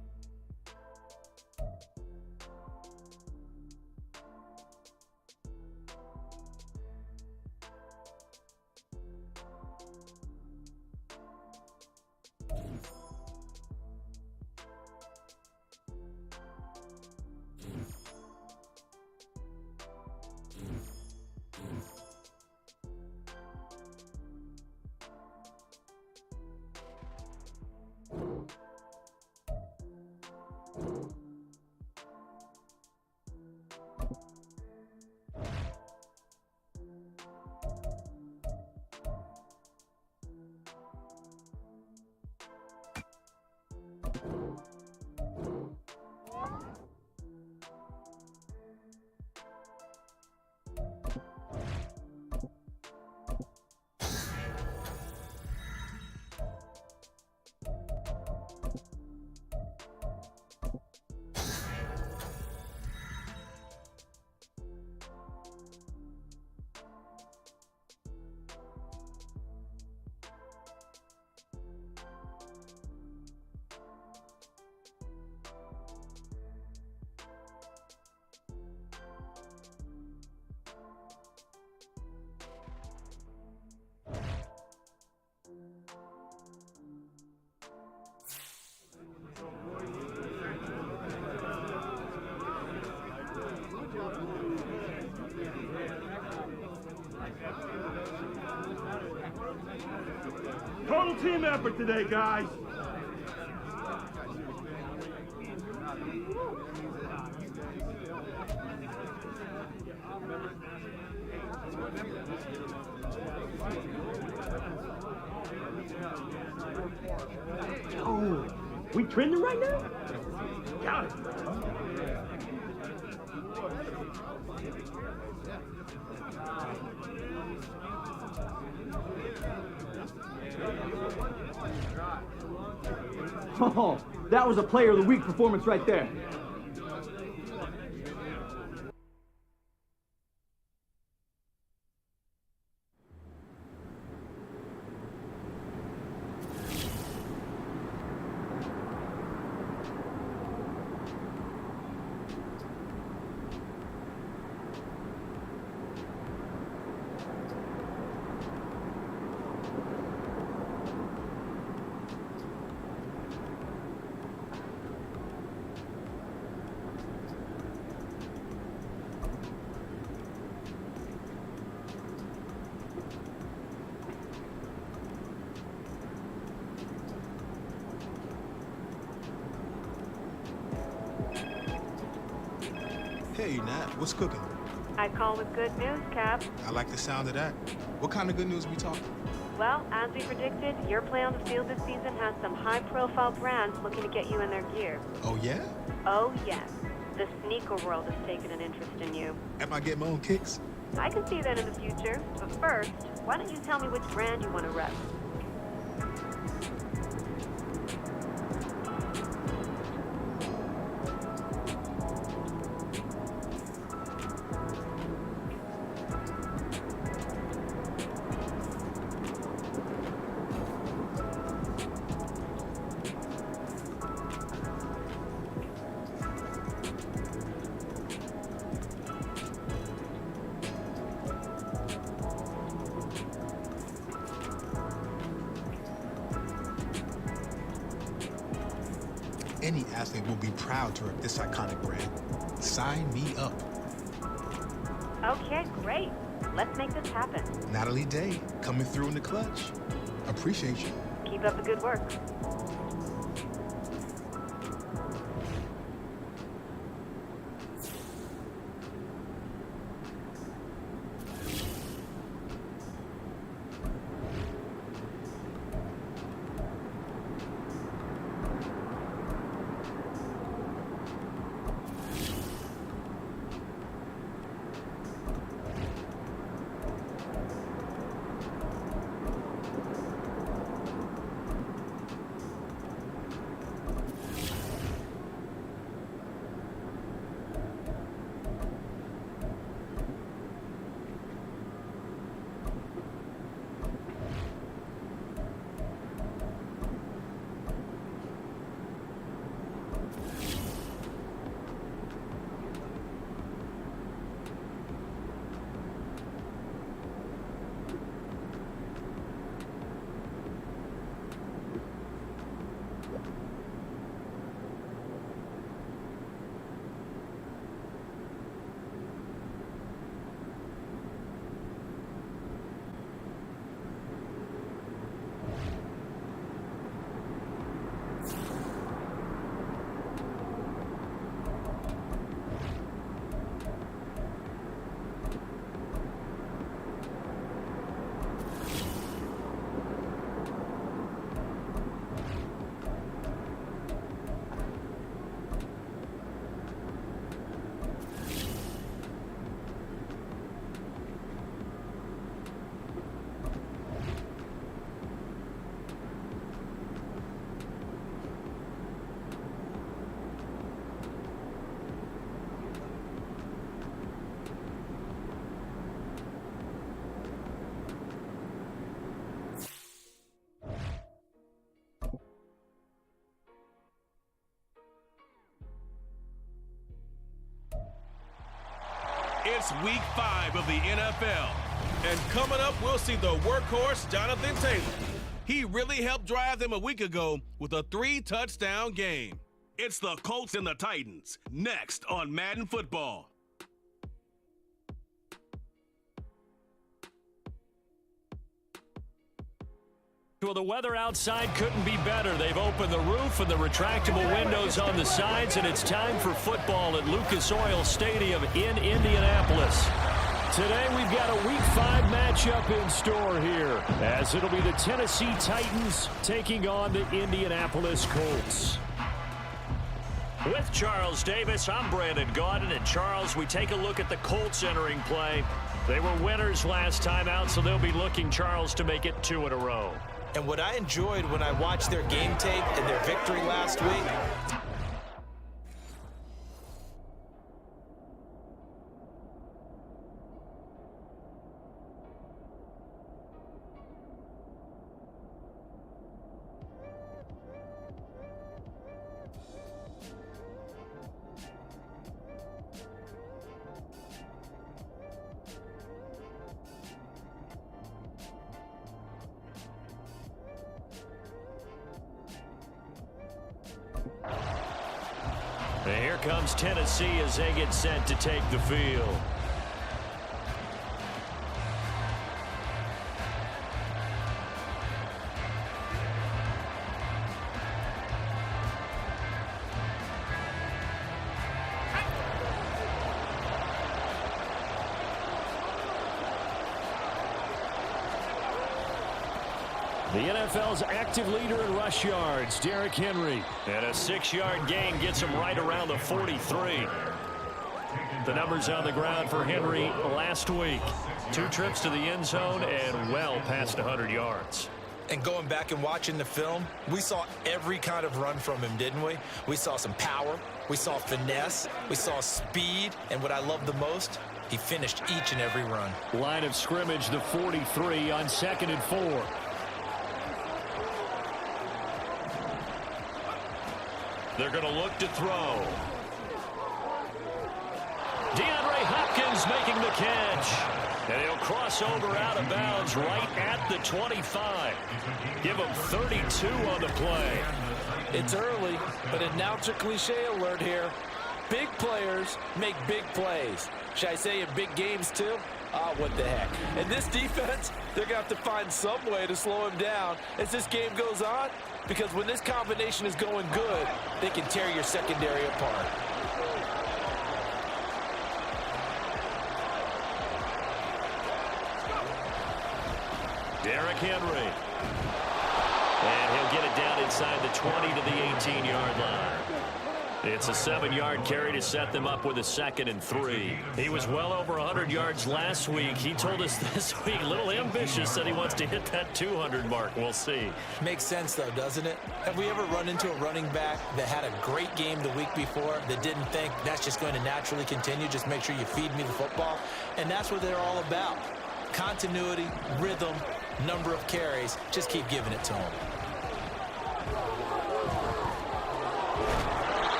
Total team effort today, guys. Oh, we trending right now? Got it. Oh, that was a player of the week performance right there. Hey, Nat, what's cooking? I call with good news, Cap. I like the sound of that. What kind of good news we talking? Well, as we predicted, your play on the field this season has some high-profile brands looking to get you in their gear. Oh, yeah? Oh, yes. The sneaker world has taken an interest in you. Am I getting my own kicks? I can see that in the future. But first, why don't you tell me which brand you want to rep? Any athlete will be proud to rep this iconic brand. Sign me up. Okay, great. Let's make this happen. Natalie Day, coming through in the clutch. Appreciate you. Keep up the good work. It's week 5 of the NFL. And coming up, we'll see the workhorse, Jonathan Taylor. He really helped drive them a week ago with a 3-touchdown game. It's the Colts and the Titans, next on Madden Football. Well, the weather outside couldn't be better. They've opened the roof and the retractable windows on the sides, and it's time for football at Lucas Oil Stadium in Indianapolis. Today, we've got a Week 5 matchup in store here, as it'll be the Tennessee Titans taking on the Indianapolis Colts. With Charles Davis, I'm Brandon Gaudin, and Charles, we take a look at the Colts entering play. They were winners last time out, so they'll be looking, Charles, to make it 2 in a row. And what I enjoyed when I watched their game tape and their victory last week, and here comes Tennessee as they get set to take the field. The NFL's active leader in rush yards, Derrick Henry. And a 6-yard gain gets him right around the 43. The numbers on the ground for Henry last week. 2 trips to the end zone and well past 100 yards. And going back and watching the film, we saw every kind of run from him, didn't we? We saw some power, we saw finesse, we saw speed, and what I love the most, he finished each and every run. Line of scrimmage, the 43 on 2nd and 4. They're going to look to throw. DeAndre Hopkins making the catch. And he'll cross over out of bounds right at the 25. Give him 32 on the play. It's early, but announcer cliche alert here. Big players make big plays. Should I say in big games too? What the heck. And this defense, they're going to have to find some way to slow him down as this game goes on. Because when this combination is going good, they can tear your secondary apart. Derrick Henry. And he'll get it down inside the 20 to the 18-yard line. It's a 7-yard carry to set them up with a 2nd and 3. He was well over 100 yards last week. He told us this week, a little ambitious, that he wants to hit that 200 mark. We'll see. Makes sense, though, doesn't it? Have we ever run into a running back that had a great game the week before that didn't think that's just going to naturally continue? Just make sure you feed me the football. And that's what they're all about. Continuity, rhythm, number of carries. Just keep giving it to him.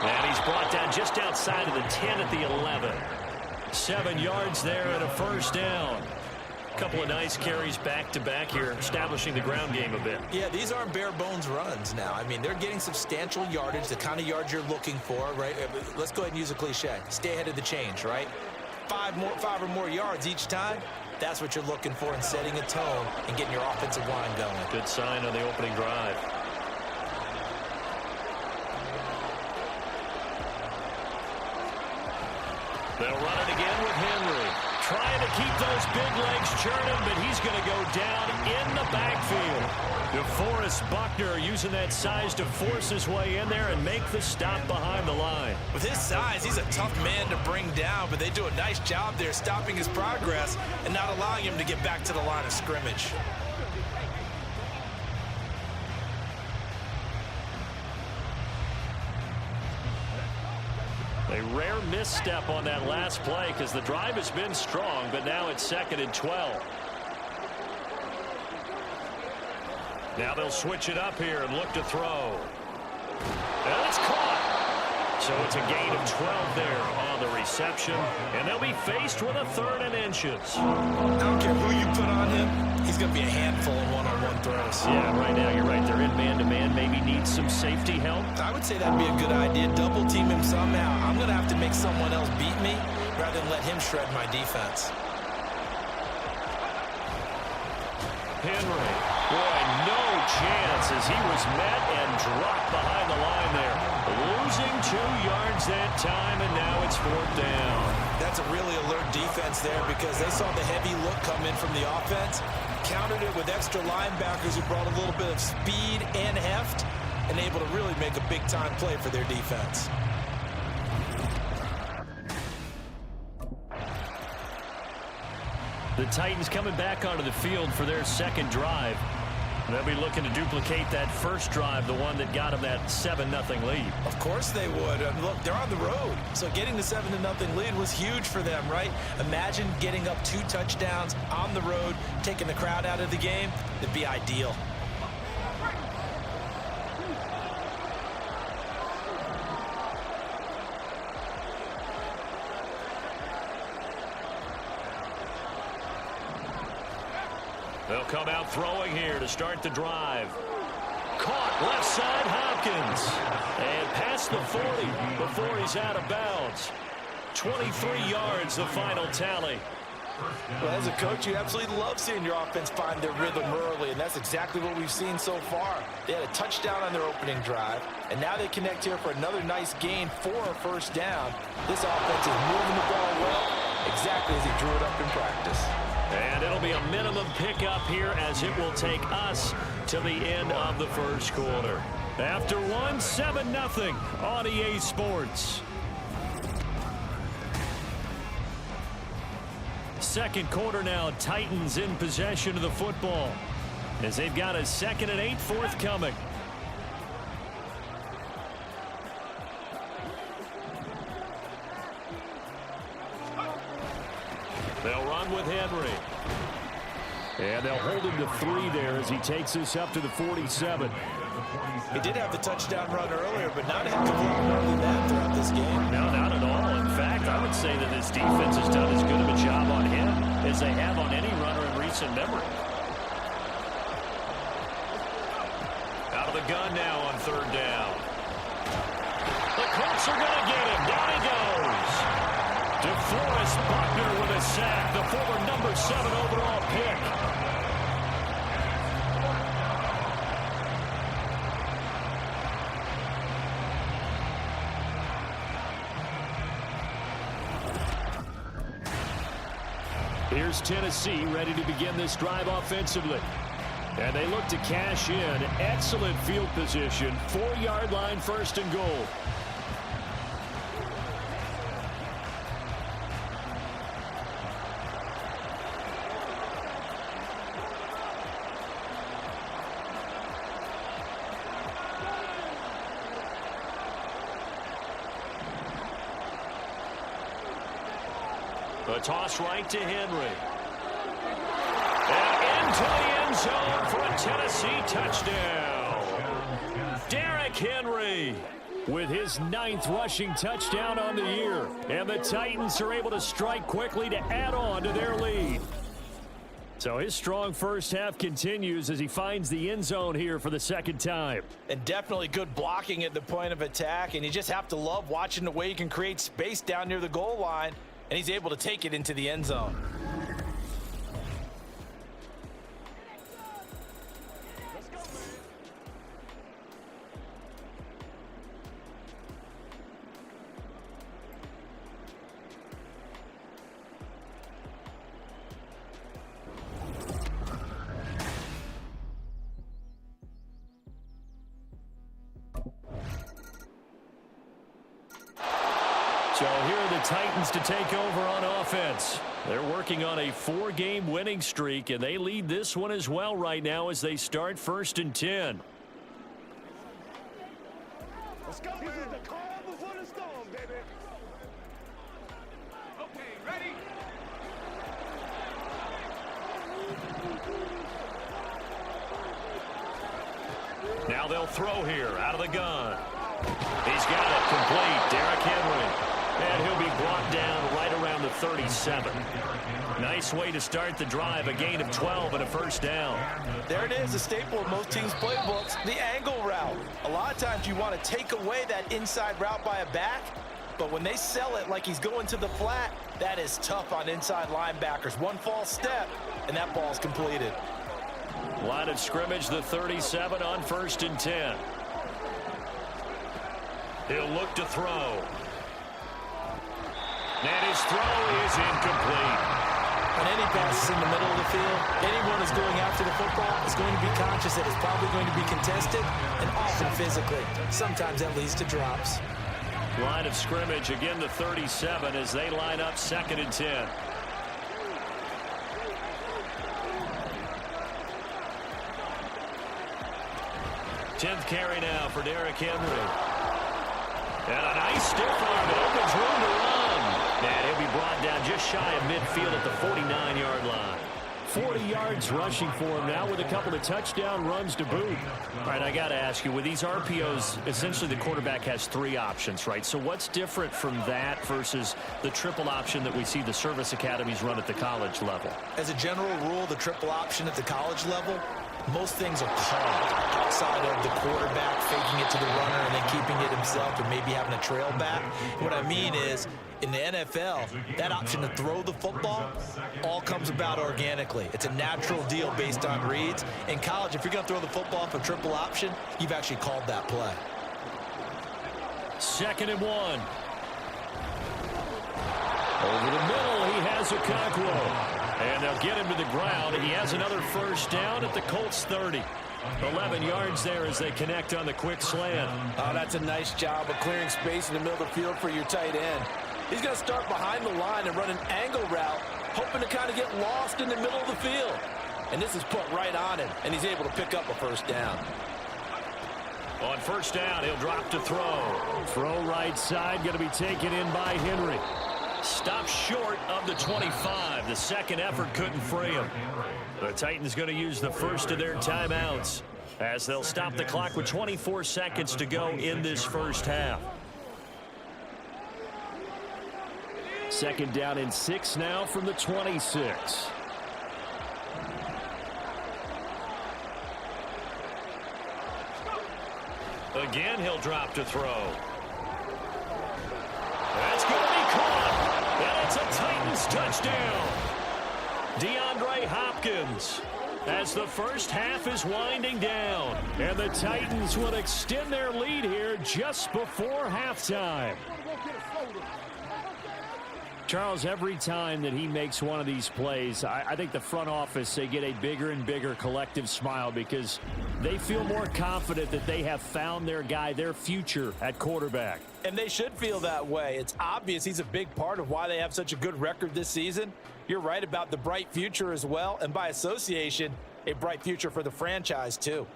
And he's brought down just outside of the 10 at the 11. 7 yards there and a first down. A couple of nice carries back-to-back here, establishing the ground game a bit. Yeah, these aren't bare-bones runs now. I mean, they're getting substantial yardage, the kind of yards you're looking for, right? Let's go ahead and use a cliche. Stay ahead of the change, right? 5 or more yards each time. That's what you're looking for in setting a tone and getting your offensive line going. Good sign on the opening drive. They'll run it again with Henry. Trying to keep those big legs churning, but he's going to go down in the backfield. DeForest Buckner using that size to force his way in there and make the stop behind the line. With his size, he's a tough man to bring down, but they do a nice job there stopping his progress and not allowing him to get back to the line of scrimmage. A rare misstep on that last play because the drive has been strong, but now it's 2nd and 12. Now they'll switch it up here and look to throw. And it's caught. So it's a gain of 12 there on the reception, and they'll be faced with a 3rd and inches. I don't care who you put on him, he's going to be a handful in one-on-one throws. Yeah, right now you're right. They're in man-to-man, maybe needs some safety help. I would say that'd be a good idea. Double team him somehow. I'm going to have to make someone else beat me rather than let him shred my defense. Henry, boy, no chance as he was met and dropped behind the line there. Losing 2 yards that time, and now it's 4th down. That's a really alert defense there because they saw the heavy look come in from the offense, countered it with extra linebackers who brought a little bit of speed and heft, and able to really make a big-time play for their defense. The Titans coming back onto the field for their 2nd drive. They'll be looking to duplicate that first drive, the one that got them that 7-0 lead. Of course they would. Look, they're on the road. So getting the 7-0 lead was huge for them, right? Imagine getting up 2 touchdowns on the road, taking the crowd out of the game. It'd be ideal. They'll come out throwing here to start the drive. Caught left side Hopkins. And past the 40 before he's out of bounds. 23 yards the final tally. Well, as a coach, you absolutely love seeing your offense find their rhythm early, and that's exactly what we've seen so far. They had a touchdown on their opening drive, and now they connect here for another nice gain for a first down. This offense is moving the ball well, exactly as he drew it up in practice. And it'll be a minimum pickup here as it will take us to the end of the first quarter. After one, 7-0 on EA Sports. Second quarter now, Titans in possession of the football as they've got a 2nd and 8 forthcoming. They'll run with Henry. And they'll hold him to 3 there as he takes this up to the 47. He did have the touchdown run earlier, but not a heck of a lot more than that throughout this game. No, not at all. In fact, I would say that this defense has done as good of a job on him as they have on any runner in recent memory. Out of the gun now on 3rd down. The Colts are going to get him. Down he goes. DeForest Buckner with a sack, the former number 7 overall pick. Here's Tennessee ready to begin this drive offensively. And they look to cash in. Excellent field position. 4-yard line, 1st and goal. A toss right to Henry. And into the end zone for a Tennessee touchdown. Derrick Henry with his 9th rushing touchdown on the year. And the Titans are able to strike quickly to add on to their lead. So his strong first half continues as he finds the end zone here for the 2nd time. And definitely good blocking at the point of attack. And you just have to love watching the way he can create space down near the goal line. And he's able to take it into the end zone. So here are the Titans to take over on offense. They're working on a 4-game winning streak, and they lead this one as well right now as they start 1st and 10. Let's go, this is the calm before the storm, baby. Okay, ready? Now they'll throw here out of the gun. He's got it complete. Derrick Henry. And he'll be brought down right around the 37. Nice way to start the drive. A gain of 12 and a 1st down. There it is, a staple of most teams' playbooks, the angle route. A lot of times you want to take away that inside route by a back, but when they sell it like he's going to the flat, that is tough on inside linebackers. One false step, and that ball's completed. Line of scrimmage, the 37 on 1st and 10. He'll look to throw. And his throw is incomplete. When any pass is in the middle of the field, anyone who's going after the football is going to be conscious that it's probably going to be contested and often physically. Sometimes that leads to drops. Line of scrimmage, again the 37 as they line up 2nd and 10. Tenth carry now for Derrick Henry. And a nice stiff arm that opens room to run. And he'll be brought down just shy of midfield at the 49-yard line. 40 yards rushing for him now with a couple of touchdown runs to boot. All right, I got to ask you, with these RPOs, essentially the quarterback has 3 options, right? So what's different from that versus the triple option that we see the service academies run at the college level? As a general rule, the triple option at the college level, most things are called outside of the quarterback faking it to the runner and then keeping it himself and maybe having a trail back. What I mean is, in the NFL, that option to throw the football all comes about organically. It's a natural deal based on reads. In college, if you're going to throw the football for triple option, you've actually called that play. 2nd and 1. Over the middle, he has Okonkwo. And they'll get him to the ground. He has another 1st down at the Colts 30. 11 yards there as they connect on the quick slant. Oh, that's a nice job of clearing space in the middle of the field for your tight end. He's going to start behind the line and run an angle route, hoping to kind of get lost in the middle of the field. And this is put right on him, and he's able to pick up a first down. On first down, he'll drop to throw. Throw right side, going to be taken in by Henry. Stopped short of the 25. The second effort couldn't free him. The Titans going to use the first of their timeouts as they'll stop the clock with 24 seconds to go in this first half. Second down and 6 now from the 26. Again, he'll drop to throw. That's going to be caught. And it's a Titans touchdown. DeAndre Hopkins as the first half is winding down. And the Titans will extend their lead here just before halftime. Charles, every time that he makes one of these plays, I think the front office, they get a bigger and bigger collective smile because they feel more confident that they have found their guy, their future at quarterback. And they should feel that way. It's obvious he's a big part of why they have such a good record this season. You're right about the bright future as well, and by association, a bright future for the franchise too.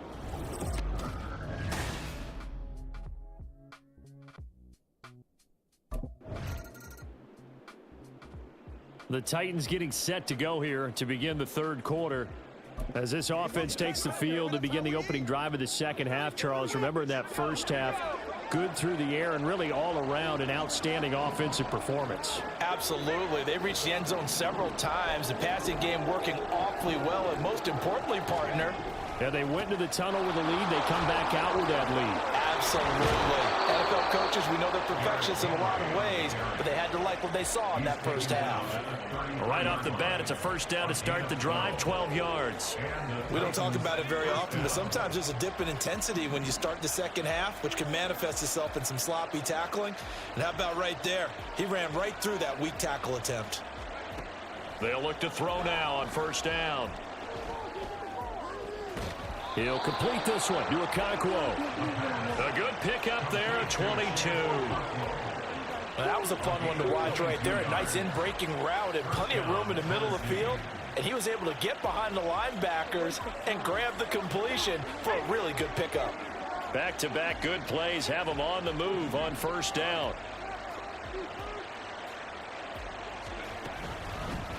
The Titans getting set to go here to begin the third quarter as this offense takes the field to begin the opening drive of the second half. Charles, remember that first half, good through the air and really all around an outstanding offensive performance. Absolutely. They reached the end zone several times. The passing game working awfully well, and most importantly, partner, yeah, they went into the tunnel with a lead. They come back out with that lead. Absolutely. NFL coaches, we know they're perfectionists in a lot of ways, but they had to like what they saw in that first half. Right off the bat, it's a first down to start the drive, 12 yards. We don't talk about it very often, but sometimes there's a dip in intensity when you start the second half, which can manifest itself in some sloppy tackling. And how about right there? He ran right through that weak tackle attempt. They'll look to throw now on first down. He'll complete this one to Okonkwo. A good pickup there at 22. Well, that was a fun one to watch right there. A nice in-breaking route and plenty of room in the middle of the field. And he was able to get behind the linebackers and grab the completion for a really good pickup. Back-to-back good plays have him on the move on first down.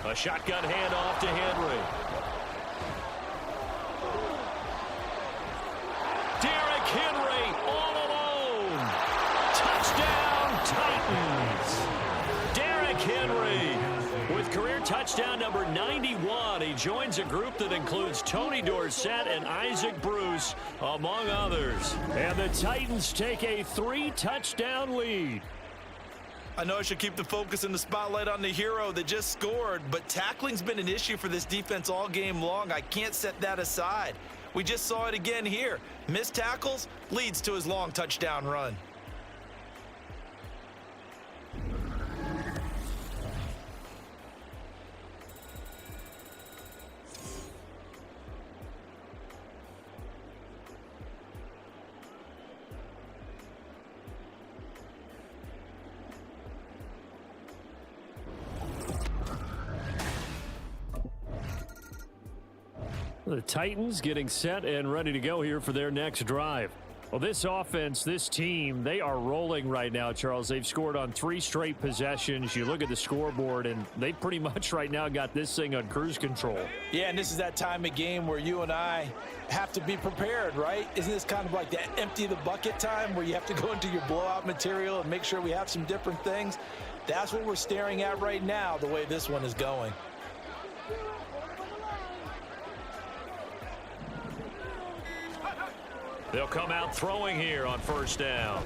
A shotgun handoff to Henry. Derrick Henry all alone. Touchdown Titans. Derrick Henry with career touchdown number 91. He joins a group that includes Tony Dorsett and Isaac Bruce, among others. And the Titans take a 3-touchdown lead. I know I should keep the focus and the spotlight on the hero that just scored, but tackling's been an issue for this defense all game long. I can't set that aside. We just saw it again here. Missed tackles leads to his long touchdown run. The Titans getting set and ready to go here for their next drive. Well, this offense, this team, they are rolling right now, Charles. They've scored on 3 straight possessions. You look at the scoreboard, and they pretty much right now got this thing on cruise control. Yeah, and this is that time of game where you and I have to be prepared, right? Isn't this kind of like the empty the bucket time where you have to go into your blowout material and make sure we have some different things? That's what we're staring at right now, the way this one is going. They'll come out throwing here on first down.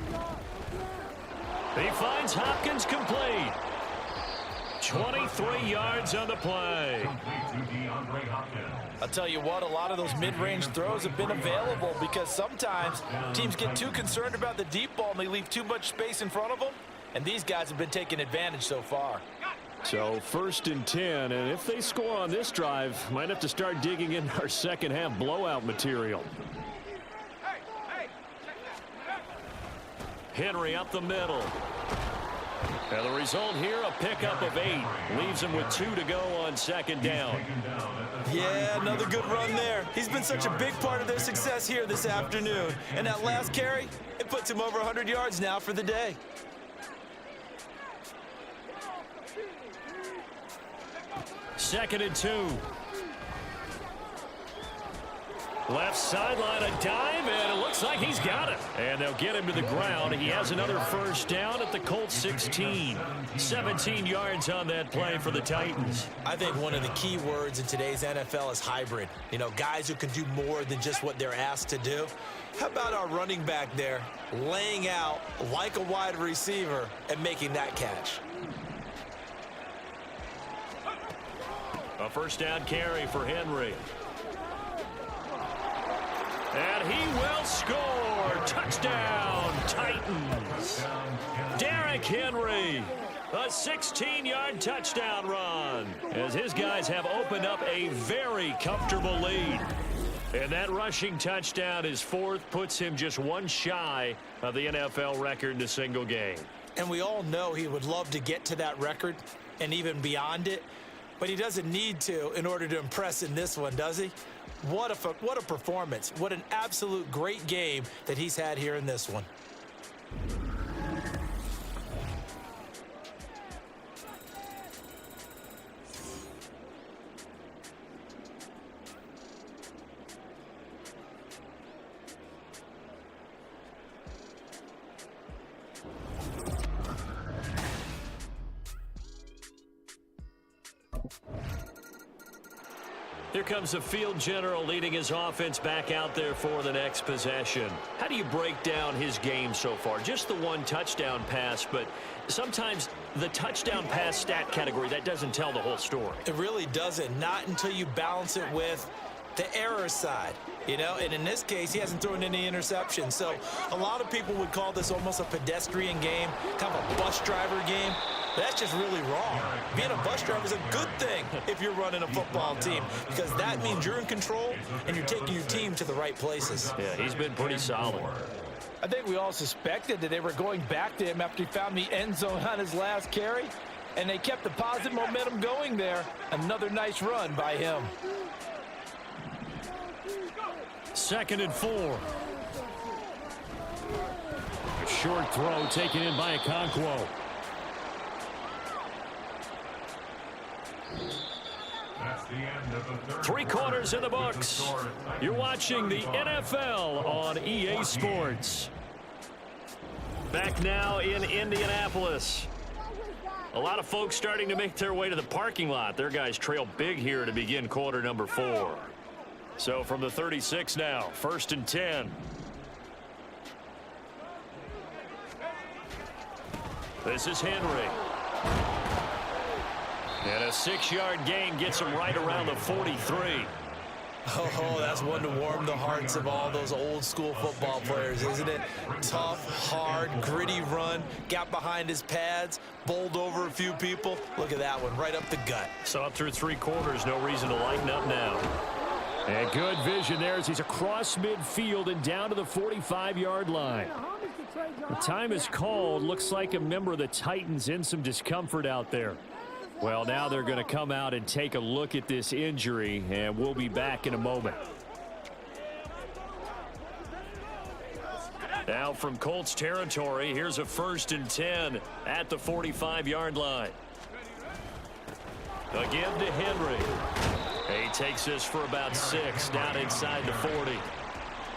He finds Hopkins complete. 23 yards on the play. I'll tell you what, a lot of those mid-range throws have been available because sometimes teams get too concerned about the deep ball and they leave too much space in front of them, and these guys have been taking advantage so far. So 1st and 10, and if they score on this drive, might have to start digging in our second half blowout material. Henry up the middle. And the result here, a pickup of 8. Leaves him with 2 to go on 2nd down. Yeah, another good run there. He's been such a big part of their success here this afternoon. And that last carry, it puts him over 100 yards now for the day. Second and 2. Left sideline, a dive, and it looks like he's got it. And they'll get him to the ground. He has another first down at the Colts 16. 17 yards on that play for the Titans. I think one of the key words in today's NFL is hybrid. You know, guys who can do more than just what they're asked to do. How about our running back there laying out like a wide receiver and making that catch? A first down carry for Henry. And he will score. Touchdown, Titans. Derrick Henry, a 16-yard touchdown run, as his guys have opened up a very comfortable lead. And that rushing touchdown, his 4th, puts him just 1 shy of the NFL record in a single game. And we all know he would love to get to that record and even beyond it, but he doesn't need to in order to impress in this one, does he? What a performance. What an absolute great game that he's had here in this one. Here comes the field general leading his offense back out there for the next possession. How do you break down his game so far? Just the 1 touchdown pass, but sometimes the touchdown pass stat category, that doesn't tell the whole story. It really doesn't, not until you balance it with the error side. You know, and in this case, he hasn't thrown any interceptions. So a lot of people would call this almost a pedestrian game, kind of a bus driver game. That's just really wrong. Being a bus driver is a good thing if you're running a football team, because that means you're in control and you're taking your team to the right places. Yeah, he's been pretty solid. I think we all suspected that they were going back to him after he found the end zone on his last carry, and they kept the positive momentum going there. Another nice run by him. 2nd and 4. A short throw taken in by Okonkwo. Three quarters in the books. You're watching the NFL on EA Sports. Back now in Indianapolis. A lot of folks starting to make their way to the parking lot. Their guys trail big here to begin quarter number 4. So from the 36 now, 1st and 10. This is Henry. And a 6-yard gain gets him right around the 43. Oh, that's one to warm the hearts of all those old school football players, isn't it? Tough, hard, gritty run, got behind his pads, bowled over a few people. Look at that one, right up the gut. So up through 3 quarters, no reason to lighten up now. And good vision there as he's across midfield and down to the 45-yard line. The time is called. Looks like a member of the Titans in some discomfort out there. Well, now they're going to come out and take a look at this injury, and we'll be back in a moment. Now from Colts territory, here's a 1st and 10 at the 45-yard line. Again to Henry. He takes this for about 6 down inside the 40.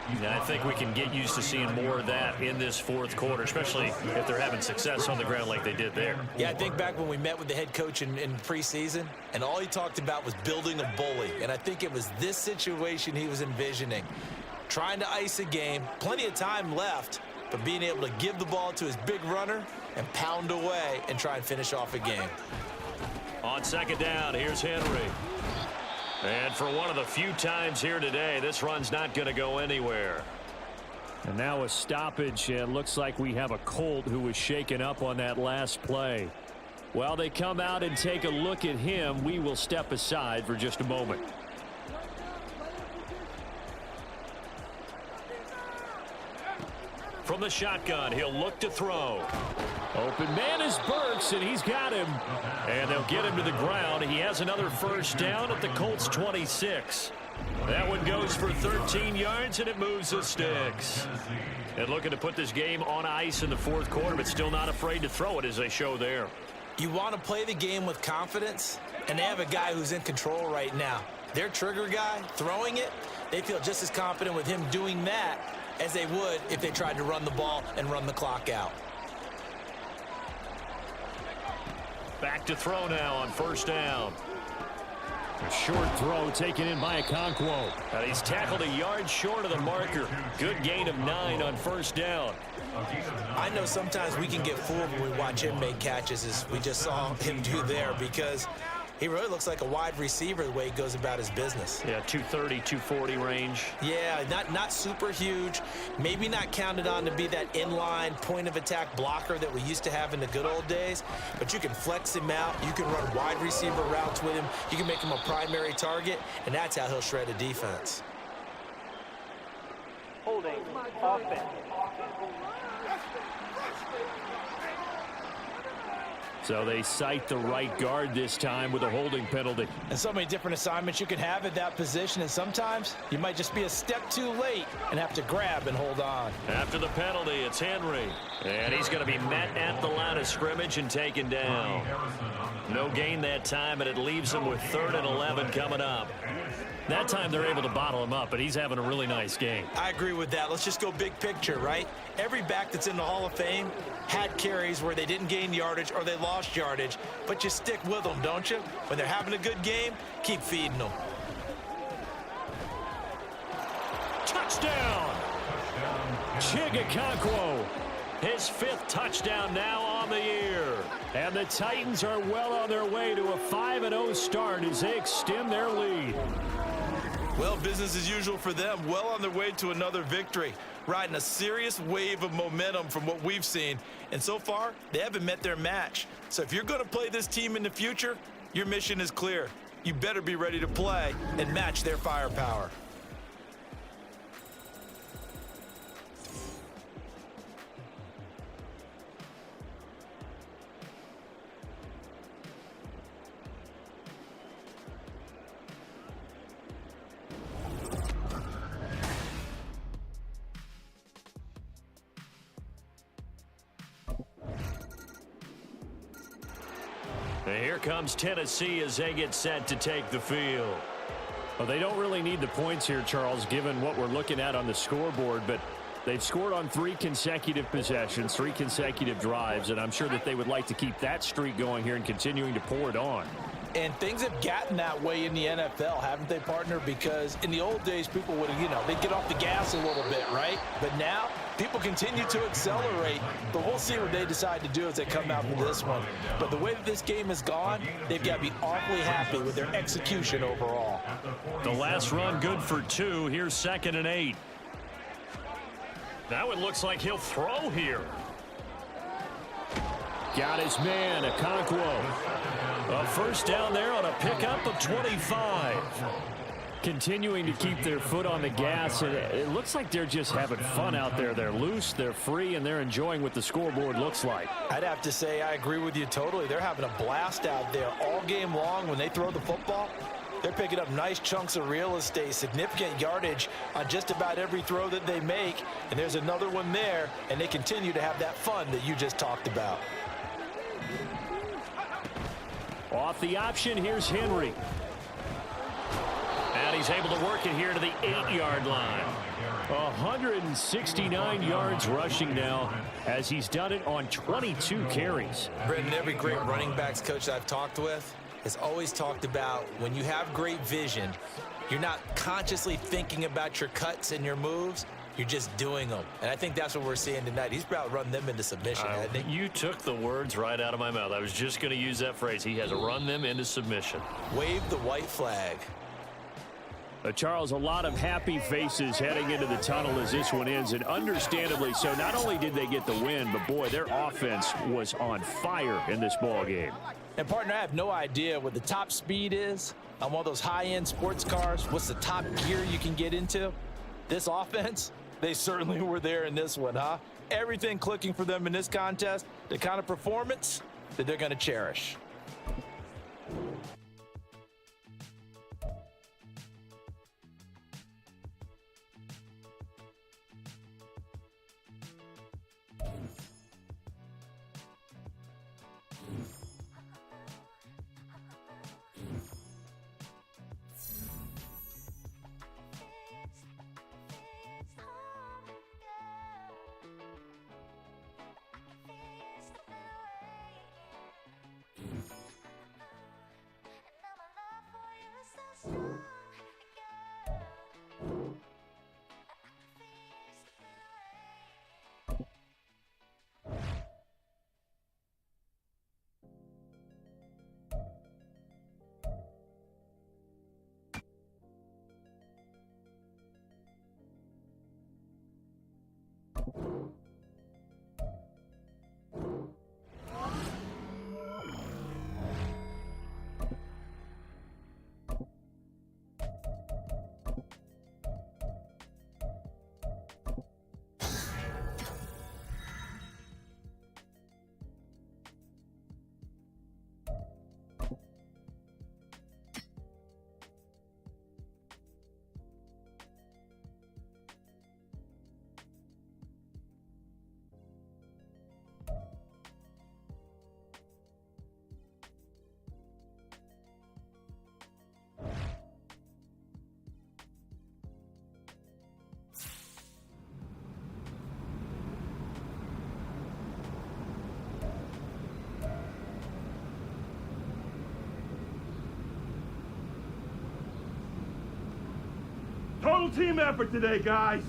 And I think we can get used to seeing more of that in this 4th quarter, especially if they're having success on the ground like they did there. Yeah, I think back when we met with the head coach in preseason, and all he talked about was building a bully. And I think it was this situation he was envisioning. Trying to ice a game, plenty of time left, but being able to give the ball to his big runner and pound away and try and finish off a game. On 2nd down, here's Henry. And for one of the few times here today, this run's not going to go anywhere. And now a stoppage, and looks like we have a Colt who was shaken up on that last play. While they come out and take a look at him, we will step aside for just a moment. From the shotgun, he'll look to throw. Open man is Burks, and he's got him. And they'll get him to the ground. He has another first down at the Colts 26. That one goes for 13 yards, and it moves the sticks. And looking to put this game on ice in the fourth quarter, but still not afraid to throw it as they show there. You want to play the game with confidence, and they have a guy who's in control right now. Their trigger guy throwing it, they feel just as confident with him doing that as they would if they tried to run the ball and run the clock out. Back to throw now on first down. A short throw taken in by Okonkwo. And he's tackled a yard short of the marker. Good gain of 9 on first down. I know sometimes we can get fooled when we watch him make catches, as we just saw him do there, because he really looks like a wide receiver the way he goes about his business. Yeah, 230, 240 range. Yeah, not super huge. Maybe not counted on to be that inline point-of-attack blocker that we used to have in the good old days. But you can flex him out. You can run wide receiver routes with him. You can make him a primary target, and that's how he'll shred a defense. Holding offense. So they cite the right guard this time with a holding penalty. And so many different assignments you can have at that position, and sometimes you might just be a step too late and have to grab and hold on. After the penalty, it's Henry. And he's going to be met at the line of scrimmage and taken down. No gain that time, and it leaves him with 3rd and 11 coming up. That time they're able to bottle him up, but he's having a really nice game. I agree with that. Let's just go big picture, right? Every back that's in the Hall of Fame had carries where they didn't gain yardage or they lost yardage, but you stick with them, don't you? When they're having a good game, keep feeding them. Touchdown! Okonkwo. His 5th touchdown now on the year. And the Titans are well on their way to a 5-0 start as they extend their lead. Well, business as usual for them. Well on their way to another victory. Riding a serious wave of momentum from what we've seen. And so far, they haven't met their match. So if you're going to play this team in the future, your mission is clear. You better be ready to play and match their firepower. And here comes Tennessee as they get set to take the field. Well, they don't really need the points here, Charles, given what we're looking at on the scoreboard, but they've scored on 3 consecutive possessions, 3 consecutive drives, and I'm sure that they would like to keep that streak going here and continuing to pour it on. And things have gotten that way in the NFL, haven't they, partner? Because in the old days, people would, they'd get off the gas a little bit, right? But now, people continue to accelerate. But we'll see what they decide to do as they come out for this one. But the way that this game has gone, they've got to be awfully happy with their execution overall. The last run good for 2. Here's 2nd and 8. Now it looks like he'll throw here. Got his man, Okonkwo. A first down there on a pickup of 25. Continuing to keep their foot on the gas, and it looks like they're just having fun out there. They're loose, they're free, and they're enjoying what the scoreboard looks like. I'd have to say I agree with you totally. They're having a blast out there all game long. When they throw the football, they're picking up nice chunks of real estate, significant yardage on just about every throw that they make. And there's another one there, and they continue to have that fun that you just talked about. Off the option, here's Henry. And he's able to work it here to the 8-yard line. 169 yards rushing now as he's done it on 22 carries. Brendan, every great running backs coach I've talked with has always talked about when you have great vision, you're not consciously thinking about your cuts and your moves. You're just doing them. And I think that's what we're seeing tonight. He's about run them into submission, hasn't he? You took the words right out of my mouth. I was just going to use that phrase. He has run them into submission. Wave the white flag. Charles, a lot of happy faces heading into the tunnel as this one ends, and understandably so. Not only did they get the win, but, boy, their offense was on fire in this ball game. And, partner, I have no idea what the top speed is on one of those high-end sports cars. What's the top gear you can get into? This offense, they certainly were there in this one, huh? Everything clicking for them in this contest, the kind of performance that they're going to cherish. Total team effort today, guys.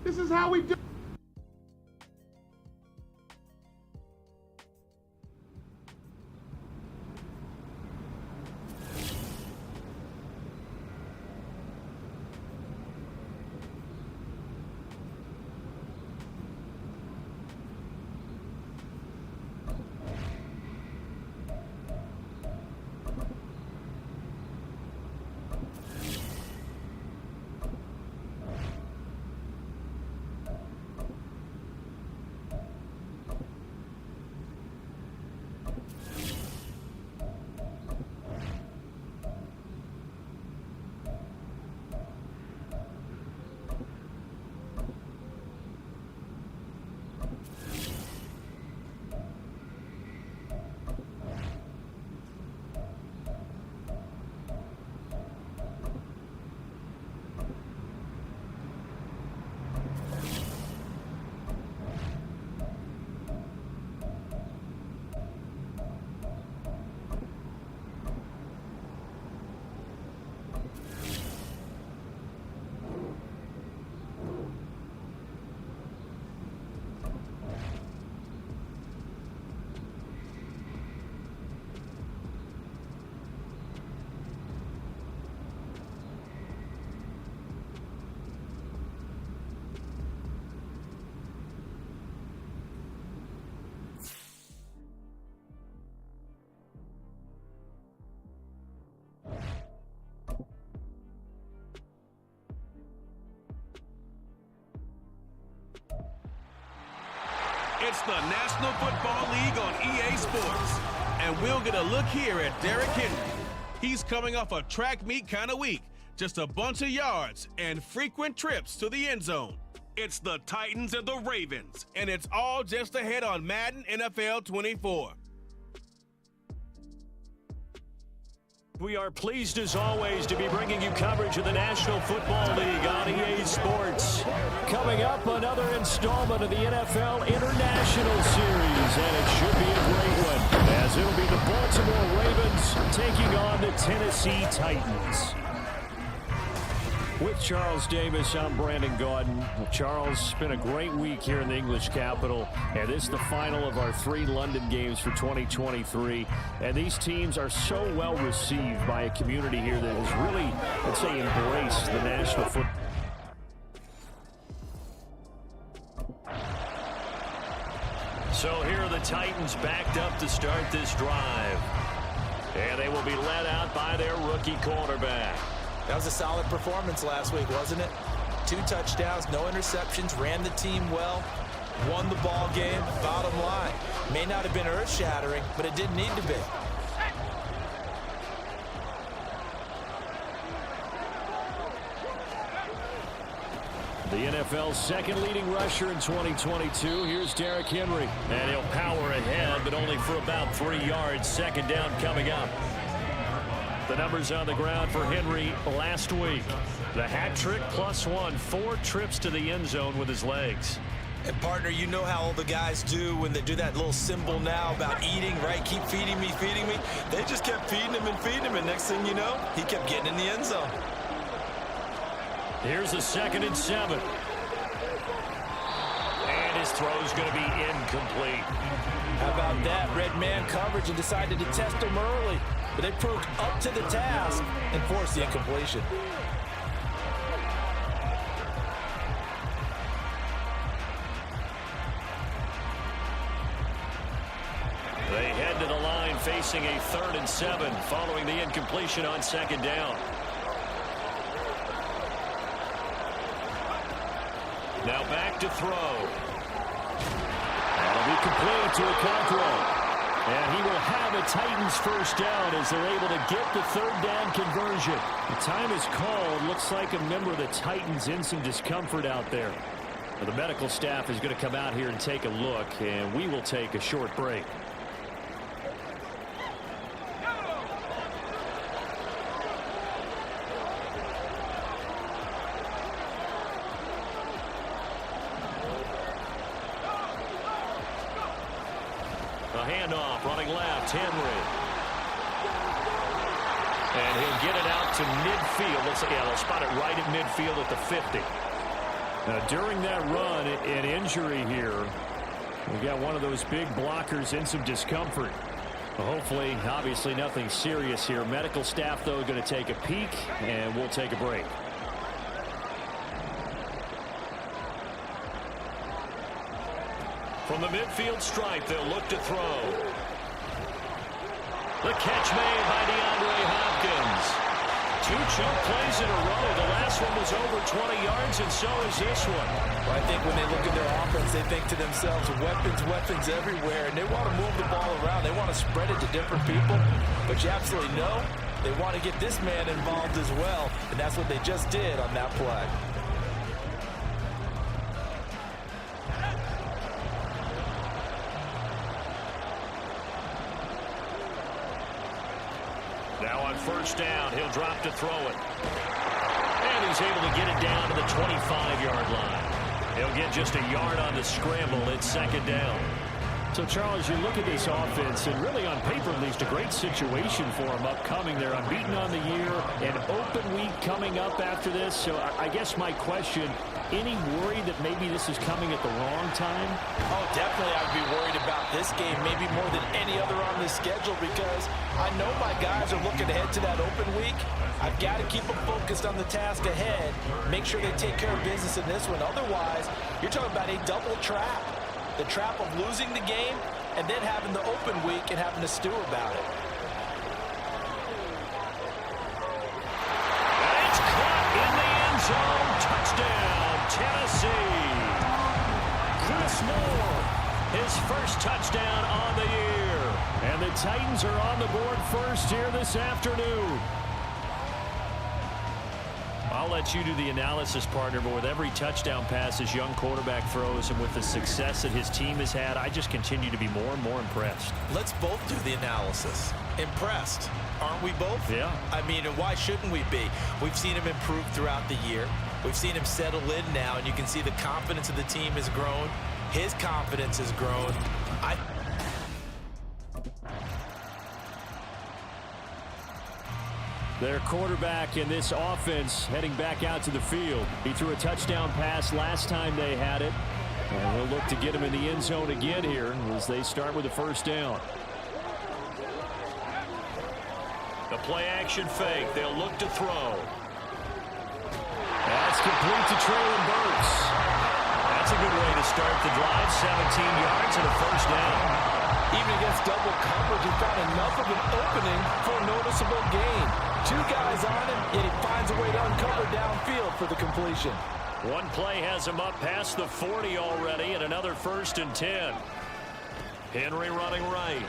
This is how we do. It's the National Football League on EA Sports. And we'll get a look here at Derrick Henry. He's coming off a track meet kind of week. Just a bunch of yards and frequent trips to the end zone. It's the Titans and the Ravens, and it's all just ahead on Madden NFL 24. We are pleased, as always, to be bringing you coverage of the National Football League on EA Sports. Coming up, another installment of the NFL International Series, and it should be a great one, as it'll be the Baltimore Ravens taking on the Tennessee Titans. With Charles Davis, I'm Brandon Gaudin. Charles, it's been a great week here in the English capital, and this is the final of our 3 London games for 2023. And these teams are so well received by a community here that has really, let's say, embraced the national football. So here are the Titans backed up to start this drive. And they will be led out by their rookie quarterback. That was a solid performance last week, wasn't it? 2 touchdowns, no interceptions, ran the team well, won the ball game. Bottom line, may not have been earth-shattering, but it didn't need to be. The NFL's second leading rusher in 2022. Here's Derrick Henry. And he'll power ahead, but only for about 3 yards. Second down coming up. The numbers on the ground for Henry last week. The hat trick +1, 4 trips to the end zone with his legs. And partner, you know how all the guys do when they do that little symbol now about eating, right? Keep feeding me, feeding me. They just kept feeding him and feeding him, and next thing you know, he kept getting in the end zone. Here's a 2nd and 7. And his throw's going to be incomplete. How about that? Red man coverage and decided to test him early. But they proved up to the task and forced the incompletion. They head to the line facing a 3rd and 7 following the incompletion on 2nd down. Now back to throw. That'll be complete to Okonkwo. And he will have a Titans first down as they're able to get the 3rd down conversion. The time is called. Looks like a member of the Titans in some discomfort out there. Well, the medical staff is going to come out here and take a look, and we will take a short break. Handoff, running left, Henry. And he'll get it out to midfield. Let's see, yeah, they'll spot it right at midfield at the 50. Now, during that run, an injury here. We got one of those big blockers in some discomfort. Well, hopefully, obviously, nothing serious here. Medical staff, though, going to take a peek, and we'll take a break. From the midfield stripe, they'll look to throw. The catch made by DeAndre Hopkins. 2 choke plays in a row. The last one was over 20 yards, and so is this one. Well, I think when they look at their offense, they think to themselves, weapons, weapons everywhere, and they want to move the ball around. They want to spread it to different people, but you absolutely know they want to get this man involved as well, and that's what they just did on that play. Now on first down, he'll drop to throw it. And he's able to get it down to the 25-yard line. He'll get just a yard on the scramble at 2nd down. So, Charles, you look at this offense, and really on paper, at least, a great situation for them upcoming. They're unbeaten on the year, an open week coming up after this. So I guess my question, any worry that maybe this is coming at the wrong time? Oh, definitely I'd be worried about this game, maybe more than any other on this schedule, because I know my guys are looking ahead to that open week. I've got to keep them focused on the task ahead, make sure they take care of business in this one. Otherwise, you're talking about a double trap. The trap of losing the game and then having the open week and having to stew about it. And it's caught in the end zone. Touchdown, Tennessee. Chris Moore, his first touchdown on the year. And the Titans are on the board first here this afternoon. I'll let you do the analysis, partner, but with every touchdown pass his young quarterback throws and with the success that his team has had, I just continue to be more and more impressed. Let's both do the analysis. Impressed, aren't we both? Yeah. I mean, and why shouldn't we be? We've seen him improve throughout the year. We've seen him settle in now, and you can see the confidence of the team has grown. His confidence has grown. Their quarterback in this offense heading back out to the field. He threw a touchdown pass last time they had it. And we'll look to get him in the end zone again here as they start with a first down. The play action fake. They'll look to throw. That's complete to Traylon Burks. That's a good way to start the drive. 17 yards and a first down. Even against double coverage, he found enough of an opening for a noticeable gain. 2 guys on him, yet he finds a way to uncover downfield for the completion. One play has him up past the 40 already, and another 1st and 10. Henry running right.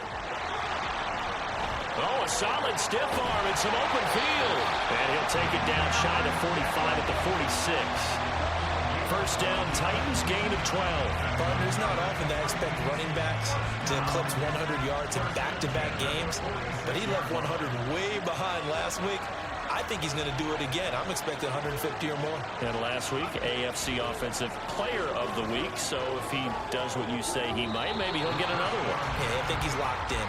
Oh, a solid stiff arm and some open field. And he'll take it down shy of 45 at the 46. First down, Titans, gain of 12. Partner, it's not often that I expect running backs to eclipse 100 yards in back-to-back games, but he left 100 way behind last week. I think he's going to do it again. I'm expecting 150 or more. And last week, AFC Offensive Player of the Week. So if he does what you say he might, maybe he'll get another one. Yeah, I think he's locked in.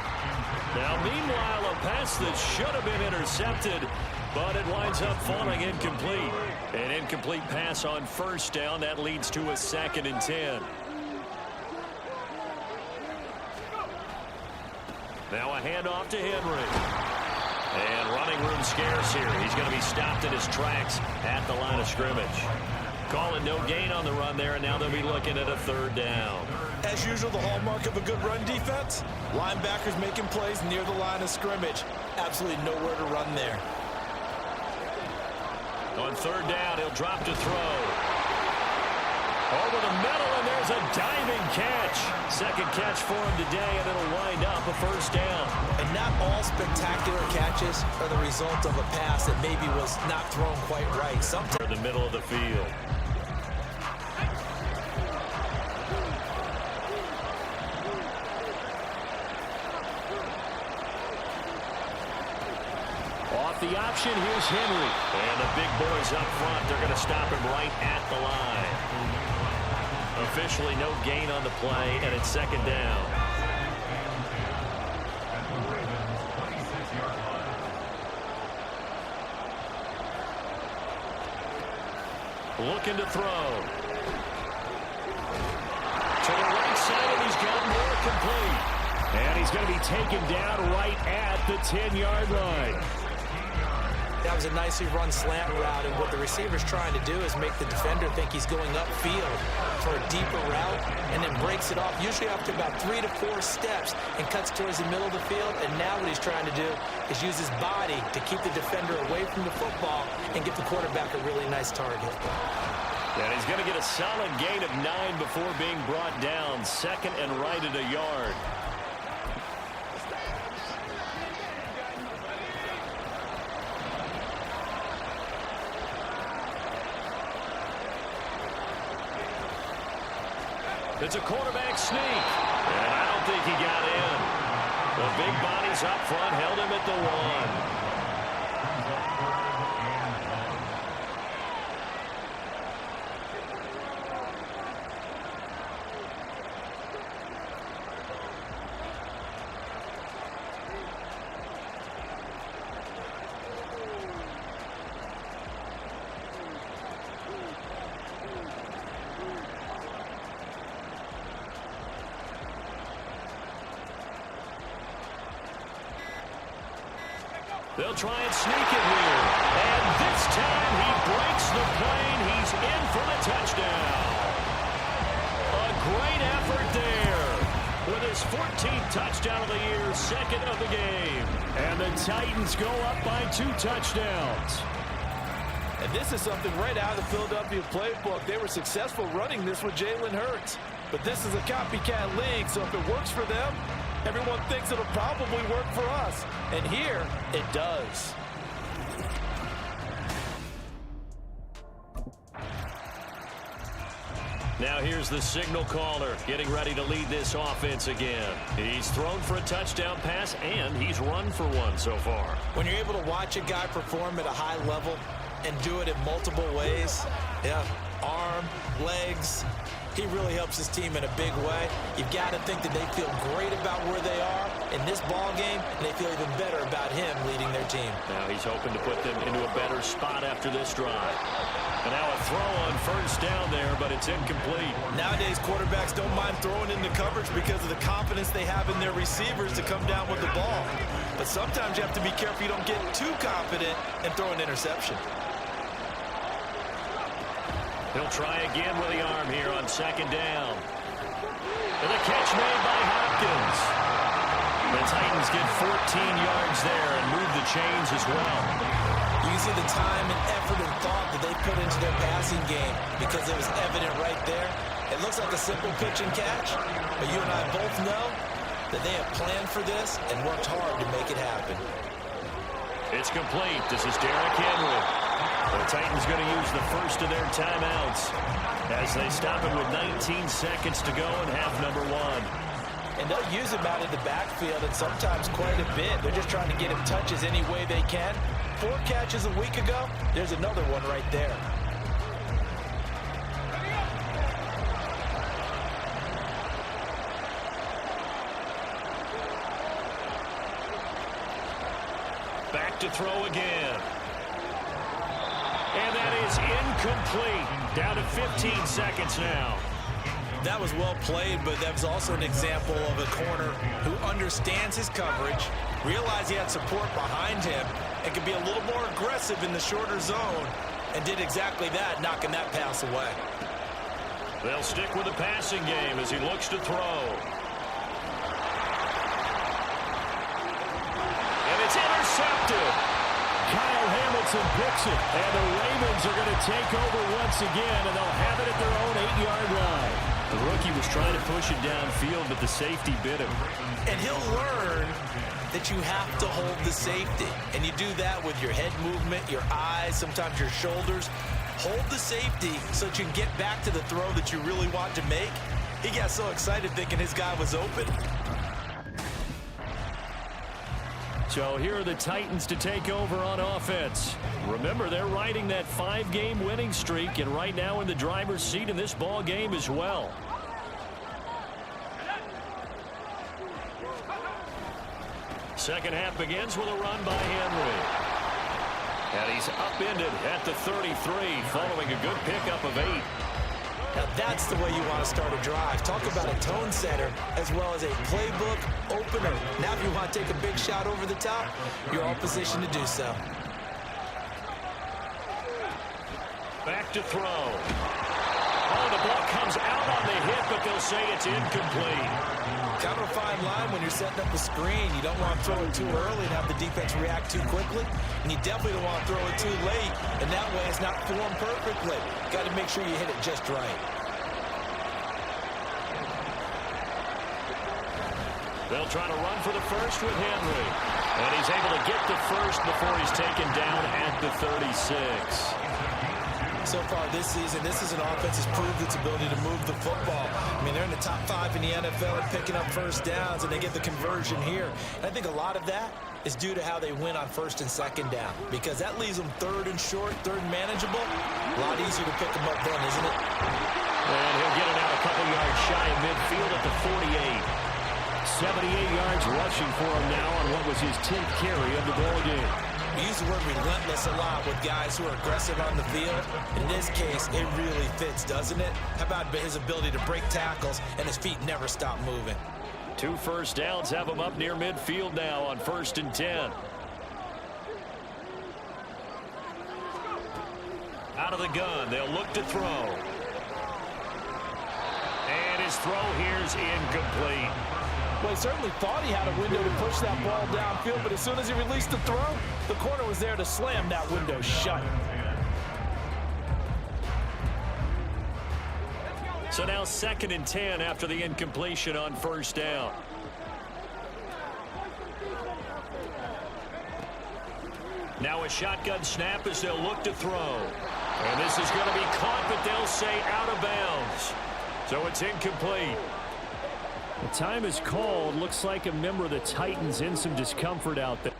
Now, meanwhile, a pass that should have been intercepted, but it winds up falling incomplete. An incomplete pass on first down. That leads to a 2nd and 10. Now a handoff to Henry. And running room scarce here. He's going to be stopped in his tracks at the line of scrimmage. Calling no gain on the run there, and now they'll be looking at a 3rd down. As usual, the hallmark of a good run defense, linebackers making plays near the line of scrimmage. Absolutely nowhere to run there. On 3rd down, he'll drop to throw. Over the middle, and there's a diving catch. 2nd catch for him today, and it'll wind up a 1st down. And not all spectacular catches are the result of a pass that maybe was not thrown quite right. Sometimes in the middle of the field. Off the option, here's Henry. And the big boys up front, they're going to stop him right at the line. Officially no gain on the play, and it's 2nd down. Looking to throw. To the right side, and he's got more complete. And he's going to be taken down right at the 10-yard line. That was a nicely run slant route, and what the receiver's trying to do is make the defender think he's going upfield for a deeper route, and then breaks it off, usually after about 3 to 4 steps, and cuts towards the middle of the field. And now what he's trying to do is use his body to keep the defender away from the football and get the quarterback a really nice target. And he's going to get a solid gain of 9 before being brought down. 2nd and right at a yard. It's a quarterback sneak, and I don't think he got in. The big bodies up front held him at the 1. They'll try and sneak it here. And this time he breaks the plane. He's in for the touchdown. A great effort there with his 14th touchdown of the year, 2nd of the game. And the Titans go up by 2 touchdowns. And this is something right out of the Philadelphia playbook. They were successful running this with Jalen Hurts. But this is a copycat league, so if it works for them, everyone thinks it'll probably work for us. And here, it does. Now here's the signal caller getting ready to lead this offense again. He's thrown for a touchdown pass, and he's run for one so far. When you're able to watch a guy perform at a high level and do it in multiple ways, yeah, arm, legs, He really helps his team in a big way. You've got to think that they feel great about where they are in this ball game, and they feel even better about him leading their team. Now he's hoping to put them into a better spot after this drive. And now a throw on first down there, but it's incomplete. Nowadays, quarterbacks don't mind throwing into coverage because of the confidence they have in their receivers to come down with the ball. But sometimes you have to be careful you don't get too confident and throw an interception. He'll try again with the arm here on second down. And the catch made by Hopkins. The Titans get 14 yards there and move the chains as well. You can see the time and effort and thought that they put into their passing game because it was evident right there. It looks like a simple pitch and catch, but you and I both know that they have planned for this and worked hard to make it happen. It's complete. This is Derrick Henry. The Titans going to use the first of their timeouts as they stop it with 19 seconds to go in half number one. And they'll use him out in the backfield and sometimes quite a bit. They're just trying to get him touches any way they can. 4 catches a week ago. There's another one right there. Back to throw again. And that is incomplete. Down to 15 seconds now. That was well played, but that was also an example of a corner who understands his coverage, realized he had support behind him, and could be a little more aggressive in the shorter zone, and did exactly that, knocking that pass away. They'll stick with the passing game as he looks to throw. And it's intercepted. Kyle Hamilton picks it, and the Ravens are going to take over once again, and they'll have it at their own 8-yard line. The rookie was trying to push it downfield, but the safety bit him. And he'll learn that you have to hold the safety. And you do that with your head movement, your eyes, sometimes your shoulders. Hold the safety so that you can get back to the throw that you really want to make. He got so excited thinking his guy was open. So here are the Titans to take over on offense. Remember, they're riding that 5-game winning streak, and right now in the driver's seat in this ball game as well. Second half begins with a run by Henry. And he's upended at the 33 following a good pickup of 8. Now that's the way you want to start a drive. Talk about a tone setter as well as a playbook opener. Now if you want to take a big shot over the top, you're all positioned to do so. Back to throw. Oh, the ball comes out on the hit, but they'll say it's incomplete. Kind of a fine line when you're setting up a screen. You don't want to throw it too early and have the defense react too quickly. And you definitely don't want to throw it too late. And that way it's not formed perfectly. Got to make sure you hit it just right. They'll try to run for the first with Henry. And he's able to get the first before he's taken down at the 36. So far this season, this is an offense that's proved its ability to move the football. I mean, they're in the top 5 in the NFL at picking up first downs, and they get the conversion here. And I think a lot of that is due to how they win on first and second down, because that leaves them third and short, third and manageable. A lot easier to pick them up then, isn't it? And he'll get it out a couple yards shy of midfield at the 48. 78 yards rushing for him now on what was his 10th carry of the ball game. We use the word relentless a lot with guys who are aggressive on the field. In this case, it really fits, doesn't it? How about his ability to break tackles and his feet never stop moving? 2 first downs have him up near midfield now on 1st and 10. Out of the gun, they'll look to throw. And his throw here's incomplete. Well, he certainly thought he had a window to push that ball downfield, but as soon as he released the throw, the corner was there to slam that window shut. So now 2nd and 10 after the incompletion on first down. Now a shotgun snap as they'll look to throw. And this is going to be caught, but they'll say out of bounds. So it's incomplete. The time is called. Looks like a member of the Titans in some discomfort out there.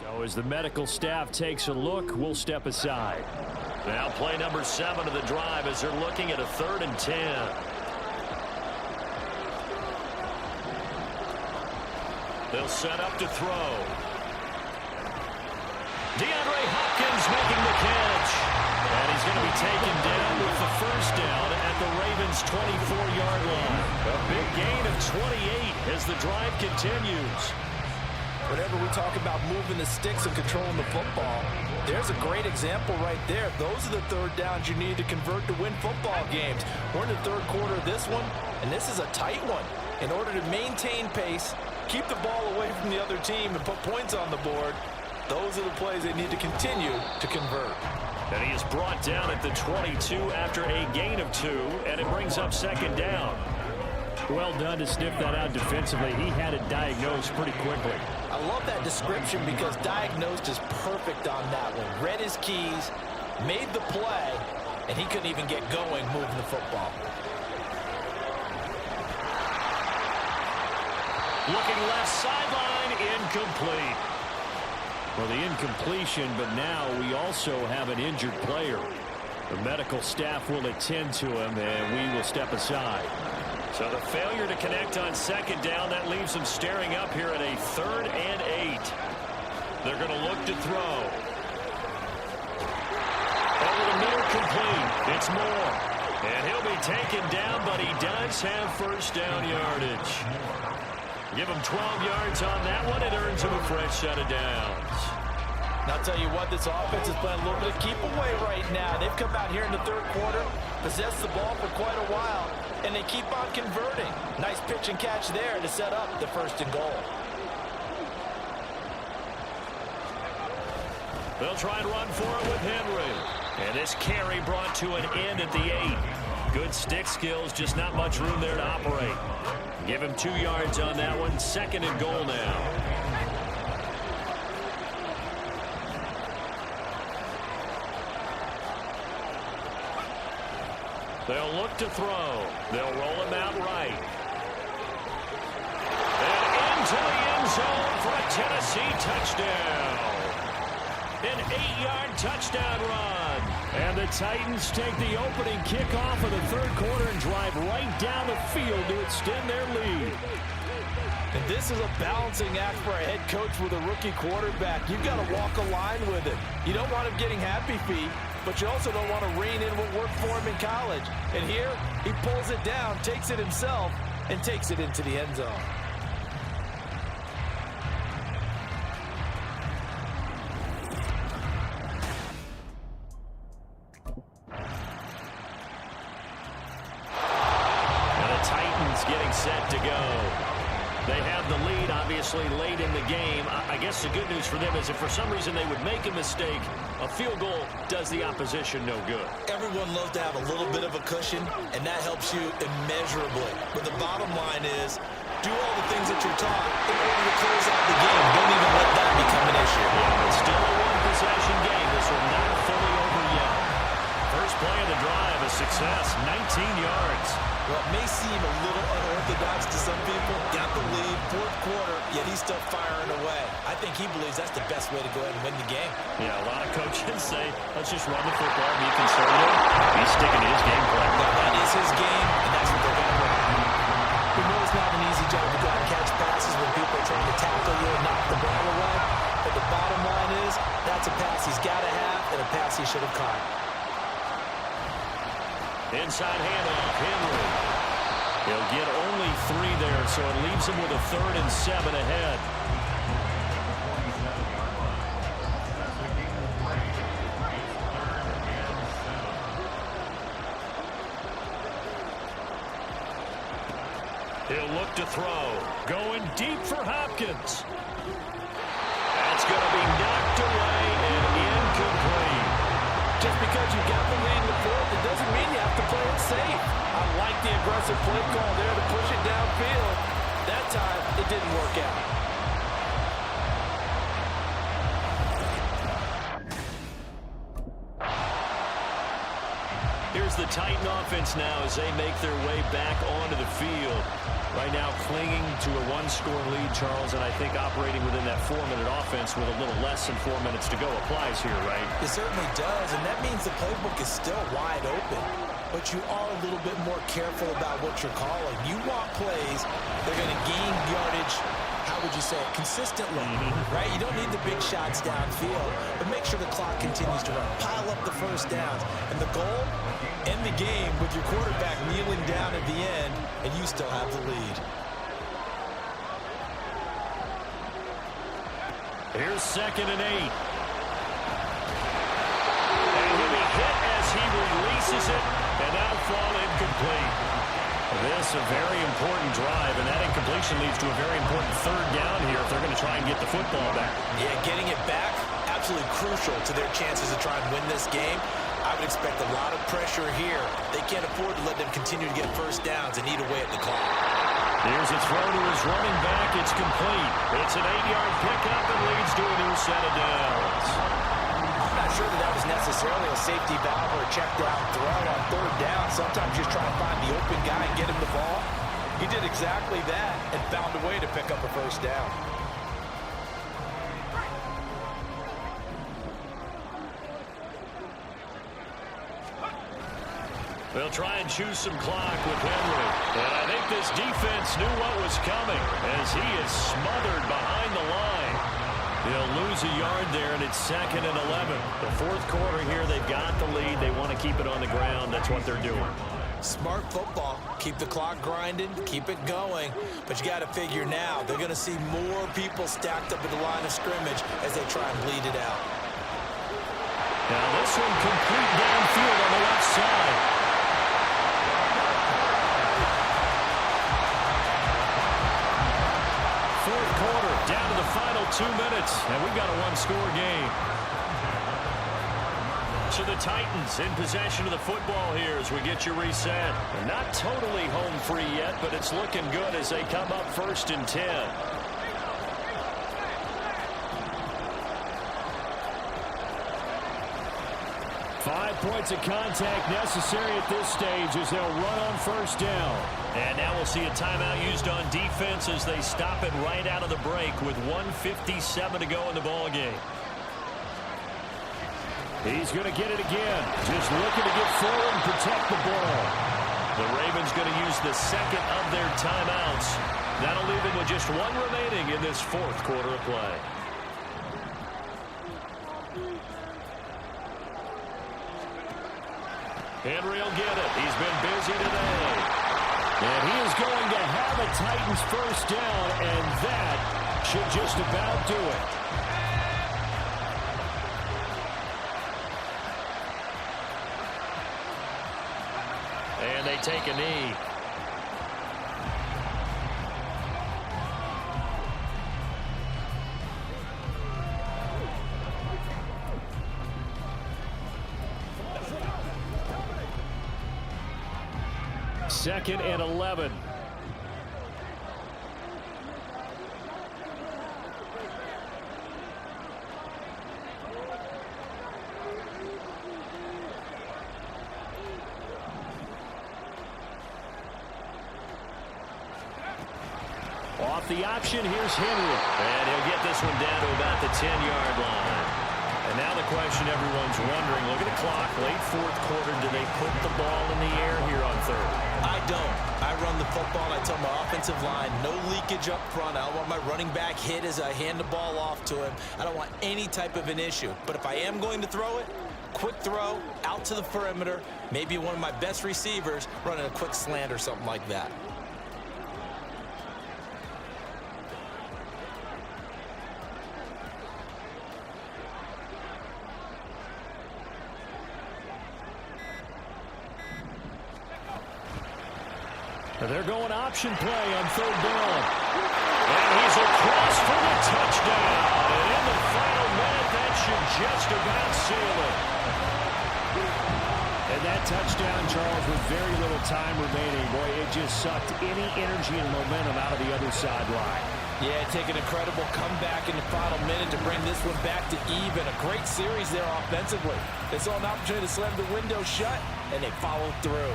So as the medical staff takes a look, we'll step aside. Now play number 7 of the drive as they're looking at a 3rd and 10. They'll set up to throw. DeAndre Hopkins making the catch. And he's going to be taken down with the first down at the Ravens' 24-yard line. A big gain of 28 as the drive continues. Whenever we talk about moving the sticks and controlling the football, there's a great example right there. Those are the 3rd downs you need to convert to win football games. We're in the 3rd quarter of this one, and this is a tight one. In order to maintain pace, keep the ball away from the other team, and put points on the board, those are the plays they need to continue to convert. And he is brought down at the 22 after a gain of 2, and it brings up 2nd down. Well done to sniff that out defensively. He had it diagnosed pretty quickly. I love that description because diagnosed is perfect on that one. Read his keys, made the play, and he couldn't even get going moving the football. Looking left sideline, incomplete. Well, the incompletion, but now we also have an injured player. The medical staff will attend to him, and we will step aside. So the failure to connect on 2nd down, that leaves them staring up here at a 3rd and 8. They're going to look to throw. Over the middle, complete. It's Moore. And he'll be taken down, but he does have first down yardage. Give him 12 yards on that one. It earns him a fresh set of downs. And I'll tell you what, this offense is playing a little bit of keep away right now. They've come out here in the 3rd quarter, possessed the ball for quite a while, and they keep on converting. Nice pitch and catch there to set up the 1st and goal. They'll try and run for it with Henry. And this carry brought to an end at the 8. Good stick skills, just not much room there to operate. Give him 2 yards on that one. 2nd and goal now. They'll look to throw. They'll roll him out right. And into the end zone for a Tennessee touchdown. An 8-yard touchdown run. And the Titans take the opening kickoff of the 3rd quarter and drive right down the field to extend their lead. And this is a balancing act for a head coach with a rookie quarterback. You've got to walk a line with it. You don't want him getting happy feet, but you also don't want to rein in what worked for him in college. And here, he pulls it down, takes it himself, and takes it into the end zone. And the Titans getting set to go. They have the lead, obviously, late in the game. I guess the good news for them is if for some reason they would make a mistake, a field goal does the opposition no good. Everyone loves to have a little bit of a cushion, and that helps you immeasurably. But the bottom line is, do all the things that you're taught in order to close out the game. Don't even let that become an issue. Yeah, it's still a one-possession game. This one not fully over yet. First play of the drive, a success, 19 yards. Well, it may seem a little unorthodox to some people. Got the lead, 4th quarter, yet he's still firing away. I think he believes that's the best way to go ahead and win the game. Yeah, a lot of coaches say, let's just run the football, be conservative. He's sticking to his game plan. Well, that is his game, and that's what they're going to run. We know it's not an easy job to go out and catch passes when people are trying to tackle you and knock the ball away. But the bottom line is, that's a pass he's got to have and a pass he should have caught. Inside handoff, Henry. He'll get only 3 there, so it leaves him with a 3rd and 7 ahead. He'll look to throw. Going deep for Hopkins. That's going to be knocked away and incomplete. Just because you got the lead in the 4th, it doesn't mean you have to play it safe. I like the aggressive play call there to push it downfield. That time, it didn't work out. Here's here's the Titan offense now as they make their way back onto the field. Right now clinging to a one-score lead, Charles, and I think operating within that 4-minute offense with a little less than 4 minutes to go applies here, right? It certainly does, and that means the playbook is still wide open. But you are a little bit more careful about what you're calling. You want plays that are going to gain yardage, how would you say it, consistently, right? You don't need the big shots downfield, but make sure the clock continues to run. Pile up the first downs. And the goal, end the game with your quarterback kneeling down at the end, and you still have the lead. Here's 2nd and 8. And he'll be hit as he releases it, and that'll fall incomplete. This a very important drive, and that incompletion leads to a very important 3rd down here if they're going to try and get the football back. Yeah, getting it back, absolutely crucial to their chances to try and win this game. I would expect a lot of pressure here. They can't afford to let them continue to get first downs and eat away at the clock. Here's a throw to his running back. It's complete. It's an 8-yard pickup and leads to a new set of downs. I'm not sure that was necessarily a safety valve or a check down throw on 3rd down. Sometimes you just try to find the open guy and get him the ball. He did exactly that and found a way to pick up a first down. They'll try and choose some clock with Henry. And I think this defense knew what was coming as he is smothered behind the line. They'll lose a yard there, and it's 2nd and 11. The 4th quarter here, they've got the lead. They want to keep it on the ground. That's what they're doing. Smart football. Keep the clock grinding, keep it going. But you got to figure now, they're going to see more people stacked up at the line of scrimmage as they try and bleed it out. Now this one complete downfield on the left side. Fourth quarter, down to the final 2 minutes, and we've got a one-score game. So the Titans in possession of the football here as we get you reset. They're not totally home free yet, but it's looking good as they come up 1st and 10. Five points of contact necessary at this stage as they'll run on 1st down. And now we'll see a timeout used on defense as they stop it right out of the break with 1:57 to go in the ball game. He's going to get it again. Just looking to get forward and protect the ball. The Ravens going to use the 2nd of their timeouts. That'll leave them with just 1 remaining in this 4th quarter of play. Henry will get it. He's been busy today. And he is going to have a Titans 1st down, and that should just about do it. And they take a knee. Second and 11. Off the option, here's Henry. And he'll get this one down to about the 10-yard line. And now the question everyone's wondering, look at the clock, late 4th quarter, do they put the ball in the air here on 3rd? I don't. I run the football, and I tell my offensive line, no leakage up front. I don't want my running back hit as I hand the ball off to him. I don't want any type of an issue. But if I am going to throw it, quick throw, out to the perimeter, maybe one of my best receivers running a quick slant or something like that. They're going option play on 3rd down. And he's across for the touchdown. And in the final minute, that should just about seal it. And that touchdown, Charles, with very little time remaining, boy, it just sucked any energy and momentum out of the other sideline. Yeah, take an incredible comeback in the final minute to bring this one back to even. A great series there offensively. They saw an opportunity to slam the window shut, and they followed through.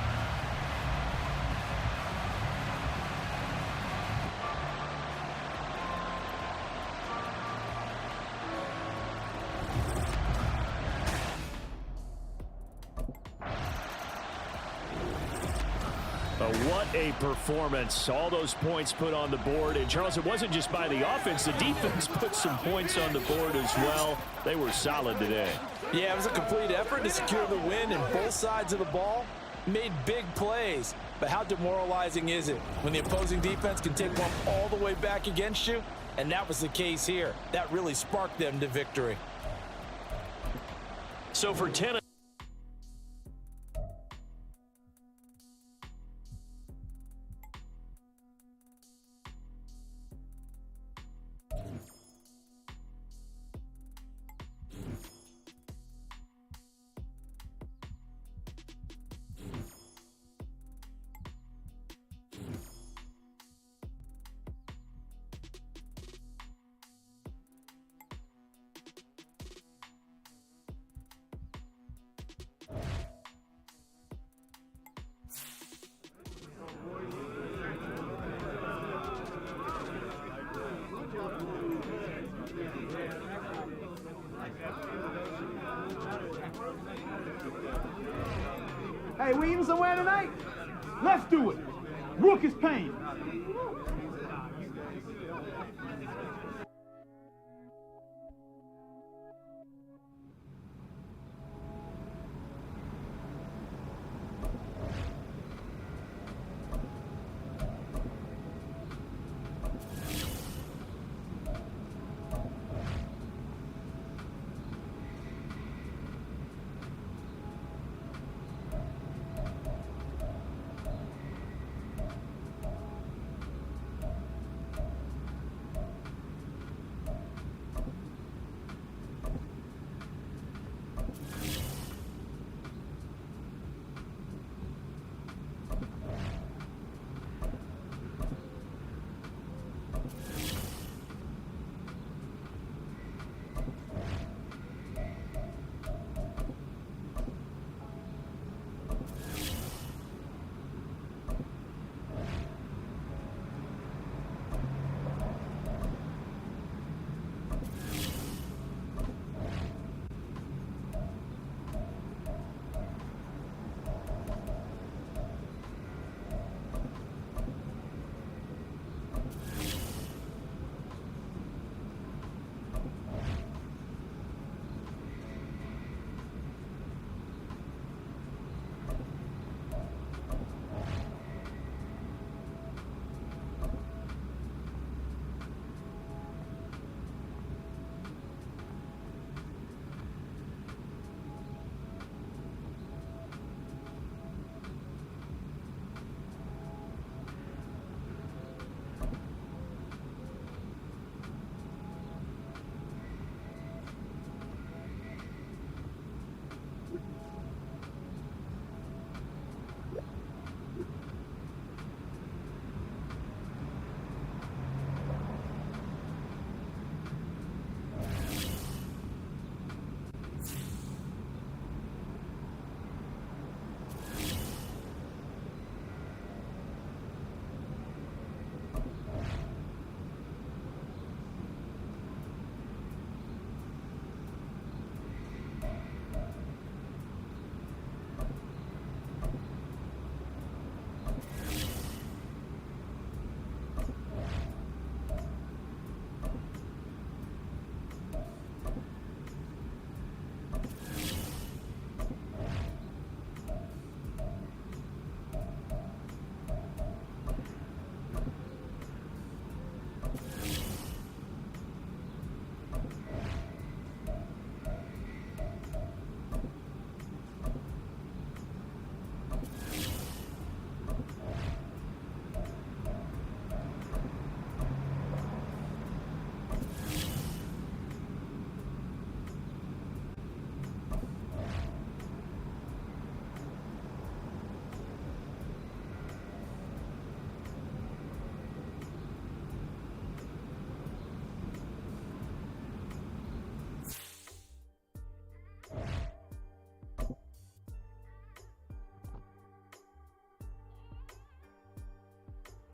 What a performance. All those points put on the board. And, Charles, it wasn't just by the offense. The defense put some points on the board as well. They were solid today. Yeah, it was a complete effort to secure the win, and both sides of the ball made big plays. But how demoralizing is it when the opposing defense can take one all the way back against you? And that was the case here. That really sparked them to victory. So for 10... Hey, we eating somewhere tonight? Let's do it. Rook is paying.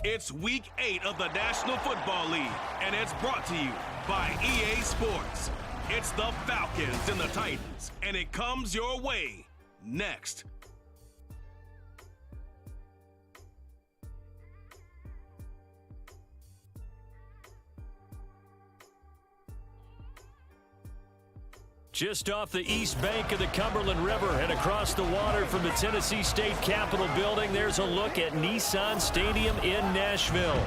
It's Week 8 of the National Football League, and it's brought to you by EA Sports. It's the Falcons and the Titans, and it comes your way next. Just off the east bank of the Cumberland River and across the water from the Tennessee State Capitol building, there's a look at Nissan Stadium in Nashville.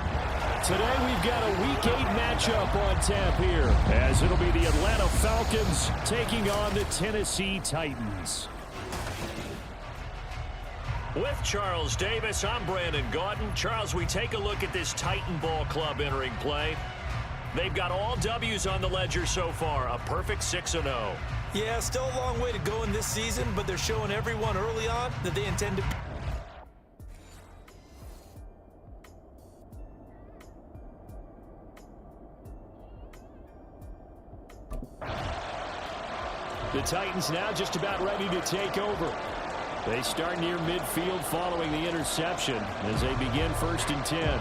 Today we've got a Week 8 matchup on tap here, as it'll be the Atlanta Falcons taking on the Tennessee Titans. With Charles Davis, I'm Brandon Gaudin. Charles, we take a look at this Titan Ball Club entering play. They've got all W's on the ledger so far, a perfect 6-0. Yeah, still a long way to go in this season, but they're showing everyone early on that they intend to... The Titans now just about ready to take over. They start near midfield following the interception as they begin 1st and 10.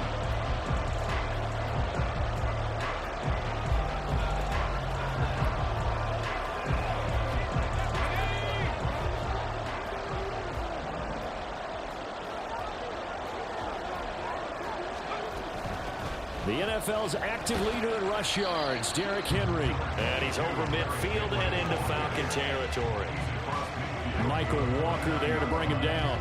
The NFL's active leader in rush yards, Derrick Henry. And he's over midfield and into Falcon territory. Michael Walker there to bring him down.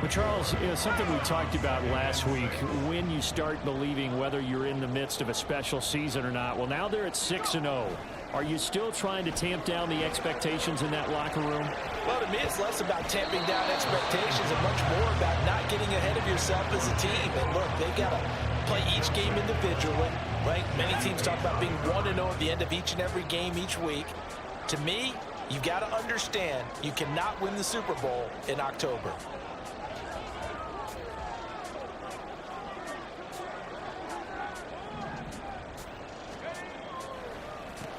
Well, Charles, something we talked about last week, when you start believing whether you're in the midst of a special season or not. Well, now they're at 6-0. Are you still trying to tamp down the expectations in that locker room? Well, to me, it's less about tamping down expectations and much more about not getting ahead of yourself as a team. And look, they got to play each game individually, right? Many teams talk about being 1-0 at the end of each and every game each week. To me, you got to understand you cannot win the Super Bowl in October.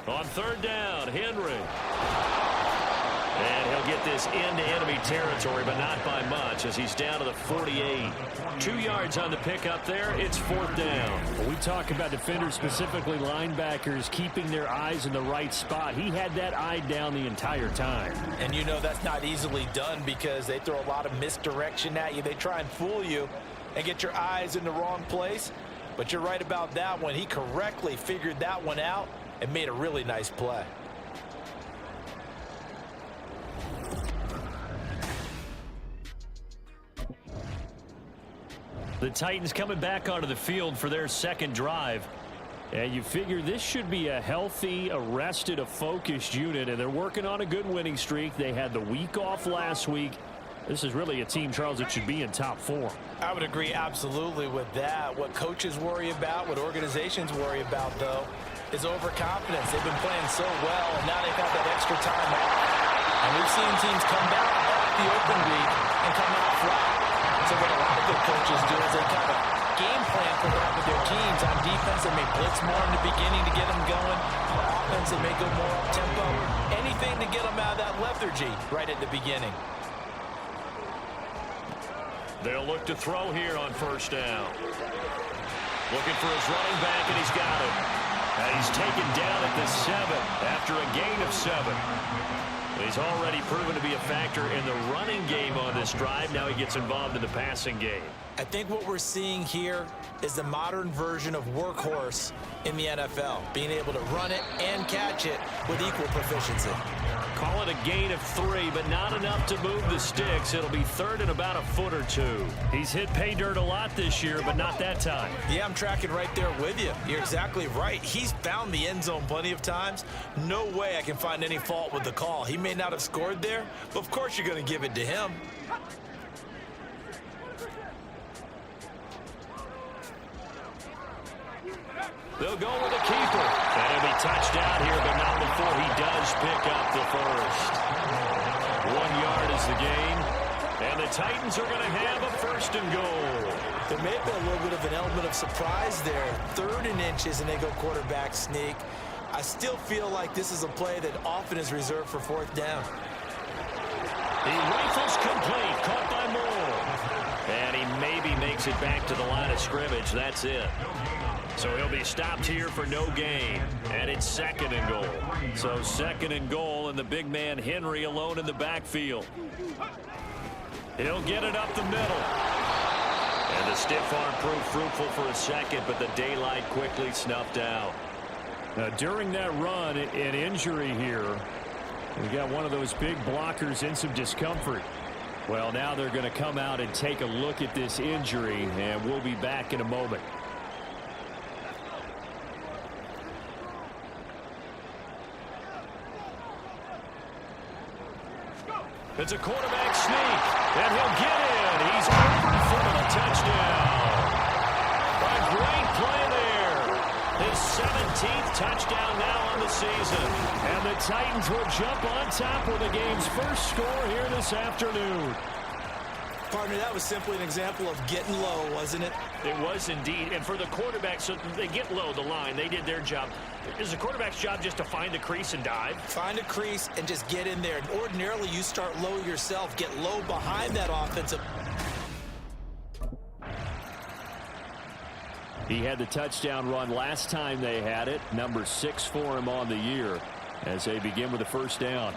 On 3rd down, Henry. And he'll get this into enemy territory, but not by much, as he's down to the 48. 2 yards on the pickup there. It's 4th down. Well, we talk about defenders, specifically linebackers, keeping their eyes in the right spot. He had that eye down the entire time. And you know that's not easily done because they throw a lot of misdirection at you. They try and fool you and get your eyes in the wrong place. But you're right about that one. He correctly figured that one out and made a really nice play. The Titans coming back onto the field for their 2nd drive. And you figure this should be a healthy, a rested, a focused unit, and they're working on a good winning streak. They had the week off last week. This is really a team, Charles, that should be in top 4. I would agree absolutely with that. What coaches worry about, what organizations worry about, though, is overconfidence. They've been playing so well, and now they've got that extra time off. And we've seen teams come back off the open week and come out flat. So what a lot of good coaches do is they kind of game plan for that with their teams. On defense, they may blitz more in the beginning to get them going. On offense, they may go more up-tempo. Anything to get them out of that lethargy right at the beginning. They'll look to throw here on 1st down. Looking for his running back, and he's got it. And he's taken down at the 7 after a gain of 7. He's already proven to be a factor in the running game on this drive. Now he gets involved in the passing game. I think what we're seeing here is the modern version of workhorse in the NFL, being able to run it and catch it with equal proficiency. Call it a gain of 3, but not enough to move the sticks. It'll be 3rd and about a foot or 2. He's hit pay dirt a lot this year, but not that time. Yeah, I'm tracking right there with you. You're exactly right. He's found the end zone plenty of times. No way I can find any fault with the call. He may not have scored there, but of course you're going to give it to him. They'll go with a keeper. And he'll be touched out here, but not before he does pick up the 1st. 1 yard is the gain. And the Titans are going to have a 1st and goal. There may have been a little bit of an element of surprise there. 3rd and inches, and they go quarterback sneak. I still feel like this is a play that often is reserved for 4th down. He rifles complete, caught by Moore. And he maybe makes takes it back to the line of scrimmage. That's it. So he'll be stopped here for no gain. And it's 2nd and goal. So 2nd and goal, and the big man Henry alone in the backfield. He'll get it up the middle. And the stiff arm proved fruitful for a second, but the daylight quickly snuffed out. Now, during that run, an injury here. We got one of those big blockers in some discomfort. Well, now they're going to come out and take a look at this injury, and we'll be back in a moment. It's a quarterback sneak, and he'll get in. He's over for the touchdown. A great play there. His 17th touchdown now on the season. And the Titans will jump on top with the game's first score here this afternoon. Partner, that was simply an example of getting low, wasn't it? It was indeed. And for the quarterback, so they get low the line. They did their job. Is the quarterback's job just to find the crease and dive? Find a crease and just get in there. And ordinarily, you start low yourself. Get low behind that offensive. He had the touchdown run last time they had it. Number 6 for him on the year as they begin with the first down.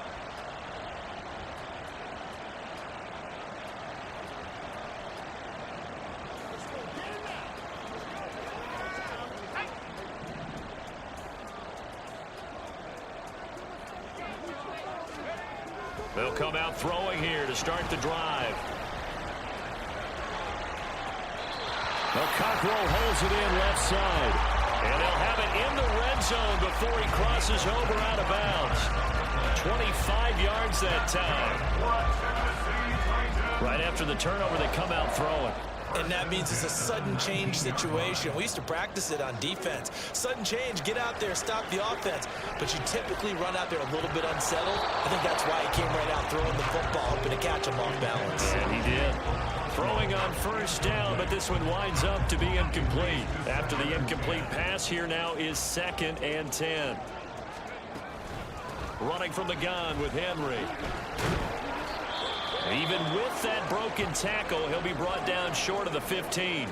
They'll come out throwing here to start the drive. The Cockrell holds it in left side. And they'll have it in the red zone before he crosses over out of bounds. 25 yards that time. Right after the turnover, they come out throwing. And that means it's a sudden change situation. We used to practice it on defense. Sudden change, get out there, stop the offense. But you typically run out there a little bit unsettled. I think that's why he came right out throwing the football, hoping to catch him off balance. And he did. Throwing on first down, but this one winds up to be incomplete. After the incomplete pass, here now is 2nd and 10. Running from the gun with Henry. Even with that broken tackle, he'll be brought down short of the 15.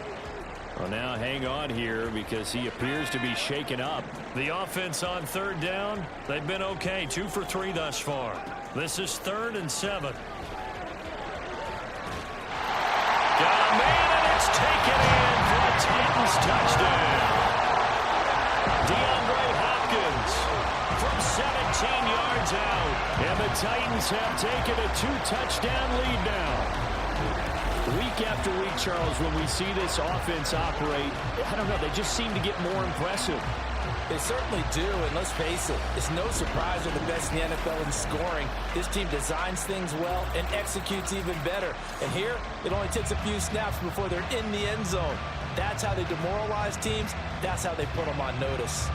Well, now hang on here because he appears to be shaken up. The offense on 3rd down, they've been okay. 2 for 3 thus far. This is 3rd and 7. Got a man, and it's taken in for a Titans touchdown. DeAndre Hopkins from 17 yards out. And the Titans have taken a 2-touchdown lead now. Week after week, Charles, when we see this offense operate, I don't know, they just seem to get more impressive. They certainly do, and let's face it, it's no surprise they're the best in the NFL in scoring. This team designs things well and executes even better. And here, it only takes a few snaps before they're in the end zone. That's how they demoralize teams. That's how they put them on notice.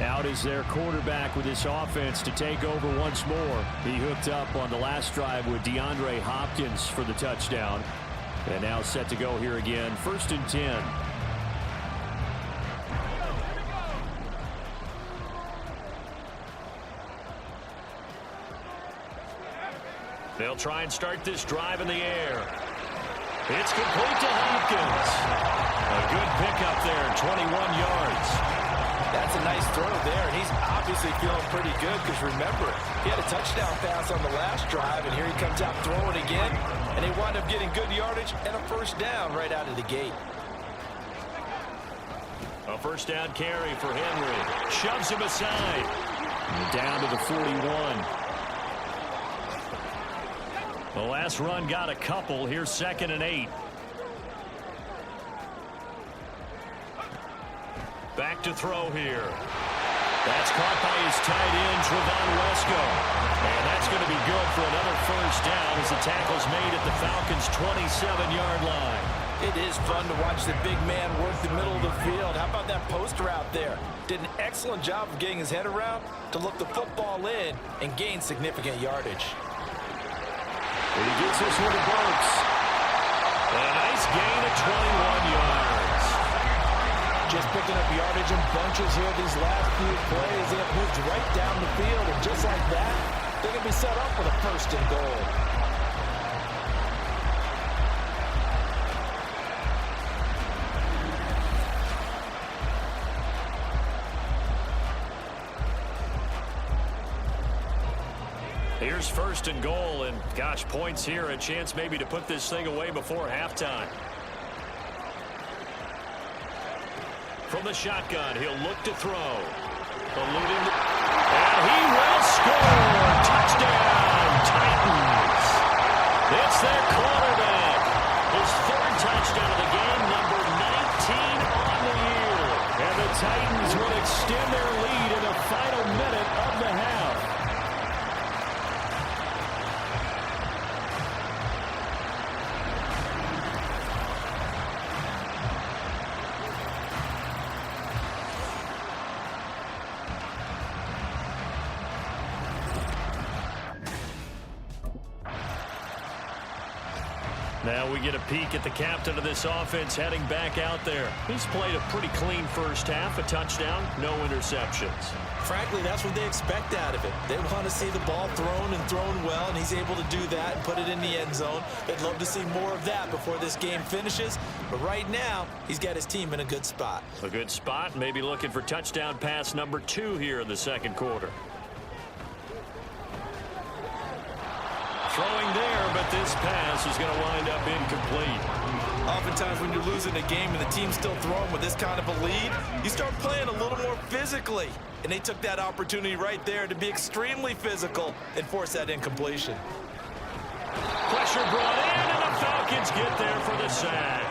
Out is their quarterback with this offense to take over once more. He hooked up on the last drive with DeAndre Hopkins for the touchdown. And now set to go here again. 1st and 10. They'll try and start this drive in the air. It's complete to Hopkins. A good pickup there, 21 yards. That's a nice throw there, and he's obviously feeling pretty good because remember, he had a touchdown pass on the last drive, and here he comes out throwing again, and they wind up getting good yardage and a 1st down right out of the gate. A 1st down carry for Henry. Shoves him aside. And down to the 41. The last run got a couple. Here's 2nd and 8. Back to throw here. That's caught by his tight end, Trevon Wesco. And that's going to be good for another 1st down as the tackle's made at the Falcons' 27-yard line. It is fun to watch the big man work the middle of the field. How about that post route there? Did an excellent job of getting his head around to look the football in and gain significant yardage. And he gets this one to Burks. A nice gain of 21 yards. Just picking up yardage in bunches here these last few plays. They have moved right down the field, and just like that, they're going to be set up with a 1st and goal. Here's 1st and goal, and gosh, points here, a chance maybe to put this thing away before halftime. From the shotgun, he'll look to throw. Eluding, and he will score! Touchdown, Titans! It's their quarterback. His 3rd touchdown of the game, number 19 on the year. And the Titans will extend their lead in the final minute of the half. Now we get a peek at the captain of this offense heading back out there. He's played a pretty clean first half, a touchdown, no interceptions. Frankly, that's what they expect out of it. They want to see the ball thrown and thrown well, and he's able to do that and put it in the end zone. They'd love to see more of that before this game finishes, but right now, he's got his team in a good spot. A good spot, maybe looking for touchdown pass number 2 here in the 2nd quarter. Throwing there, but this pass is going to wind up incomplete. Oftentimes when you're losing a game and the team's still throwing with this kind of a lead, you start playing a little more physically. And they took that opportunity right there to be extremely physical and force that incompletion. Pressure brought in, and the Falcons get there for the sack.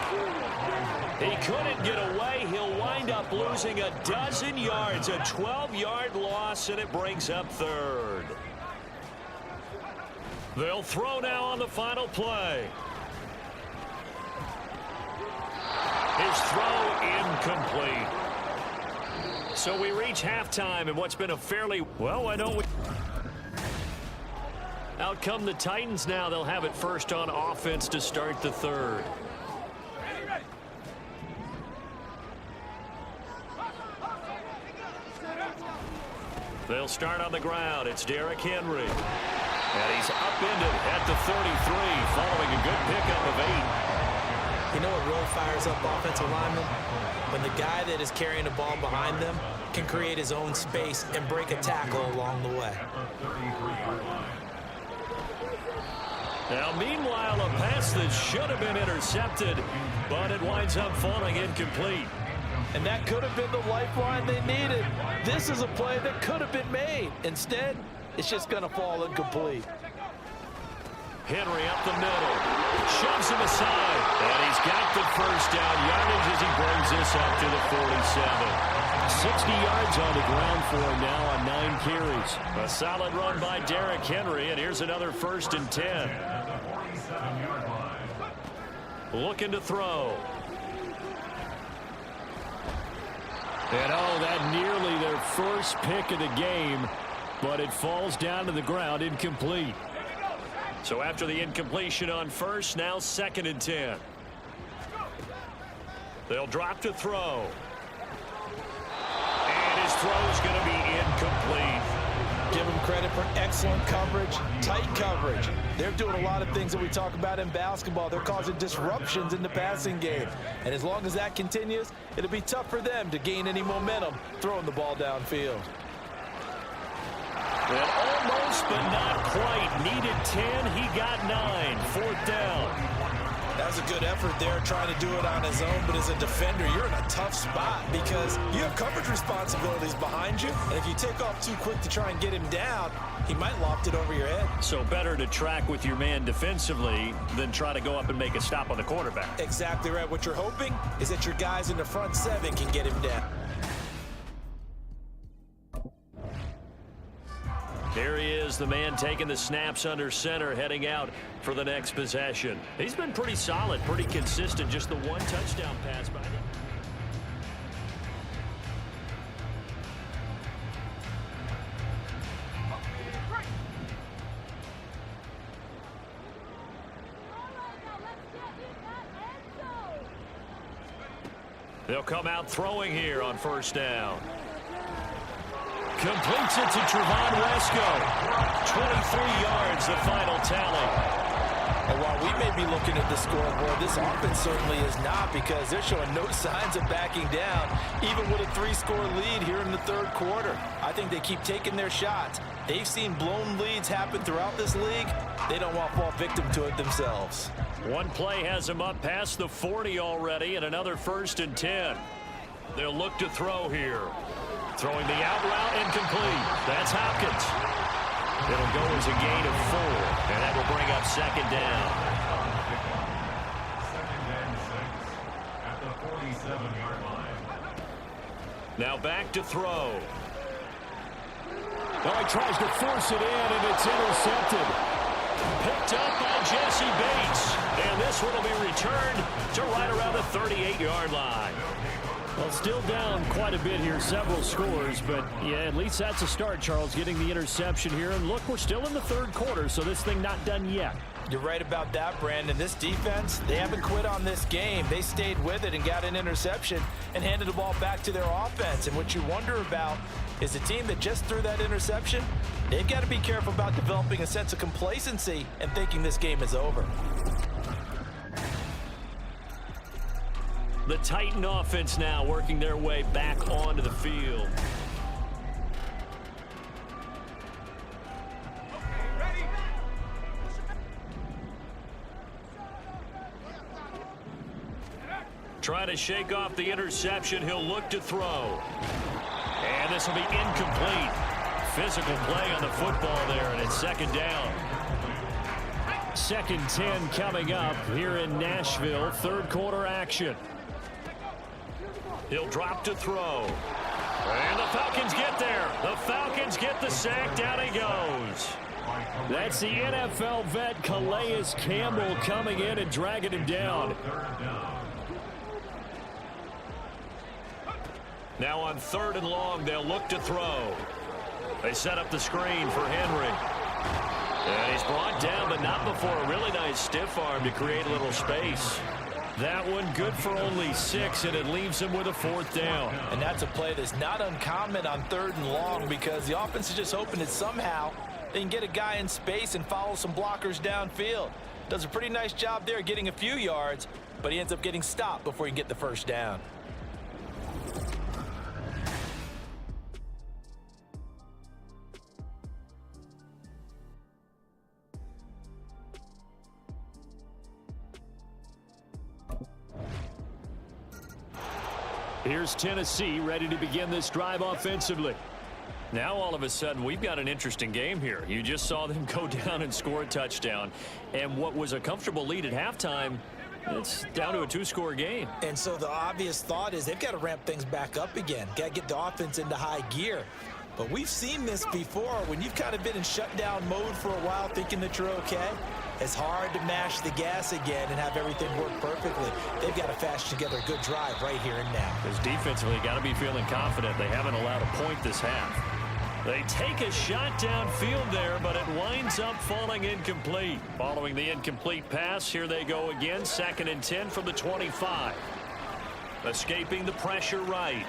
He couldn't get away. He'll wind up losing a dozen yards, a 12-yard loss, and it brings up 3rd. They'll throw now on the final play. His throw incomplete. So we reach halftime in what's been a fairly, well, why don't we? Out come the Titans now. They'll have it first on offense to start the 3rd. They'll start on the ground. It's Derrick Henry. And he's upended at the 33 following a good pickup of 8. You know what really fires up offensive linemen? When the guy that is carrying the ball behind them can create his own space and break a tackle along the way. Now, meanwhile, a pass that should have been intercepted, but it winds up falling incomplete. And that could have been the lifeline they needed. This is a play that could have been made. Instead, it's just going to fall incomplete. Henry up the middle, shoves him aside, and he's got the first down yardage as he brings this up to the 47. 60 yards on the ground for him now on 9 carries. A solid run by Derrick Henry, and here's another 1st and 10. Looking to throw. And oh, that nearly their first pick of the game, but it falls down to the ground incomplete. So after the incompletion on 1st, now 2nd and 10. They'll drop to throw. And his throw is going to be incomplete. Give them credit for excellent coverage, tight coverage. They're doing a lot of things that we talk about in basketball. They're causing disruptions in the passing game. And as long as that continues, it'll be tough for them to gain any momentum throwing the ball downfield. And almost, but not quite. Needed 10. He got 9. 4th down. That was a good effort there trying to do it on his own, but as a defender, you're in a tough spot because you have coverage responsibilities behind you, and if you take off too quick to try and get him down, he might loft it over your head. So better to track with your man defensively than try to go up and make a stop on the quarterback. Exactly right. What you're hoping is that your guys in the front 7 can get him down. Here he is, the man taking the snaps under center, heading out for the next possession. He's been pretty solid, pretty consistent, just the 1 touchdown pass by him. They'll come out throwing here on first down. Completes it to Trevon Wesco. 23 yards, the final tally. And while we may be looking at the scoreboard, this offense certainly is not, because they're showing no signs of backing down, even with a 3-score lead here in the third quarter. I think they keep taking their shots. They've seen blown leads happen throughout this league. They don't want to fall victim to it themselves. One play has them up past the 40 already, and another 1st and 10. They'll look to throw here. Throwing the out route, incomplete. That's Hopkins. It'll go as a gain of 4, and that will bring up 2nd down. 2nd and 6 at the 47-yard line. Now back to throw. Oh, he tries to force it in, and it's intercepted. Picked up by Jesse Bates. And this one will be returned to right around the 38-yard line. Well, still down quite a bit here, several scores, but yeah, at least that's a start, Charles, getting the interception here. And look, we're still in the third quarter, so this thing not done yet. You're right about that, Brandon. This defense, they haven't quit on this game. They stayed with it and got an interception and handed the ball back to their offense. And what you wonder about is a team that just threw that interception, they've got to be careful about developing a sense of complacency and thinking this game is over. The Titan offense now working their way back onto the field. Trying to shake off the interception. He'll look to throw. And this will be incomplete. Physical play on the football there, and it's 2nd down. 2nd 10 coming up here in Nashville. Third quarter action. He'll drop to throw. And the Falcons get there. The Falcons get the sack. Down he goes. That's the NFL vet Calais Campbell coming in and dragging him down. Now on 3rd and long, they'll look to throw. They set up the screen for Henry. And he's brought down, but not before a really nice stiff arm to create a little space. That one good for only 6, and it leaves him with a 4th down. And that's a play that's not uncommon on 3rd and long, because the offense is just hoping that somehow they can get a guy in space and follow some blockers downfield. Does a pretty nice job there getting a few yards, but he ends up getting stopped before he can get the 1st down. Here's Tennessee ready to begin this drive offensively. Now all of a sudden we've got an interesting game here. You just saw them go down and score a touchdown. And what was a comfortable lead at halftime, it's down to a 2-score game. And so the obvious thought is they've got to ramp things back up again. Got to get the offense into high gear. But we've seen this before. When you've kind of been in shutdown mode for a while thinking that you're okay, it's hard to mash the gas again and have everything work perfectly. They've got to fashion together a good drive right here and now. Because defensively, got to be feeling confident. They haven't allowed a point this half. They take a shot downfield there, but it winds up falling incomplete. Following the incomplete pass, here they go again. 2nd and 10 from the 25. Escaping the pressure right.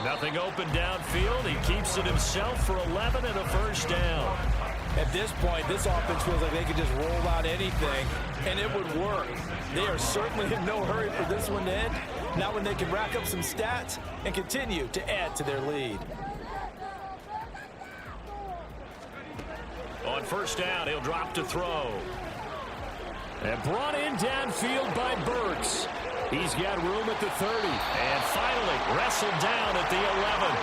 Nothing open downfield. He keeps it himself for 11 and a 1st down. At this point, this offense feels like they could just roll out anything, and it would work. They are certainly in no hurry for this one to end. Now when they can rack up some stats and continue to add to their lead. On 1st down, he'll drop to throw. And brought in downfield by Burks. He's got room at the 30. And finally wrestled down at the 11.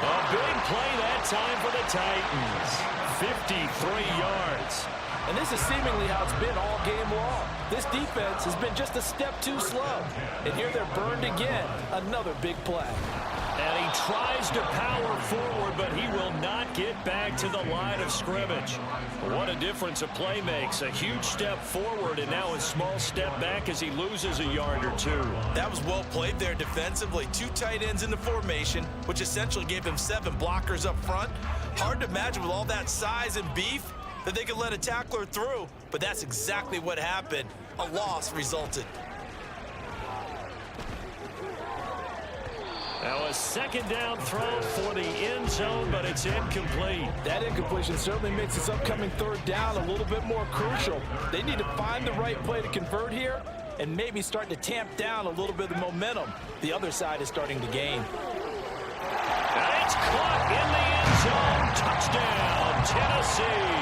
A big play that time for the Titans. 53 yards. And this is seemingly how it's been all game long. This defense has been just a step too slow. And here they're burned again. Another big play. And he tries to power forward, but he will not get back to the line of scrimmage. What a difference a play makes. A huge step forward and now a small step back as he loses a yard or 2. That was well played there defensively. 2 tight ends in the formation, which essentially gave him 7 blockers up front. Hard to imagine with all that size and beef that they could let a tackler through, but that's exactly what happened. A loss resulted. Now a second down throw for the end zone, but it's incomplete. That incompletion certainly makes this upcoming third down a little bit more crucial. They need to find the right play to convert here and maybe start to tamp down a little bit of the momentum the other side is starting to gain. And it's caught in the end zone. Touchdown, Tennessee.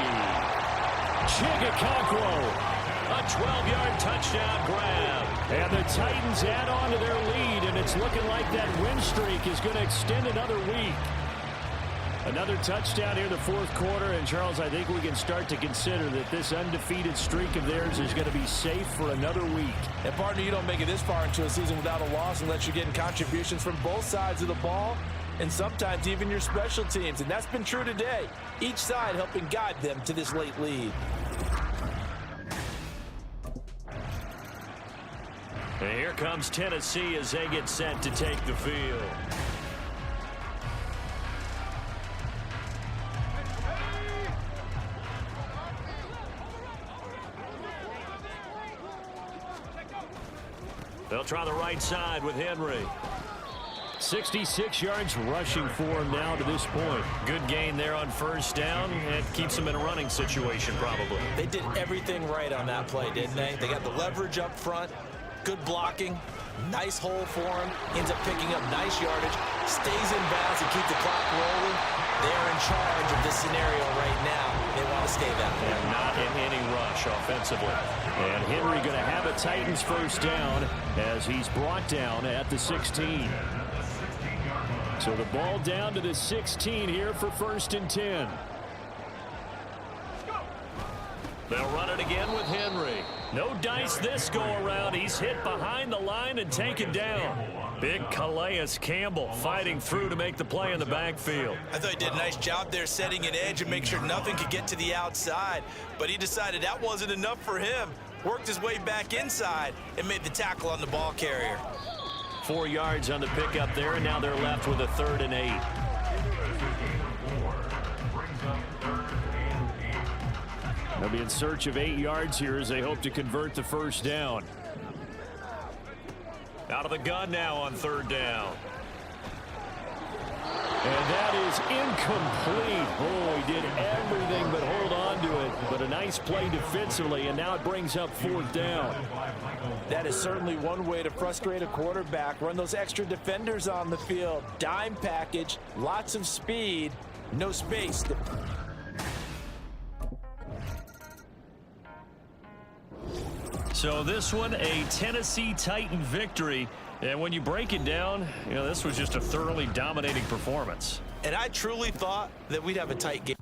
Chigakonkwo. A 12-yard touchdown grab. And the Titans add on to their lead, and it's looking like that win streak is going to extend another week. Another touchdown here in the fourth quarter, and Charles, I think we can start to consider that this undefeated streak of theirs is going to be safe for another week. And partner, you don't make it this far into a season without a loss unless you're getting contributions from both sides of the ball, and sometimes even your special teams, and that's been true today. Each side helping guide them to this late lead. And here comes Tennessee as they get set to take the field. They'll try the right side with Henry. 66 yards rushing for him now to this point. Good gain there on first down. It keeps them in a running situation probably. They did everything right on that play, didn't they? They got the leverage up front. Good blocking, nice hole for him, ends up picking up nice yardage, stays in bounds and keep the clock rolling. They're in charge of this scenario right now. They want to stay that way. And not in any rush offensively. And Henry going to have a Titans first down as he's brought down at the 16. So the ball down to the 16 here for 1st and 10. They'll run it again with Henry. No dice this go around. He's hit behind the line and taken down. Big Calais Campbell fighting through to make the play in the backfield. I thought he did a nice job there setting an edge and make sure nothing could get to the outside. But he decided that wasn't enough for him. Worked his way back inside and made the tackle on the ball carrier. 4 yards on the pickup there, and now they're left with a 3rd and 8. They'll be in search of 8 yards here as they hope to convert the first down. Out of the gun now on 3rd down. And that is incomplete. Oh, he did everything but hold on to it. But a nice play defensively, and now it brings up 4th down. That is certainly one way to frustrate a quarterback. Run those extra defenders on the field. Dime package, lots of speed, no space. So this one, a Tennessee Titan victory. And when you break it down, you know, this was just a thoroughly dominating performance. And I truly thought that we'd have a tight game.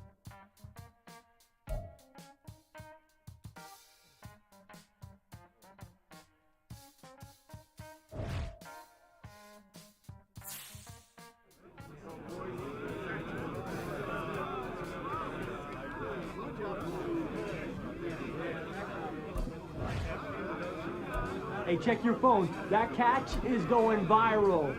Hey, check your phone. That catch is going viral.